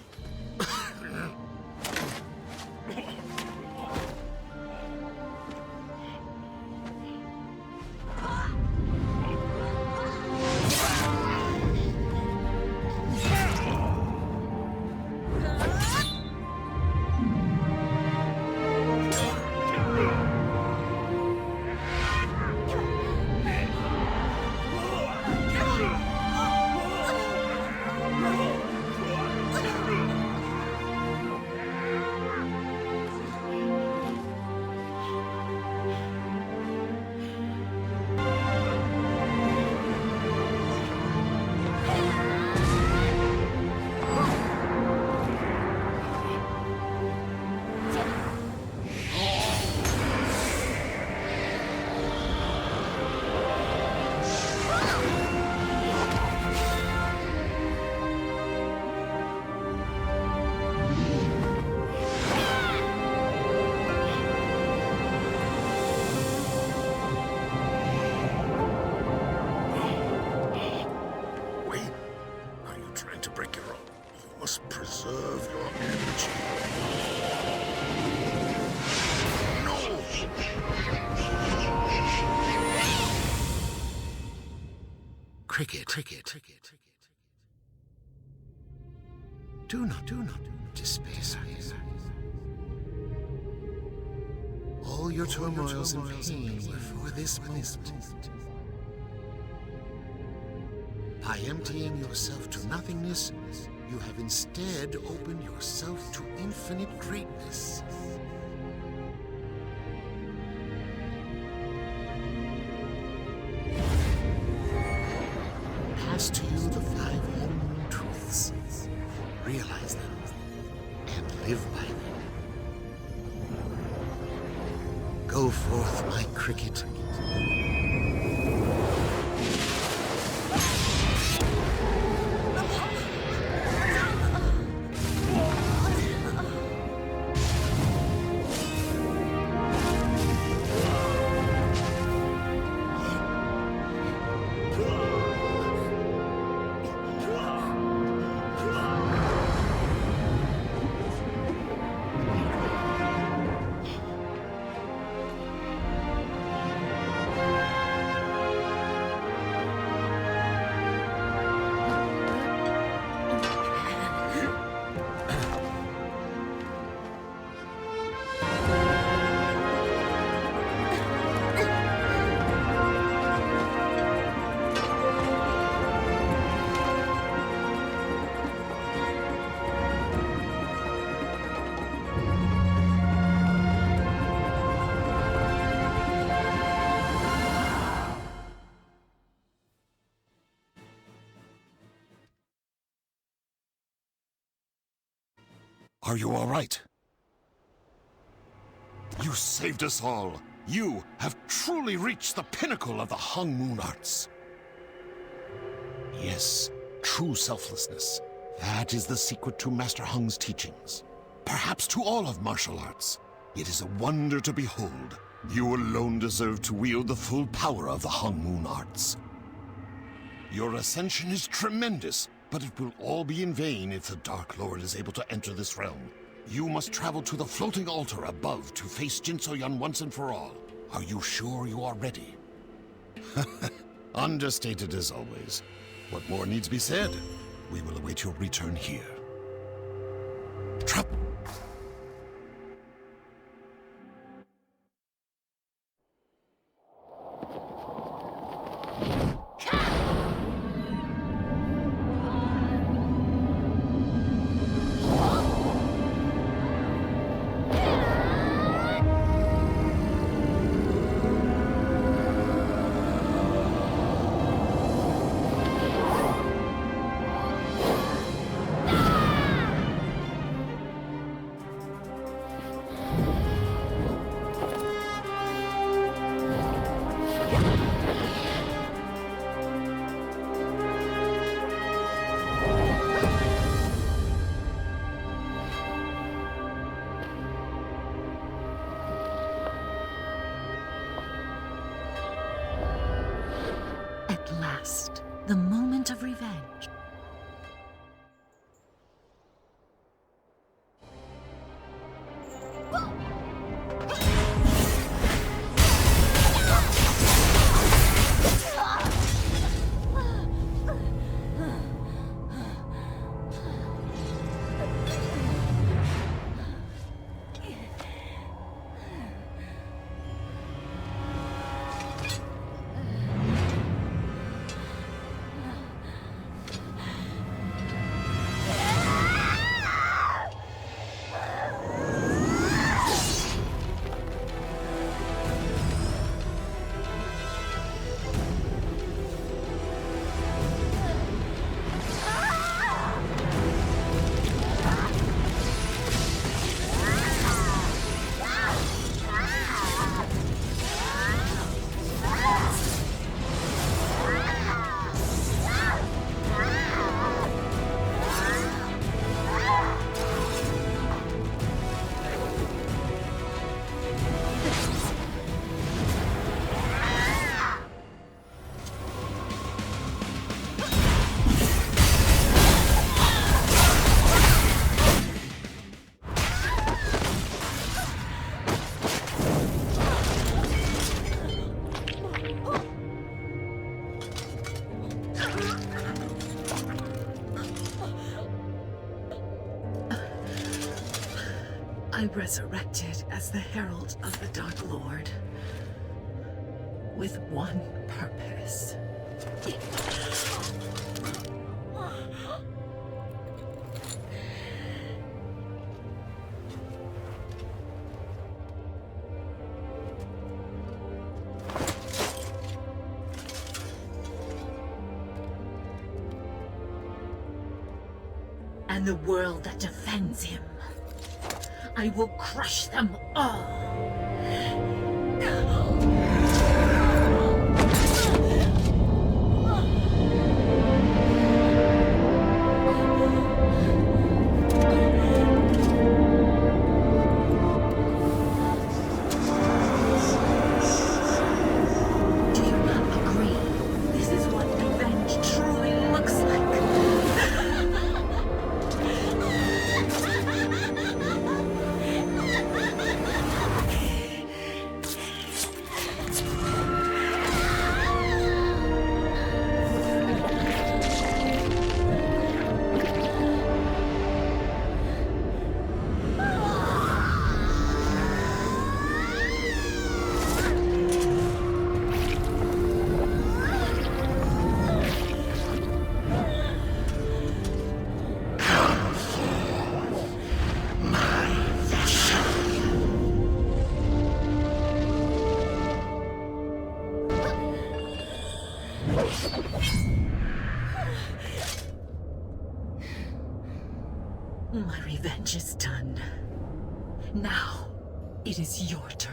Cricket. Do not despair. All your turmoils and pain were for this moment. By emptying yourself to nothingness, you have instead opened yourself to infinite greatness. Pass to you the 5 home truths. Realize them and live by them. Go forth, my cricket. Are you all right? You saved us all. You have truly reached the pinnacle of the Hung Moon arts. Yes, true selflessness. That is the secret to Master Hung's teachings. Perhaps to all of martial arts. It is a wonder to behold. You alone deserve to wield the full power of the Hung Moon arts. Your ascension is tremendous, but it will all be in vain if the Dark Lord is able to enter this realm. You must travel to the floating altar above to face Jin So-yun once and for all. Are you sure you are ready? Understated as always. What more needs be said? We will await your return here. Trap! At last, the moment of revenge. I resurrected as the Herald of the Dark Lord. With one purpose. And the world that defends him. I will crush them all. Do you not agree? This is what revenge truly looks like. My revenge is done. Now, it is your turn.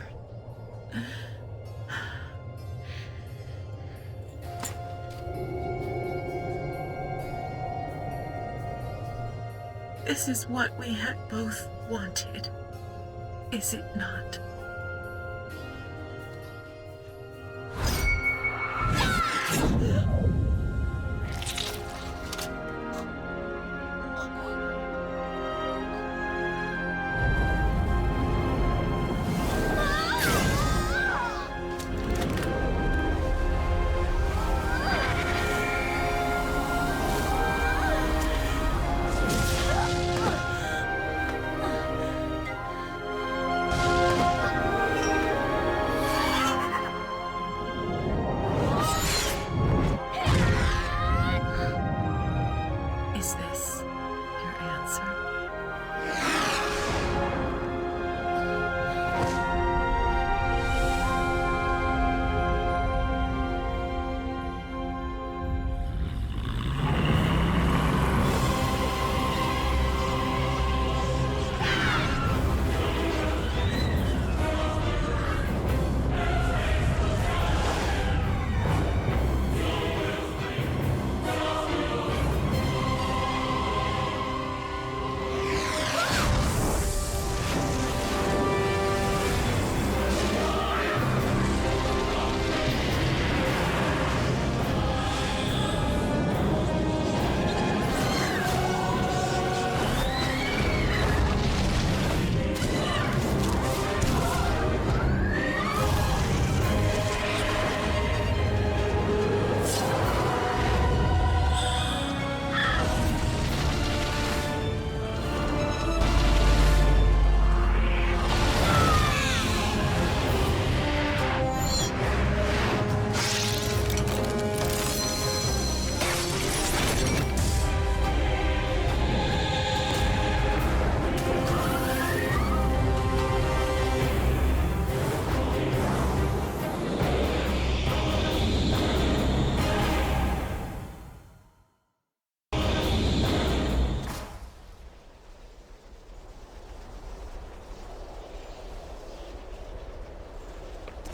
This is what we had both wanted, is it not? Is this your answer?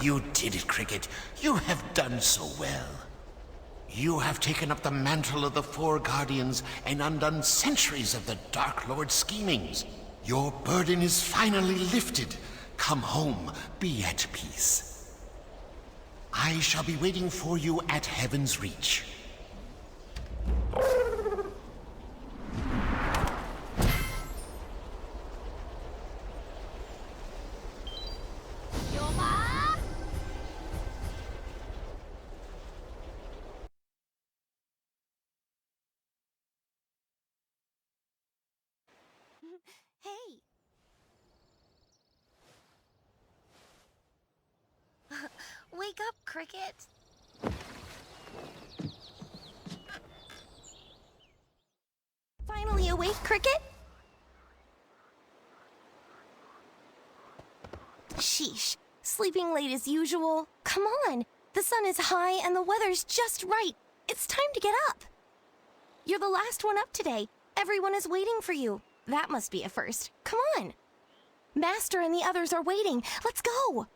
You did it, Cricket. You have done so well. You have taken up the mantle of the Four Guardians and undone centuries of the Dark Lord's schemings. Your burden is finally lifted. Come home, be at peace. I shall be waiting for you at Heaven's Reach. Hey! Wake up, Cricket. Finally awake, Cricket? Sheesh. Sleeping late as usual. Come on. The sun is high and the weather's just right. It's time to get up. You're the last one up today. Everyone is waiting for you. That must be a first. Come on. Master and the others are waiting. Let's go.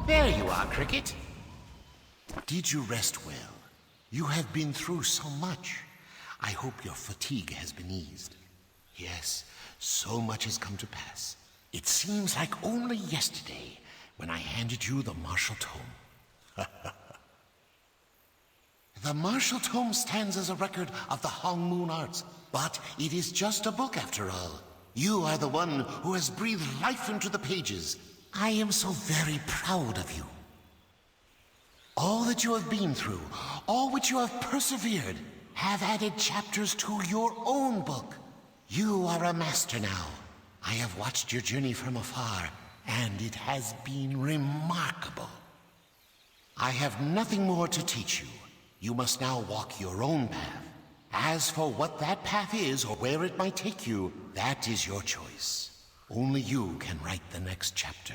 There you are, Cricket. Did you rest well? You have been through so much. I hope your fatigue has been eased. Yes, so much has come to pass. It seems like only yesterday when I handed you the martial tome. The martial tome stands as a record of the Hong Moon arts, but it is just a book after all. You are the one who has breathed life into the pages. I am so very proud of you. All that you have been through, all which you have persevered, have added chapters to your own book. You are a master now. I have watched your journey from afar, and it has been remarkable. I have nothing more to teach you. You must now walk your own path. As for what that path is, or where it might take you, that is your choice. Only you can write the next chapter.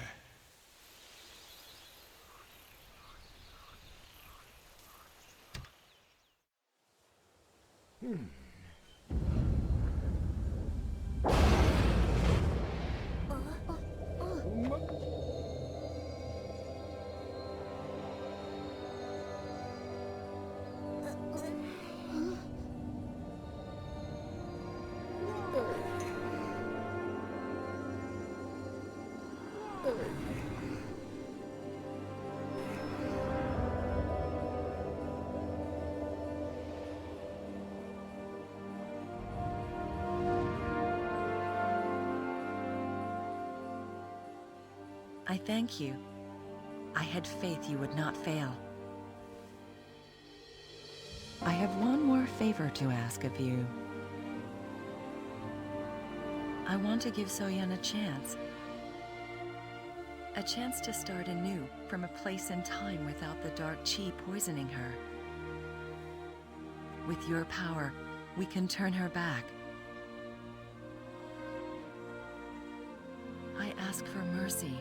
I thank you. I had faith you would not fail. I have one more favor to ask of you. I want to give Soyeon a chance. A chance to start anew from a place and time without the dark chi poisoning her. With your power, we can turn her back. I ask for mercy.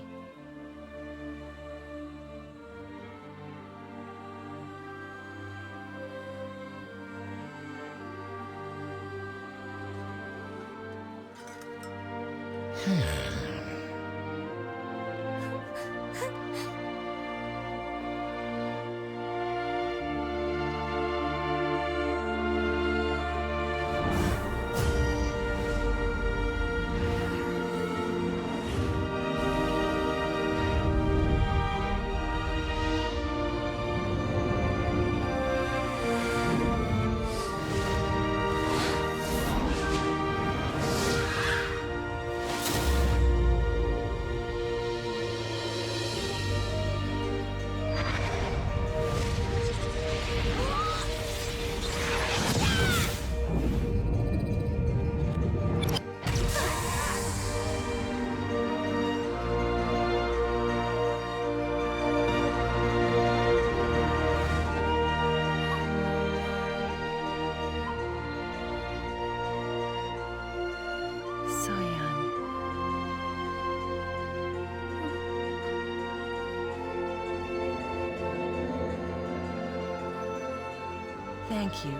Thank you.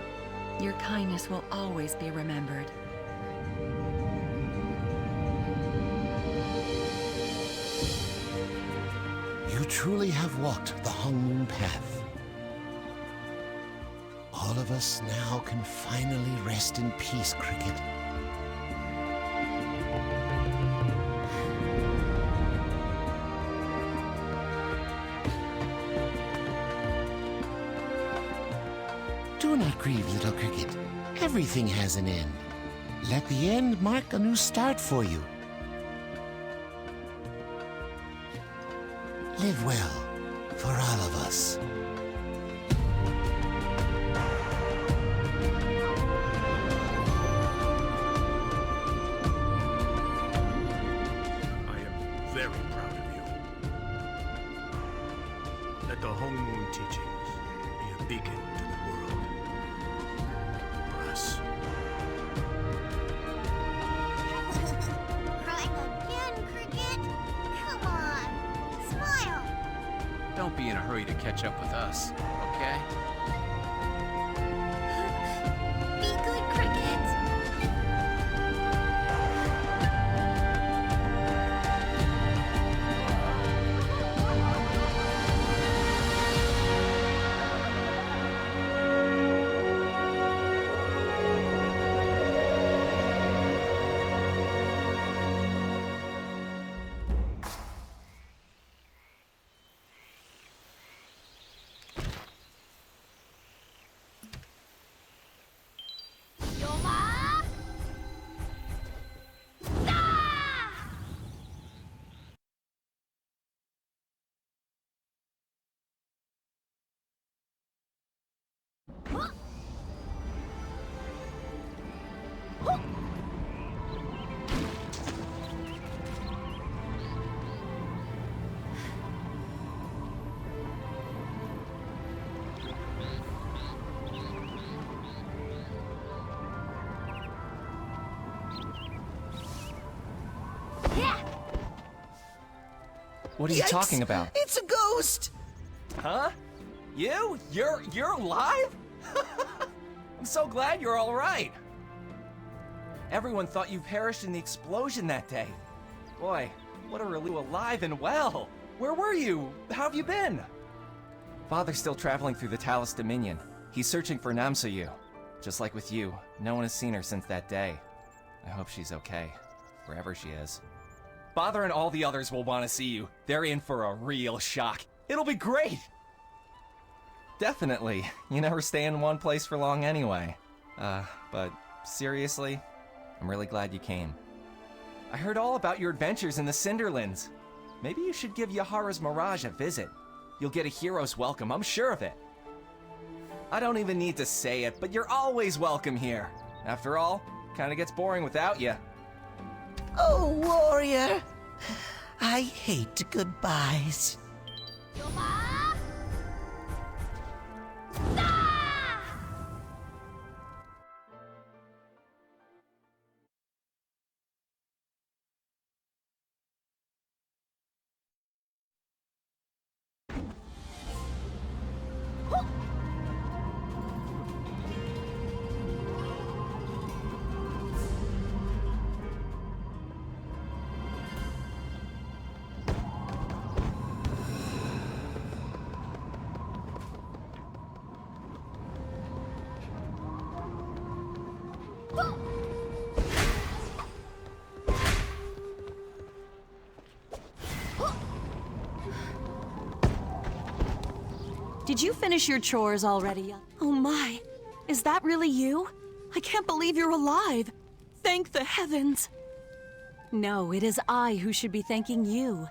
Your kindness will always be remembered. You truly have walked the Hong Moon path. All of us now can finally rest in peace, Cricket. Do not grieve, little cricket. Everything has an end. Let the end mark a new start for you. Live well, for all of us. I am very proud of you. Let the Hong Moon teachings be a beacon to the world. For us. Crying again, Cricket? Come on, smile. Don't be in a hurry to catch up with us, okay? Be good, Cricket. What are you Yikes! talking about? It's a ghost! Huh? You? You're alive? I'm so glad you're all right. Everyone thought you perished in the explosion that day. Boy, what a relief, alive and well. Where were you? How have you been? Father's still traveling through the Talus Dominion. He's searching for Namso-yu. Just like with you, no one has seen her since that day. I hope she's okay, wherever she is. Father and all the others will want to see you. They're in for a real shock. It'll be great! Definitely. You never stay in one place for long anyway. But seriously, I'm really glad you came. I heard all about your adventures in the Cinderlands. Maybe you should give Yahara's Mirage a visit. You'll get a hero's welcome, I'm sure of it. I don't even need to say it, but you're always welcome here. After all, kinda gets boring without you. Oh, warrior! I hate goodbyes. Did you finish your chores already? Oh my, is that really you? I can't believe you're alive. Thank the heavens. No, it is I who should be thanking you.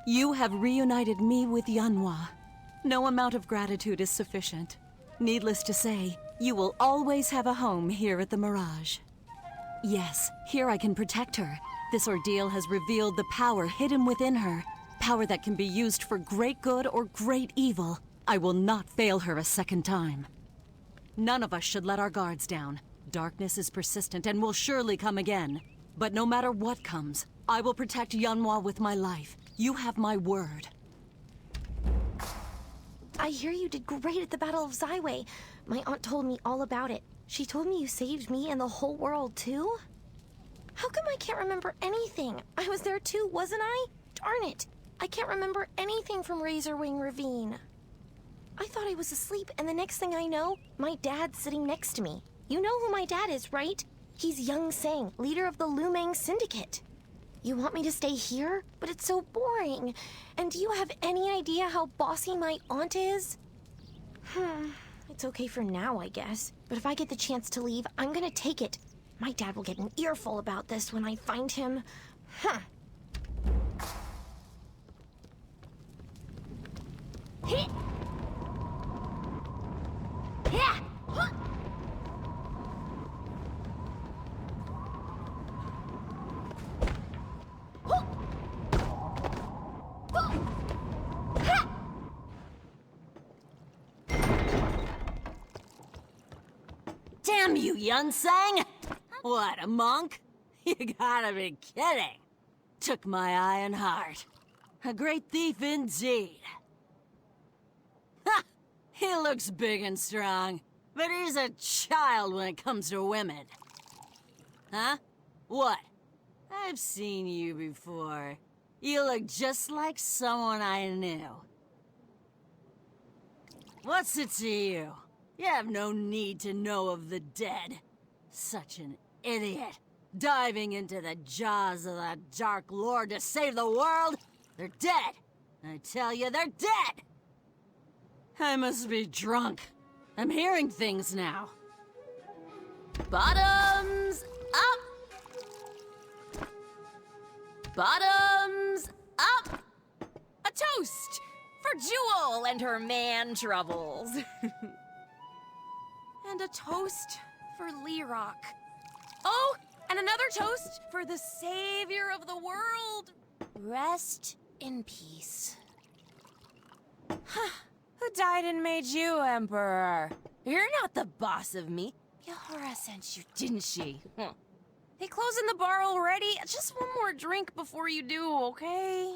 You have reunited me with Yanhua. No amount of gratitude is sufficient. Needless to say, you will always have a home here at the Mirage. Yes, here I can protect her. This ordeal has revealed the power hidden within her. Power that can be used for great good or great evil. I will not fail her a second time. None of us should let our guards down. Darkness is persistent and will surely come again. But no matter what comes, I will protect Yanhua with my life. You have my word. I hear you did great at the Battle of Zaiwei. My aunt told me all about it. She told me you saved me and the whole world, too? How come I can't remember anything? I was there too, wasn't I? Darn it! I can't remember anything from Razorwing Ravine. I thought I was asleep, and the next thing I know, my dad's sitting next to me. You know who my dad is, right? He's Young Sang, leader of the Lumang Syndicate. You want me to stay here? But it's so boring. And do you have any idea how bossy my aunt is? I It's okay for now, I guess. But if I get the chance to leave, I'm gonna take it. My dad will get an earful about this when I find him. Huh. Hit! Yeah! Huh! Damn you, Yunsang! What, a monk? You gotta be kidding. Took my eye and heart. A great thief indeed. Ha! He looks big and strong, but he's a child when it comes to women. Huh? What? I've seen you before. You look just like someone I knew. What's it to you? You have no need to know of the dead. Such an idiot. Diving into the jaws of the Dark Lord to save the world? They're dead. I tell you, they're dead! I must be drunk. I'm hearing things now. Bottoms up! Bottoms up! A toast for Jewel and her man troubles. And a toast for Lerock. Oh, and another toast for the savior of the world. Rest in peace. Who died and made you emperor? You're not the boss of me. Yahara sent you, didn't she? They closing the bar already? Just one more drink before you do, okay?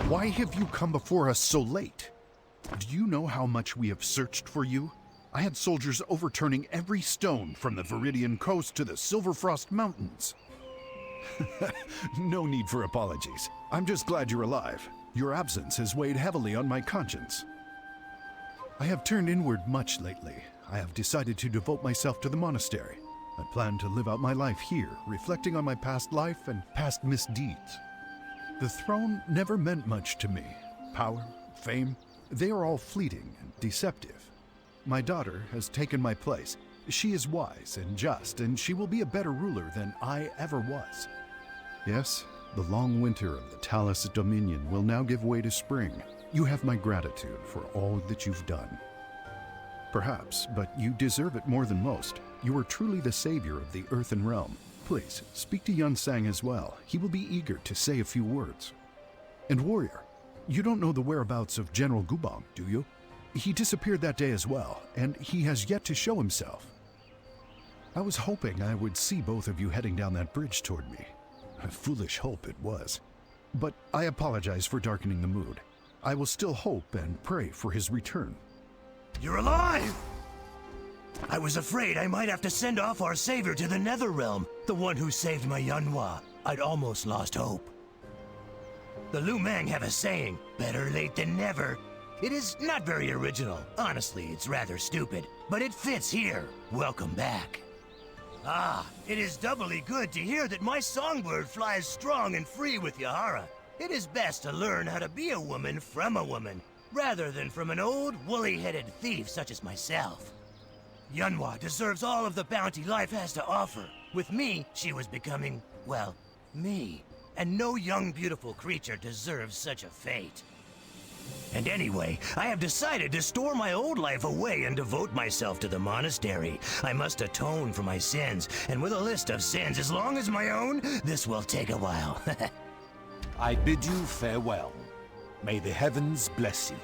Why have you come before us so late? Do you know how much we have searched for you? I had soldiers overturning every stone from the Viridian coast to the Silverfrost Mountains. No need for apologies. I'm just glad you're alive. Your absence has weighed heavily on my conscience. I have turned inward much lately. I have decided to devote myself to the monastery. I plan to live out my life here, reflecting on my past life and past misdeeds. The throne never meant much to me. Power, fame, they are all fleeting and deceptive. My daughter has taken my place. She is wise and just, and she will be a better ruler than I ever was. Yes, the long winter of the Talus Dominion will now give way to spring. You have my gratitude for all that you've done. Perhaps, but you deserve it more than most. You are truly the savior of the Earthen Realm. Please, speak to Yunsang as well. He will be eager to say a few words. And warrior, you don't know the whereabouts of General Gubong, do you? He disappeared that day as well, and he has yet to show himself. I was hoping I would see both of you heading down that bridge toward me. A foolish hope it was. But I apologize for darkening the mood. I will still hope and pray for his return. You're alive! I was afraid I might have to send off our savior to the Netherrealm, the one who saved my Yunhua. I'd almost lost hope. The Lu Meng have a saying, better late than never. It is not very original. Honestly, it's rather stupid, but it fits here. Welcome back. Ah, it is doubly good to hear that my songbird flies strong and free with Yahara. It is best to learn how to be a woman from a woman, rather than from an old, woolly-headed thief such as myself. Yunhua deserves all of the bounty life has to offer. With me, she was becoming, well, me. And no young, beautiful creature deserves such a fate. And anyway, I have decided to store my old life away and devote myself to the monastery. I must atone for my sins, and with a list of sins as long as my own, this will take a while. I bid you farewell. May the heavens bless you.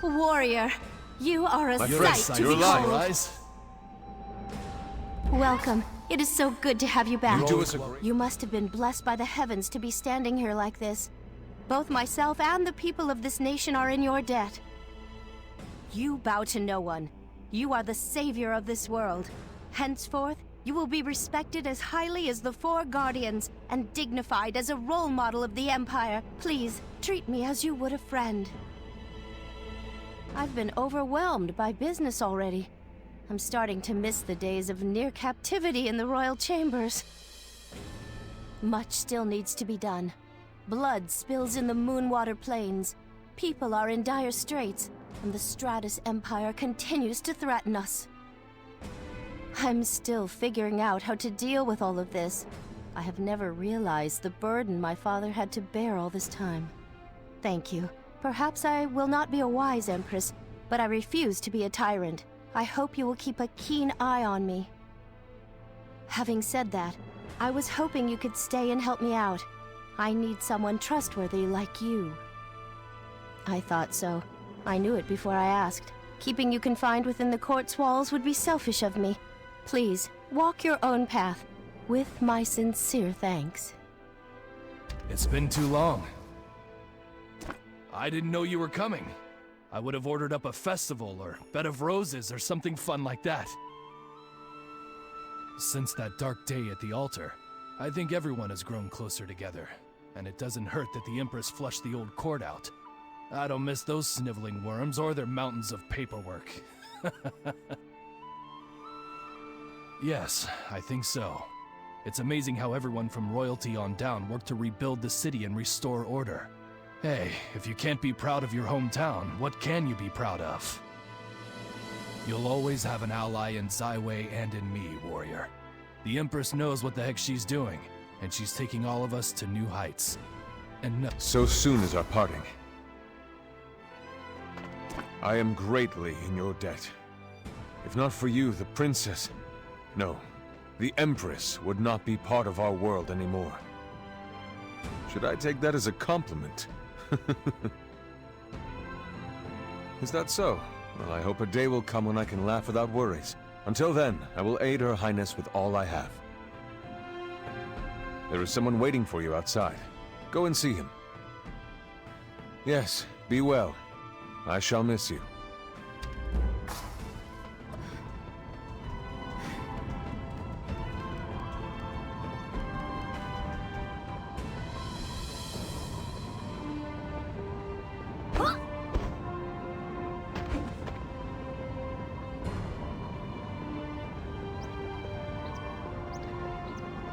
Warrior, you are a My sight to you're alive, behold. Rise. Welcome. It is so good to have you back. You do us a great- You must have been blessed by the heavens to be standing here like this. Both myself and the people of this nation are in your debt. You bow to no one. You are the savior of this world. Henceforth, you will be respected as highly as the four guardians and dignified as a role model of the Empire. Please, treat me as you would a friend. I've been overwhelmed by business already. I'm starting to miss the days of near captivity in the royal chambers. Much still needs to be done. Blood spills in the Moonwater Plains. People are in dire straits, and the Stratus Empire continues to threaten us. I'm still figuring out how to deal with all of this. I have never realized the burden my father had to bear all this time. Thank you. Perhaps I will not be a wise empress, but I refuse to be a tyrant. I hope you will keep a keen eye on me. Having said that, I was hoping you could stay and help me out. I need someone trustworthy like you. I thought so. I knew it before I asked. Keeping you confined within the court's walls would be selfish of me. Please, walk your own path, with my sincere thanks. It's been too long. I didn't know you were coming. I would have ordered up a festival or bed of roses or something fun like that. Since that dark day at the altar, I think everyone has grown closer together, and it doesn't hurt that the Empress flushed the old court out. I don't miss those sniveling worms or their mountains of paperwork. Yes, I think so. It's amazing how everyone from royalty on down worked to rebuild the city and restore order. Hey, if you can't be proud of your hometown, what can you be proud of? You'll always have an ally in Zaiwei and in me, warrior. The Empress knows what the heck she's doing, and she's taking all of us to new heights. And no— So soon as our parting. I am greatly in your debt. If not for you, the princess— no, the Empress would not be part of our world anymore. Should I take that as a compliment? Is that so? Well, I hope a day will come when I can laugh without worries. Until then, I will aid Her Highness with all I have. There is someone waiting for you outside. Go and see him. Yes, be well. I shall miss you.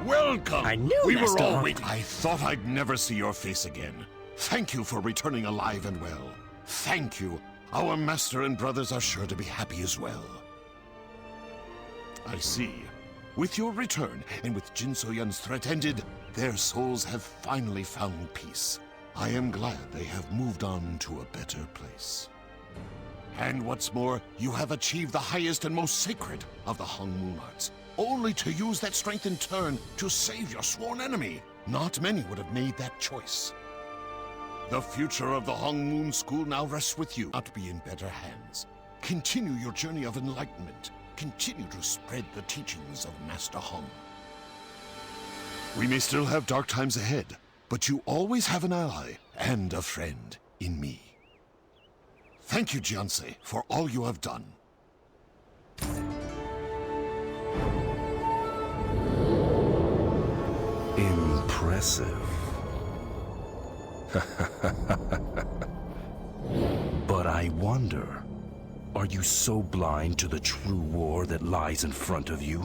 Welcome! I knew we Master were all Hong. waiting. I thought I'd never see your face again. Thank you for returning alive and well. Thank you. Our master and brothers are sure to be happy as well. I see. With your return, and with Jin So-yun's threat ended, their souls have finally found peace. I am glad they have moved on to a better place. And what's more, you have achieved the highest and most sacred of the Hong Moon Arts, only to use that strength in turn to save your sworn enemy. Not many would have made that choice. The future of the Hong Moon School now rests with you, not be in better hands. Continue your journey of enlightenment. Continue to spread the teachings of Master Hong. We may still have dark times ahead, but you always have an ally and a friend in me. Thank you, Jianse, for all you have done. Impressive. But I wonder, are you so blind to the true war that lies in front of you?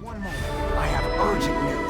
One moment. I have urgent news.